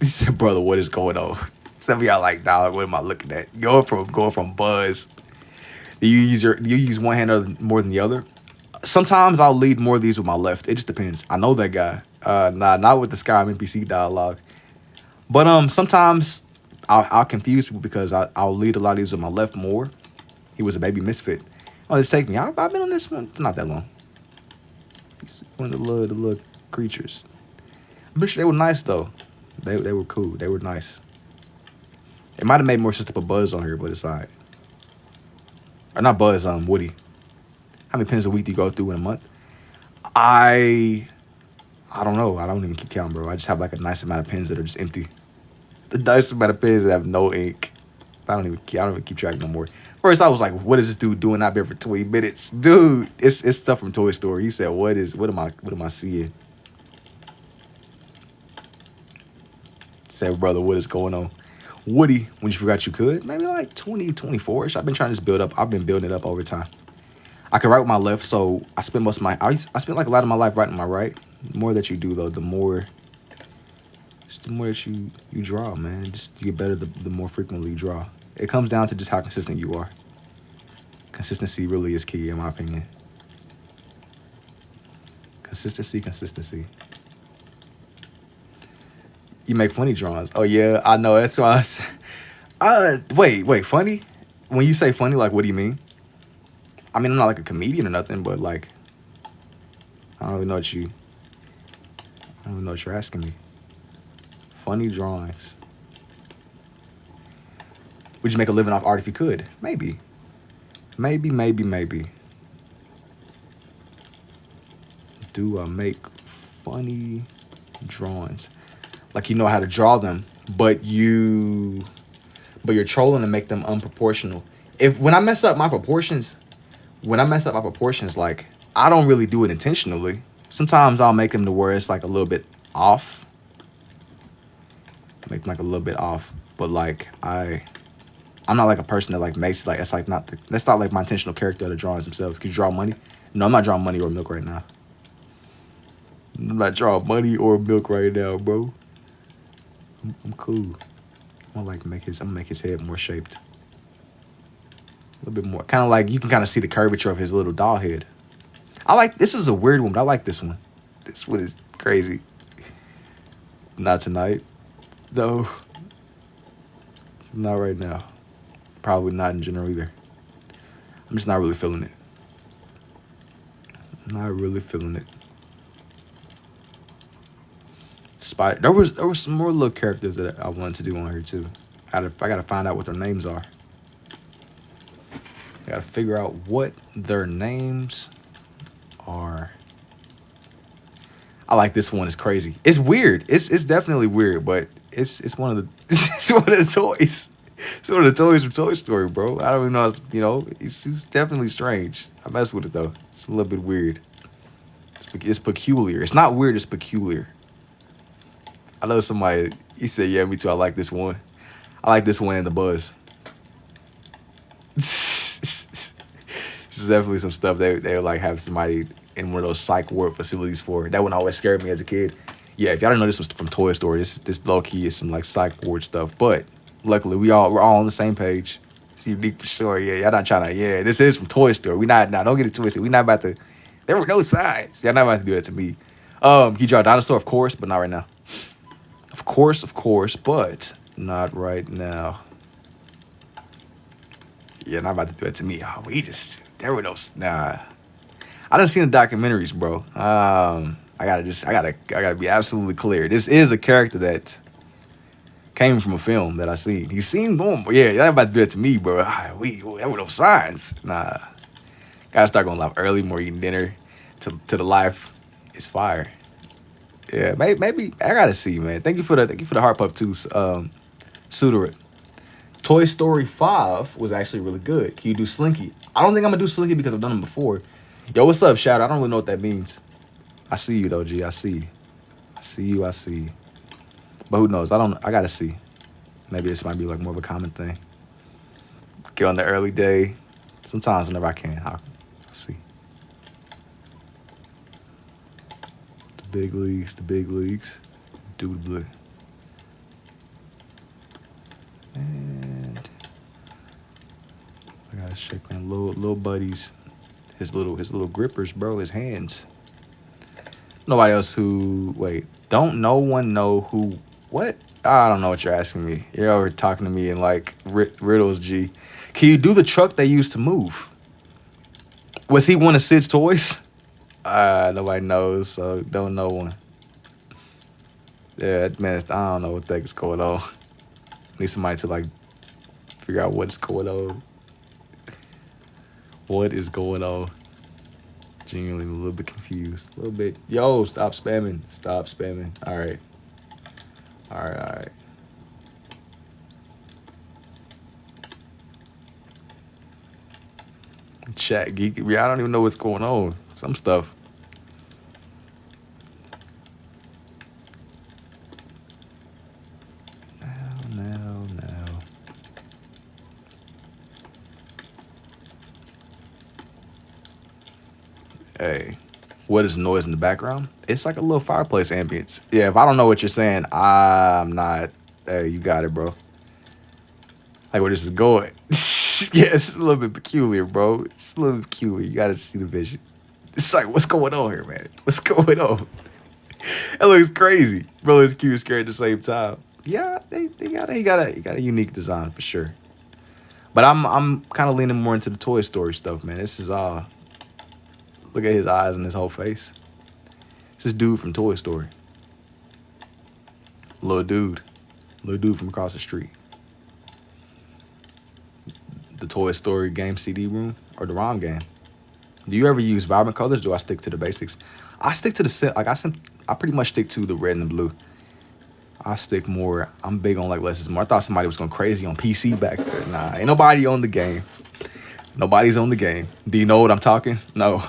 He said, brother, what is going on? Some of y'all like, dog, what am I looking at? Going from Buzz. Do you use one hand more than the other? Sometimes I'll lead more of these with my left. It just depends. I know that guy. Not with the Skyrim NPC dialogue. But sometimes I'll confuse people because I'll lead a lot of these with my left more. He was a baby misfit. Oh, it's taking me. I've been on this one for not that long. He's one of the little creatures. I'm pretty sure they were nice though. They were cool. They were nice. It might have made more sense to put Buzz on here, but it's alright. Or not Buzz, Woody. How many pens a week do you go through in a month? I don't know. I don't even keep count, bro. I just have like a nice amount of pens that are just empty. The nice amount of pens that have no ink. I don't even keep track no more. First, I was like, what is this dude doing out there for 20 minutes? Dude, it's stuff from Toy Story. He said, what am I seeing? Said, brother, what is going on? Woody, when you forgot you could, maybe like 24-ish. I've been trying to build up. I've been building it up over time. I can write with my left, so I spend most of my, I spent like a lot of my life writing my right. The more that you do though, the more that you draw, man. Just you get better the more frequently you draw. It comes down to just how consistent you are. Consistency really is key, in my opinion. Consistency. You make funny drawings. Oh yeah, I know. That's why. Wait, funny? When you say funny, like, what do you mean? I mean, I'm not like a comedian or nothing, but like, I don't really know what you're asking me. Funny drawings. Would you make a living off art if you could? Maybe. Do I make funny drawings? Like, you know how to draw them, but you're trolling to make them unproportional. When I mess up my proportions, like, I don't really do it intentionally. Sometimes I'll make them to where it's like a little bit off. make like a little bit off, but like I'm not like a person that like makes like, that's not like my intentional character of the drawings themselves. Can you draw money? No, I'm not drawing money or milk right now. I'm not drawing money or milk right now, bro. I'm cool. I'm gonna like make his head more shaped. A little bit more. Kind of like, you can kind of see the curvature of his little doll head. This is a weird one, but I like this one. This one is crazy. Not tonight. No. Not right now. Probably not in general either. I'm just not really feeling it. Not really feeling it. There was some more little characters that I wanted to do on here too. I gotta find out what their names are. I gotta figure out what their names are. I like this one. It's crazy. It's weird. It's definitely weird, but it's one of the it's one of the toys. It's one of the toys from Toy Story, bro. I don't even know. You know, it's definitely strange. I mess with it though. It's a little bit weird. It's peculiar. It's not weird. It's peculiar. I know somebody. He said, "Yeah, me too. I like this one. I like this one and the Buzz." This is definitely some stuff they would like have somebody in one of those psych ward facilities for. That one always scared me as a kid. Yeah, if y'all didn't know this was from Toy Story, this low key is some like psych ward stuff. But luckily we're all on the same page. It's unique for sure. Yeah, y'all not trying to. Yeah, this is from Toy Story. We not. Now don't get it twisted. We not about to. There were no sides. Y'all not about to do that to me. Can you draw a dinosaur? Of course, but not right now. Of course, but not right now. Yeah, not about to do that to me. Oh, there were no. Nah. I done seen the documentaries, bro. I gotta be absolutely clear. This is a character that came from a film that I seen. He's seen boom. Yeah, y'all about to do it to me, bro. There were no signs. Nah. Gotta start going live early, more eating dinner to the life. It's fire. Yeah, maybe I gotta see, man. Thank you for the Heart Puff too, Sudorit. Toy Story 5 was actually really good. Can you do Slinky? I don't think I'm gonna do Slinky because I've done them before. Yo, what's up, Shadow? I don't really know what that means. I see you though, G. I see you. I see you. But who knows? I gotta see. Maybe this might be like more of a common thing. Get on the early day. Sometimes whenever I can, I'll see. The big leagues. Doodly. And I gotta shake my little buddies. His little grippers, bro. His hands. Nobody else don't no one know who, what? I don't know what you're asking me. You're over talking to me in like riddles, G. Can you do the truck they used to move? Was he one of Sid's toys? Nobody knows, so don't know one. Yeah, man, I don't know what the heck is going on. Need somebody to like figure out what's going on. What is going on? Genuinely a little bit confused. A little bit. Yo, stop spamming. Stop spamming. All right. Chat geek. I don't even know what's going on. Some stuff. Now. Hey, what is noise in the background? It's like a little fireplace ambience. Yeah, if I don't know what you're saying, I'm not. Hey, you got it, bro. Like where this is going. Yeah, it's a little bit peculiar, bro. It's a little bit peculiar. You gotta see the vision. It's like, what's going on here, man? What's going on? It looks crazy. Bro, it's cute and scary at the same time. Yeah, he got a unique design for sure. But I'm kind of leaning more into the Toy Story stuff, man. This is look at his eyes and his whole face. It's this dude from Toy Story. Little dude from across the street. The Toy Story game CD room or the ROM game. Do you ever use vibrant colors? Do I stick to the basics? I stick to I pretty much stick to the red and the blue. I'm big on like less is more. I thought somebody was going crazy on PC back there. Nah, ain't nobody on the game. Nobody's on the game. Do you know what I'm talking? No.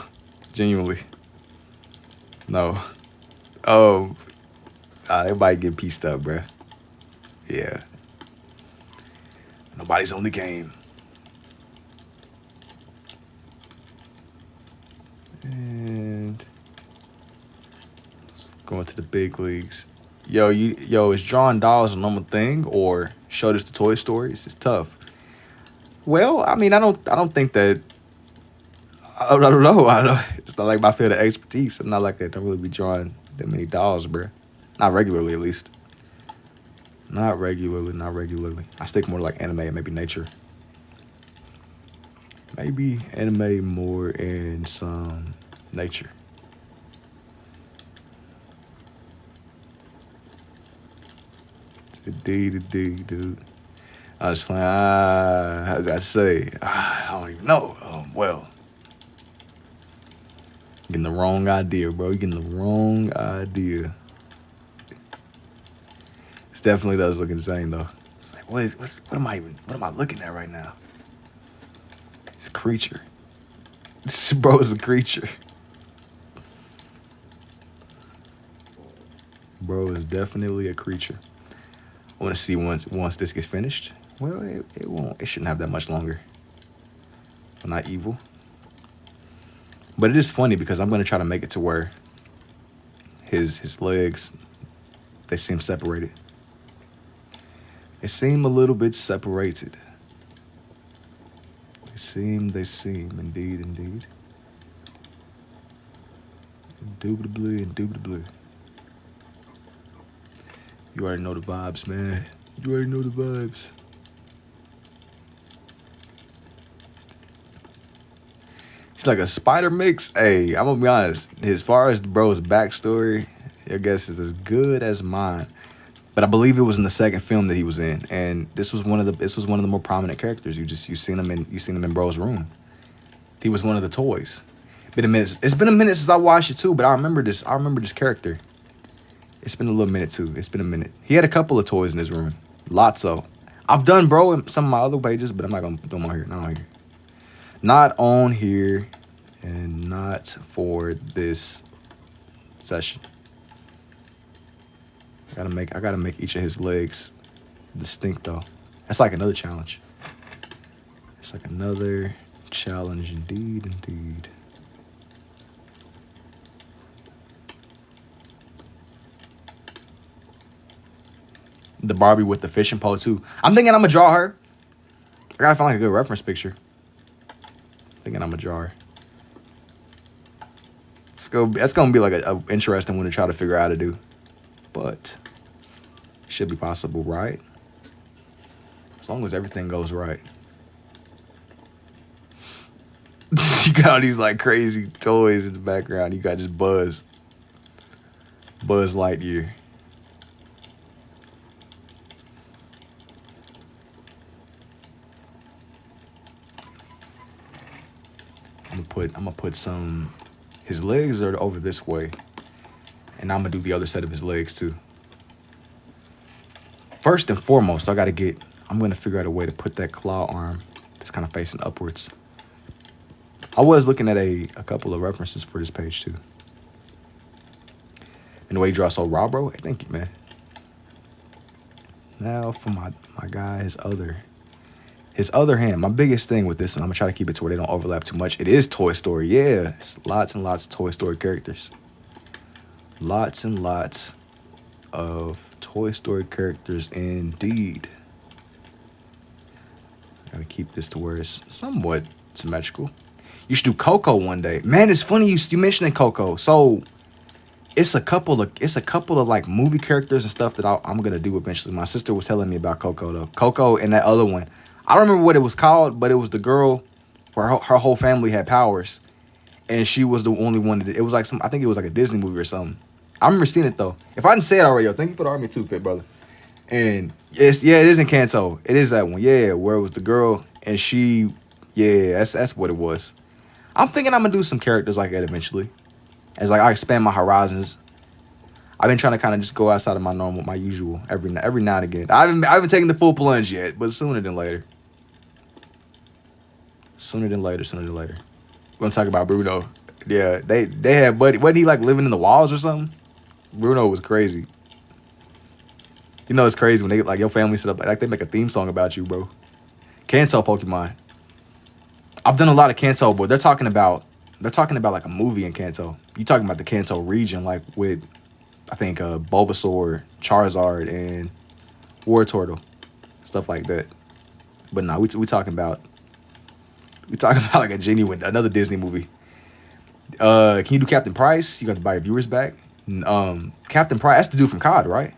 Genuinely. No. Oh. Everybody get pieced up, bruh. Yeah. Nobody's on the game. And let's go into the big leagues. Yo, is drawing dolls a normal thing or show this to Toy Stories? It's tough. Well, I mean, I don't think that. I don't know. I don't. It's not like my field of expertise. I'm not like I don't really be drawing that many dolls, bro. Not regularly, at least. Not regularly. I stick more to like anime and maybe nature. Maybe anime more and some nature. Indeed, dude. I was like, how did I say? I don't even know. Well, getting the wrong idea, bro. You're getting the wrong idea. It definitely does look insane, though. It's like, what am I looking at right now? It's a creature. This bro is a creature. Bro is definitely a creature. I want to see once this gets finished. Well, it won't. It shouldn't have that much longer. I'm not evil. But it is funny because I'm going to try to make it to where his legs, they seem separated. They seem a little bit separated. They seem, indeed. Indubitably. You already know the vibes, man. You already know the vibes. It's like a spider mix. Hey, I'm gonna be honest. As far as the bro's backstory, your guess is as good as mine. But I believe it was in the second film that he was in, and this was one of the more prominent characters. You seen him in bro's room. He was one of the toys. Been a minute. It's been a minute since I watched it too, but I remember this character. It's been a little minute too. It's been a minute. He had a couple of toys in his room. Lots of. I've done bro in some of my other pages, but I'm not gonna do them on here. Not on here. Not on here, and not for this session. I gotta make each of his legs distinct though. That's like another challenge. It's like another challenge indeed. The Barbie with the fishing pole too. I'm thinking I'm gonna draw her. I gotta find like a good reference picture. Thinking I'm gonna draw her. That's gonna be like a interesting one to try to figure out how to do. But it should be possible, right? As long as everything goes right. You got all these like crazy toys in the background. You got just Buzz Lightyear. I'm gonna put some. His legs are over this way, and I'm gonna do the other set of his legs too. First and foremost, I'm gonna figure out a way to put that claw arm that's kind of facing upwards. I was looking at a couple of references for this page too. And the way he draws so raw, bro. Hey, thank you, man. Now for my guy, his other hand. My biggest thing with this one, I'm gonna try to keep it to where they don't overlap too much. It is Toy Story, yeah. It's lots and lots of Toy Story characters. Lots and lots of Toy Story characters indeed. Gotta keep this to where it's somewhat symmetrical. You should do Coco one day. Man, it's funny you mentioning Coco. So it's a couple of like movie characters and stuff that I'm gonna do eventually. My sister was telling me about Coco though. Coco and that other one. I don't remember what it was called, but it was the girl where her whole family had powers, and she was the only one that it was like I think it was like a Disney movie or something. I remember seeing it though. If I didn't say it already, yo, thank you for the Army 2 fit, brother. And it is in Kanto. It is that one, yeah, where it was the girl and she, yeah, that's what it was. I'm thinking I'm gonna do some characters like that eventually, as like I expand my horizons. I've been trying to kind of just go outside of my usual every now and again. I haven't taken the full plunge yet, but sooner than later. Sooner than later. We're gonna talk about Bruno. Yeah, they had Buddy. Wasn't he like living in the walls or something? Bruno was crazy. You know, it's crazy when they like your family set up like they make a theme song about you, bro. Kanto Pokemon. I've done a lot of Kanto, but they're talking about like a movie in Kanto. You talking about the Kanto region, like with I think Bulbasaur, Charizard, and Wartortle, stuff like that. But nah, we talking about like a genuine another Disney movie. Can you do Captain Price? You got to buy your viewers back. Captain Price, that's the dude from COD, right?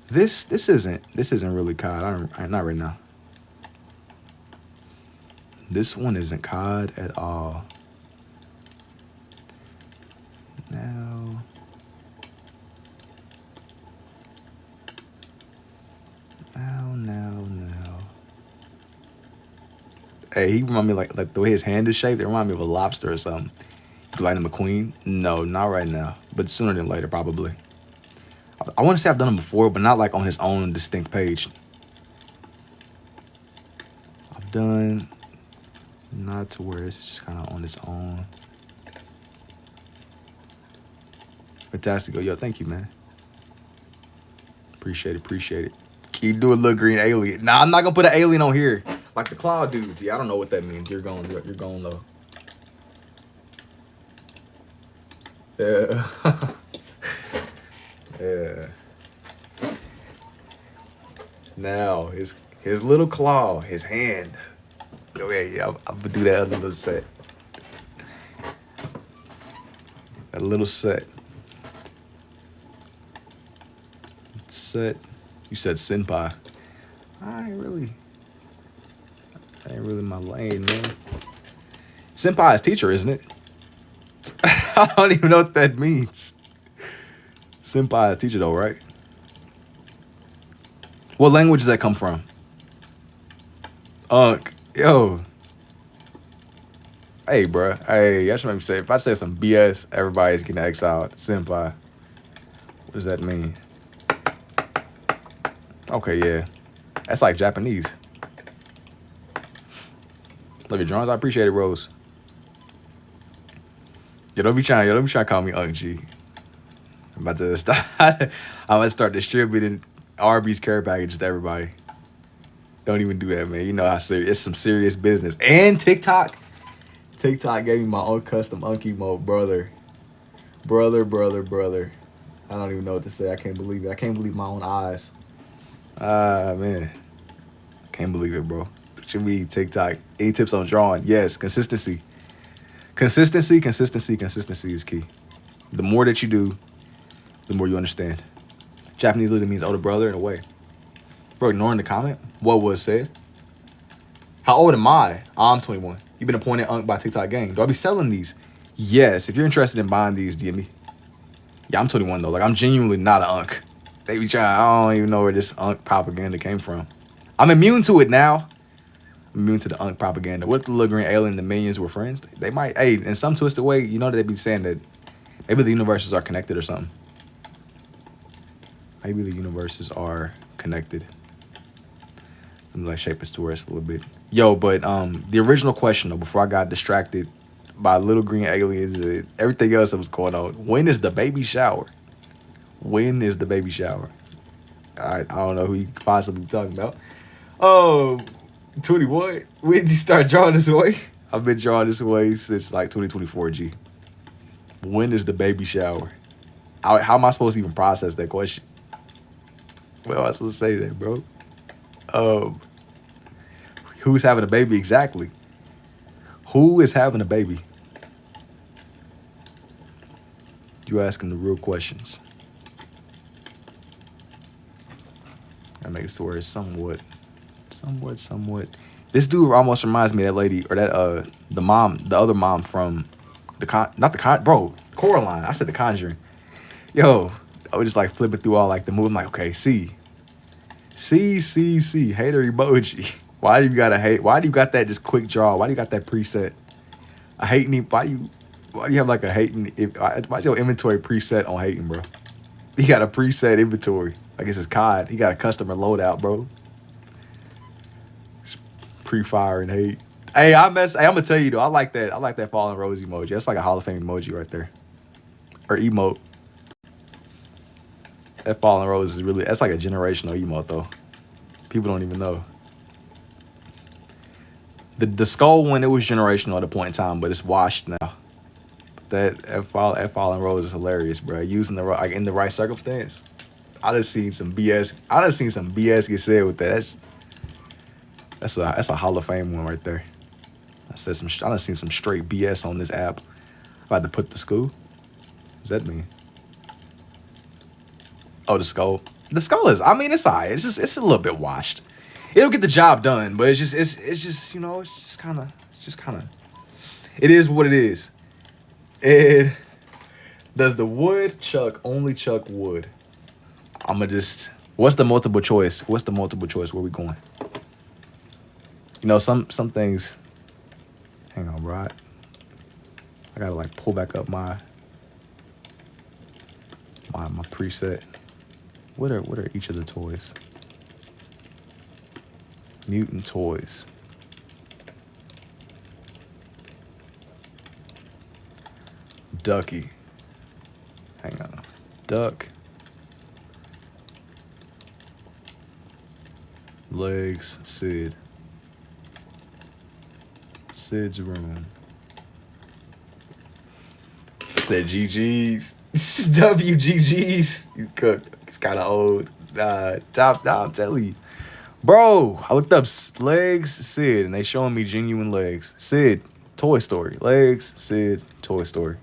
This isn't really COD. Not right now. This one isn't COD at all. Now. Hey, he remind me like the way his hand is shaped. It remind me of a lobster or something. Lightning McQueen? No, not right now. But sooner than later, probably. I want to say I've done him before, but not like on his own distinct page. I've done not to where it's just kind of on its own. Fantastic. Yo, thank you, man. Appreciate it. Can you do a little green alien? Nah, I'm not gonna put an alien on here. Like the cloud dudes. Yeah, I don't know what that means. You're going low. Yeah. Yeah. Now his little claw, his hand. Oh yeah, I'm gonna do that other little set. That little set. You said senpai. I ain't really my lane, man. Senpai is teacher, isn't it? I don't even know what that means. Senpai is teacher though, right? What language does that come from? Yo. Hey, bro. Hey, y'all should make me say, if I say some BS, everybody's getting exiled. Senpai. What does that mean? Okay, yeah. That's like Japanese. Love your drawings. I appreciate it, Rose. Don't be trying to call me Unc G. I'm about to start distributing Arby's care packages to everybody. Don't even do that, man. You know how serious. It's some serious business. And TikTok gave me my own custom Unky mode, brother. I don't even know what to say. I can't believe it. I can't believe my own eyes. Man. Can't believe it, bro. What you mean, TikTok? Any tips on drawing? Yes, consistency. Consistency is key. The more that you do, the more you understand. Japanese literally means older brother in a way. Bro, ignoring the comment? What was said? How old am I? I'm 21. You've been appointed Unc by TikTok gang. Do I be selling these? Yes. If you're interested in buying these, DM me. Yeah, I'm 21 though. Like, I'm genuinely not an Unc. They be trying. I don't even know where this Unc propaganda came from. I'm immune to it now. I'm immune to the Unc propaganda. What if the little green alien and the minions were friends? They might. Hey, in some twisted way, you know that they be saying that maybe the universes are connected or something. Maybe the universes are connected. Let me like shape this to us a little bit. Yo, but the original question though, before I got distracted by little green aliens and everything else that was going on. When is the baby shower? When is the baby shower? I don't know who you could possibly be talking about. Oh, 21. When did you start drawing this way? I've been drawing this way since like 2024, G. When is the baby shower? How am I supposed to even process that question? Well, I was supposed to say that, bro. Who's having a baby exactly? Who is having a baby? You asking the real questions. I make it so where it's somewhat. This dude almost reminds me of that lady or that the other mom from Coraline. I said The Conjuring. Yo, I was just like flipping through all like the movie. I'm like, okay, C, hater emoji. Why do you gotta hate? Why do you got that just quick draw? Why do you got that preset? A hating. Why do you have like a hating? Why's your inventory preset on hating, bro? He got a preset inventory. I guess it's COD. He got a customer loadout, bro. Pre-fire and hate. Hey, I'm gonna tell you though. I like that fallen rose emoji. That's like a Hall of Fame emoji right there, or emote. That Fallen Rose is really, that's like a generational emote though. People don't even know. The skull one, it was generational at a point in time, but it's washed now. That Fallen Rose is hilarious, bro. Using the like in the right circumstance. I just seen some BS. I just seen some BS get said with that. That's a Hall of Fame one right there. I done seen some straight BS on this app. I had to put the skull. What does that mean? Oh, the skull. The skull is, I mean, it's alright. It's a little bit washed. It'll get the job done, but it's just, you know, it's just kind of, it is what it is. And does the wood chuck only chuck wood? What's the multiple choice? What's the multiple choice? Where we going? You know, some things, hang on, bro. I gotta like pull back up my preset. What are each of the toys? Mutant toys. Ducky. Hang on. Duck. Legs. Sid. Sid's room. Said GG's. WGG's. You cooked. It's kind of old. I'm telling you. Bro, I looked up legs, Sid, and they showing me genuine legs. Sid, Toy Story. Legs, Sid, Toy Story.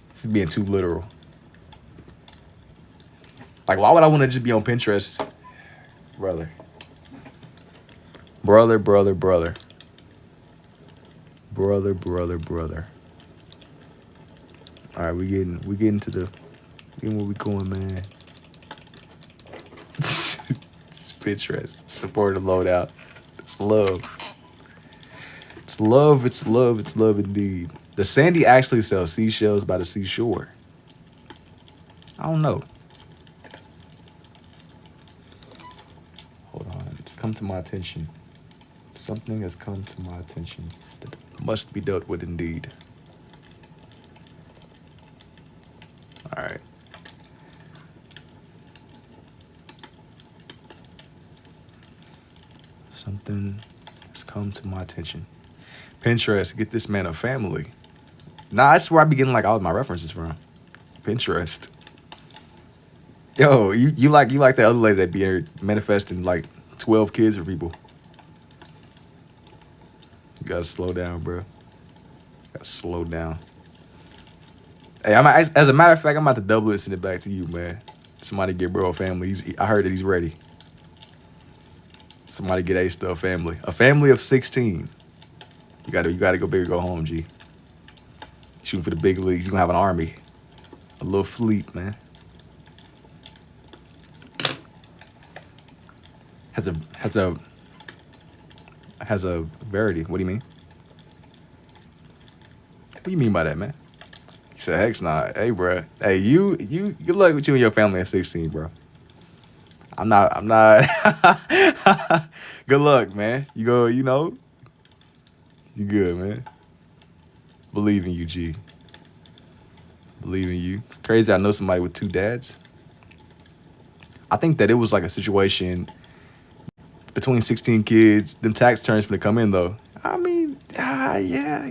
This is being too literal. Like, why would I want to just be on Pinterest? Brother. Brother. All right, we getting where we going, man. It's Pinterest. Support the loadout. It's love. It's love indeed. Does Sandy actually sell seashells by the seashore? I don't know. Hold on. It's come to my attention. Something has come to my attention that must be dealt with indeed. All right. Something has come to my attention. Pinterest, get this man a family. Nah, that's where I be getting like all of my references from. Pinterest. Yo, you like that other lady that be here manifesting like 12 kids for people. You gotta slow down, bro. Gotta slow down. Hey, as a matter of fact, I'm about to double it, send it back to you, man. Somebody get bro a family. I heard that he's ready. Somebody get a family. A family of 16. You gotta go big or go home, G. Shooting for the big leagues. You're gonna have an army. A little fleet, man. Has a verity. What do you mean? What do you mean by that, man? He said, heck's not. Hey, bro. Hey, you good luck with you and your family at 16, bro. I'm not. Good luck, man. You go, you know. You good, man. Believe in you, G. Believe in you. It's crazy. I know somebody with 2 dads. I think that it was like a situation between 16 kids. Them tax returns finna come in, though. I mean, yeah.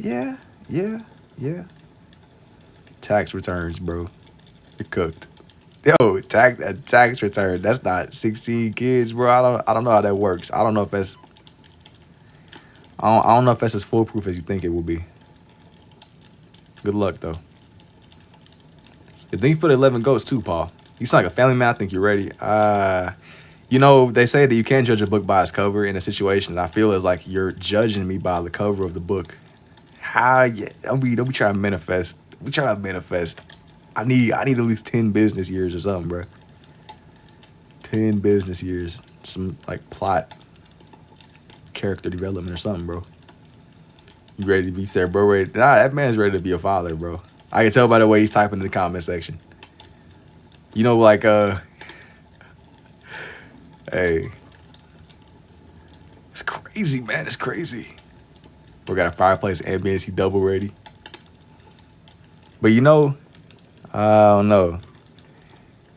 Tax returns, bro. You're cooked. Yo, tax return. That's not 16 kids, bro. I don't know how that works. I don't know if that's as foolproof as you think it will be. Good luck, though. Thank you for the 11 goats, too, Paul. You sound like a family man. I think you're ready. You know, they say that you can't judge a book by its cover in a situation. I feel it's like you're judging me by the cover of the book. Don't be trying to manifest. We trying to manifest. I need at least 10 business years or something, bro. 10 business years. Some, like, plot, character development or something, bro. You ready to be there, bro? Nah, that man's ready to be a father, bro. I can tell by the way he's typing in the comment section. You know, like, hey. It's crazy, man. It's crazy. We got a fireplace ambience. He double ready. But, you know, I don't know.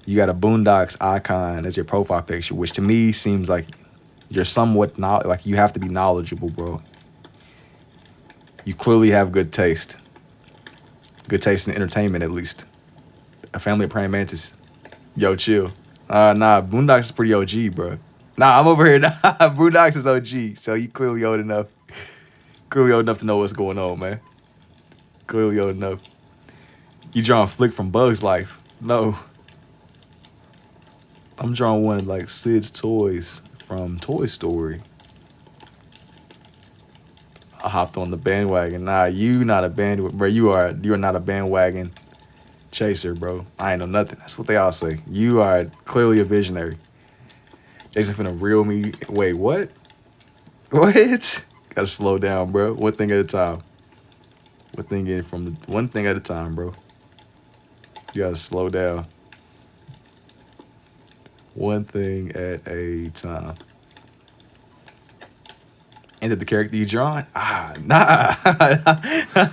You got a Boondocks icon as your profile picture, which to me seems like you're somewhat like you have to be knowledgeable, bro. You clearly have good taste. Good taste in entertainment, at least. A family of praying mantis. Yo, chill. Nah, Boondocks is pretty OG, bro. Nah, I'm over here. Nah, Boondocks is OG, so you clearly old enough. Clearly old enough to know what's going on, man. Clearly old enough. You drawing Flick from Bug's Life? No. I'm drawing one like Sid's Toys from Toy Story. I hopped on the bandwagon. Nah, you not a bandwagon, bro. You are not a bandwagon chaser, bro. I ain't know nothing. That's what they all say. You are clearly a visionary. Jason finna reel me. Wait, what? What? Gotta slow down, bro. One thing at a time. One thing at a time, bro. You gotta slow down. One thing at a time. And the character you drawing? Nah. I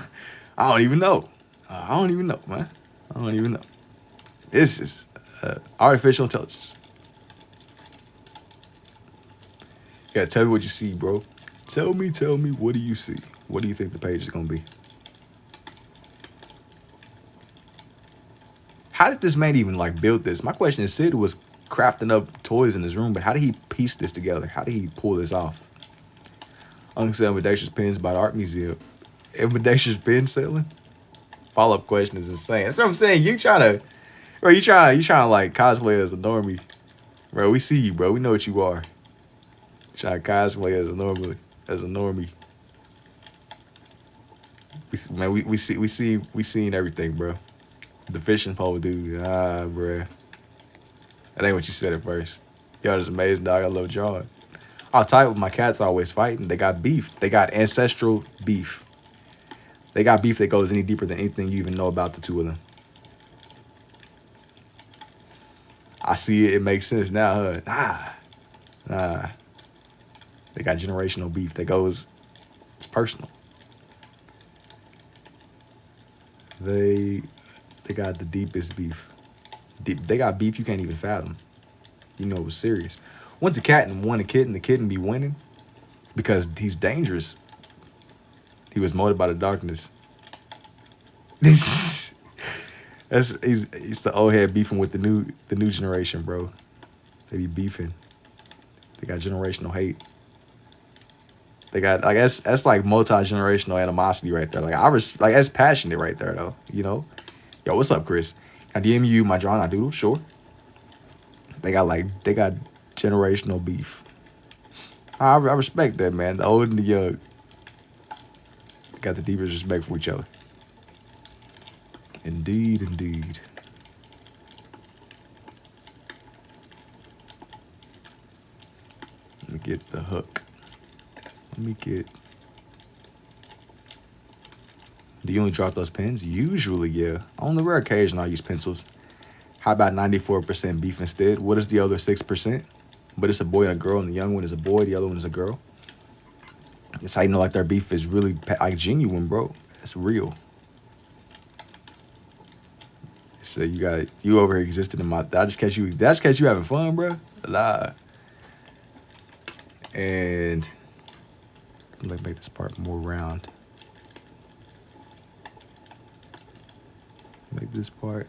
don't even know. I don't even know, man. I don't even know. This is artificial intelligence. You gotta tell me what you see, bro. Tell me, what do you see? What do you think the page is gonna be? How did this man even like build this? My question is, Sid was crafting up toys in his room, but how did he piece this together? How did he pull this off? Ambidextrous pens by the art museum. Ambidextrous pen selling? Follow-up question is insane. That's what I'm saying. You trying to like cosplay as a normie. Bro, we see you, bro. We know what you are. Trying to cosplay as a normie. We seen everything, bro. The fishing pole dude. Bro. That ain't what you said at first. Y'all just amazing, dog. I love drawing. I'll type with my cats always fighting. They got beef. They got ancestral beef. They got beef that goes any deeper than anything you even know about the two of them. I see it. It makes sense now, huh? Nah. They got generational beef that goes, it's personal. They got the deepest beef. They got beef you can't even fathom. You know it was serious. One's a cat and one a kitten. The kitten be winning because he's dangerous. He was molded by the darkness. He's the old head beefing with the new generation, bro. They be beefing. They got generational hate. They got, I guess that's like multi-generational animosity right there. Like that's passionate right there though. You know, yo, what's up, Chris? Can I DM you my drawing I doodle? Sure. They got generational beef. I respect that, man. The old and the young got the deepest respect for each other. Indeed. Let me get the hook. Do you only drop those pens? Usually, yeah. On the rare occasion, I use pencils. How about 94% beef instead? What is the other 6%? But it's a boy and a girl, and the young one is a boy, the other one is a girl. That's how you know like their beef is really like genuine, bro. It's real. So you over here existed in my. Did I just catch you having fun, bro? Nah. And let me make this part more round. Make this part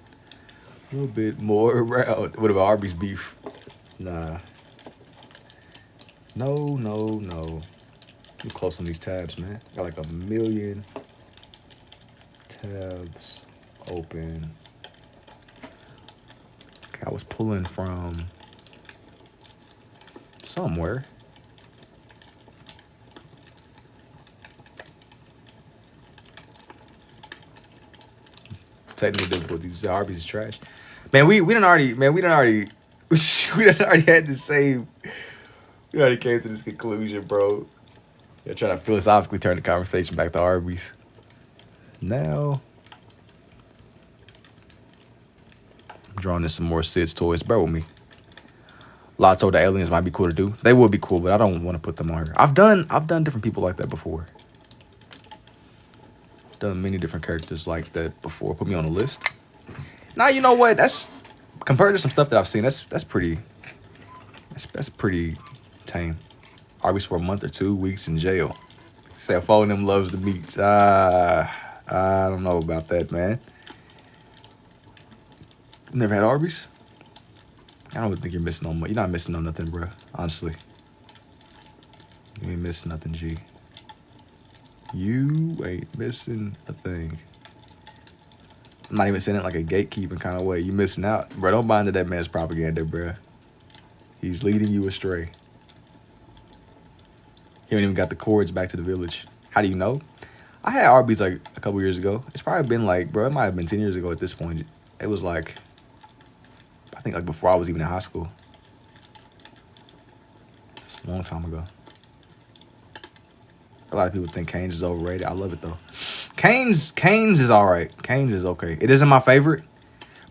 a little bit more round. What about Arby's beef? Nah. No. I'm close on these tabs, man. Got like 1 million tabs open. Okay, I was pulling from somewhere. Technical difficulties. Arby's is trash. Man, we done already had the same. We already came to this conclusion, bro. You're trying to philosophically turn the conversation back to Arby's. Now, I'm drawing in some more Sid's toys. Bear with me. Lotto the aliens might be cool to do. They would be cool, but I don't want to put them on here. I've done different people like that before. Done many different characters like that before. Put me on a list. Now, you know what? That's Compared to some stuff that I've seen, that's pretty tame. Arby's for a month or 2 weeks in jail. Say four of them loves the meats. I don't know about that, man. Never had Arby's? I don't think you're missing on much. You're not missing on nothing, bro. Honestly. You ain't missing nothing, G. You ain't missing a thing. I'm not even saying it like a gatekeeping kind of way. You missing out. Bro, don't buy into that man's propaganda, bro. He's leading you astray. He ain't even got the cords back to the village. How do you know? I had Arby's like a couple years ago. It's probably been like, bro, it might have been 10 years ago at this point. It was like, I think like before I was even in high school. It's a long time ago. A lot of people think Cane's is overrated. I love it though. Cane's is all right. Cane's is okay. It isn't my favorite,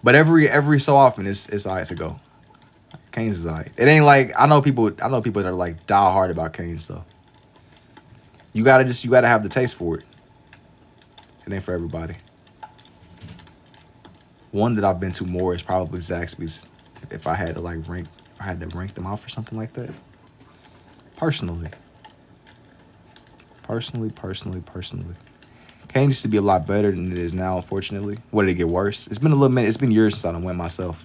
but every so often it's all right to go. Cane's is all right. It ain't like I know people that are like die hard about Cane's though. You gotta have the taste for it. It ain't for everybody. One that I've been to more is probably Zaxby's. If I had to rank them off or something like that. Personally. Cane used to be a lot better than it is now, unfortunately. What did it get worse? It's been a little minute. It's been years since I done went myself.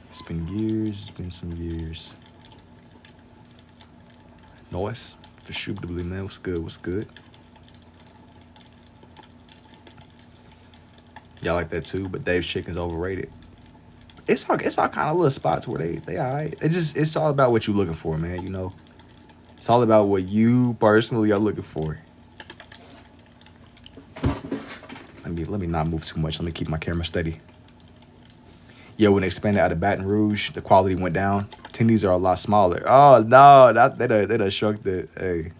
It's been years. It's been some years. Noise. For sure, man. What's good? What's good? Y'all like that too, but Dave's Chicken's overrated. It's all kind of little spots where they all right. It's all about what you're looking for, man. You know, it's all about what you personally are looking for. Let me not move too much. Let me keep my camera steady. Yeah, when they expanded out of Baton Rouge, the quality went down. Tendies are a lot smaller. Oh no, they done shrunk the. Hey,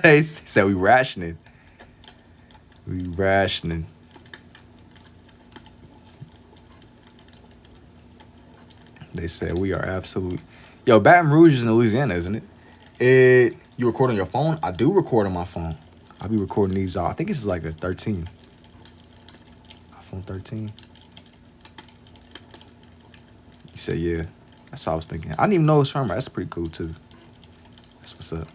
they said we rationing. They said we are absolute. Yo, Baton Rouge is in Louisiana, isn't it? You record on your phone? I do record on my phone. I'll be recording these. I think it's like a 13. iPhone 13. You said, yeah. That's what I was thinking. I didn't even know it was from her. That's pretty cool, too. That's what's up.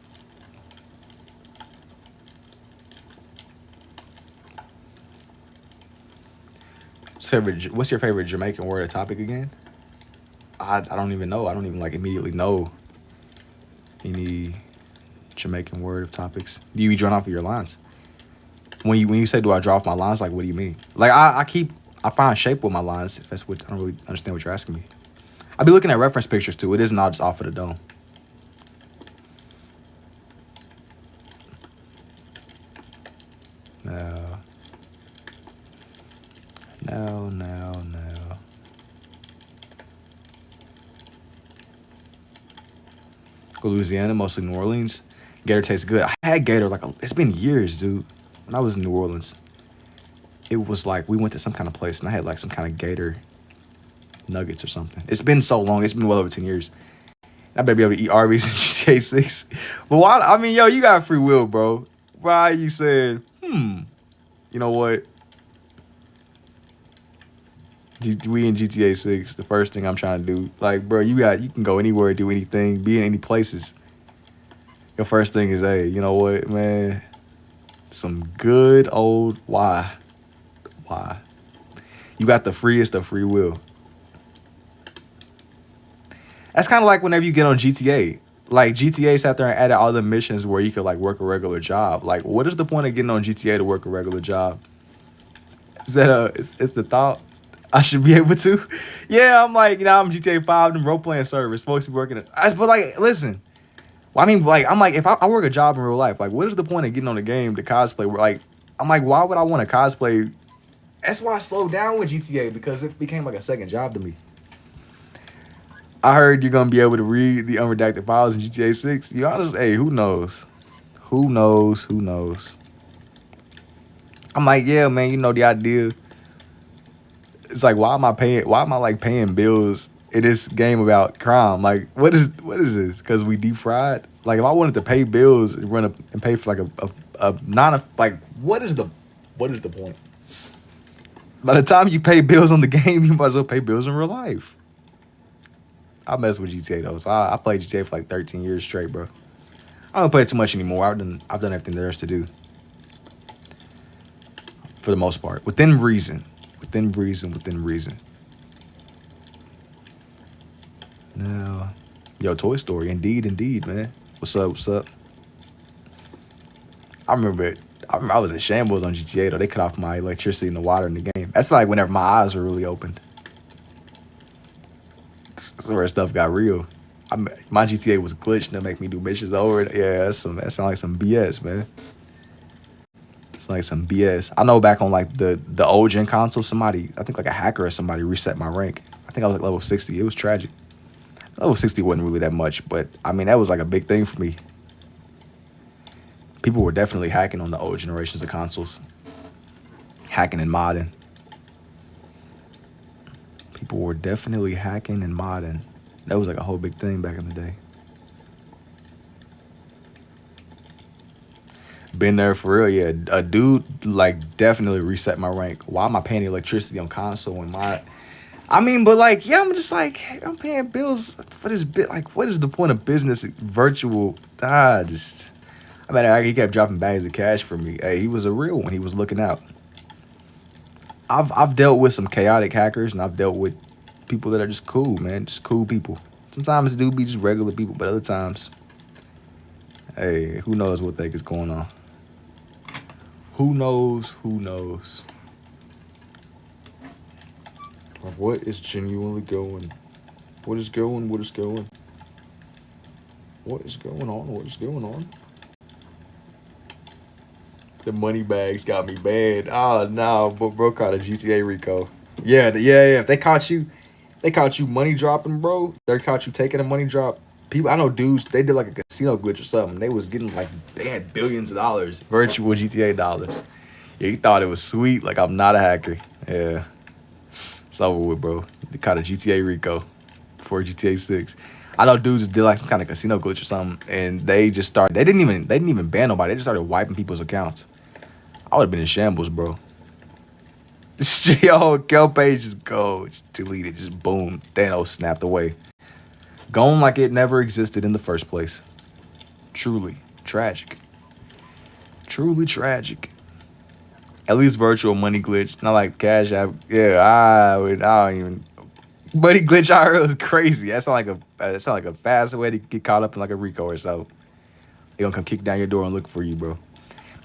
What's your favorite Jamaican word or topic again? I don't even know. I don't even like immediately know any Jamaican word of topics. Do you be drawing off of your lines? When you say do I draw off my lines, like what do you mean? Like I find shape with my lines. If that's what I don't really understand what you're asking me. I be looking at reference pictures too. It is not just off of the dome. No. Go Louisiana, mostly New Orleans. Gator tastes good. I had Gator it's been years, dude. When I was in New Orleans, it was like we went to some kind of place and I had like some kind of Gator nuggets or something. It's been so long. It's been well over 10 years. I better be able to eat Arby's in GTA 6. But why? I mean, yo, you got free will, bro. Why you said, you know what? We in GTA 6. The first thing I'm trying to do, like, bro, you can go anywhere, do anything, be in any places. Your first thing is, hey, you know what, man? Some good old why? You got the freest of free will. That's kind of like whenever you get on GTA. Like, GTA sat there and added all the missions where you could, like, work a regular job. Like, what is the point of getting on GTA to work a regular job? Is that it's the thought I should be able to? Yeah, I'm like, I'm GTA 5, them role-playing servers, supposed to be working. But, like, listen. Well, I mean, like, I'm like, if I work a job in real life, like, what is the point of getting on the game to cosplay? Like, I'm like, why would I want to cosplay? That's why I slowed down with GTA, because it became like a second job to me. I heard you're going to be able to read the unredacted files in GTA 6. You honest, hey, who knows? Who knows? I'm like, yeah, man, you know the idea. It's like, why am I paying bills in this game about crime? Like, what is this? Because we deep fried? Like, if I wanted to pay bills and pay for like a what is the point? By the time you pay bills on the game, you might as well pay bills in real life. I mess with GTA though. So I played GTA for like 13 years straight, bro. I don't play it too much anymore. I've done everything there is to do. For the most part. Within reason. Within reason. Now, yo, Toy Story. Indeed, man. What's up? I remember I was in shambles on GTA though. They cut off my electricity and the water in the game. That's like whenever my eyes were really opened. That's where stuff got real. My GTA was glitched to make me do missions over it. Yeah, that sounds like some BS, man. It's like some BS. I know back on like the old gen console, somebody, I think like a hacker or somebody reset my rank. I think I was like level 60. It was tragic. Level 60 wasn't really that much, but I mean, that was like a big thing for me. People were definitely hacking on the old generations of consoles. Hacking and modding. People were definitely hacking and modding. That was like a whole big thing back in the day. Been there for real, yeah. A dude like definitely reset my rank. Why am I paying electricity on console and my... I mean, but like, yeah, I'm just like, I'm paying bills for this bit. Like, what is the point of business virtual? I mean, he kept dropping bags of cash for me. Hey, he was a real one. He was looking out. I've dealt with some chaotic hackers, and I've dealt with people that are just cool, man. Just cool people. Sometimes it do be just regular people, but other times, hey, who knows what the heck is going on? Who knows? What is genuinely going? What is going on? The money bags got me bad. Oh no, but bro caught a GTA Rico. Yeah. If they caught you money dropping, bro. They caught you taking a money drop. People, I know dudes, they did like a casino glitch or something. They was getting like, they had billions of dollars, virtual GTA dollars. Yeah, he thought it was sweet. Like, I'm not a hacker. Yeah, it's over with, bro. They caught a GTA Rico before GTA 6. I know dudes did like some kind of casino glitch or something, and they just started. They didn't even ban nobody. They just started wiping people's accounts. I would have been in shambles, bro. Your whole account page just go, just delete it, just boom, Thanos snapped away, gone like it never existed in the first place. Truly tragic. At least virtual money glitch, not like Cash App. Yeah, I don't even. Money glitch IRL is crazy. That sound like a fast way to get caught up in like a Rico or so. They gonna come kick down your door and look for you, bro.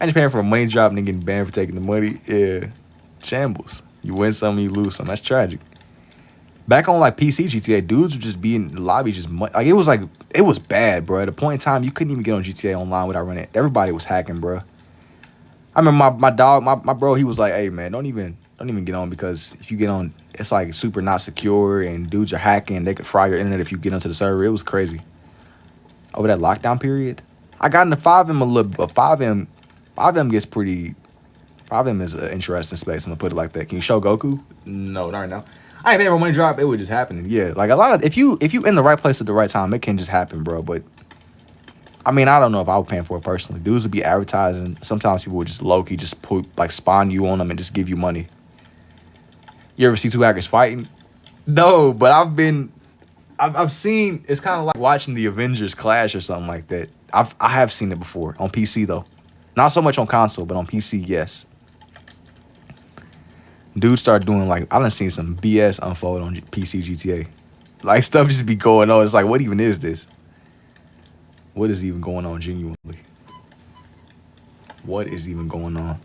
I just paying for a money drop and then getting banned for taking the money. Yeah, shambles. You win some, you lose some. That's tragic. Back on like PC GTA, dudes would just be in the lobby, just like it was bad, bro. At a point in time, you couldn't even get on GTA Online without running it. Everybody was hacking, bro. I remember my bro, he was like, "Hey man, don't even get on, because if you get on, it's like super not secure and dudes are hacking. They could fry your internet if you get onto the server." It was crazy. Over that lockdown period, I got into 5M a little, but 5M gets pretty. 5M is an interesting space. I'm gonna put it like that. Can you show Goku? No, not right now. I ain't ever money drop. It would just happen. Yeah, like a lot of if you in the right place at the right time, it can just happen, bro. But I mean, I don't know if I was paying for it personally. Dudes would be advertising. Sometimes people would just low key just put like spawn you on them and just give you money. You ever see two hackers fighting? No, but I've seen. It's kind of like watching the Avengers clash or something like that. I have seen it before on PC though, not so much on console, but on PC, yes. Dudes start doing like, I done seen some BS unfold on PC GTA. Like stuff just be going on. It's like, what even is this? What is even going on genuinely? What is even going on?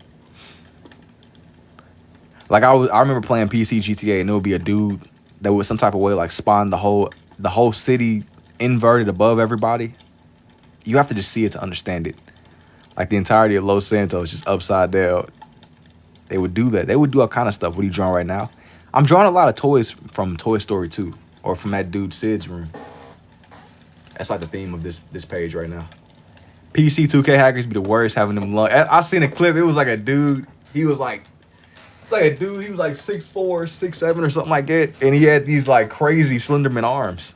Like I remember playing PC GTA and there would be a dude that would some type of way like spawn the whole city inverted above everybody. You have to just see it to understand it. Like the entirety of Los Santos just upside down. They would do that. They would do all kind of stuff. What are you drawing right now? I'm drawing a lot of toys from Toy Story 2 or from that dude Sid's room. That's like the theme of this page right now. PC 2K hackers be the worst, having them long. I seen a clip. It was like a dude. He was like, it's like a dude. He was like 6'4", 6'7", or something like that, and he had these like crazy Slenderman arms.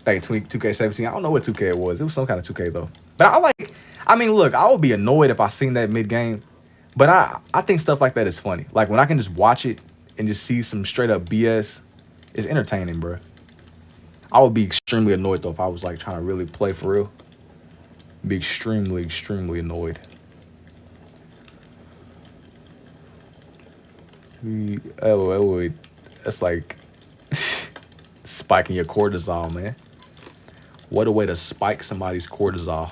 Back in 2K17. I don't know what 2K it was. It was some kind of 2K though. But I mean, look, I would be annoyed if I seen that mid game. But I think stuff like that is funny. Like when I can just watch it and just see some straight up BS, it's entertaining, bro. I would be extremely annoyed though if I was like trying to really play for real. Be extremely, extremely annoyed. Oh, that's like spiking your cortisol, man. What a way to spike somebody's cortisol.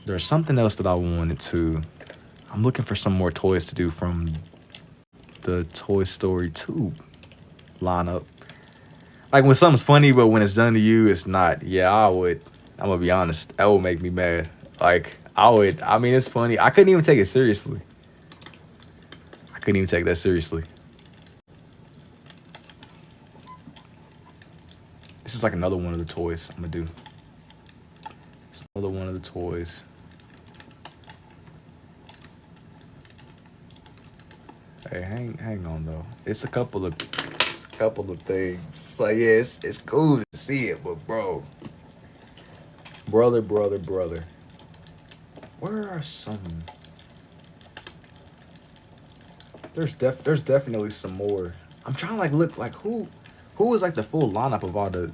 There's something else that I wanted to. I'm looking for some more toys to do from the Toy Story 2 lineup. Like when something's funny, but when it's done to you, it's not. Yeah, I'm gonna be honest. That would make me mad. Like I mean, it's funny. I couldn't even take it seriously. I couldn't even take that seriously. This is like another one of the toys I'm gonna do. It's another one of the toys. Hey, hang on though. It's a couple of things. Like yeah, it's cool to see it, but bro, brother. Where are some? There's definitely some more. I'm trying to like look like who is like the full lineup of all the.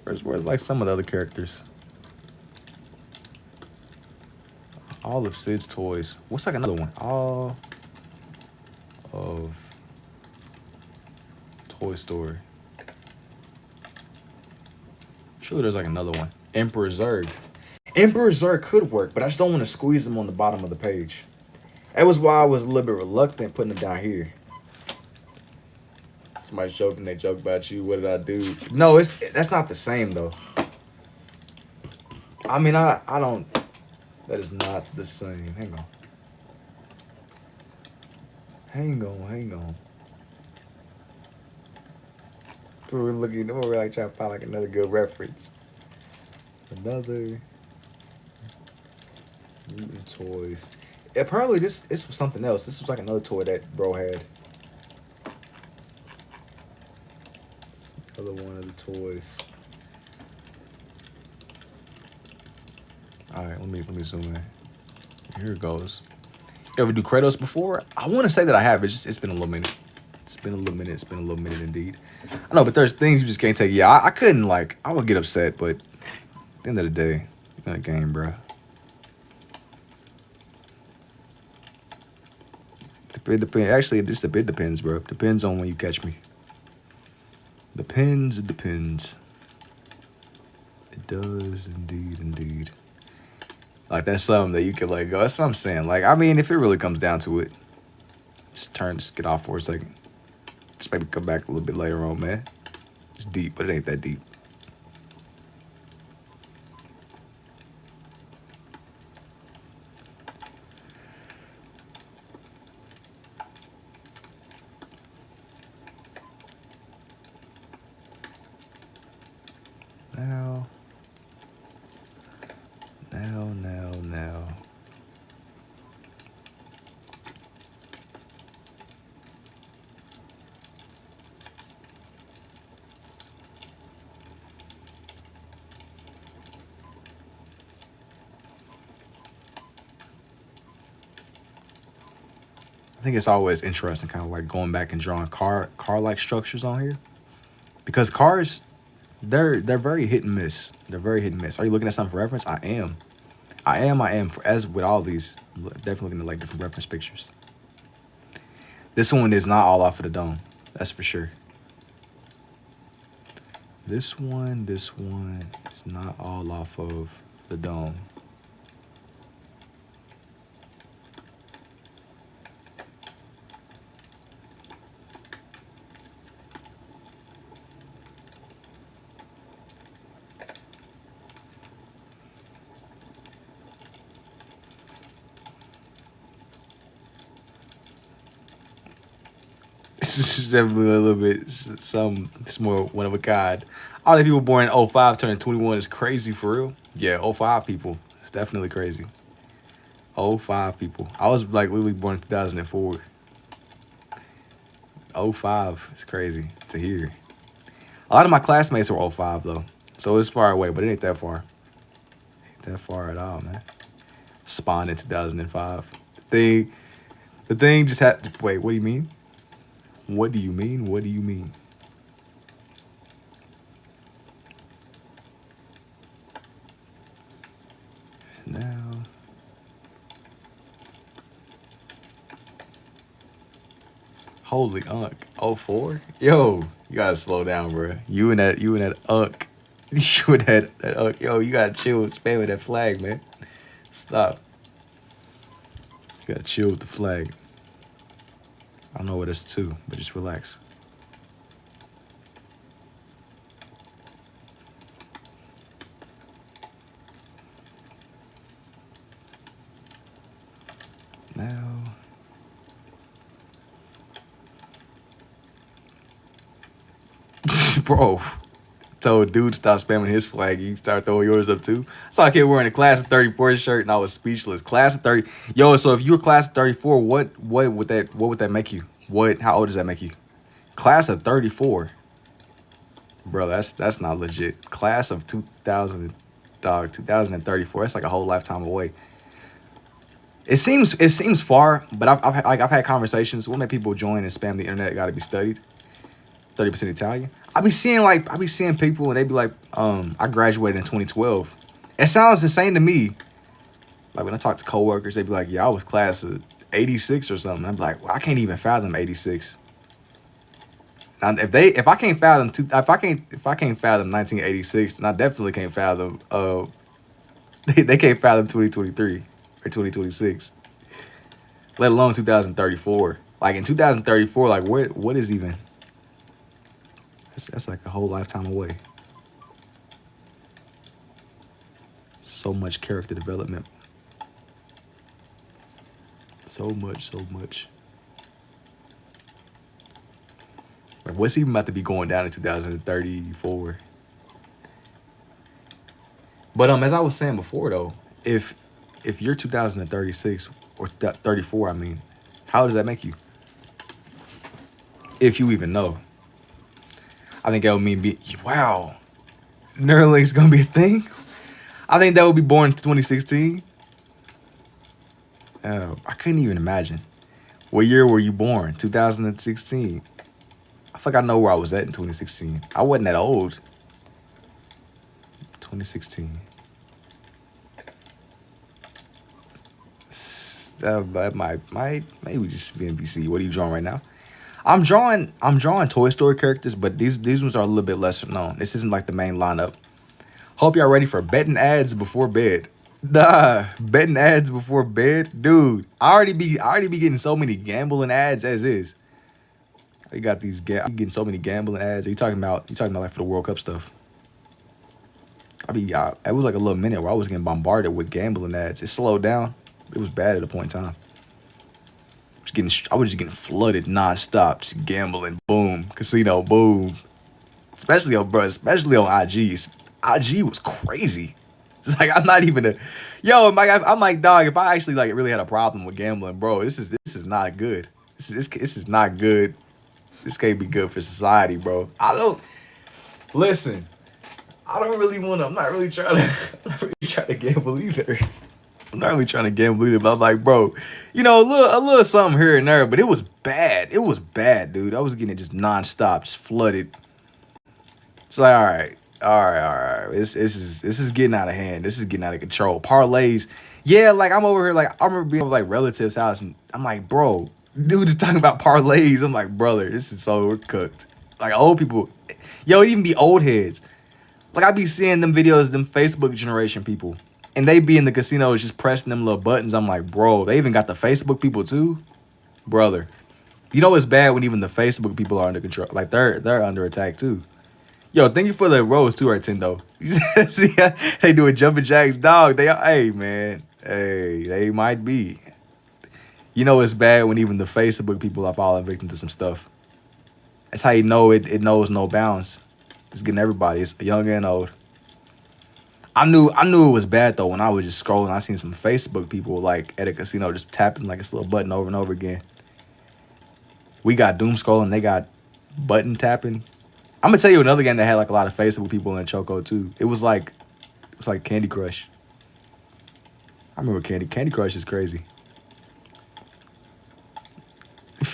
Where's like some of the other characters? All of Sid's toys. What's like another one? All of Toy Story. Surely there's like another one. Emperor Zurg. Emperor Zurg could work, but I just don't want to squeeze them on the bottom of the page. That was why I was a little bit reluctant putting them down here. Somebody's joking, they joke about you. What did I do? No, that's not the same though. I mean, I don't. That is not the same. Hang on. We're like trying to find like another good reference. Another mutant toys. Apparently this was something else. This was like another toy that bro had. Another one of the toys. All right, let me zoom in. Here it goes. You ever do Kratos before? I want to say that I have. It's been a little minute. It's been a little minute indeed. I know, but there's things you just can't take. Yeah, I couldn't like. I would get upset, but at the end of the day, it's not a game, bro. It depends. Actually, it just a bit depends, bro. Depends on when you catch me. It depends. It does indeed. Like that's something that you can let go. That's what I'm saying. Like I mean, if it really comes down to it, just get off for a second. Just maybe come back a little bit later on, man. It's deep, but it ain't that deep. Now. I think it's always interesting kind of like going back and drawing car-like structures on here. Because cars, they're very hit and miss. They're very hit and miss. Are you looking at something for reference? I am. As with all these, definitely looking at like different reference pictures. This one is not all off of the dome. That's for sure. This one is not all off of the dome. It's definitely a little bit it's more one of a kind. All the people born in 05 turning 21 is crazy for real. Yeah, 05 people. It's definitely crazy. 05 people. I was like literally born in 2004. 05 is crazy to hear. A lot of my classmates were 05 though, so it's far away, but it ain't that far. Ain't that far at all, man. Spawned in 2005. The thing just had. Wait, what do you mean? What do you mean? What do you mean? Now. Holy unk. 04? Yo, you gotta slow down, bro. You and that unk. You and that unk. Yo, you gotta chill with spamming that flag, man. Stop. You gotta chill with the flag. I don't know what it's to, but just relax. Now. Bro, told dude to stop spamming his flag. You start throwing yours up too. I saw a kid wearing a class of 34 shirt and I was speechless. Class of 30. Yo, so if you were class of 34, what would that make you? How old does that make you? Class of 34. Bro, that's not legit. Class of 2034. That's like a whole lifetime away. It seems far, but I've had conversations. What make people join and spam the internet got to be studied. 30% Italian. I be seeing people and they be like, I graduated in 2012. It sounds insane to me. Like when I talk to coworkers, they be like, yeah, I was class of 86 or something. I'm like, well, I can't even fathom 86. Now, if I can't fathom 1986, then I definitely can't fathom they can't fathom 2023 or 2026. Let alone 2034. Like in 2034, like what is even? That's like a whole lifetime away. So much character development. So much. Like what's even about to be going down in 2034? But as I was saying before though, if you're 2036 or 34, I mean, how does that make you? If you even know. I think that would mean wow, Neuralink's gonna be a thing. I think that would be born in 2016. I couldn't even imagine. What year were you born? 2016. I feel like I know where I was at in 2016. I wasn't that old. 2016. That might maybe just be NBC. What are you drawing right now? I'm drawing Toy Story characters, but these ones are a little bit lesser known. This isn't like the main lineup. Hope y'all ready for betting ads before bed. Nah, betting ads before bed, dude. I already be getting so many gambling ads as is. You got these getting so many gambling ads. Are you talking about like for the World Cup stuff? It was like a little minute where I was getting bombarded with gambling ads. It slowed down. It was bad at a point in time. I was just getting flooded nonstop, just gambling, boom, casino, boom. Especially on IG. IG was crazy. It's like I'm not even I'm like, dog, if I actually like really had a problem with gambling, bro, this is not good. This is not good. This can't be good for society, bro. I'm not really trying to gamble either. I'm not really trying to gamble either, but I'm like, bro, a little something here and there, but it was bad. It was bad, dude. I was getting it just nonstop, just flooded. It's like, all right. This is getting out of hand. This is getting out of control. Parlays, yeah, like I'm over here, like I remember being over like relatives' house, and I'm like, bro, dude is talking about parlays. I'm like, brother, this is so cooked. Like old people, it even be old heads. Like I be seeing them videos, them Facebook generation people. And they be in the casinos just pressing them little buttons. I'm like, bro, they even got the Facebook people too? Brother. You know it's bad when even the Facebook people are under control. Like they're under attack too. Yo, thank you for the rose too, Artendo. See, they doing jumping jacks. Dog, hey man. Hey, they might be. You know it's bad when even the Facebook people are falling victim to some stuff. That's how you know it knows no bounds. It's getting everybody. It's young and old. I knew it was bad though when I was just scrolling. I seen some Facebook people like at a casino just tapping like this little button over and over again. We got doom scrolling, they got button tapping. I'm gonna tell you another game that had like a lot of faceable people in Choco too. It was like Candy Crush. I remember Candy Crush is crazy.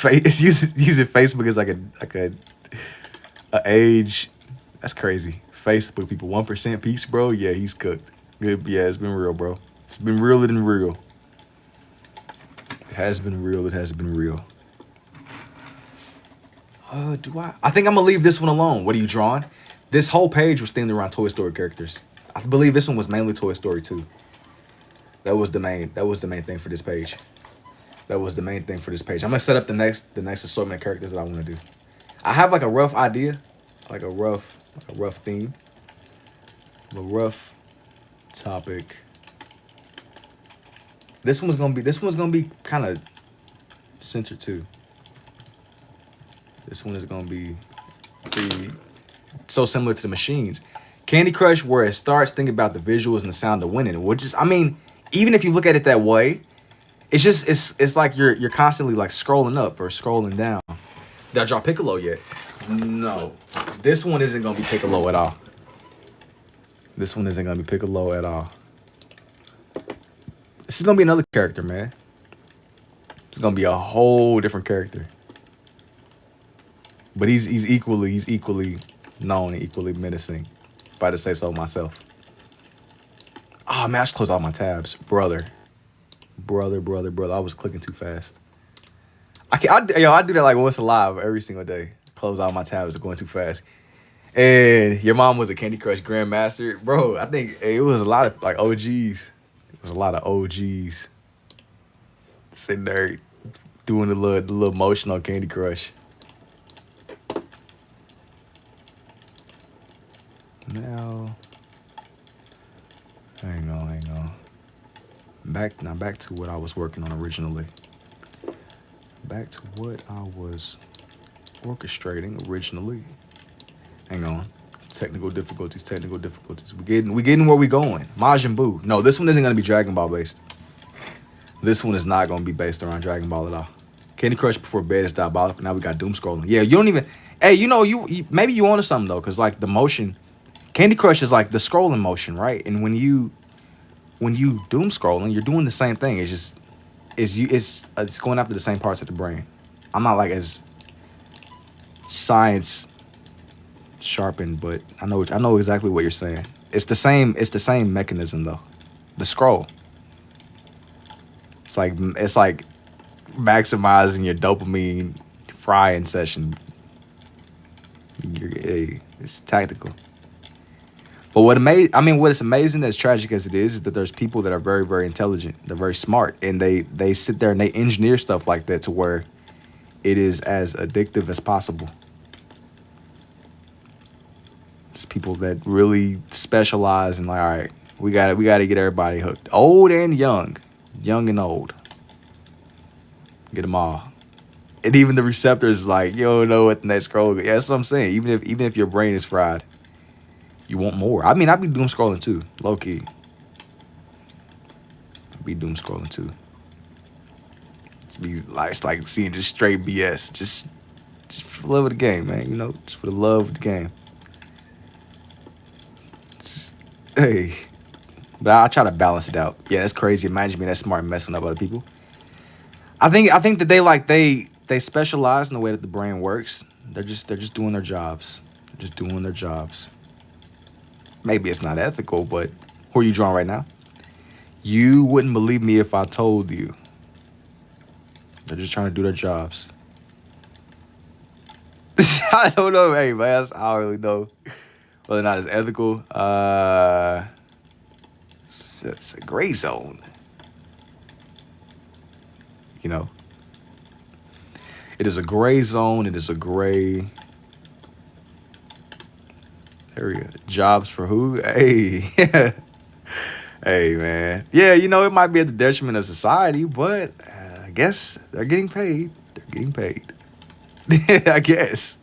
It's using Facebook as like a age. That's crazy. Facebook people 1% piece, bro. Yeah, he's cooked. Good. Yeah, it's been real, bro. It's been realer than real. It has been real. It has been real. Do I think I'm gonna leave this one alone. What are you drawing? This whole page was themed around Toy Story characters. I believe this one was mainly Toy Story 2. That was the main thing for this page. That was the main thing for this page. I'm gonna set up the next assortment of characters that I want to do. I have like a rough idea, like a rough theme, a rough topic. This one's gonna be kind of centered too. This one is gonna be pretty so similar to the machines. Candy Crush, where it starts, think about the visuals and the sound of winning, which is, I mean, even if you look at it that way, it's just it's like you're constantly like scrolling up or scrolling down. Did I draw Piccolo yet? No. This one isn't gonna be Piccolo at all. This one isn't gonna be Piccolo at all. This is gonna be another character, man. It's gonna be a whole different character. But he's equally known and equally menacing, if I had to say so myself. Oh man, I should close all my tabs. Brother. I was clicking too fast. I do that like once alive every single day. Close all my tabs are going too fast. And your mom was a Candy Crush Grandmaster. Bro, I think it was a lot of like OGs. It was a lot of OGs sitting there doing the little motion on Candy Crush. Now, hang on. Back to what I was working on originally. Back to what I was orchestrating originally. Hang on. Technical difficulties. We getting where we going. Majin Buu. No, this one isn't gonna be Dragon Ball based. This one is not gonna be based around Dragon Ball at all. Candy Crush before bed is diabolical. Now we got doom scrolling. Yeah, you don't even. Hey, you maybe you onto something though, cause like the motion. Candy Crush is like the scrolling motion, right? And when you doom scrolling, you're doing the same thing. It's just it's going after the same parts of the brain. I'm not like as science sharpened, but I know exactly what you're saying. It's the same mechanism though. The scroll. It's like maximizing your dopamine frying session. It's tactical. But what's amazing, as tragic as it is that there's people that are very, very intelligent. They're very smart, and they sit there and they engineer stuff like that to where it is as addictive as possible. It's people that really specialize in like, all right, we got to get everybody hooked, old and young and old. Get them all. And even the receptors, like, you don't know what the next scroll. Yeah, that's what I'm saying. Even if your brain is fried, you want more. I mean, I'd be doom scrolling too, low key. I'd be doom scrolling too. It's like seeing just straight BS, just for the love of the game, man. You know, just for the love of the game. Hey, but I try to balance it out. Yeah, that's crazy. Imagine being that smart and messing up other people. I think that they specialize in the way that the brain works. They're just doing their jobs. They're just doing their jobs. Maybe it's not ethical, but who are you drawing right now? You wouldn't believe me if I told you. They're just trying to do their jobs. I don't know, hey man. I don't really know whether or not it's ethical. It's a gray zone. You know, it is a gray zone. It is a gray area. Jobs for who? Hey. Hey, man. Yeah, you know, it might be at the detriment of society, but I guess they're getting paid. They're getting paid. I guess.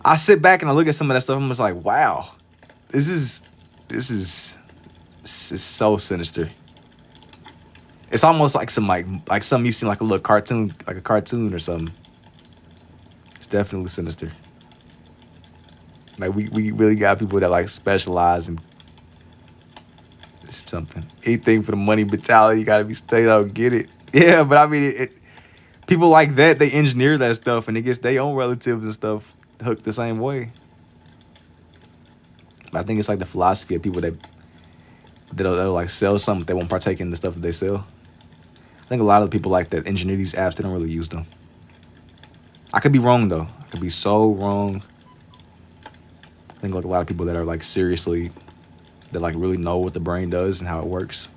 I sit back and I look at some of that stuff and I'm just like, wow, this is so sinister. It's almost like some like something you've seen like a little cartoon, like a cartoon or something. definitely sinister. Like we really got people that like specialize in something. Anything for the money mentality, you gotta be straight up, get it. Yeah, but I mean, people like that, they engineer that stuff and it gets their own relatives and stuff hooked the same way. But I think it's like the philosophy of people that'll like sell something, they won't partake in the stuff that they sell. I think a lot of the people like that engineer these apps, they don't really use them. I could be wrong though. I could be so wrong. I think like a lot of people that are like seriously, that like really know what the brain does and how it works.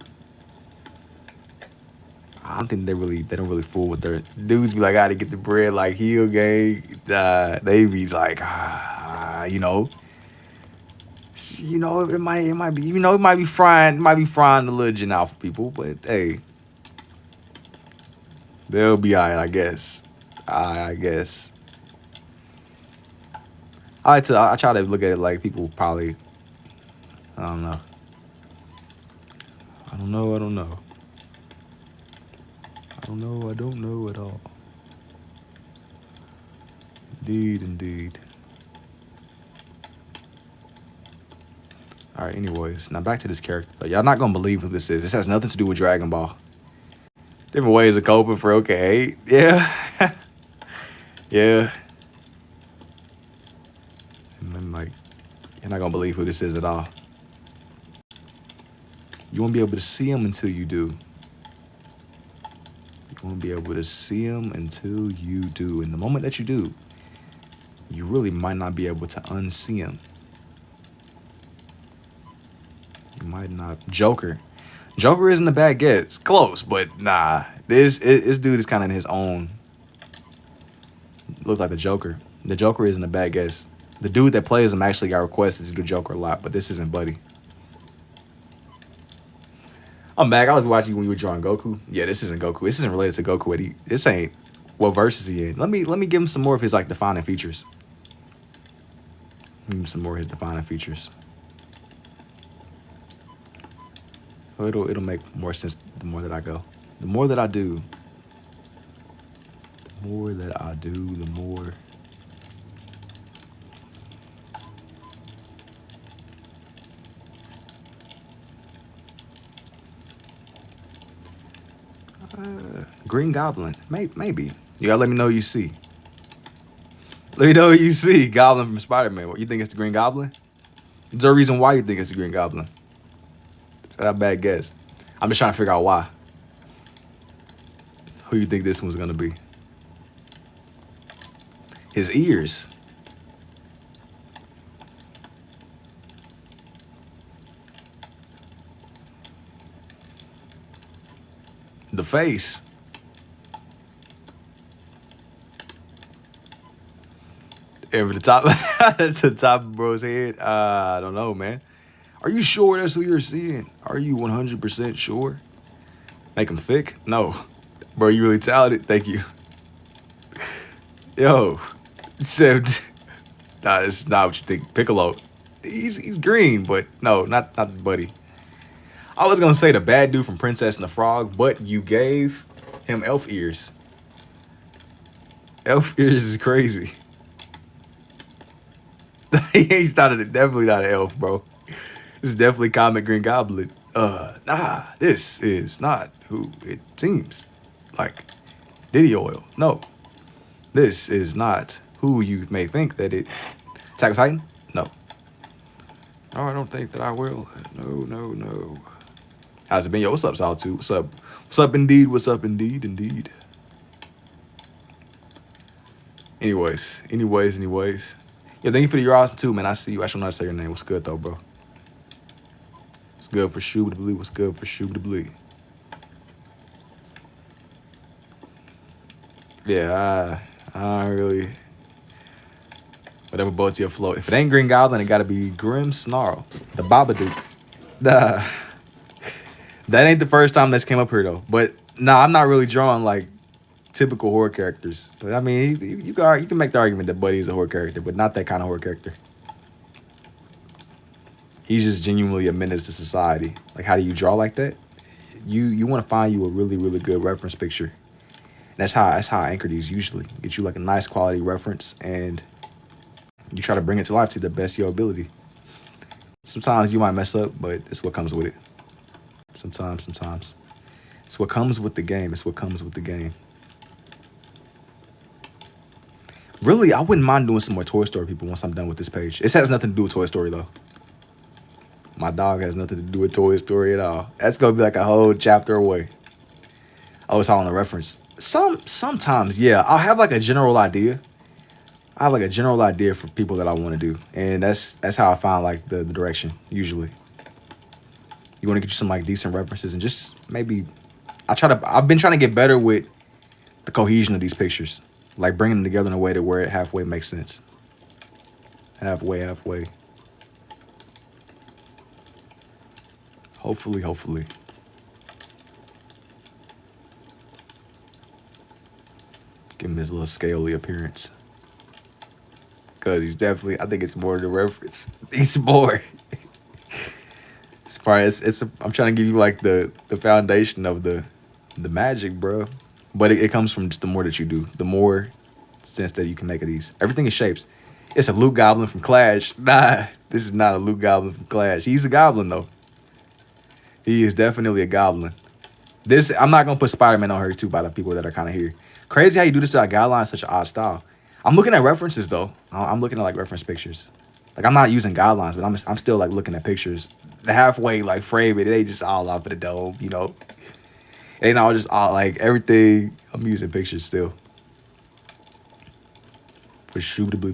I don't think they don't really fool with their dudes. Be like, I gotta get the bread, like heel gang. They be like, it might be, it might be frying the religion out for people, but hey, they'll be alright, I guess. I guess. I try to look at it like people probably, I don't know. I don't know at all. Indeed. All right, anyways, now back to this character. Y'all not gonna believe who this is. This has nothing to do with Dragon Ball. Different ways of coping for okay. Yeah. Yeah. And then, like, you're not gonna believe who this is at all. You won't be able to see him until you do. You won't be able to see him until you do. And the moment that you do, you really might not be able to unsee him. You might not. Joker isn't a bad guess. Close, but nah. This dude is kind of in his own. Looks like the Joker. The Joker isn't a bad guess. The dude that plays him actually got requested to do Joker a lot, but this isn't Buddy. I'm back. I was watching you when you were drawing Goku. Yeah, this isn't Goku. This isn't related to Goku. This ain't what verse is he in. Let me give him some more of his like defining features. Give him some more of his defining features. So it'll make more sense the more that I go. The more that I do. The more that I do, the more. Green Goblin. Maybe. You gotta let me know you see. Let me know what you see. Goblin from Spider-Man. What, you think it's the Green Goblin? Is there a reason why you think it's the Green Goblin? It's not a bad guess. I'm just trying to figure out why. Who you think this one's gonna be? His ears. The face. Over the top, to the top of bro's head. I don't know, man. Are you sure that's who you're seeing? Are you 100% sure? Make him thick? No. Bro, you really talented. Thank you. Yo. Said, nah, that's not what you think. Piccolo. He's green, but no, not Buddy. I was gonna say the bad dude from Princess and the Frog, but you gave him elf ears. Elf ears is crazy. He's definitely not an elf, bro. This is definitely Comic Green Goblin. Nah, this is not who it seems. Like Diddy Oil. No. This is not who you may think that it. Attack on Titan? No. No, I don't think that I will. No. How's it been? Yo, what's up, Solitude? What's up? What's up, indeed? What's up, indeed? Anyways. Yo, thank you for your awesome too, man. I see you. I don't know how to say your name. What's good, though, bro? What's good for Shubidablee? What's good for Shubidablee? Yeah, I really. Whatever boats you afloat. If it ain't Green Goblin, it gotta be Grim Snarl. The Babadook. Nah. That ain't the first time that's came up here, though. But, nah, I'm not really drawing, like, typical horror characters. But, I mean, you can make the argument that Buddy is a horror character, but not that kind of horror character. He's just genuinely a menace to society. Like, how do you draw like that? You want to find you a really, really good reference picture. That's how I anchor these usually. Get you like a nice quality reference, and you try to bring it to life to the best of your ability. Sometimes you might mess up, but it's what comes with it. Sometimes. It's what comes with the game. It's what comes with the game. Really, I wouldn't mind doing some more Toy Story people once I'm done with this page. This has nothing to do with Toy Story, though. My dog has nothing to do with Toy Story at all. That's going to be like a whole chapter away. Oh, it's all on the reference. Sometimes, yeah. I'll have like a general idea. I have like a general idea for people that I want to do. And that's how I find like the direction, usually. You want to get you some like decent references and just maybe... I've been trying to get better with the cohesion of these pictures. Like bringing them together in a way to where it halfway makes sense. Halfway. Hopefully. Give him his little scaly appearance. Because he's definitely, I think it's more the reference. It's more. I'm trying to give you like the foundation of the magic, bro. But it comes from just the more that you do. The more sense that you can make of these. Everything is shapes. It's a Luke Goblin from Clash. Nah, this is not a Luke Goblin from Clash. He's a goblin, though. He is definitely a goblin. I'm not going to put Spider-Man on here, too, by the people that are kind of here. Crazy how you do this to a guideline, such an odd style. I'm looking at references, though. I'm looking at, like, reference pictures. Like, I'm not using guidelines, but I'm still, like, looking at pictures. The halfway, like, frame it. It ain't just all off of the dome, you know. It ain't all just all, like, everything. I'm using pictures still. For shootably.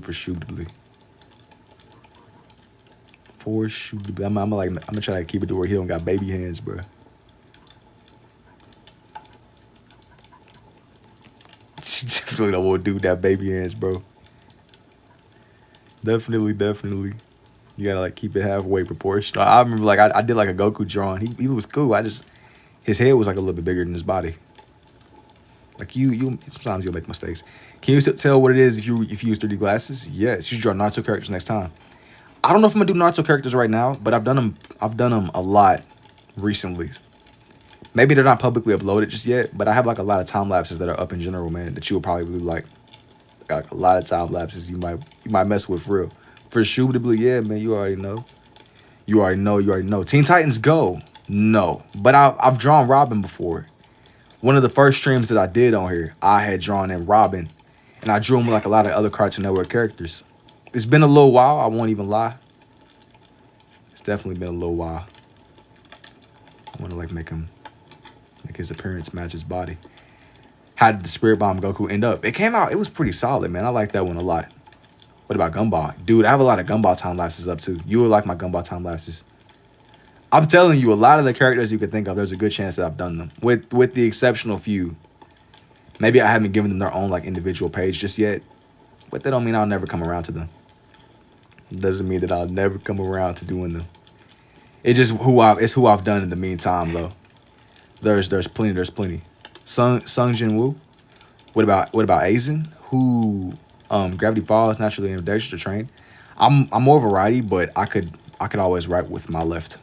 I'm gonna try to keep it to where he don't got baby hands, bro. Definitely don't want to do that baby hands, bro. Definitely. You gotta like keep it halfway proportional. I remember like I did like a Goku drawing. He was cool. His head was like a little bit bigger than his body. Like you sometimes you'll make mistakes. Can you tell what it is if you use 3D glasses? Yes, you should draw Naruto characters next time. I don't know if I'm gonna do Naruto characters right now, but I've done them a lot recently. Maybe they're not publicly uploaded just yet, but I have like a lot of time lapses that are up in general, man, that you will probably like. Got a lot of time lapses you might mess with for real. For shootably, yeah, man, you already know. You already know. Teen Titans Go. No, but I've drawn Robin before. One of the first streams that I did on here, I had drawn in Robin, and I drew him with like a lot of other Cartoon Network characters. It's been a little while, I won't even lie. It's definitely been a little while. I want to like make his appearance match his body. How did the Spirit Bomb Goku end up? It came out, it was pretty solid, man. I like that one a lot. What about Gumball? Dude, I have a lot of Gumball time lapses up too. You would like my Gumball time lapses. I'm telling you, a lot of the characters you could think of, there's a good chance that I've done them. With the exceptional few. Maybe I haven't given them their own like individual page just yet. But that don't mean I'll never come around to them. It doesn't mean that I'll never come around to doing them. It's who I've done in the meantime though. There's plenty. Sung Jin Woo. What about Aizen? Who Gravity Falls, naturally ambidextrous trained. I'm more of a righty, but I could always write with my left.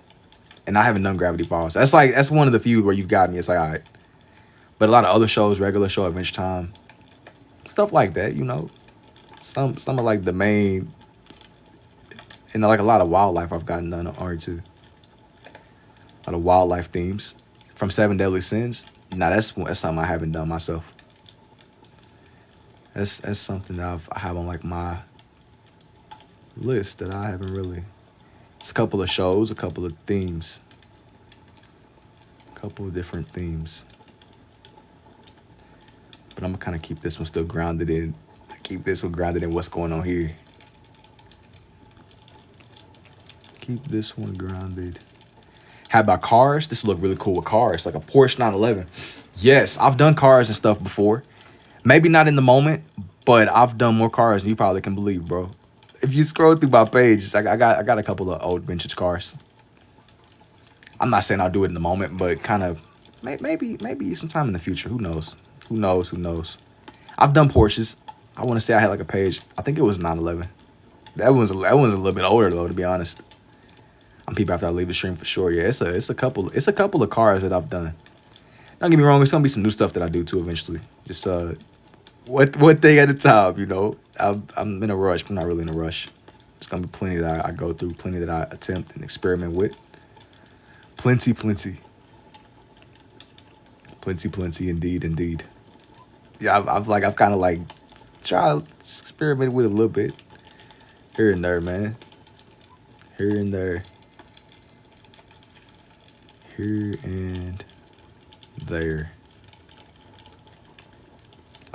And I haven't done Gravity Falls. That's one of the few where you've got me. It's like, all right. But a lot of other shows, regular show, Adventure Time, stuff like that, you know. Some of like the main, and like a lot of wildlife I've gotten done on here too. A lot of wildlife themes from Seven Deadly Sins. Nah, that's something I haven't done myself. That's something that I have on like my list that I haven't really. It's a couple of shows, a couple of themes, a couple of different themes. But I'm gonna kind of keep this one still grounded in. Keep this one grounded in what's going on here. Keep this one grounded. How about cars? This will look really cool with cars, like a Porsche 911. Yes, I've done cars and stuff before. Maybe not in the moment, but I've done more cars than you probably can believe, bro. If you scroll through my page, I got a couple of old vintage cars. I'm not saying I'll do it in the moment, but kind of maybe sometime in the future. Who knows? Who knows? I've done Porsches. I want to say I had like a page. I think it was 911. That one's a little bit older though, to be honest. I'm peeping after I leave the stream for sure. Yeah, it's a couple of cars that I've done. Don't get me wrong, it's gonna be some new stuff that I do too eventually. Just one thing at a time, you know. I'm in a rush, but I'm not really in a rush. There's gonna be plenty that I go through, plenty that I attempt and experiment with. Plenty, indeed. Yeah, I've kind of like tried to experiment with it a little bit here and there, man. Here and there.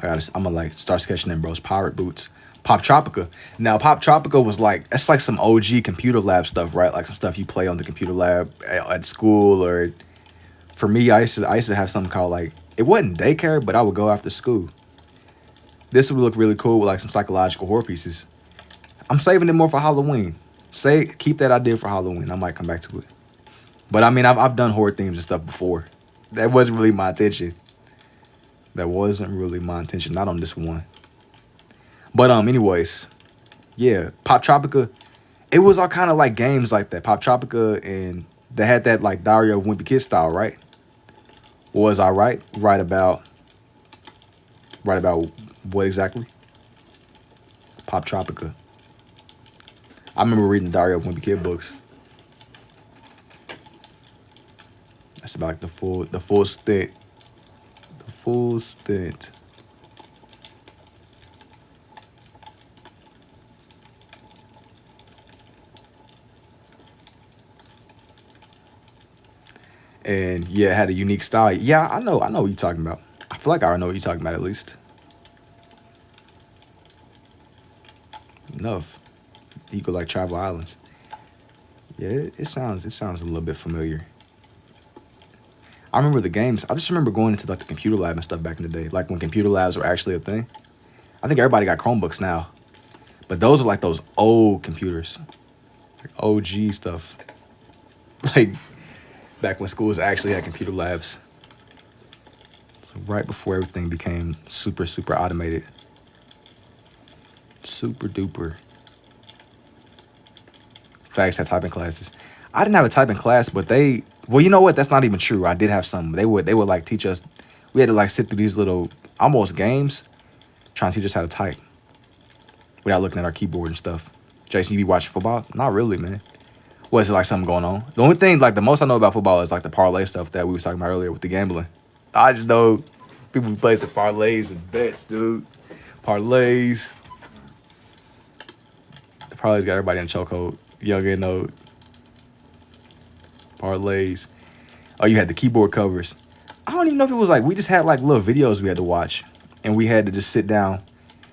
I'm gonna like start sketching in bro's pirate boots. Pop Tropica. Now, Pop Tropica was like, that's like some OG computer lab stuff, right? Like some stuff you play on the computer lab at school, or for me, I used to have something called like, it wasn't daycare, but I would go after school. This would look really cool with like some psychological horror pieces. I'm saving it more for Halloween. Keep that idea for Halloween. I might come back to it. But I mean, I've done horror themes and stuff before. That wasn't really my intention. Not on this one. But anyways, yeah, Pop Tropica. It was all kind of like games like that. Pop Tropica, and they had that like Diary of a Wimpy Kid style, right? Was I right? Right about what exactly? Pop Tropica. I remember reading the Diary of a Wimpy Kid books. That's about like the full stint. The full stint. And yeah, it had a unique style. Yeah, I know what you're talking about. I feel like I know what you're talking about at least. Enough. You go like Travel Islands. Yeah, it sounds a little bit familiar. I remember the games. I just remember going into like the computer lab and stuff back in the day, like when computer labs were actually a thing. I think everybody got Chromebooks now, but those are like those old computers, like OG stuff, like back when schools actually had computer labs. So right before everything became super automated, super duper. Facts had typing classes. I didn't have a typing class, but well, you know what? That's not even true. I did have some. They would like teach us. We had to like sit through these little almost games, trying to teach us how to type without looking at our keyboard and stuff. Jason, you be watching football? Not really, man. Was it like something going on? The only thing, like the most I know about football is like the parlay stuff that we was talking about earlier with the gambling. I just know people who play some parlays and bets, dude. Parlays. The parlays got everybody in chokehold, young and old. Parlays. Oh, you had the keyboard covers. I don't even know if it was like, we just had like little videos we had to watch, and we had to just sit down.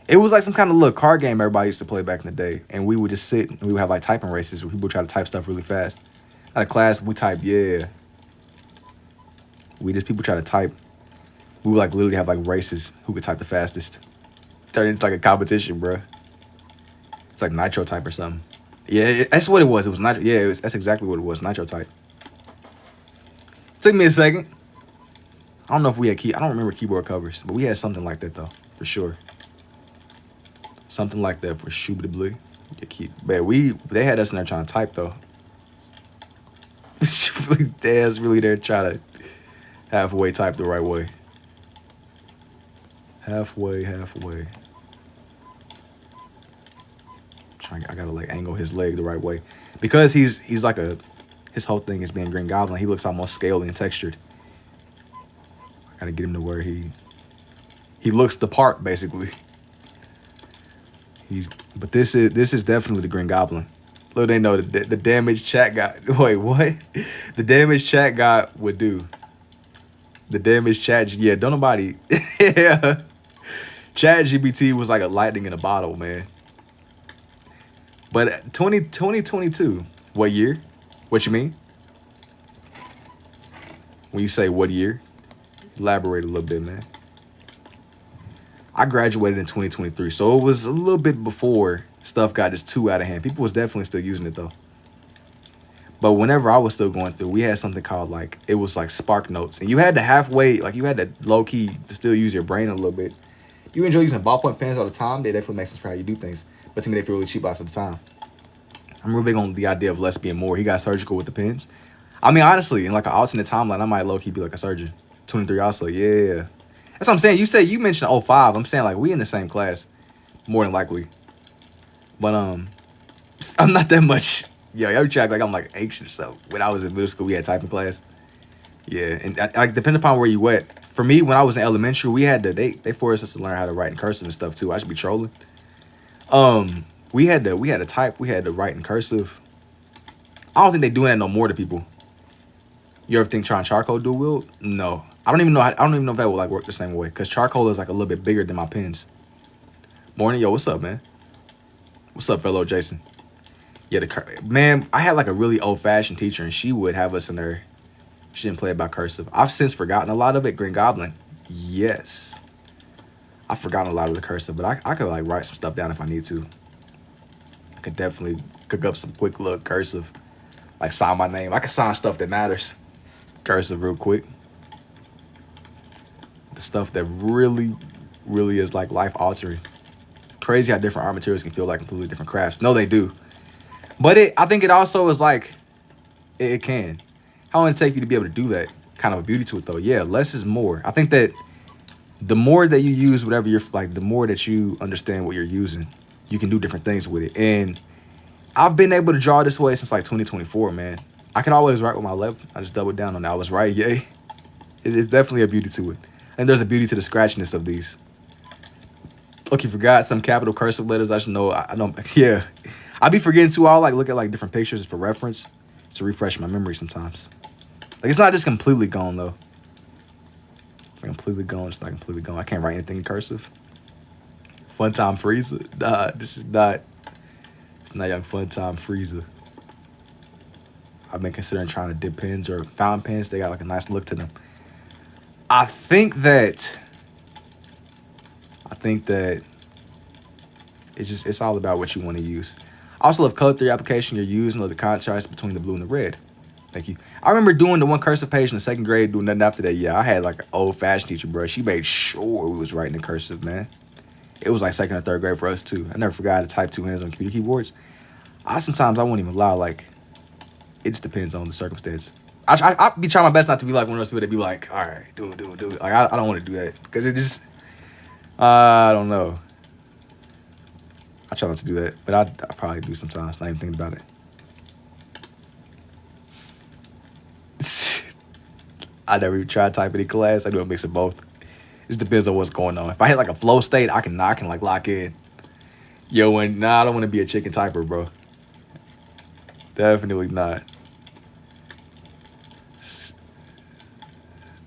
It was like some kind of little card game everybody used to play back in the day, and we would just sit and we would have like typing races where people would try to type stuff really fast. At a class, we typed, yeah. People try to type. We would like literally have like races who could type the fastest. Turned into like a competition, bro. It's like Nitro type or something. Yeah, that's what it was. It was Nitro. Yeah, that's exactly what it was. Nitro type. Took me a second. I don't know if we had I don't remember keyboard covers, but we had something like that though, for sure. Something like that for sure. Man, they had us in there trying to type though. They was really there trying to halfway type the right way. Halfway. I gotta like angle his leg the right way because he's like his whole thing is being Green Goblin. He looks almost scaly and textured. I gotta get him to where he looks the part basically. But this is definitely the Green Goblin. Little they know the damage chat got. Wait, what? The damage chat got would do. The damage chat. Yeah, don't nobody. Yeah. Chat GPT was like a lightning in a bottle, man. But 2022, what year? What you mean? When you say what year? Elaborate a little bit, man. I graduated in 2023, so it was a little bit before stuff got just too out of hand. People was definitely still using it though. But whenever I was still going through, we had something called like, it was like Spark Notes. And you had to halfway, like you had to low key to still use your brain a little bit. You enjoy using ballpoint pens all the time, they definitely make sense for how you do things. But to me, they feel really cheap lots of the time. I'm real big on the idea of less being more. He got surgical with the pens. I mean, honestly, in like an alternate timeline, I might low key be like a surgeon. 23 also, yeah. That's what I'm saying. You mentioned '05. I'm saying like we in the same class, more than likely. But I'm not that much. Yo, y'all track like I'm like anxious. So when I was in middle school, we had typing class. Yeah, and like depending upon where you went. For me, when I was in elementary, we had they forced us to learn how to write in cursive and stuff too. I should be trolling. We had to type. We had to write in cursive. I don't think they doing that no more to people. You ever think trying charcoal dual wield? No, I don't even know. I don't even know if that would like work the same way. Cause charcoal is like a little bit bigger than my pens. Morning, yo, what's up, man? What's up, fellow Jason? Yeah, man, I had like a really old-fashioned teacher, and she would have us in there. She didn't play about cursive. I've since forgotten a lot of it. Green Goblin, yes, I've forgotten a lot of the cursive, but I could like write some stuff down if I need to. I could definitely cook up some quick little cursive, like sign my name. I could sign stuff that matters, cursive real quick. The stuff that really, really is like life altering. Crazy how different art materials can feel like completely different crafts. No, they do. But I think it also is like, it can. How long it take you to be able to do that? Kind of a beauty to it though. Yeah, less is more. I think that the more that you use whatever you're like, the more that you understand what you're using, you can do different things with it. And I've been able to draw this way since like 2024, man. I can always write with my left. I just doubled down on that. I was right, yay. It's definitely a beauty to it. And there's a beauty to the scratchiness of these. Look, you forgot some capital cursive letters. I should know. I know. Yeah. I be forgetting too. I'll like look at like different pictures for reference to refresh my memory sometimes. Like it's not just completely gone though. It's not completely gone. It's not completely gone. I can't write anything in cursive. Fun time freezer. Nah, this is not. It's not young fun time freezer. I've been considering trying to dip pens or fountain pens. They got like a nice look to them. I think that it's all about what you want to use. I also love color theory application you're using, love the contrast between the blue and the red. Thank you. I remember doing the one cursive page in the second grade, doing nothing after that. Yeah, I had like an old-fashioned teacher, bro. She made sure we was writing in cursive, man. It was like second or third grade for us too. I never forgot how to type two hands on computer keyboards. Sometimes I won't even lie, like, it just depends on the circumstance. I be trying my best not to be like one of those people that be like, all right, do it. Like, I don't want to do that because it just, I don't know. I try not to do that, but I probably do sometimes, not even thinking about it. I never even tried typing in class. I do a mix of both. It just depends on what's going on. If I hit like a flow state, I can like lock in. Yo, I don't want to be a chicken typer, bro. Definitely not.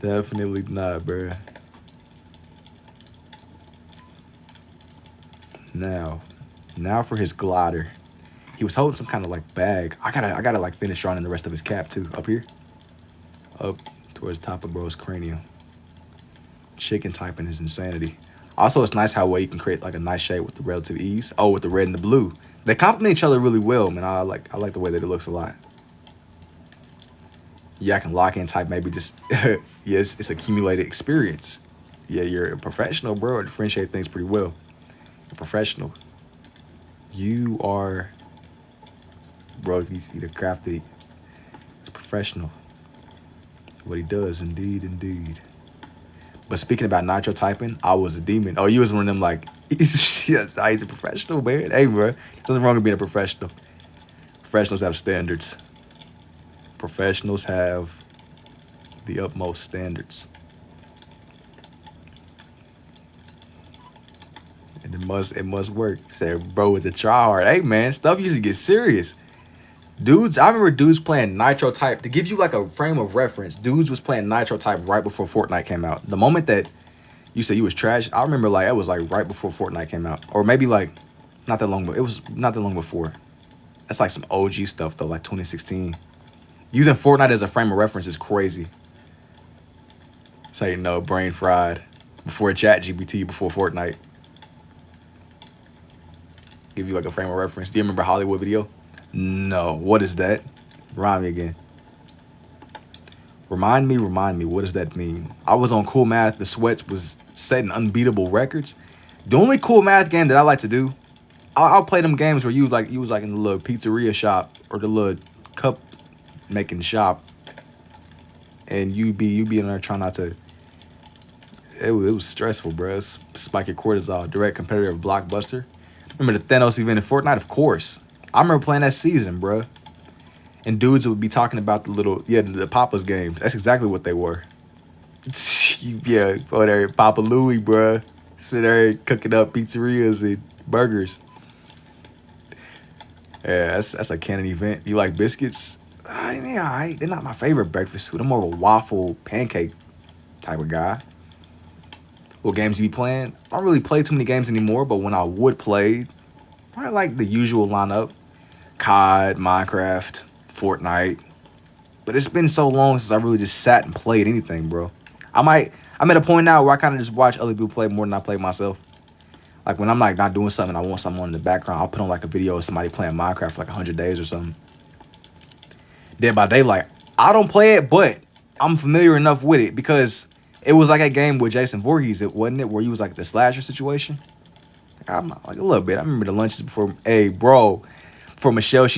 Definitely not, bro. Now for his glider. He was holding some kind of like bag. I gotta like finish drawing in the rest of his cap too. Up here. Up towards the top of bro's cranium. Chicken typing is insanity. Also, it's nice how well you can create like a nice shape with the relative ease. Oh, with the red and the blue. They complement each other really well, man. I like the way that it looks a lot. Yeah, I can lock in type maybe just yes, it's accumulated experience. Yeah, you're a professional, bro. Differentiate things pretty well. You're professional. You are, bro. He's either crafty. He's professional. What he does, indeed. But speaking about nitro typing, I was a demon. Oh, you was one of them like, yes, he's a professional, man. Hey, bro, nothing wrong with being a professional. Professionals have standards. Professionals have the utmost standards. And it must work. Said, bro, with the try hard. Hey, man, stuff usually gets serious. Dudes, I remember dudes playing Nitro Type. To give you like a frame of reference, dudes was playing Nitro Type right before Fortnite came out. The moment that you said you was trash, I remember like it was like right before Fortnite came out. Or maybe like not that long, but it was not that long before. That's like some OG stuff though, like 2016. Using Fortnite as a frame of reference is crazy. So you know, brain fried. Before ChatGPT, before Fortnite. Give you like a frame of reference. Do you remember Hollywood Video? No. What is that? Remind me again. Remind me. What does that mean? I was on Cool Math. The Sweats was setting unbeatable records. The only Cool Math game that I like to do, I'll play them games where you was like in the little pizzeria shop or the little cup making shop, and you be in there trying not to was stressful, bro. Spike your cortisol. Direct competitor of Blockbuster. Remember the Thanos event in Fortnite? Of course. I remember playing that season, bro. And dudes would be talking about the Papa's games. That's exactly what they were. Yeah, oh, there, Papa Louie, bro. Sit there cooking up pizzerias and burgers. Yeah, that's a canon event. You like biscuits? Yeah, they're not my favorite breakfast food. I'm more of a waffle pancake type of guy. What games you be playing? I don't really play too many games anymore, but when I would play, I like the usual lineup. COD, Minecraft, Fortnite. But it's been so long since I really just sat and played anything, bro. I'm at a point now where I kind of just watch other people play more than I play myself. Like when I'm like not doing something, I want someone in the background, I'll put on like a video of somebody playing Minecraft for like 100 days or something. Dead by Daylight. I don't play it, but I'm familiar enough with it because it was like a game with Jason Voorhees, wasn't it? Where he was like the slasher situation. I'm like a little bit. I remember the lunches before. Hey, bro, for Michelle,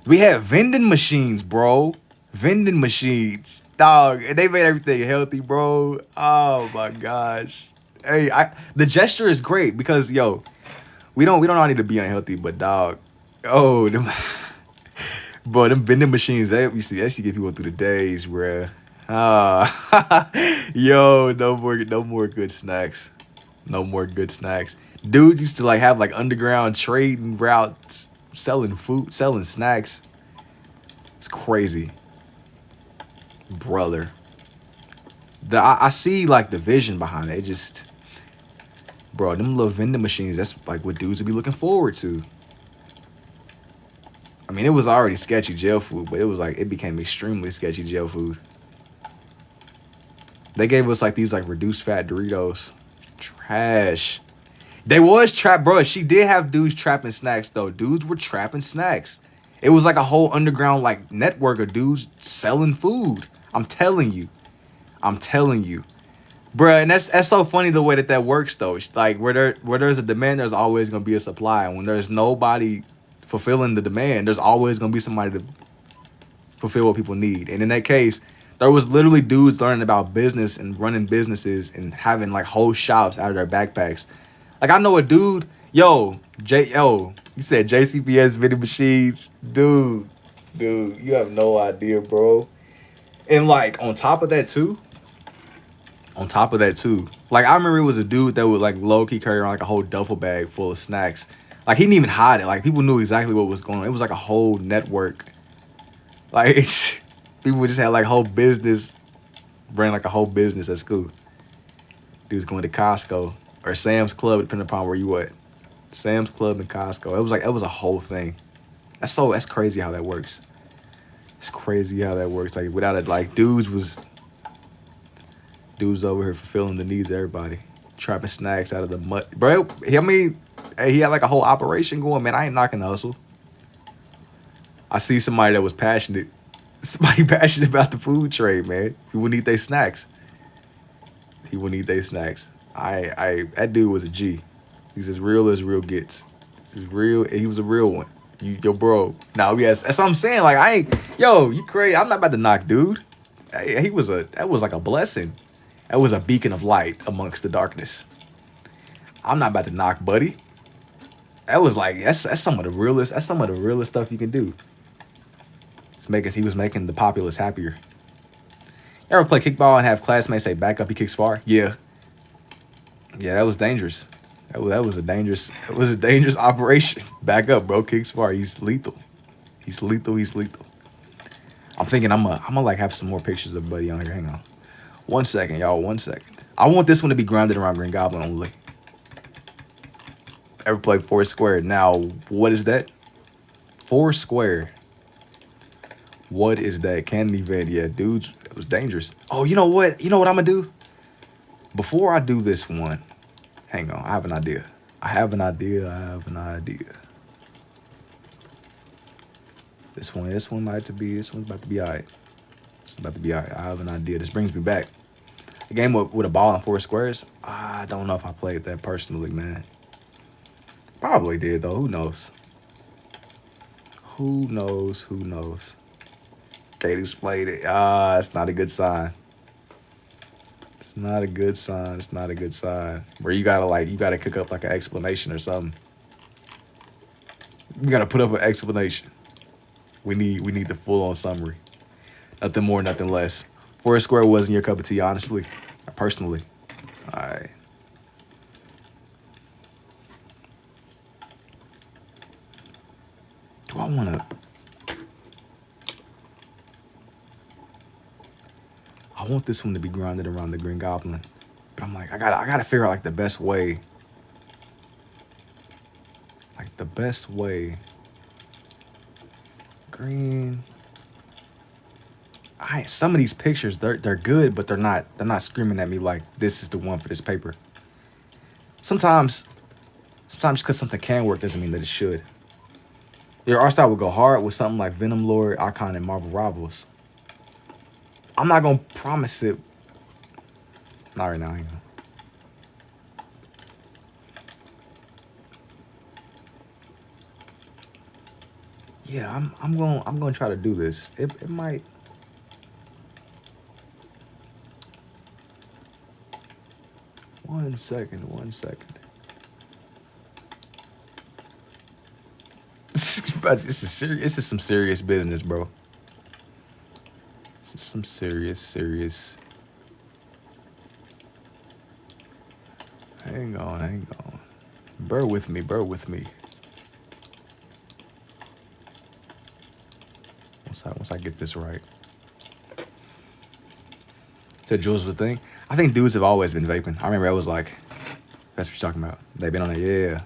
we had vending machines, bro. Vending machines, dog, and they made everything healthy, bro. Oh my gosh. Hey, the gesture is great because we don't all need to be unhealthy, but dog, them vending machines, they used to get people through the days, bruh. No more good snacks. No more good snacks. Dude used to like have like underground trading routes, selling food, selling snacks. It's crazy, brother. I see like the vision behind it. It just, bro, them little vending machines, that's like what dudes would be looking forward to. I mean, it was already sketchy jail food, but it became extremely sketchy jail food. They gave us like these like reduced fat Doritos. Trash. They was trap, bro. She did have dudes trapping snacks though. Dudes were trapping snacks. It was like a whole underground like network of dudes selling food. I'm telling you. Bruh, and that's so funny the way that works though. Like where there's a demand, there's always gonna be a supply. And when there's nobody fulfilling the demand, there's always gonna be somebody to fulfill what people need. And in that case, there was literally dudes learning about business and running businesses and having like whole shops out of their backpacks. Like I know a dude, you said JCPS vending machines, dude, you have no idea, bro. And like on top of that too, like I remember it was a dude that would like low key carry around like a whole duffel bag full of snacks. Like he didn't even hide it. Like people knew exactly what was going on. It was like a whole network. Like people just had like whole business, ran like a whole business at school. Dudes going to Costco or Sam's Club, depending upon where you at. Sam's Club and Costco. It was a whole thing. That's crazy how that works. It's crazy how that works. Like without it, like dudes over here fulfilling the needs of everybody, trapping snacks out of the mud, bro. I mean, he had like a whole operation going. Man, I ain't knocking the hustle. I see somebody that was passionate. Somebody passionate about the food trade, man. He would need their snacks. That dude was a G. He's as real as real gets. He's real. He was a real one. Yo, bro. Now, yes, that's what I'm saying. Like, you crazy. I'm not about to knock, dude. That was like a blessing. That was a beacon of light amongst the darkness. I'm not about to knock, buddy. That was like, that's some of the realest stuff you can do. He was making the populace happier. You ever play kickball and have classmates say, back up, he kicks far? Yeah. Yeah, that was dangerous. That was a dangerous operation. Back up, bro. Kicks far. He's lethal. He's lethal. I'm thinking I'm gonna like have some more pictures of Buddy on here. Hang on. 1 second, y'all. 1 second. I want this one to be grounded around Green Goblin only. Ever played Foursquare? Now, what is that? Foursquare. What is that? Canon event. Yeah, dudes, it was dangerous. Oh, you know what? I'm gonna do? Before I do this one, hang on. I have an idea. This one's about to be all right. I have an idea. This brings me back. A game with a ball and 4 squares. I don't know if I played that personally, man. Probably did, though. Who knows? Katie's played it. It's not a good sign. It's not a good sign. It's not a good sign. Where you gotta cook up like an explanation or something. You gotta put up an explanation. We need the full on summary. Nothing more, nothing less. Foursquare wasn't your cup of tea, honestly. Personally. Alright. Do I wanna I want this one to be grounded around the Green Goblin. But I'm like, I gotta figure out like the best way. Like the best way. Green. Some of these pictures, they're good, but they're not screaming at me like this is the one for this paper. Sometimes because something can work doesn't mean that it should. Your art style would go hard with something like Venom Lord, Icon, and Marvel Rivals. I'm not gonna promise it. Not right now, I ain't gonna. Yeah, I'm gonna try to do this. It might. One second. This is serious. This is some serious business, bro. This is some serious. Hang on. Bear with me. Once I get this right. Said Jules was the thing. I think dudes have always been vaping. I remember I was like, that's what you're talking about. They've been on it, yeah.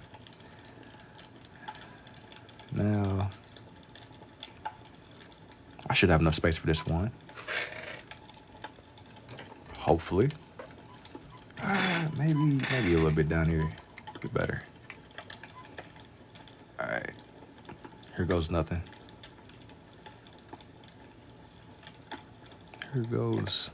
Now, I should have enough space for this one. Hopefully. Maybe a little bit down here. Be better. All right. Here goes nothing. Here goes.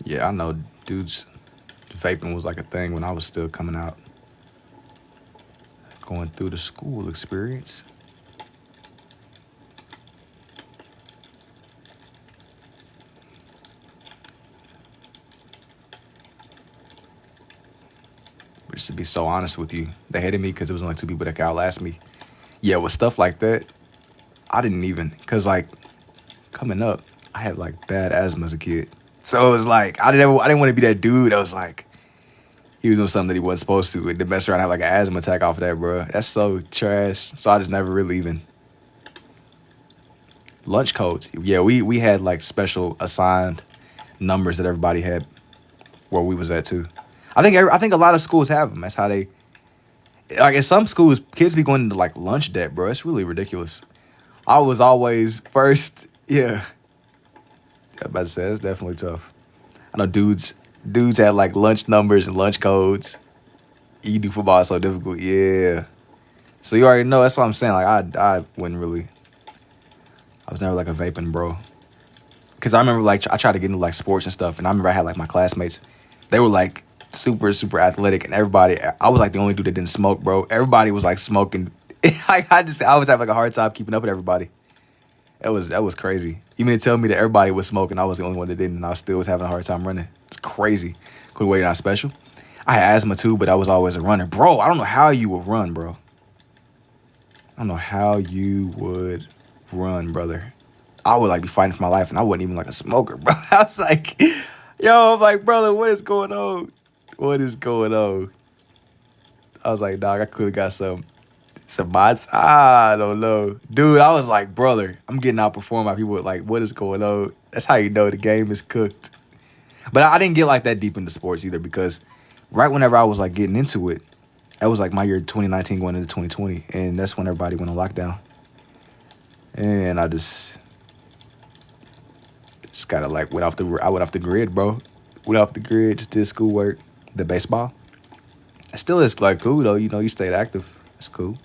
Yeah, I know dudes, vaping was like a thing when I was still coming out. Going through the school experience. But just to be so honest with you, they hated me because it was only 2 people that could outlast me. Yeah, with stuff like that, I didn't even, because like coming up, I had like bad asthma as a kid. So it was like, I didn't want to be that dude that was like, he was doing something that he wasn't supposed to. And the mess around have like an asthma attack off of that, bro. That's so trash. So I just never really even. Lunch codes. Yeah, we had like special assigned numbers that everybody had where we was at too. I think a lot of schools have them. That's how they, like in some schools, kids be going into like lunch debt, bro. It's really ridiculous. I was always first. Yeah. I was about to say, that's definitely tough. I know dudes had like lunch numbers and lunch codes. You do football is so difficult. Yeah. So you already know. That's what I'm saying. Like I wouldn't really. I was never like a vaping bro. Cause I remember like I tried to get into like sports and stuff, and I remember I had like my classmates. They were like super athletic, and everybody. I was like the only dude that didn't smoke, bro. Everybody was like smoking. I always have like a hard time keeping up with everybody. That was crazy. You mean to tell me that everybody was smoking, I was the only one that didn't, and I still was having a hard time running? It's crazy. Could wait not special. I had asthma too, but I was always a runner. Bro, I don't know how you would run, bro. I don't know how you would run, brother. I would like be fighting for my life, and I wasn't even like a smoker, bro. I was like, yo, I'm like, brother, what is going on? What is going on? I was like, dog, I clearly got some mods. I don't know. Dude, I was like, brother, I'm getting outperformed by people like, what is going on? That's how you know the game is cooked. But I didn't get like that deep into sports either, because right whenever I was like getting into it, that was like my year 2019 going into 2020. And that's when everybody went on lockdown. And I just gotta like I went off the grid, bro. Went off the grid, just did schoolwork, the baseball. It still is like cool though, you know, you stayed active. It's cool.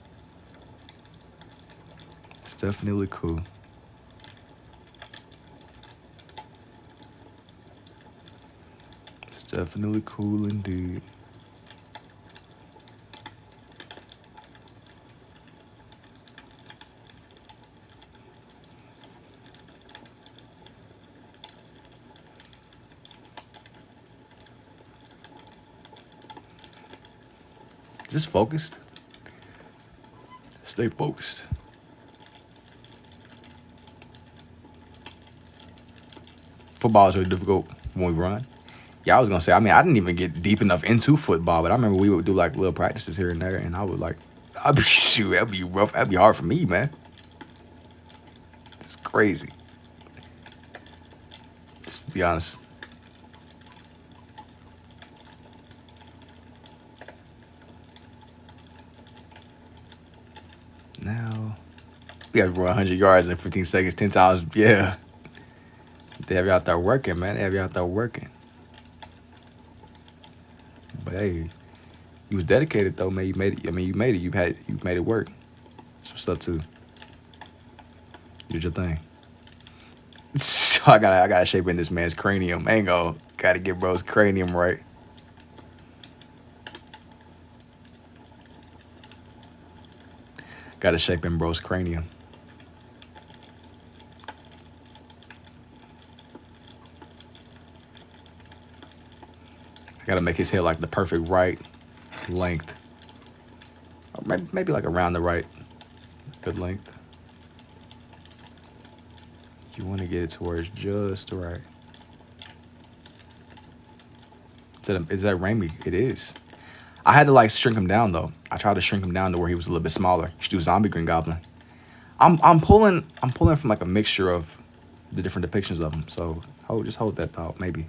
It's definitely cool. It's definitely cool indeed. this focused? Stay focused. Football is really difficult when we run. Yeah, I was gonna say, I mean, I didn't even get deep enough into football, but I remember we would do like little practices here and there, and I would like, I'd be shoot, that'd be rough, that'd be hard for me, man. It's crazy. Just to be honest. Now, we got to run 100 yards in 15 seconds, 10 times. Yeah. They have you out there working, man. They have you out there working. But hey, you was dedicated though, man. You made it. I mean, you made it. You made it work. That's what's up too. You did your thing. So I gotta shape in this man's cranium. Mango. Gotta get bro's cranium right. Gotta shape in bro's cranium. I gotta make his head like the perfect right length. Or maybe like around the right good length. You want to get it to where it's just right. Is that Raimi? It is. I had to like shrink him down though. I tried to shrink him down to where he was a little bit smaller. You should do Zombie Green Goblin. I'm pulling from like a mixture of the different depictions of him. So just hold that thought. Maybe.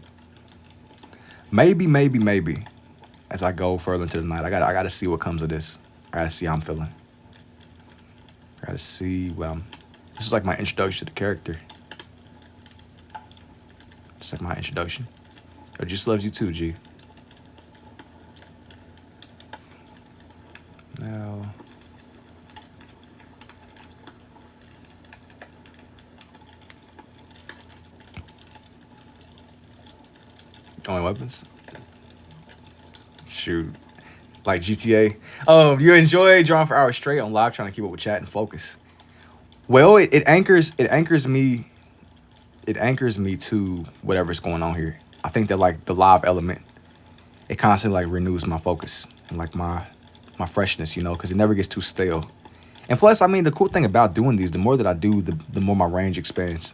As I go further into the night, I gotta see what comes of this. I gotta see how I'm feeling. I gotta see this is like my introduction to the character. It's like my introduction. Or just loves you too, G. Now. Only weapons? Shoot. Like GTA. You enjoy drawing for hours straight on live, trying to keep up with chat and focus. Well, it anchors me to whatever's going on here. I think that like the live element, it constantly like renews my focus and like my freshness, you know, because it never gets too stale. And plus, I mean, the cool thing about doing these, the more that I do, the more my range expands.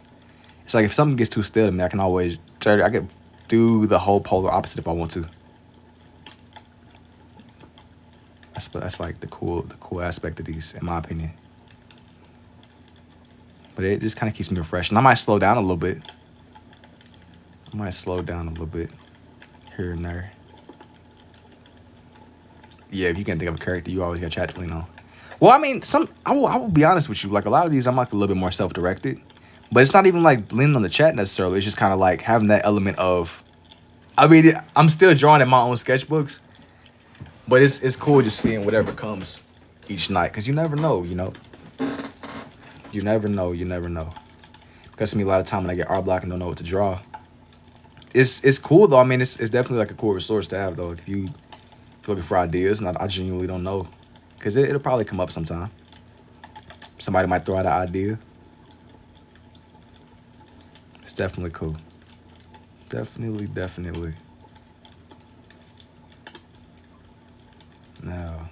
It's like if something gets too stale to me, I can do the whole polar opposite if I want to. That's like the cool aspect of these, in my opinion. But it just kind of keeps me refreshed. And I might slow down a little bit. Here and there. Yeah, if you can't think of a character, you always got chat to lean on. Well, I mean, I will be honest with you. Like a lot of these, I'm like a little bit more self-directed. But it's not even like leaning on the chat necessarily. It's just kind of like having that element of, I mean, I'm still drawing in my own sketchbooks. But it's cool just seeing whatever comes each night. Because you never know, you know. You never know. Because to me, a lot of time when I get art block and don't know what to draw. It's cool, though. I mean, it's definitely like a cool resource to have, though. If you're looking for ideas, and I genuinely don't know. Because it'll probably come up sometime. Somebody might throw out an idea. It's definitely cool. Definitely. Now,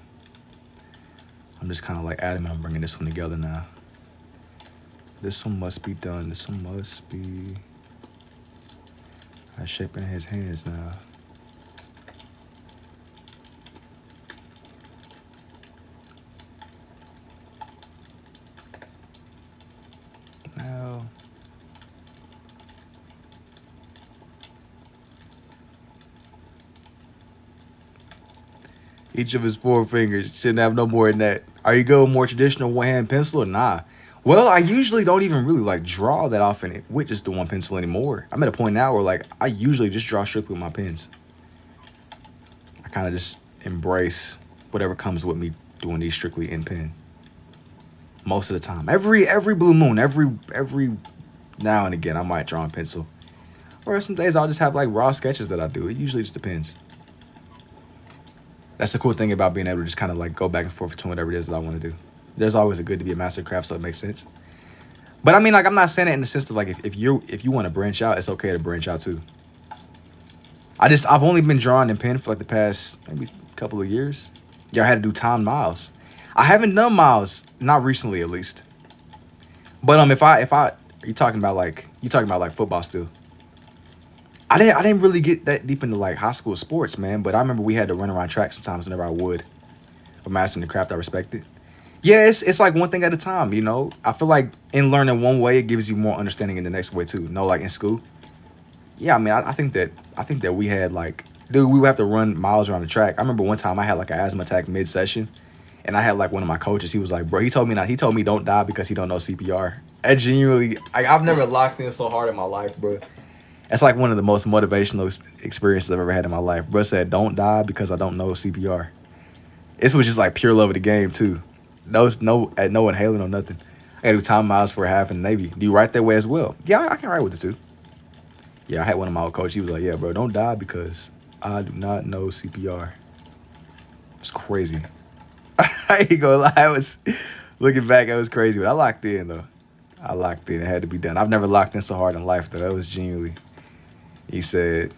I'm just kind of like adamant on bringing this one together now. This one must be done. This one must be... I'm shaping his hands now. Now... each of his 4 fingers. Shouldn't have no more than that. Are you going more traditional one-hand pencil or nah? Well, I usually don't even really like draw that often with just the one pencil anymore. I'm at a point now where like I usually just draw strictly with my pens. I kind of just embrace whatever comes with me doing these strictly in pen. Most of the time. Every blue moon, every now and again I might draw in pencil. Or some days I'll just have like raw sketches that I do. It usually just depends. That's the cool thing about being able to just kind of like go back and forth between whatever it is that I want to do. There's always a good to be a master of craft, so it makes sense. But I mean, like, I'm not saying it in the sense of like if you want to branch out, it's okay to branch out too. I've only been drawing in pen for like the past maybe couple of years. Y'all had to do time miles. I haven't done miles, not recently at least. But if I you talking about like football still. I didn't really get that deep into like high school sports, man. But I remember we had to run around track sometimes whenever I would. But mastering the craft I respected. Yeah, it's like one thing at a time, you know. I feel like in learning one way, it gives you more understanding in the next way too. No, like in school. Yeah, I mean, I think that we had like, dude, we would have to run miles around the track. I remember one time I had like an asthma attack mid session, and I had like one of my coaches. He was like, bro, he told me don't die because he don't know CPR. I genuinely, I've never locked in so hard in my life, bro. That's like one of the most motivational experiences I've ever had in my life. Bro said, don't die because I don't know CPR. This was just like pure love of the game too. No inhaling or nothing. I gotta do time miles for a half in the Navy. Do you write that way as well? Yeah, I can write with it too. Yeah, I had one of my old coaches. He was like, yeah, bro, don't die because I do not know CPR. It's crazy. I ain't gonna lie. I was looking back, it was crazy, but I locked in though. I locked in. It had to be done. I've never locked in so hard in life though. That was genuinely. He said,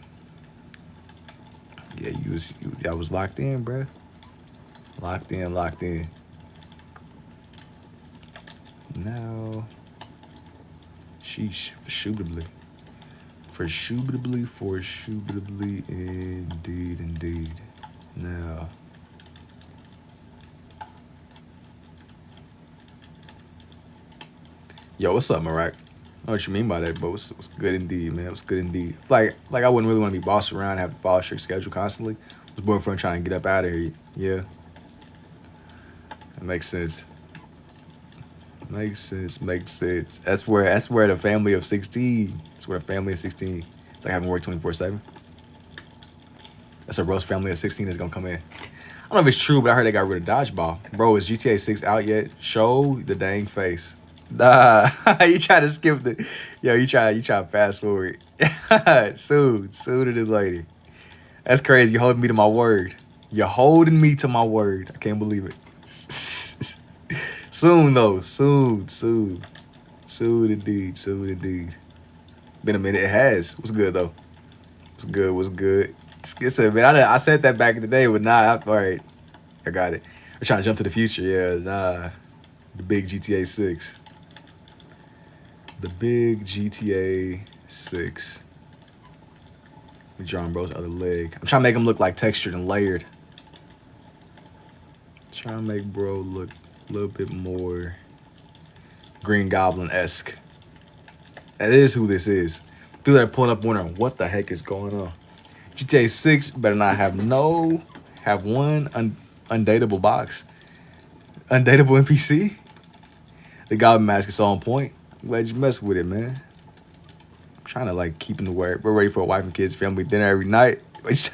yeah, I was locked in, bro. Locked in. Now, sheesh, forshubitably, indeed. Now, yo, what's up, Marak? I know what you mean by that, but what's good indeed, man. What's good indeed. Like I wouldn't really want to be bossed around and have to follow a strict schedule constantly. I was born from trying to get up out of here. Yeah, that makes sense. Makes sense. That's where the family of 16. That's where a family of 16. Like having worked 24/7. That's a roast family of 16 that's gonna come in. I don't know if it's true, but I heard they got rid of dodgeball. Bro, is GTA 6 out yet? Show the dang face. Nah, you try to skip the. Yo, you try to fast forward. Soon it is later. That's crazy. You're holding me to my word. You're holding me to my word. I can't believe it. Soon though. Soon indeed. Been a minute. It has. What's good though? What's good? Listen, man, I said that back in the day, but nah. All right, I got it. We're trying to jump to the future. Yeah, nah. The big GTA 6. The big GTA 6. We drawing bro's other leg. I'm trying to make him look like textured and layered. Trying to make bro look a little bit more Green Goblin-esque. That is who this is. People that are pulling up wondering what the heck is going on. GTA 6 better not have one undateable box. Undateable NPC? The Goblin mask is on point. I'm glad you messed with it, man. I'm trying to like keep in the word. We're ready for a wife and kids family dinner every night. Wait,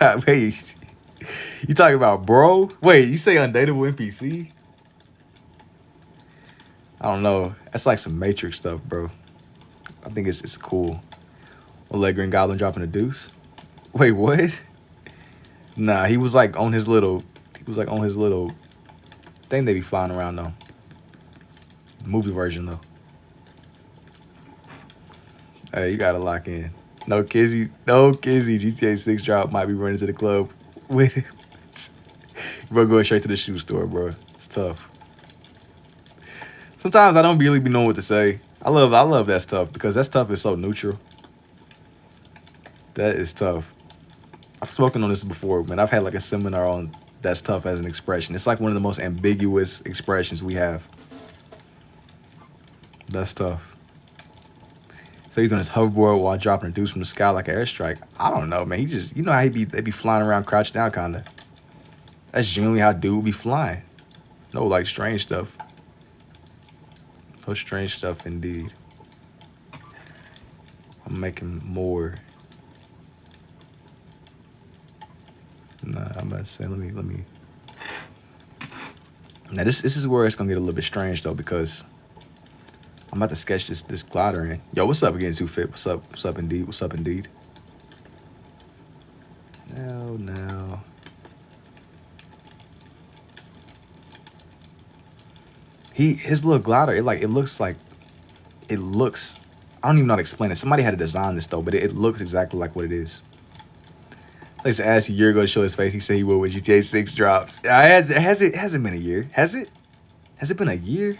you talking about bro? Wait, you say undateable NPC? I don't know. That's like some Matrix stuff, bro. I think it's cool. We'll let Green Goblin drop in a deuce. Wait, what? Nah, he was like on his little thing they be flying around though. Movie version though. Hey, you gotta lock in. No Kizzy. GTA 6 drop might be running to the club with it. Bro, going straight to the shoe store, bro. It's tough. Sometimes I don't really be knowing what to say. I love that stuff because that stuff is so neutral. That is tough. I've spoken on this before, man. I've had like a seminar on that stuff as an expression. It's like one of the most ambiguous expressions we have. That's tough. So he's on his hoverboard while dropping a deuce from the sky like an airstrike. I don't know, man. He just, you know how they be flying around crouched down kind of. That's generally how dude be flying. No, like strange stuff. No strange stuff indeed. I'm making more. Nah, I'm about to say, let me. Now this is where it's gonna get a little bit strange though, because I'm about to sketch this glider in. Yo, what's up again, 2Fit? What's up indeed? Now. His little glider, it looks, I don't even know how to explain it. Somebody had to design this though, but it looks exactly like what it is. Let's ask a year ago to show his face. He said he would when GTA 6 drops. Hasn't been a year. Has it? Has it been a year?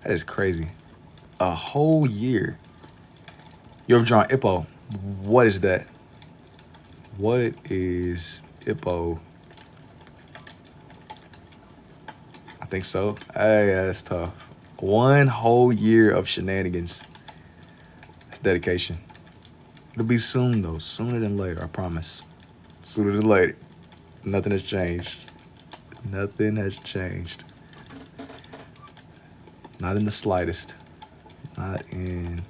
That is crazy. A whole year. You ever drawn Ippo? What is that? What is Ippo? I think so. Hey, yeah, that's tough. 1 whole year of shenanigans. That's dedication. It'll be soon though. Sooner than later, I promise. Sooner than later. Nothing has changed. Nothing has changed. Not in the slightest. Not in.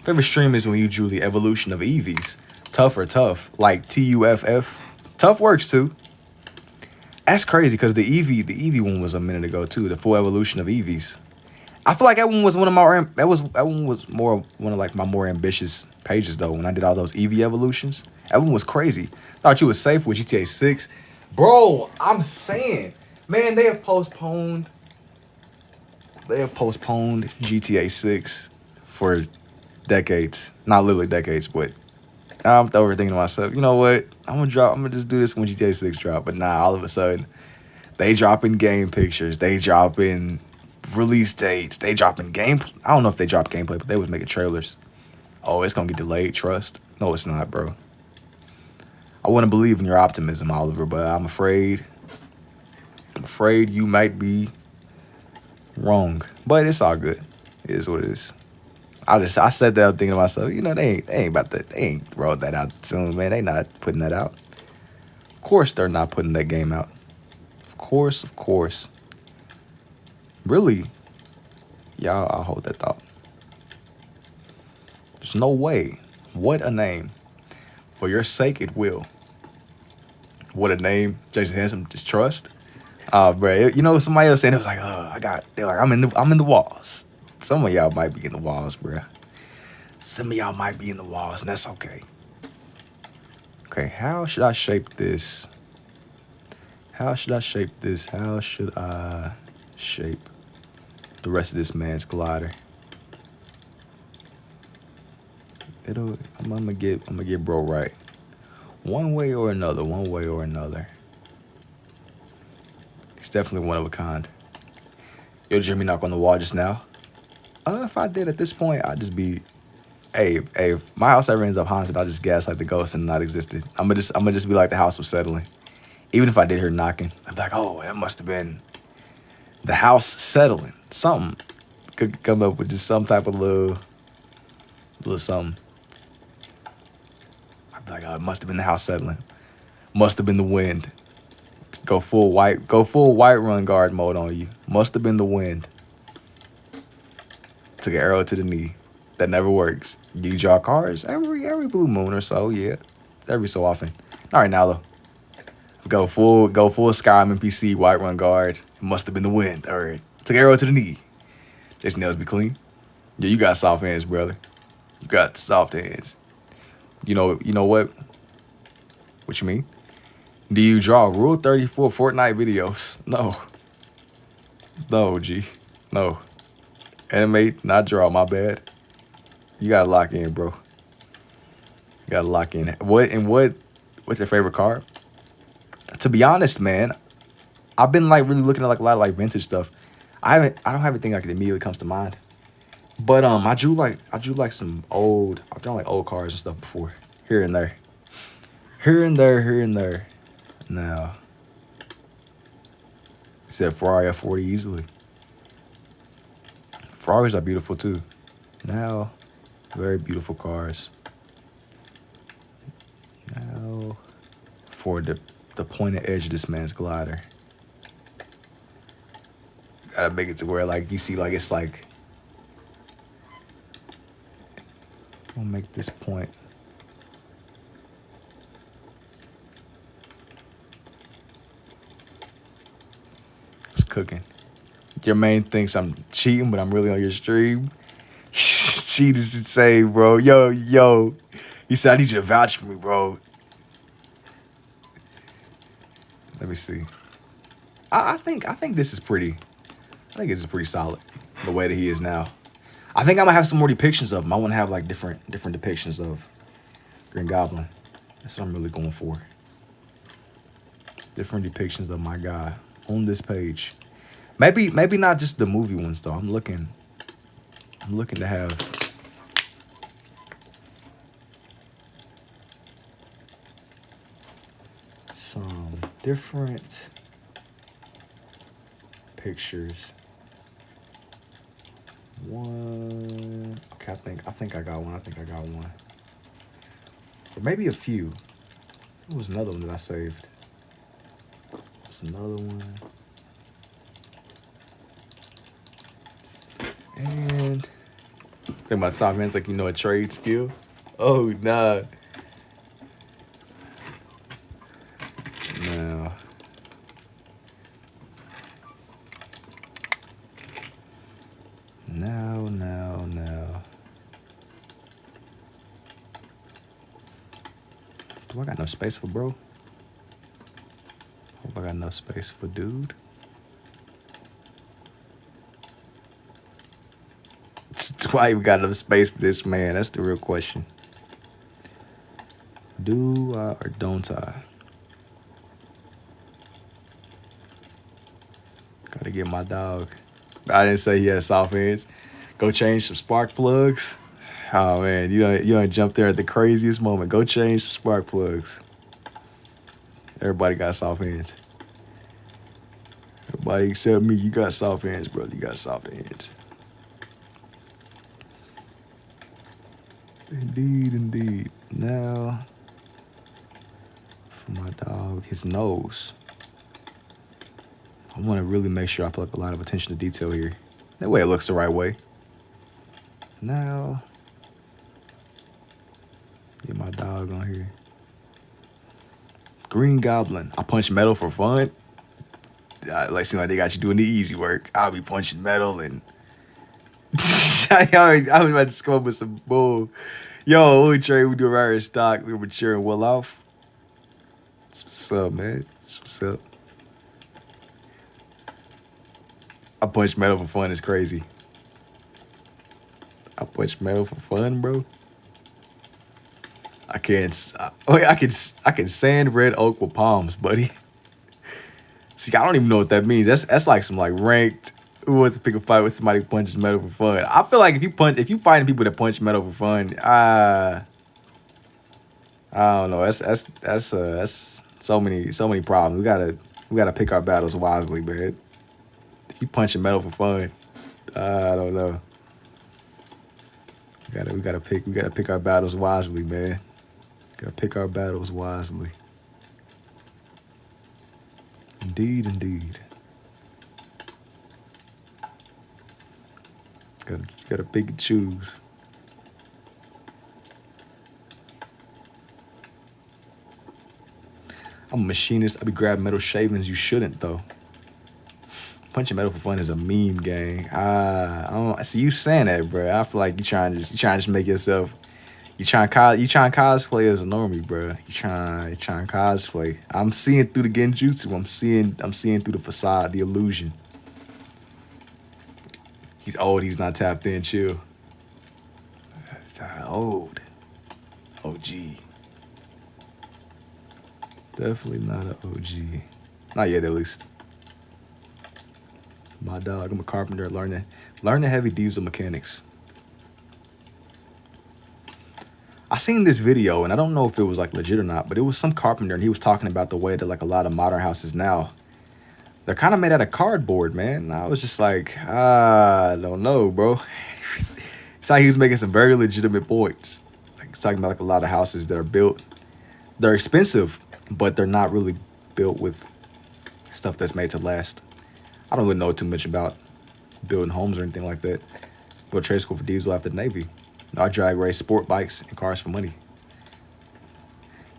Favorite stream is when you drew the evolution of Eevees. Tough or tough. Like TUFF. Tough works too. That's crazy because the Eevee one was a minute ago too. The full evolution of Eevees. I feel like that one was one of my that one was more one of like my more ambitious pages though. When I did all those Eevee evolutions, that one was crazy. Thought you was safe with GTA 6, bro. I'm saying, man, they have postponed GTA 6 for decades. Not literally decades, but I'm overthinking to myself. You know what? I'm gonna just do this when GTA 6 drop. But nah, all of a sudden, they dropping game pictures. They dropping release dates. They dropping game. I don't know if they dropped gameplay, but they was making trailers. Oh, it's gonna get delayed. Trust? No, it's not, bro. I want to believe in your optimism, Oliver, but I'm afraid you might be wrong. But it's all good. It is what it is. I said that thinking to myself, you know, they ain't rolled that out soon, man. They not putting that out. Of course they're not putting that game out. Of course. Really? Y'all, I'll hold that thought. There's no way. What a name. For your sake, it will. What a name. Jason Handsome, just trust. Bro, you know, somebody else saying it was like, they're like, I'm in the walls. Some of y'all might be in the walls, bro. Some of y'all might be in the walls, and that's okay. Okay, how should I shape this? How should I shape this? How should I shape the rest of this man's glider? I'm gonna get bro right. One way or another. He's definitely one of a kind. Yo, did you hear me knock on the wall just now? If I did at this point, I'd just be, hey, if my house ever ends up haunted, I'll just gaslight the ghost and not existed. I'm gonna just be like the house was settling. Even if I did hear knocking, I'd be like, oh, that must have been the house settling. Something could come up with just some type of little something. I'd be like, oh, it must have been the house settling. Must have been the wind. Go full white run guard mode on you. Must have been the wind. Took an arrow to the knee. That never works. You draw cards every blue moon or so, yeah. Every so often. All right, now though. Go full Skyrim NPC, white run guard. Must have been the wind. All right. Took an arrow to the knee. Just nails be clean. Yeah, you got soft hands, brother. You got soft hands. You know what? What you mean? Do you draw Rule 34 Fortnite videos? No, G. No. Animate, not draw, my bad. You gotta lock in, bro. You gotta lock in. What's your favorite card? To be honest, man, I've been like really looking at like a lot of like vintage stuff. I don't have anything like that immediately comes to mind. But I drew like some old, I've drawn like old cards and stuff before. Here and there. Now, he said Ferrari F40 easily. Ferraris are beautiful too. Now, very beautiful cars. Now, for the pointed edge of this man's glider. Gotta make it to where like you see like it's like. I'll make this point. It's cooking. Your main thinks I'm cheating, but I'm really on your stream. Cheaters insane, bro. Yo. He said, I need you to vouch for me, bro. Let me see. I think this is pretty. I think this is pretty solid. The way that he is now. I think I'm gonna have some more depictions of him. I want to have like different depictions of Green Goblin. That's what I'm really going for. Different depictions of my guy on this page. Maybe not just the movie ones though. I'm looking to have some different pictures. One. Okay, I think I got one. Or maybe a few. There was another one that I saved. There's another one. And think about soft hands like you know a trade skill. Oh nah. No. No. Do I got no space for bro? Hope I got no space for dude. Do I even got enough space for this man? That's the real question. Do I or don't I? Gotta get my dog. I didn't say he had soft hands. Go change some spark plugs. Oh man, you don't jump there at the craziest moment. Go change some spark plugs. Everybody got soft hands. Everybody except me, you got soft hands, brother. You got soft hands. Indeed. Now, for my dog, his nose. I want to really make sure I put up a lot of attention to detail here. That way it looks the right way. Now, get my dog on here. Green Goblin. I punch metal for fun. Like, seem like they got you doing the easy work. I'll be punching metal and I was about to come up with some bull. Yo, we trade, we do a rare stock. We were maturing well off. That's what's up, man. That's what's up. I punch metal for fun. It's crazy. I punch metal for fun, bro. I can sand red oak with palms, buddy. See, I don't even know what that means. That's like some like ranked. Who wants to pick a fight with somebody who punches metal for fun? I feel like if you find people that punch metal for fun, I don't know. That's so many problems. We gotta pick our battles wisely, man. If you punching metal for fun, I don't know. We gotta pick our battles wisely, man. Gotta pick our battles wisely. Indeed. Gotta pick and choose. I'm a machinist. I be grabbing metal shavings. You shouldn't though. Punching metal for fun is a meme, gang. I don't see you saying that, bro. I feel like you trying to just make yourself. You trying cosplay as a normie, bro. You trying cosplay. I'm seeing through the genjutsu. I'm seeing through the facade, the illusion. He's old. He's not tapped in. Chill. Old. OG. Definitely not an OG. Not yet, at least. My dog. I'm a carpenter. Learning heavy diesel mechanics. I seen this video, and I don't know if it was like legit or not, but it was some carpenter, and he was talking about the way that like a lot of modern houses now, they're kind of made out of cardboard, man. And I was just like, I don't know, bro. It's like he was making some very legitimate points. Like he's talking about like a lot of houses that are built, they're expensive, but they're not really built with stuff that's made to last. I don't really know too much about building homes or anything like that. Go to trade school for diesel after the Navy. I drag race sport bikes and cars for money.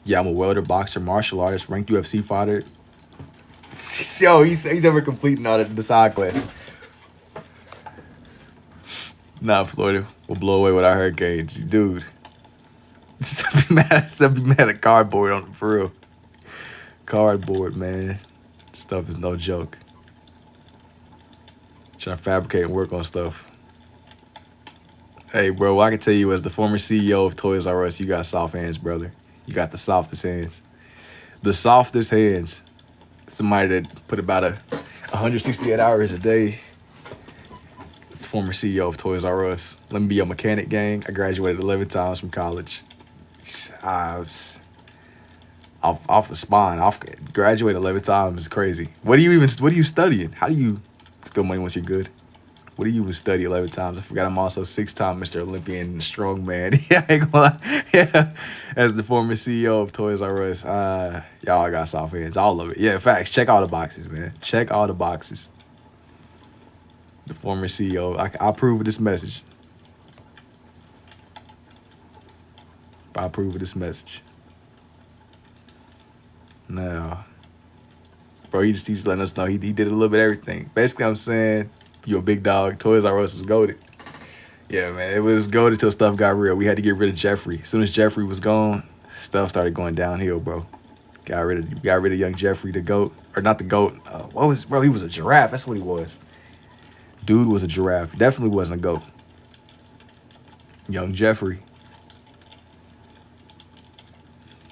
Yeah, I'm a welder, boxer, martial artist, ranked UFC fighter. Yo, he's ever completing all the side quests. Nah, Florida will blow away with our hurricanes. Dude. Stuff be mad at cardboard on for real. Cardboard, man. Stuff is no joke. Trying to fabricate and work on stuff. Hey, bro, I can tell you as the former CEO of Toys R Us, you got soft hands, brother. You got the softest hands. The softest hands. Somebody that put about 168 hours a day. It's the former CEO of Toys R Us. Let me be your mechanic, gang. I graduated 11 times from college. I was off the spine. Off graduated 11 times is crazy. What are you studying? How do you, it's good money once you're good. What do you even study 11 times? I forgot I'm also 6-time Mr. Olympian strongman. Yeah, I ain't gonna lie. Yeah, as the former CEO of Toys R Us, y'all got soft hands, all of it. Yeah, facts. Check all the boxes, man. Check all the boxes. The former CEO. I approve of this message. I approve of this message. Now, bro, he's letting us know he did a little bit of everything. Basically, I'm saying, you're a big dog. Toys R Us was goated. Yeah, man, it was goated till stuff got real. We had to get rid of Jeffrey. As soon as Jeffrey was gone, stuff started going downhill, bro. Got rid of young Jeffrey, the goat, or not the goat. Bro? He was a giraffe. That's what he was. Dude was a giraffe. Definitely wasn't a goat. Young Jeffrey.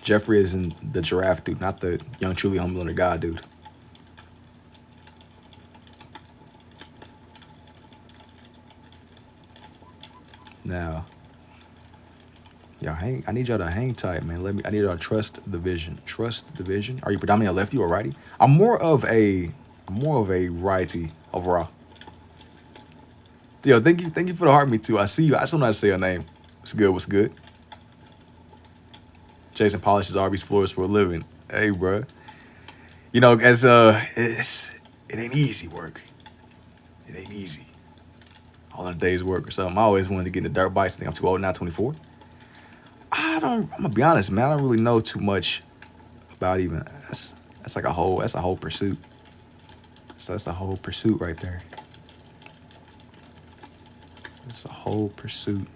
Jeffrey is in the giraffe dude, not the young, truly humble under God dude. Now, y'all I need y'all to hang tight, man. I need y'all to trust the vision. Trust the vision. Are you predominantly a lefty or righty? I'm more of a righty overall. Yo, thank you for the heart, me too. I see you. I just don't know how to say your name. What's good? What's good? Jason polishes Arby's floors for a living. Hey, bro. You know, as it ain't easy work. It ain't easy. All in a day's work or something. I always wanted to get into dirt bikes. I think I'm too old now, 24. I'm gonna be honest, man. I don't really know too much about even that's a whole pursuit. So that's a whole pursuit right there. It's a whole pursuit.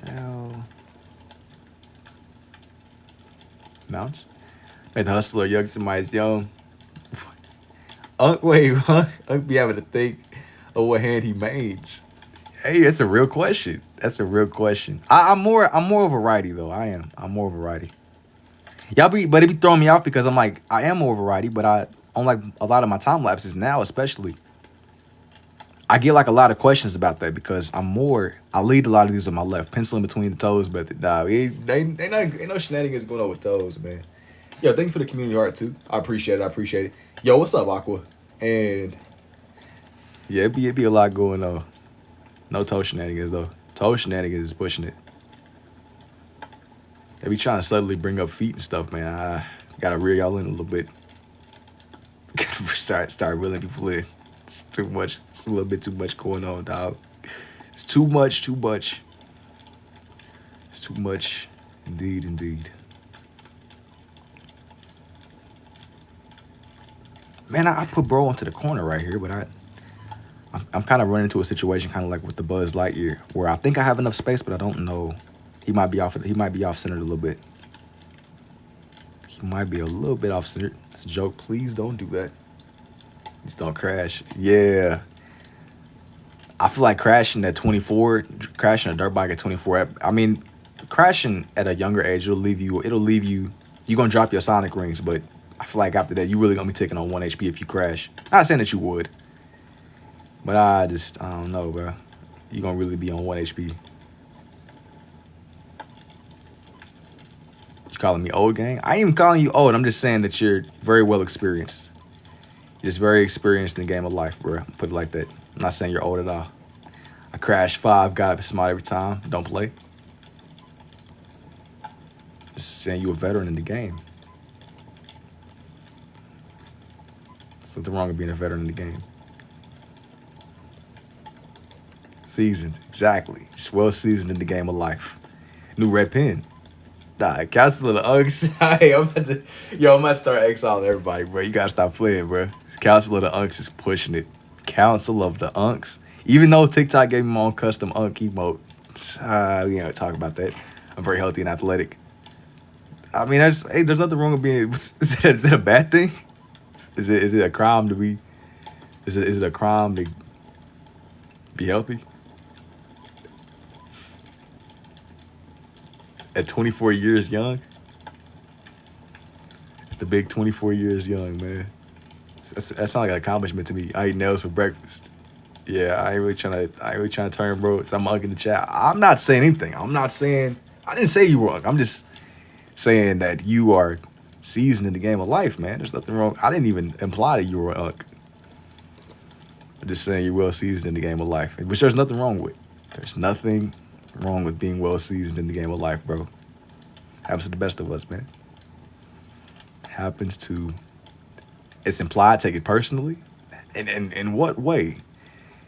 Now, mounts. Hey, the hustler, young somebody's young. Wait, huh? Unc be having to think of what hand he mains. Hey, that's a real question. That's a real question. I'm more of a righty though. I'm more of a righty. But it be throwing me off because I'm like, I am more of a righty, but on like a lot of my time lapses now, especially, I get like a lot of questions about that because I lead a lot of these with my left, pencil in between the toes, but ain't no shenanigans going on with toes, man. Yo, thank you for the community art too. I appreciate it. Yo, what's up, Aqua? And yeah, it be a lot going on. No toe shenanigans though. Toe shenanigans is pushing it. They be trying to subtly bring up feet and stuff, man. I gotta reel y'all in a little bit. Gotta start reeling people in. It's too much. It's a little bit too much going on, dog. It's too much. It's too much. Indeed. Man, I put bro into the corner right here, but I'm kind of running into a situation kind of like with the Buzz Lightyear, where I think I have enough space, but I don't know. He might be off centered a little bit. He might be a little bit off centered. It's a joke. Please don't do that. Just don't crash. Yeah. I feel like crashing at 24, crashing a dirt bike at 24. I mean, crashing at a younger age, it'll leave you, you're going to drop your sonic rings, but I feel like after that, you really going to be taking on 1 HP if you crash. Not saying that you would, but I don't know, bro. You're going to really be on 1 HP. You calling me old, gang? I ain't even calling you old. I'm just saying that you're very well experienced. You're just very experienced in the game of life, bro. Put it like that. I'm not saying you're old at all. I crash 5, got smart every time. Don't play. Just saying you a veteran in the game. There's nothing wrong with being a veteran in the game. Seasoned, exactly. Just well seasoned in the game of life. New red pen. Council of the Unks. Hey, I'm about to start exiling everybody, bro. You gotta stop playing, bro. Council of the Unks is pushing it. Council of the Unks. Even though TikTok gave me my own custom Unk emote, we ain't talk about that. I'm very healthy and athletic. I mean, there's nothing wrong with being. Is it a bad thing? Is it a crime to be? Is it a crime to Be healthy. At 24 years young. The big 24 years young, man. That sounds like an accomplishment to me. I eat nails for breakfast. Yeah, I ain't really trying to turn bro. So I'm in the chat. I'm not saying anything. I didn't say you were unk. I'm just saying that you are seasoned in the game of life, man. There's nothing wrong. I didn't even imply that you were unk. I'm just saying you're well seasoned in the game of life, which there's nothing wrong with. There's nothing wrong with being well seasoned in the game of life, bro. Happens to the best of us, man. Happens to. It's implied. Take it personally. And in what way?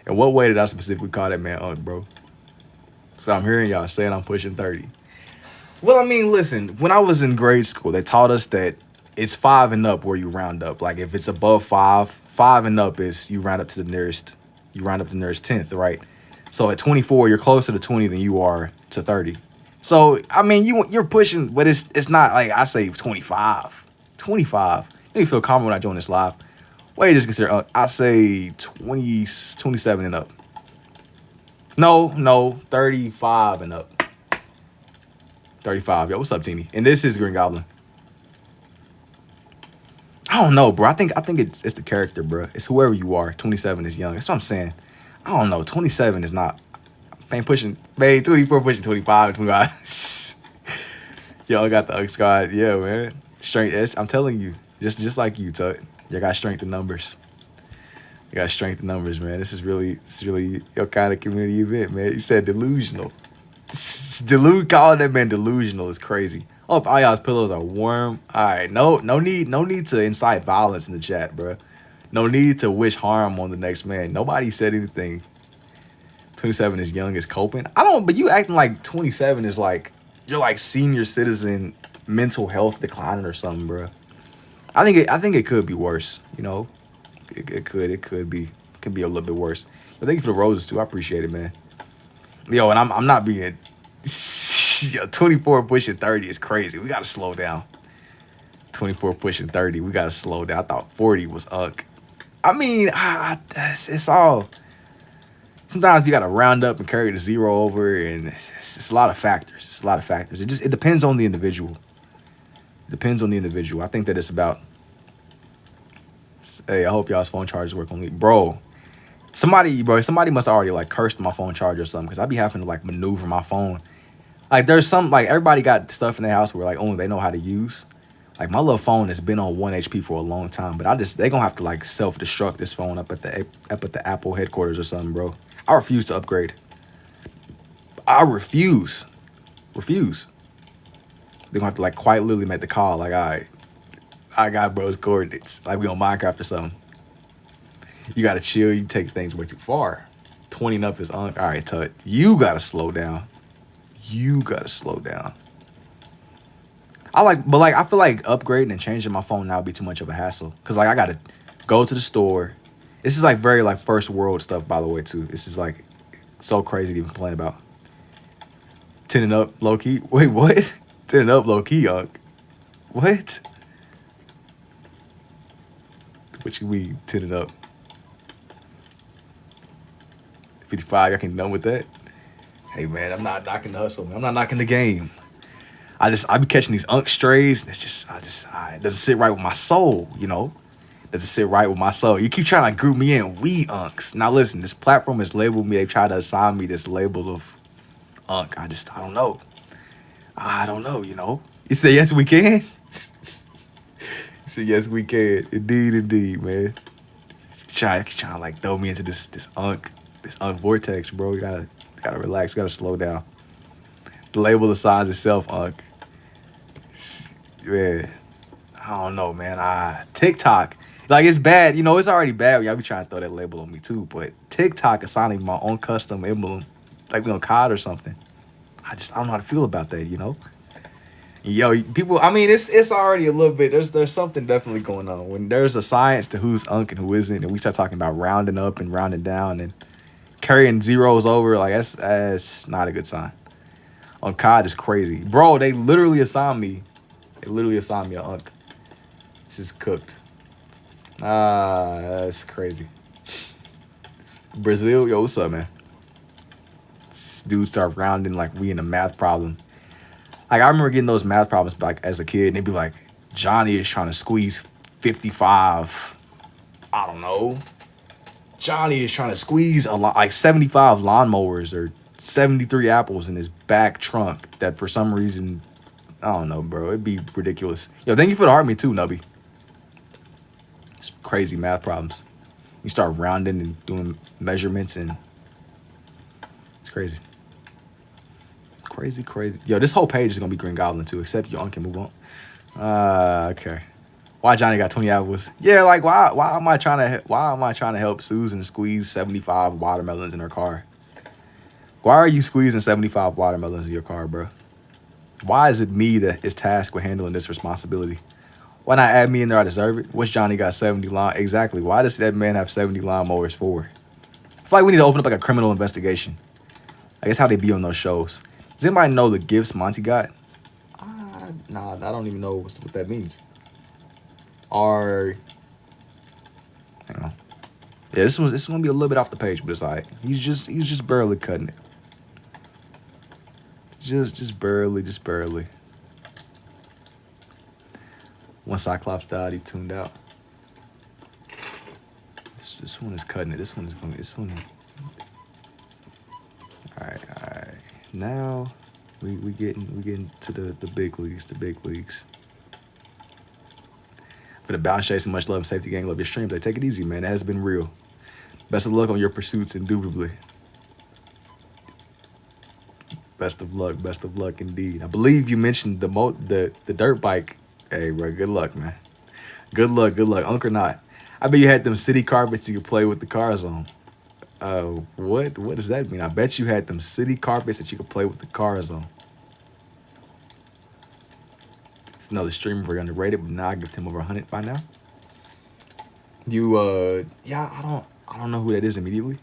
In what way did I specifically call that man unk, bro? So I'm hearing y'all saying I'm pushing 30. Well, I mean, listen. When I was in grade school, they taught us that it's 5 and up where you round up. Like if it's above 5, 5 and up is you round up to the nearest. You round up to the nearest 10th, right? So at 24, you're closer to 20 than you are to 30. So I mean, you're pushing, but it's not like I say 25. 25. Make me feel calm when I join this live. Wait, just consider. I say 20, 27 and up. No, 35 and up. 35. Yo, what's up, Teeny? And this is Green Goblin. I don't know, bro. I think it's the character, bro. It's whoever you are. 27 is young. That's what I'm saying. I don't know. 27 is not. Man, 24 pushing 25 and 25. Yo, I got the Ux squad. Yeah, man. Strength. I'm telling you, just like you, Tut. You got strength in numbers. You got strength in numbers, man. This is really your kind of community event, man. You said delusional. Calling that man delusional is crazy. Oh, all y'all's pillows are warm. All right, no need to incite violence in the chat, bro. No need to wish harm on the next man. Nobody said anything. 27 is young as coping. But you acting like 27 is like you're like senior citizen mental health declining or something, bro. I think it could be worse. You know, it could be a little bit worse. But thank you for the roses too. I appreciate it, man. Yo, and I'm not being 24 pushing 30 is crazy. We gotta slow down. 24 pushing 30, we gotta slow down. I thought 40 was unk. I mean, it's all. Sometimes you gotta round up and carry the zero over, and it's a lot of factors. It depends on the individual. Depends on the individual. I think that it's about. Hey, I hope y'all's phone chargers work on me, bro. Somebody must already like cursed my phone charger or something, because I be having to like maneuver my phone. Like there's some like everybody got stuff in their house where like only they know how to use. Like my little phone has been on 1 HP for a long time, but they gonna have to like self-destruct this phone up at the Apple headquarters or something, bro. I refuse to upgrade. I refuse. They're gonna have to like quite literally make the call. Like, all right, I got bro's coordinates. Like we on Minecraft or something. You gotta chill. You take things way too far. 20 and up is on. All right, Tut. You gotta slow down. I feel like upgrading and changing my phone now would be too much of a hassle. Cause like I gotta go to the store. This is like very like first world stuff, by the way, too. This is like so crazy to even complain about. 10 and up, low key. Wait, what? 10 and up, low key, unk. What? What you mean, 10 and up? 55, y'all can done with that. Hey man, I'm not knocking the hustle, man. I'm not knocking the game. I be catching these unk strays, and it doesn't sit right with my soul, you know? Doesn't sit right with my soul. You keep trying to group me in, we unks. Now listen, this platform has labeled me. They tried to assign me this label of unk. I don't know. I don't know, you know? You say yes, we can? You say yes, we can. Indeed, man. Trying to like throw me into this unk vortex, bro. You gotta relax. You gotta slow down. The label assigns itself, unk. Man, I don't know, man. TikTok, like it's bad. You know, it's already bad. Y'all be trying to throw that label on me too. But TikTok assigning my own custom emblem, like we on COD or something. I don't know how to feel about that. You know. Yo, people. I mean, it's already a little bit. There's something definitely going on when there's a science to who's unk and who isn't, and we start talking about rounding up and rounding down and carrying zeros over. Like that's not a good sign. On COD is crazy, bro. They literally assigned me. An unk. This is cooked. That's crazy. Brazil, yo, what's up, man? dude start rounding like we in a math problem. Like, I remember getting those math problems like as a kid, and they'd be like, Johnny is trying to squeeze 55. I don't know. Johnny is trying to squeeze a lot, like 75 lawnmowers or 73 apples in his back trunk that for some reason, I don't know, bro. It'd be ridiculous. Yo, thank you for the heart me too, Nubby. It's crazy math problems. You start rounding and doing measurements, and it's crazy. Crazy. Yo, this whole page is gonna be Green Goblin too, except your can move on. Okay. Why Johnny got 20 apples? Yeah, like why am I trying to help Susan squeeze 75 watermelons in her car? Why are you squeezing 75 watermelons in your car, bro? Why is it me that is tasked with handling this responsibility? Why not add me in there? I deserve it. What's Johnny got 70 lawn? Exactly. Why does that man have 70 lawnmowers for? I feel like we need to open up like a criminal investigation. I guess how they be on those shows. Does anybody know the gifts Monty got? Nah, I don't even know what that means. Hang on. Yeah, this one's gonna be a little bit off the page, but it's alright. He's just barely cutting it. Just barely. When Cyclops died, he tuned out. This one is cutting it. This one. All right. Now we getting to the big leagues. For the Bounce Chasing, much love, safety gang, love your streams. Like, take it easy, man. It has been real. Best of luck on your pursuits, indubitably. Best of luck indeed. I believe you mentioned the dirt bike. Hey, bro, good luck, man. Good luck. Uncle not. I bet you had them city carpets you could play with the cars on. What does that mean? I bet you had them city carpets that you could play with the cars on. It's another streamer very underrated, but now I give him over 100 by now. Yeah, I don't know who that is immediately.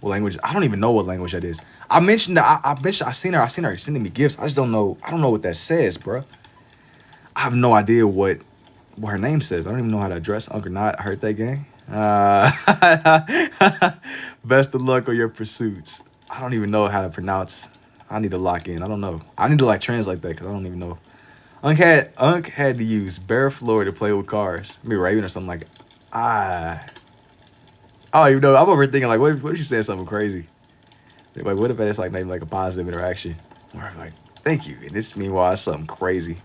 What language? I don't even know what language that is. I mentioned that I seen her sending me gifts. I just don't know. I don't know what that says, bro. I have no idea what her name says. I don't even know how to address Uncle Not. I heard that gang. Best of luck on your pursuits. I don't even know how to pronounce. I need to lock in. I don't know. I need to like translate that because I don't even know. Unc had to use bare floor to play with cars. Maybe Raven or something like. I don't even know. I'm over thinking like, what if she said something crazy? Like, what if it's like maybe like a positive interaction? Or like, thank you. And this meanwhile, it's something crazy.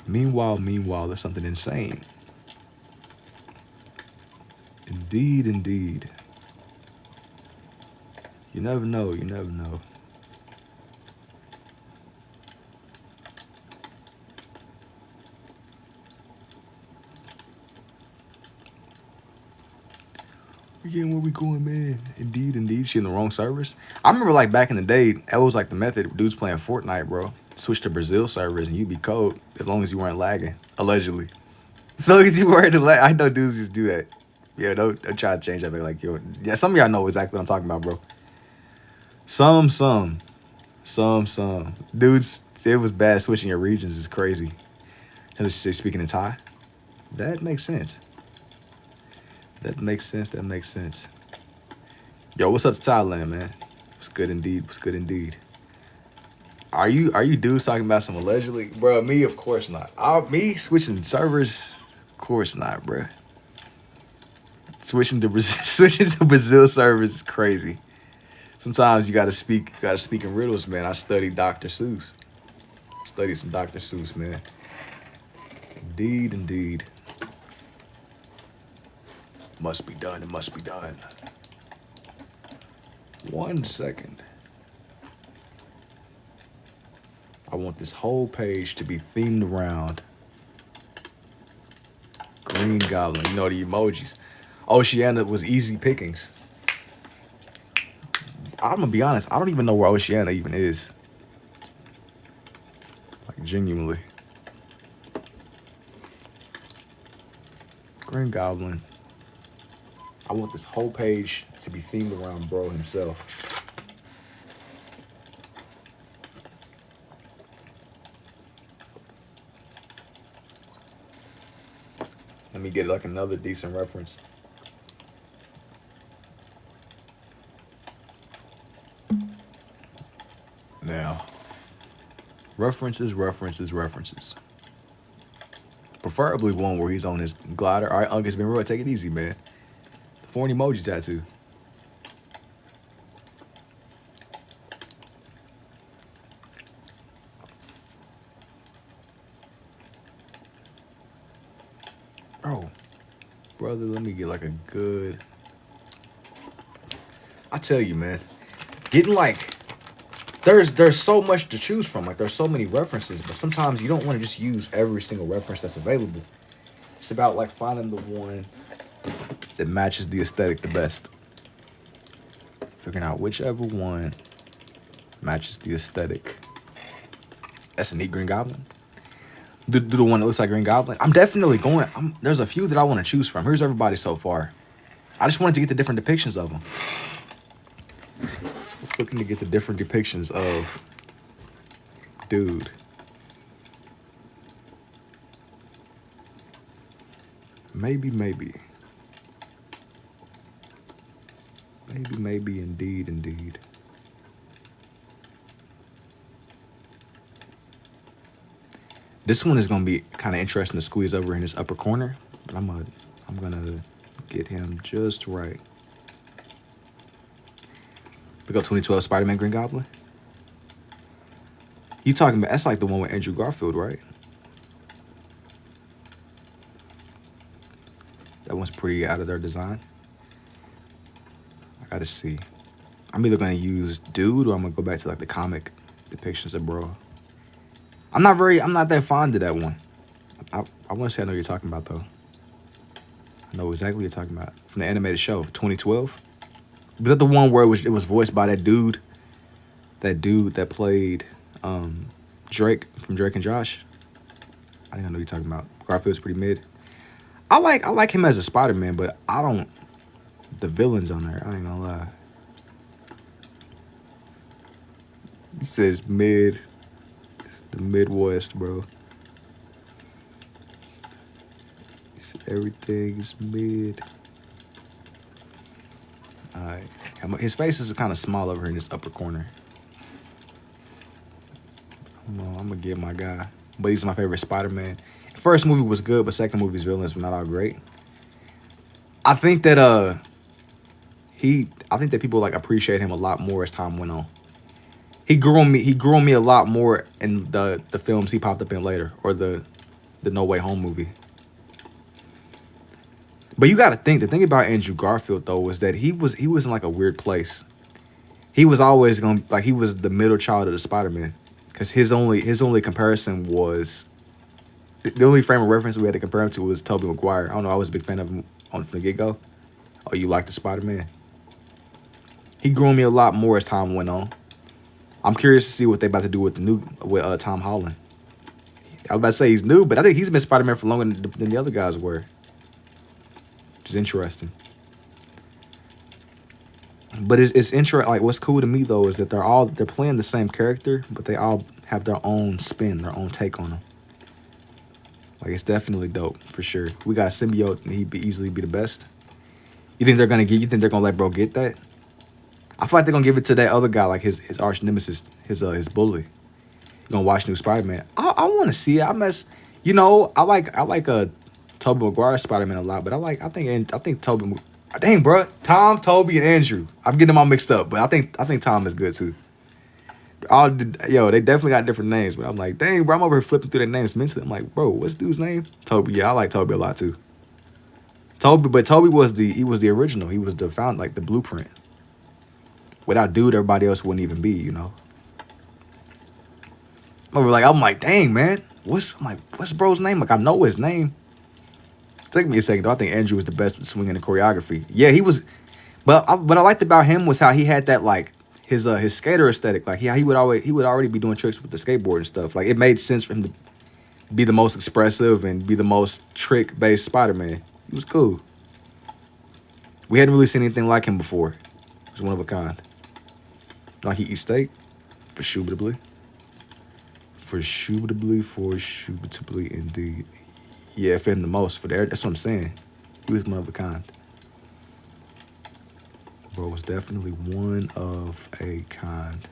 Meanwhile, there's something insane. Indeed. You never know. We getting where we going, man. Indeed. She in the wrong servers. I remember like back in the day, that was like the method. Dudes playing Fortnite, bro. Switch to Brazil servers and you'd be cold as long as you weren't lagging. Allegedly. As long as you weren't lagging. I know dudes used to do that. Yeah, don't try to change that. Like, yo, yeah, some of y'all know exactly what I'm talking about, bro. Some. Dudes, it was bad switching your regions. It's crazy. And she say speaking in Thai. That makes sense. That makes sense. Yo, what's up to Thailand, man? What's good indeed. Are you dudes talking about some allegedly? Bro, me, of course not. Me switching servers? Of course not, bro. Switching to Brazil servers is crazy. Sometimes you gotta speak in riddles, man. I studied Dr. Seuss. Studied some Dr. Seuss, man. Indeed. Must be done. 1 second. I want this whole page to be themed around Green Goblin. You know, the emojis. Oceania was easy pickings. I'm gonna be honest, I don't even know where Oceania even is. Like, genuinely. Green Goblin. I want this whole page to be themed around bro himself. Let me get like another decent reference. References, references, references. Preferably one where he's on his glider. All right, Unc, it's been real. Take it easy, man. Foreign emoji tattoo. Bro, brother, let me get like a good. I tell you, man, getting like there's so much to choose from. Like there's so many references, but sometimes you don't want to just use every single reference that's available. It's about like finding the one that matches the aesthetic the best. Figuring out whichever one matches the aesthetic. That's a neat Green Goblin. Do the one that looks like Green Goblin. I'm definitely going. There's a few that I want to choose from. Here's everybody so far. I just wanted to get the different depictions of them. Looking to get the different depictions of dude. Maybe, indeed. This one is gonna be kind of interesting to squeeze over in this upper corner, but I'm gonna get him just right. We got 2012 Spider-Man Green Goblin. You talking about, that's like the one with Andrew Garfield, right? That one's pretty out of their design. I gotta see. I'm either gonna use dude or I'm gonna go back to like the comic depictions of bro. I'm not that fond of that one. I wanna say I know what you're talking about though. I know exactly what you're talking about. From the animated show, 2012. Was that the one where it was voiced by that dude that played Drake from Drake and Josh? I think I know what you're talking about. Garfield's pretty mid. I like him as a Spider-Man, but I don't. The villains on there, I ain't gonna lie. He says mid. It's the Midwest, bro. Everything is mid. Alright. His face is kind of small over here in this upper corner. I'm gonna get my guy. But he's my favorite Spider-Man. First movie was good, but second movie's villains were not all great. I think that people like appreciate him a lot more as time went on. He grew on me a lot more in the films he popped up in later, or the No Way Home movie. But you gotta think, the thing about Andrew Garfield though was that he was in like a weird place. He was always he was the middle child of the Spider-Man. Cause his only comparison was the only frame of reference we had to compare him to was Tobey Maguire. I don't know, I was a big fan of him from the get-go. Oh, you like the Spider-Man? He grew on me a lot more as time went on. I'm curious to see what they about to do with Tom Holland. I was about to say he's new, but I think he's been Spider-Man for longer than the other guys were. Which is interesting. But it's interesting. Like, what's cool to me though is that they're playing the same character, but they all have their own spin, their own take on them. Like, it's definitely dope for sure. We got Symbiote, and he'd easily be the best. You think they're gonna let bro get that? I feel like they're gonna give it to that other guy, like his arch nemesis, his bully. You're gonna watch new Spider-Man. I want to see it. I like Tobey Maguire Spider-Man a lot, but I think Tobey. Dang, bro, Tom, Toby, and Andrew. I'm getting them all mixed up, but I think Tom is good too. They definitely got different names, but I'm like, dang, bro, I'm over here flipping through their names mentally. I'm like, bro, what's dude's name? Toby. Yeah, I like Toby a lot too. Toby was the original. He was the the blueprint. Without dude, everybody else wouldn't even be, you know. I'm like, dang, man, what's bro's name? Like, I know his name. Take me a second though. I think Andrew was the best at swinging the choreography. Yeah, he was. But what I liked about him was how he had that like his skater aesthetic. Like he would already be doing tricks with the skateboard and stuff. Like, it made sense for him to be the most expressive and be the most trick based Spider-Man. He was cool. We hadn't really seen anything like him before. He was one of a kind. Like, he eats steak? For shubitably. For shubitably indeed. Yeah, for him the most. That's what I'm saying. He was one of a kind. Bro was definitely one of a kind.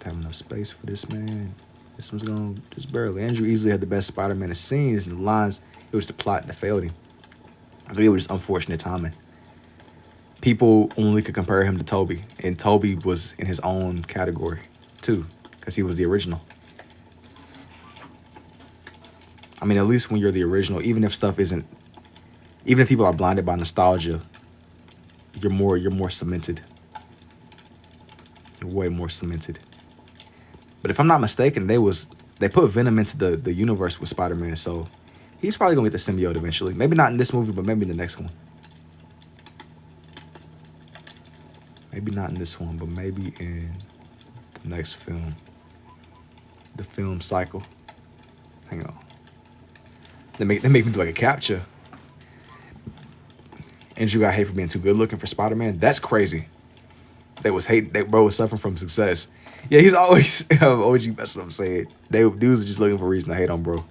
have enough space for this, man. This one's going just barely. Andrew easily had the best Spider-Man in scenes and the lines. It was the plot that failed him. I think it was just unfortunate timing. People only could compare him to Toby, and Toby was in his own category too, because he was the original. I mean, at least when you're the original, even if stuff isn't, even if people are blinded by nostalgia, you're more cemented. You're way more cemented. But if I'm not mistaken, they put Venom into the universe with Spider-Man, so he's probably gonna get the symbiote eventually. Maybe not in this movie, but maybe in the next one. Maybe not in this one, but maybe in the next film. The film cycle. Hang on. They make me do like a captcha. Andrew got hate for being too good looking for Spider-Man. That's crazy. That bro was suffering from success. Yeah, he's always OG. That's what I'm saying. Dudes are just looking for a reason to hate on bro.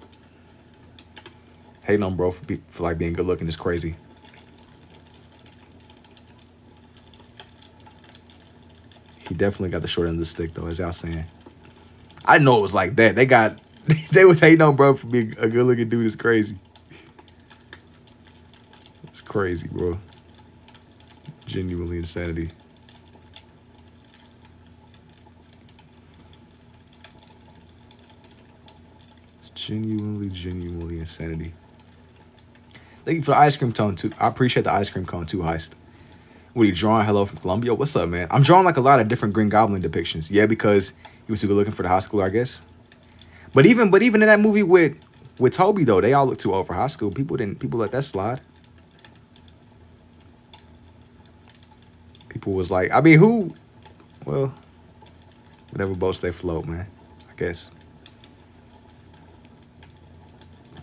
Hating on bro for like being good looking is crazy. He definitely got the short end of the stick though, as y'all saying. I know it was like that. They was hating on bro for being a good looking dude. It's crazy. It's crazy, bro. Genuinely insanity. Genuinely insanity. Thank you for the ice cream cone too. I appreciate the ice cream cone too, Heist. What are you drawing? Hello from Colombia. What's up, man? I'm drawing like a lot of different Green Goblin depictions. Yeah, because he was too good looking for the high schooler, I guess. But even in that movie with Toby though, they all look too old for high school. People let that slide. People was like, I mean, who? Well, whatever boats they float, man. I guess.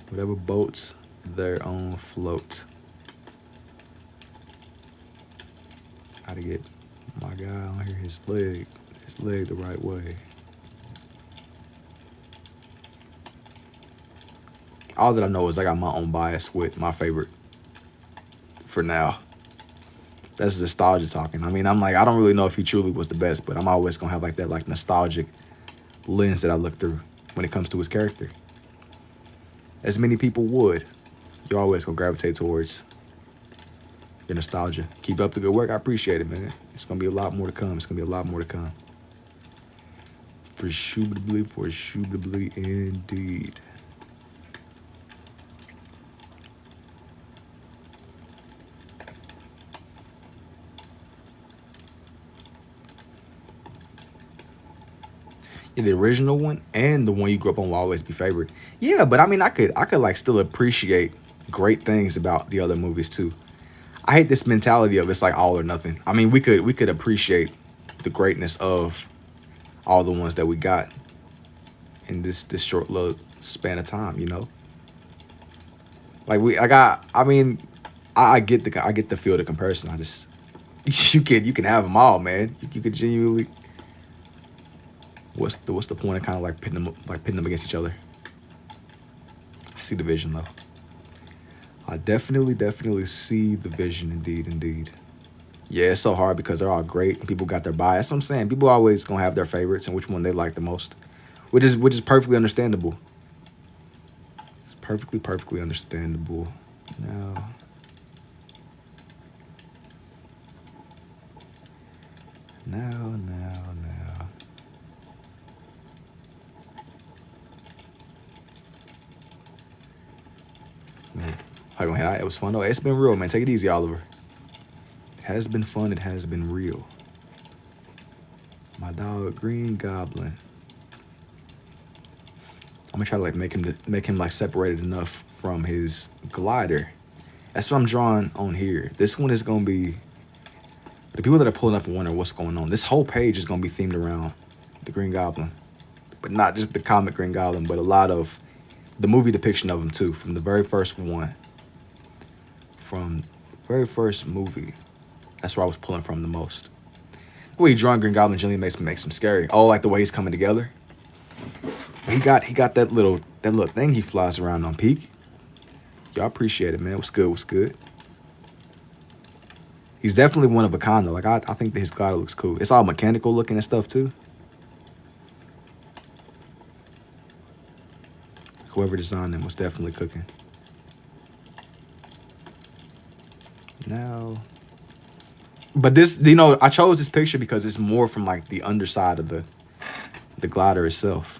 Whatever boats they're on float. Gotta get my guy on here, his leg the right way. All that I know is I got my own bias with my favorite for now. That's nostalgia talking. I mean, I'm like, I don't really know if he truly was the best, but I'm always gonna have like that like nostalgic lens that I look through when it comes to his character. As many people would. You're always gonna gravitate towards your nostalgia. Keep up the good work. I appreciate it, man. It's gonna be a lot more to come. It's gonna be a lot more to come. For sure, indeed. Yeah, the original one and the one you grew up on will always be favorite. Yeah, but I mean, I could like still appreciate great things about the other movies too. I hate this mentality of it's like all or nothing. I mean, we could appreciate the greatness of all the ones that we got in this short little span of time, you know. Like I get the feel of the comparison. I just you can have them all, man. You could genuinely. What's the point of kind of like pitting them against each other? I see the vision though. I definitely see the vision, indeed. Yeah, it's so hard because they're all great and people got their bias. That's what I'm saying. People always gonna have their favorites and which one they like the most, which is perfectly understandable. It's perfectly understandable. Now, man, it was fun though. It's been real, man. Take it easy, Oliver. It has been fun. It has been real. My dog, Green Goblin. I'm gonna try to like make him like separated enough from his glider. That's what I'm drawing on here. This one is gonna be the people that are pulling up and wondering what's going on. This whole page is gonna be themed around the Green Goblin, but not just the comic Green Goblin, but a lot of the movie depiction of him too, from the very first one. From the very first movie. That's where I was pulling from the most. The way he drawing Green Goblin generally makes him scary. Oh, like the way he's coming together. He got that little thing he flies around on peak. Y'all appreciate it, man. What's good? He's definitely one of a kind though. Like I think that his glider looks cool. It's all mechanical looking and stuff too. Whoever designed them was definitely cooking. Now, but this, you know, I chose this picture because it's more from like the underside of the glider itself.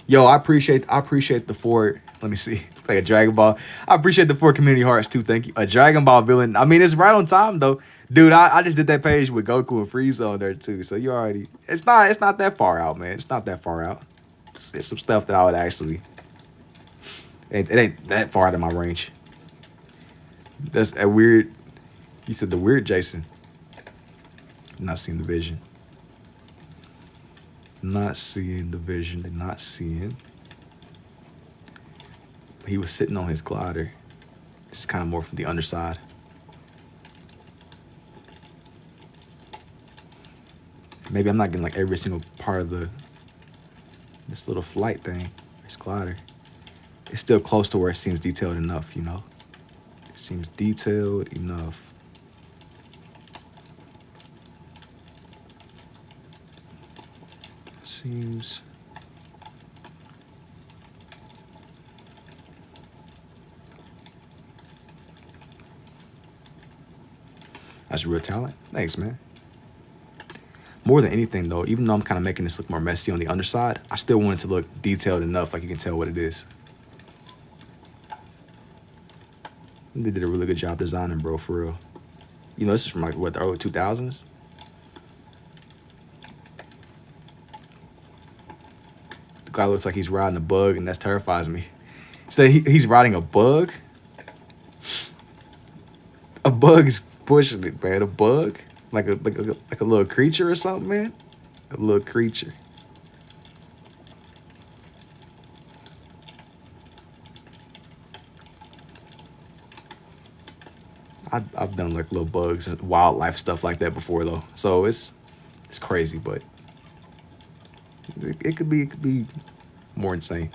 Yo, I appreciate the 4. Let me see. It's like a Dragon Ball. I appreciate the 4 community hearts too. Thank you. A Dragon Ball villain. I mean, it's right on time though. Dude, I just did that page with Goku and Frieza on there too. So you already, it's not that far out, man. It's not that far out. It's some stuff that I would actually, it ain't that far out of my range. That's a weird, you said the weird Jason. Not seeing the vision. Not seeing the vision and not seeing. He was sitting on his glider. Just kind of more from the underside. Maybe I'm not getting like every single part of this little flight thing, this glider. It's still close to where it seems detailed enough, you know? It seems detailed enough. Seems. That's real talent. Thanks, man. More than anything, though, even though I'm kind of making this look more messy on the underside, I still want it to look detailed enough, like you can tell what it is. They did a really good job designing, bro, for real. You know, this is from like, what, the early 2000s? The guy looks like he's riding a bug, and that terrifies me. So he's riding a bug? A bug is pushing it, man. A bug? Like a little creature or something, man? A little creature. I've done like little bugs and wildlife stuff like that before though. So it's crazy, but it could be more insane.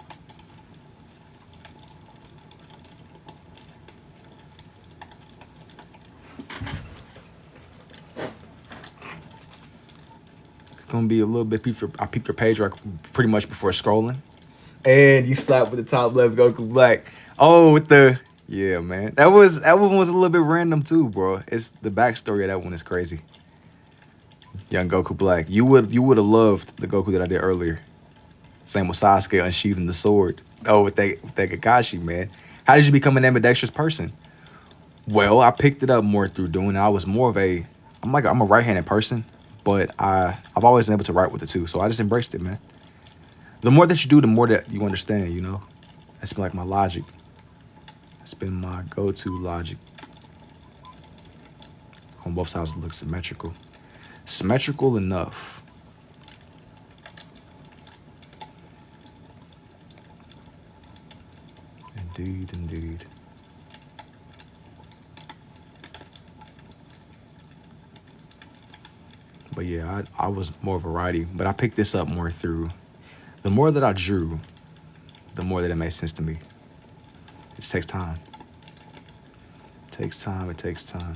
It's gonna be a little bit I peeped your page right pretty much before scrolling. And you slapped with the top left Goku Black. Oh, with the, yeah, man. That one was a little bit random too, bro. It's the backstory of that one is crazy. Young Goku Black. You would have loved the Goku that I did earlier. Same with Sasuke unsheathing the sword. Oh, with that Kakashi, man. How did you become an ambidextrous person? Well, I picked it up more through doing it. I was more of I'm a right-handed person, but I've always been able to write with the two, so I just embraced it, man. The more that you do, the more that you understand, you know? That's been like my logic. It's been my go-to logic. On both sides, it looks symmetrical. Symmetrical enough. Indeed, indeed. But yeah, I was more variety, but I picked this up more through, the more that I drew, the more that it made sense to me. It just takes time. It takes time, it takes time.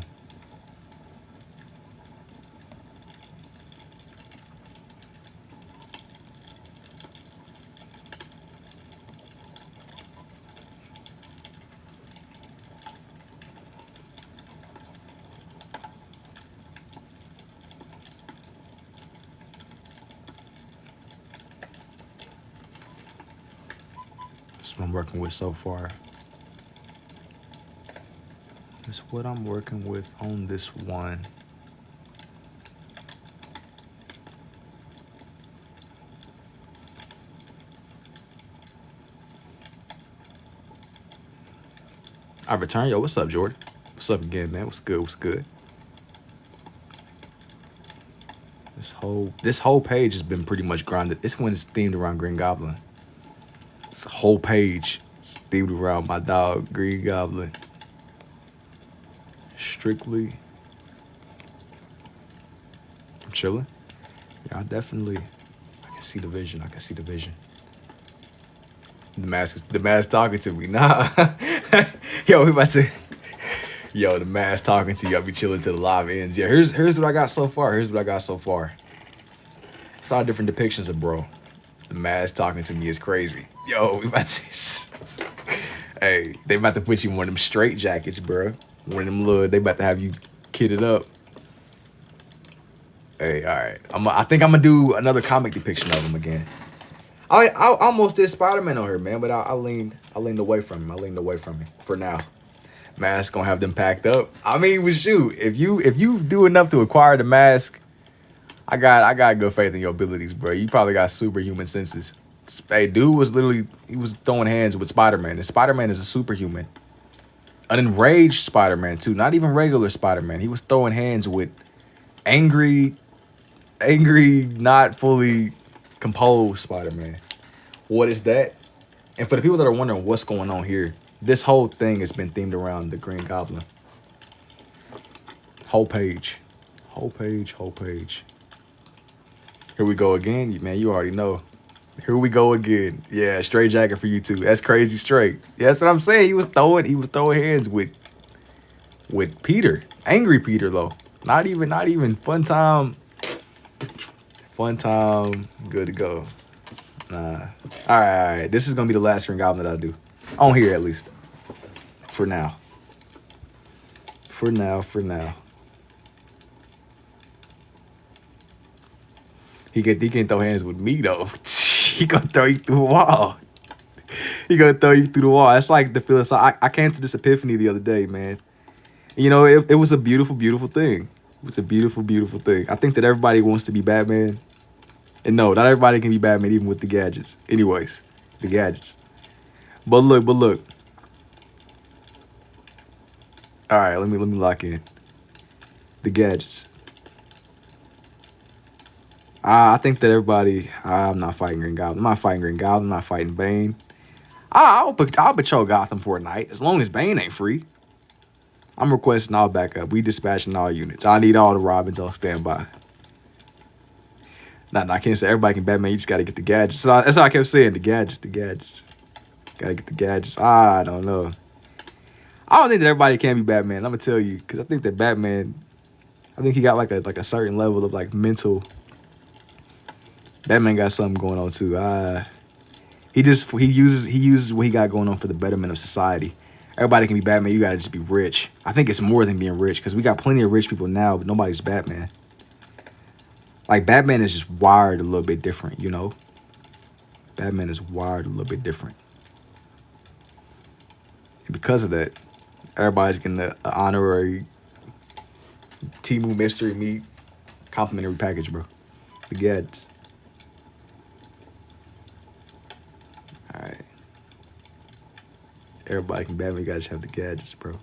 That's what I'm working with so far. That's what I'm working with on this one. I returned. Yo, what's up, Jordan? What's up again, man? What's good? What's good? This whole page has been pretty much grounded. This one is themed around Green Goblin. This whole page is themed around my dog, Green Goblin. Strictly. I'm chilling. Yeah, I can see the vision. I can see the vision. The mask talking to me. Nah. Yo, the mask talking to you. I'll be chilling till the live ends. Yeah, here's what I got so far. It's a lot of different depictions of bro. The mask talking to me is crazy. Yo, we about to. Hey, they about to put you in one of them straight jackets, bro. One of them little. They about to have you kitted up. Hey, all right. I think I'm gonna do another comic depiction of him again. I almost did Spider-Man on here, man, but I leaned away from him. I leaned away from him for now. Mask gonna have them packed up. I mean, well, shoot, if you do enough to acquire the mask, I got good faith in your abilities, bro. You probably got superhuman senses. Hey, dude was he was throwing hands with Spider-Man, and Spider-Man is a superhuman. An enraged Spider-Man too, not even regular Spider-Man. He was throwing hands with angry, not fully composed Spider-Man. What is that? And for the people that are wondering what's going on here, this whole thing has been themed around the Green Goblin. Whole page. Here we go again. Man, you already know. Here we go again. Yeah, straight jacket for you too. That's crazy straight. Yeah, that's what I'm saying. He was throwing hands with Peter. Angry Peter though. Not even fun time. Good to go. Nah. All right. This is gonna be the last Green Goblin that I do. On here at least. For now. He can throw hands with me though. He gonna throw you through a wall. It's like the feeling. So I came to this epiphany the other day, man. You know, it was a beautiful thing. It was a beautiful thing. I think that everybody wants to be Batman. And no, not everybody can be Batman even with the gadgets. Anyways, the gadgets. But look. All right, let me lock in. The gadgets. I think that everybody. I'm not fighting Green Goblin. I'm not fighting Green Goblin. I'm not fighting Bane. I'll patrol Gotham for a night as long as Bane ain't free. I'm requesting all backup. We dispatching all units. I need all the Robins on standby. Nah, I can't say everybody can Batman. You just gotta get the gadgets. So that's what I kept saying. The gadgets. Gotta get the gadgets. I don't know. I don't think that everybody can be Batman. I'm gonna tell you, because I think that Batman. I think he got like a certain level of like mental. Batman got something going on too. He uses what he got going on for the betterment of society. Everybody can be Batman. You gotta just be rich. I think it's more than being rich, because we got plenty of rich people now, but nobody's Batman. Like, Batman is just wired a little bit different, you know? Batman is wired a little bit different. And because of that, everybody's getting the honorary Temu Mystery Meat complimentary package, bro. The gadgets. Alright. Everybody can Batman. You gotta just have the gadgets, bro.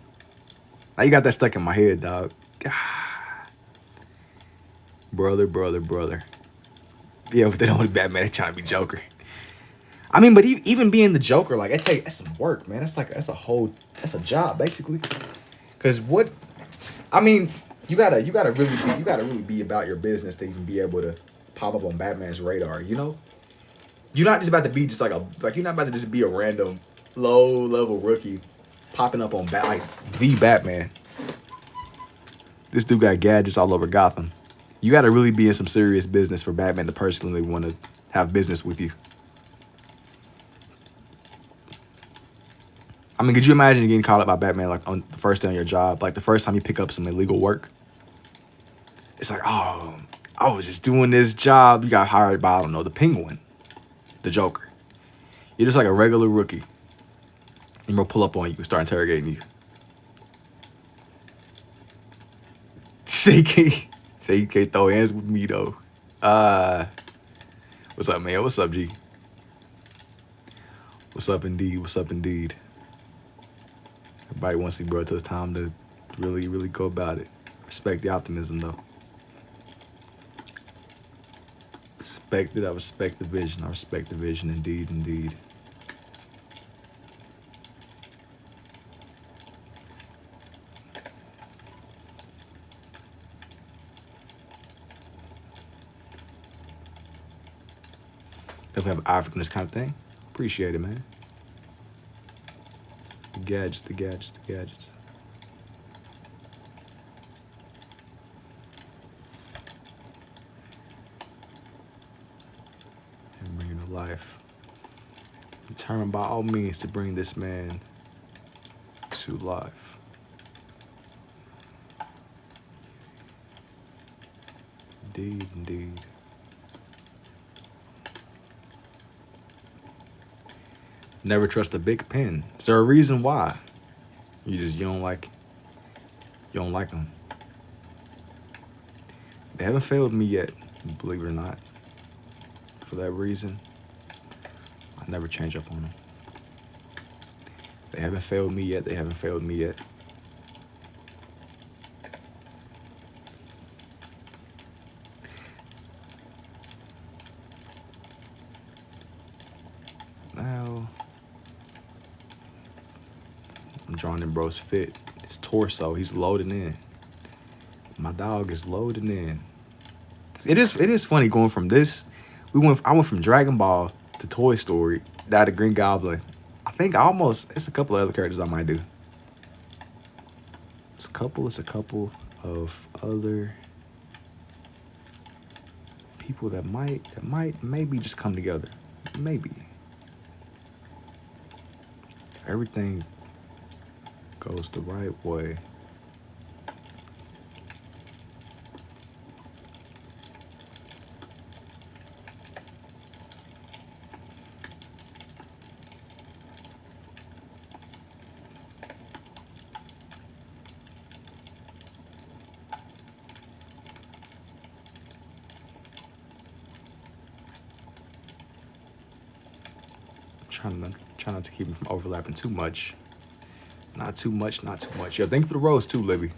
Now you got that stuck in my head, dog. Brother. Yeah, but they don't want Batman. They trying to be Joker. I mean, but even being the Joker, like, that's some work, man. That's a job, basically. Cause what, I mean, you gotta really be about your business to even be able to pop up on Batman's radar, you know? You're not just about to be just you're not about to just be a random low level rookie popping up on the Batman. This dude got gadgets all over Gotham. You got to really be in some serious business for Batman to personally want to have business with you. I mean, could you imagine getting caught up by Batman like on the first day on your job? Like the first time you pick up some illegal work? It's like, oh, I was just doing this job. You got hired by, I don't know, the Penguin, the Joker. You're just like a regular rookie. And we'll pull up on you and start interrogating you. Say you can't throw hands with me, though. What's up, man? What's up, G? What's up, indeed? Everybody wants to be brought to the time to really go about it. Respect the optimism, though. Respect it. I respect the vision. Indeed. Definitely have an eye for this kind of thing. Appreciate it, man. The gadgets. And bring it to life. determined by all means to bring this man to life. Indeed, indeed. Never trust a big pen. Is there a reason why? You don't like them. They haven't failed me yet, believe it or not. For that reason, I never change up on them. They haven't failed me yet. They haven't failed me yet. Now, I'm drawing in bro's fit. His torso, he's loading in. My dog is loading in. It is funny going from this. I went from Dragon Ball to Toy Story, now to Green Goblin. I think it's a couple of other characters I might do. It's a couple of other people that might maybe just come together. Maybe. Everything goes the right way. Try not to keep them from overlapping too much. Not too much. Yo, thank you for the rose too, Libby.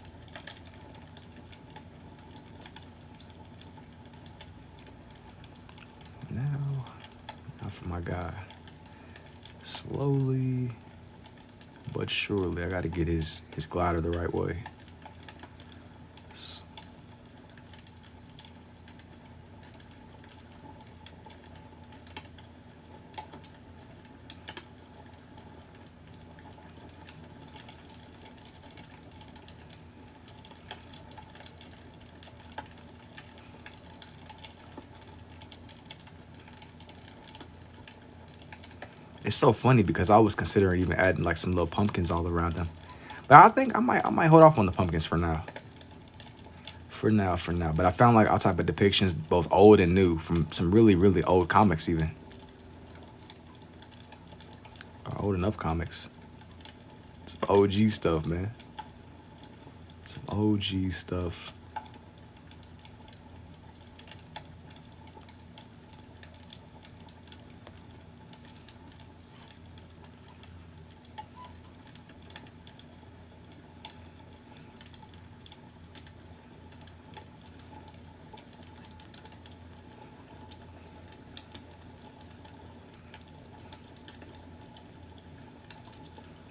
Now for my guy. Slowly but surely, I gotta get his glider the right way. It's so funny because I was considering even adding like some little pumpkins all around them. But I think I might hold off on the pumpkins for now. For now. But I found like all type of depictions, both old and new, from some really, really old comics even. Old enough comics. Some OG stuff, man. Some OG stuff.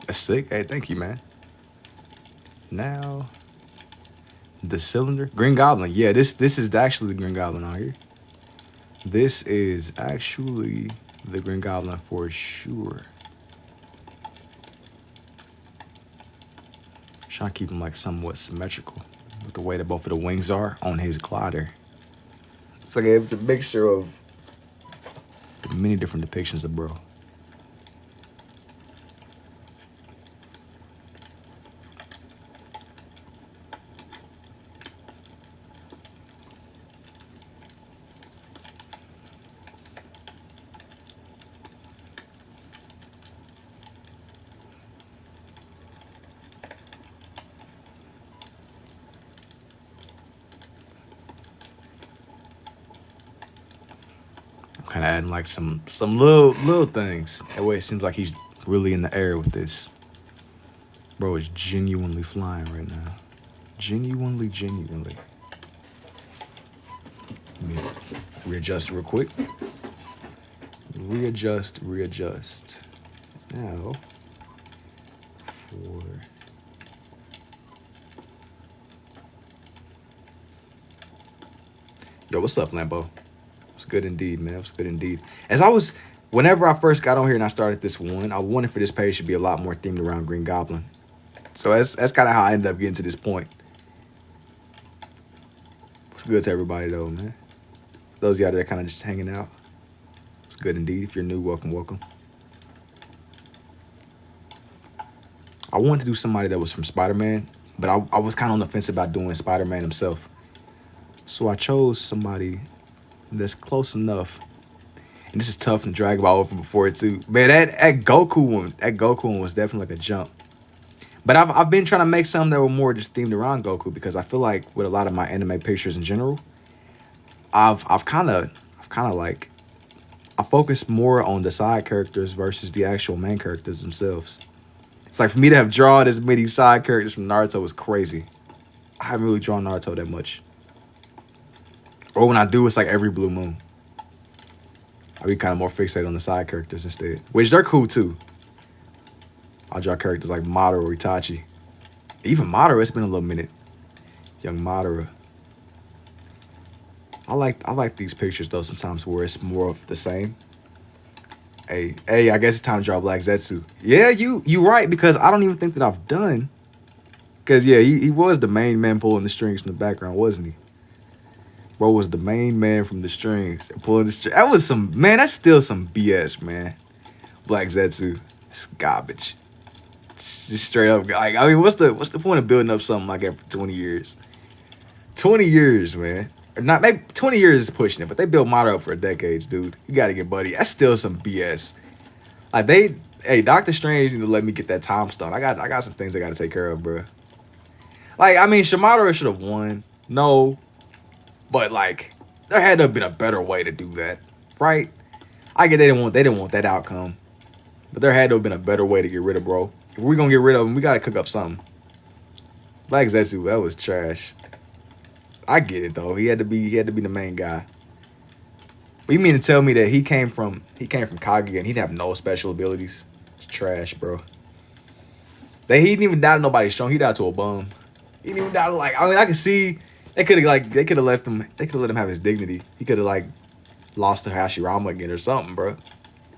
That's sick. Hey, thank you, man. Now, the cylinder. Green Goblin. Yeah, this is actually the Green Goblin out here. This is actually the Green Goblin for sure. Trying to keep him like somewhat symmetrical with the way that both of the wings are on his glider. So it was a mixture of many different depictions of bro. Kind of adding like some little things. That way it seems like he's really in the air with this. Bro is genuinely flying right now. Genuinely. Let me readjust real quick. Readjust. Now, for... Yo, what's up, Lambo? It's good indeed, man. It's good indeed. Whenever I first got on here and I started this one, I wanted for this page to be a lot more themed around Green Goblin. So that's kind of how I ended up getting to this point. What's good to everybody, though, man? Those of y'all that are kind of just hanging out. It's good indeed. If you're new, welcome. I wanted to do somebody that was from Spider-Man, but I was kind of on the fence about doing Spider-Man himself. So I chose somebody that's close enough. And this is tough to drag Ball over before it too. Man, that Goku one was definitely like a jump. But I've been trying to make some that were more just themed around Goku because I feel like with a lot of my anime pictures in general, I've kind of like I focus more on the side characters versus the actual main characters themselves. It's like for me to have drawn as many side characters from Naruto is crazy. I haven't really drawn Naruto that much. Or when I do, it's like every blue moon. I'll be kind of more fixated on the side characters instead, which they're cool too. I'll draw characters like Madara or Itachi. Even Madara, it's been a little minute. Young Madara. I like these pictures though sometimes where it's more of the same. Hey, I guess it's time to draw Black Zetsu. Yeah, you right, because I don't even think that I've done. Because yeah, he was the main man pulling the strings from the background, wasn't he? Bro was the main man from the strings and pulling the strings. That was some, man, that's still some BS, man. Black Zetsu. It's garbage. It's just straight up. Like, I mean, what's the point of building up something like that for 20 years? 20 years, man. Or not, maybe 20 years is pushing it, but they built Madara up for decades, dude. You gotta get buddy. That's still some BS. Like hey, Doctor Strange need to let me get that time stone. I got some things I gotta take care of, bro. Like, I mean, Shimada should have won. No. But like, there had to have been a better way to do that, right? I get they didn't want that outcome, but there had to have been a better way to get rid of bro. If we're gonna get rid of him, we gotta cook up something. Black Zetsu, that was trash. I get it though. He had to be the main guy. But you mean to tell me that he came from Kage and he'd have no special abilities? It's trash, bro. He didn't even die to nobody strong. He died to a bum. He didn't even die to like. I mean, I can see. They could have let him have his dignity. He could have like lost to Hashirama again or something, bro.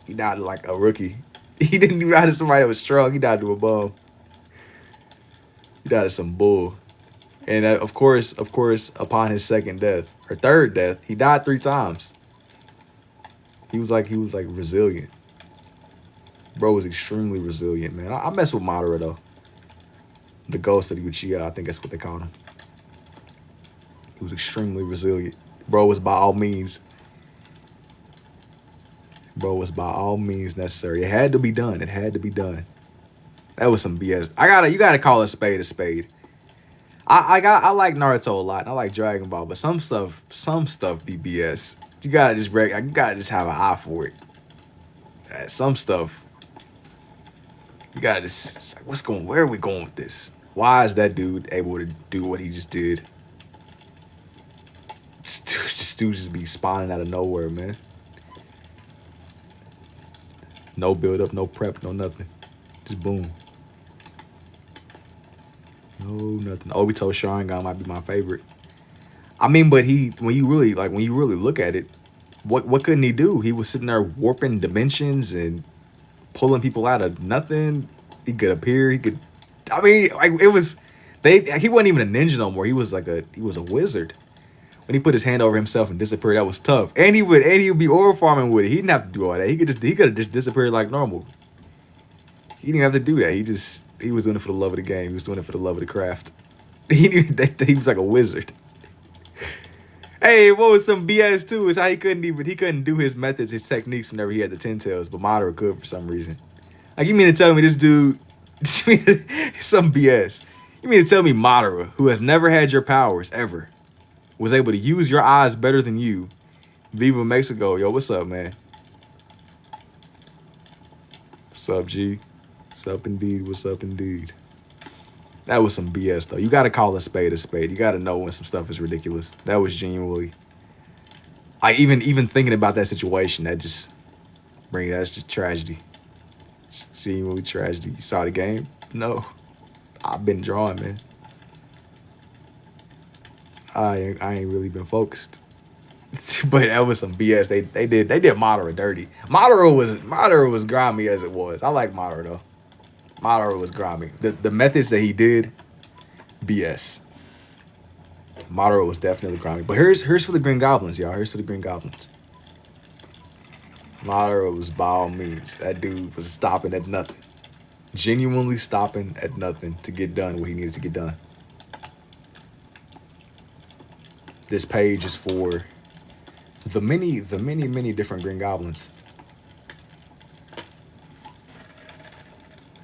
He died to like a rookie. He didn't even die to somebody that was strong. He died to a bum. He died to some bull. And of course, upon his second death or third death, he died 3 times. He was like resilient. Bro was extremely resilient, man. I mess with Madara though. The ghost of the Uchiha, I think that's what they called him. He was extremely resilient. Bro was by all means necessary. It had to be done. It had to be done. That was some BS. You gotta call a spade a spade. I like Naruto a lot. I like Dragon Ball, but some stuff be BS. You gotta just have an eye for it. Some stuff. You gotta just like, where are we going with this? Why is that dude able to do what he just did? This dude just be spawning out of nowhere, man. No build up, no prep, no nothing. Just boom. No nothing. Obito Sharingan might be my favorite. I mean, but when you really look at it, what couldn't he do? He was sitting there warping dimensions and pulling people out of nothing. He could appear. He could. I mean, like it was. He wasn't even a ninja no more. He was a wizard. When he put his hand over himself and disappeared, that was tough. And he would be ore farming with it. He didn't have to do all that. He could have just disappeared like normal. He didn't have to do that. He was doing it for the love of the game. He was doing it for the love of the craft. He was like a wizard. Hey, what was some BS too is how he couldn't do his methods, his techniques whenever he had the 10 tails, but Madara could for some reason. Like, you mean to tell me this dude some BS? You mean to tell me Madara, who has never had your powers ever, was able to use your eyes better than you? Viva Mexico, yo, what's up, man? What's up, G? What's up, indeed? What's up, indeed? That was some BS, though. You got to call a spade a spade. You got to know when some stuff is ridiculous. That was genuinely... even thinking about that situation, that's just tragedy. It's genuinely tragedy. You saw the game? No. I've been drawing, man. I ain't really been focused. But that was some BS. They did Madara dirty. Madara was grimy as it was. I like Madara though. Madara was grimy. The methods that he did, BS. Madara was definitely grimy. But here's for the Green Goblins, y'all. Here's for the Green Goblins. Madara was by all means. That dude was stopping at nothing. Genuinely stopping at nothing to get done what he needed to get done. This page is for the many different Green Goblins.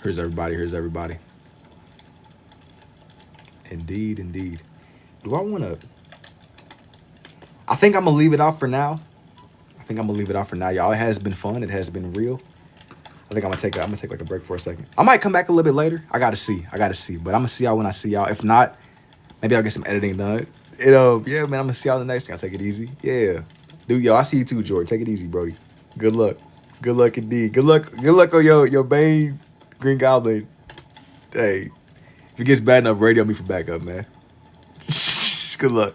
Here's everybody. Here's everybody. Indeed, indeed. Do I want to? I think I'm gonna leave it out for now. Y'all. It has been fun. It has been real. I think I'm gonna take like a break for a second. I might come back a little bit later. I gotta see. But I'm gonna see y'all when I see y'all. If not, maybe I'll get some editing done. Yeah, man. I'm gonna see y'all in the next thing. I'll take it easy. Yeah, dude. Yo, I see you too, Jordan. Take it easy, Brody. Good luck. Good luck indeed. Good luck on your Bane Green Goblin. Hey, if it gets bad enough, radio me for backup, man. Good luck.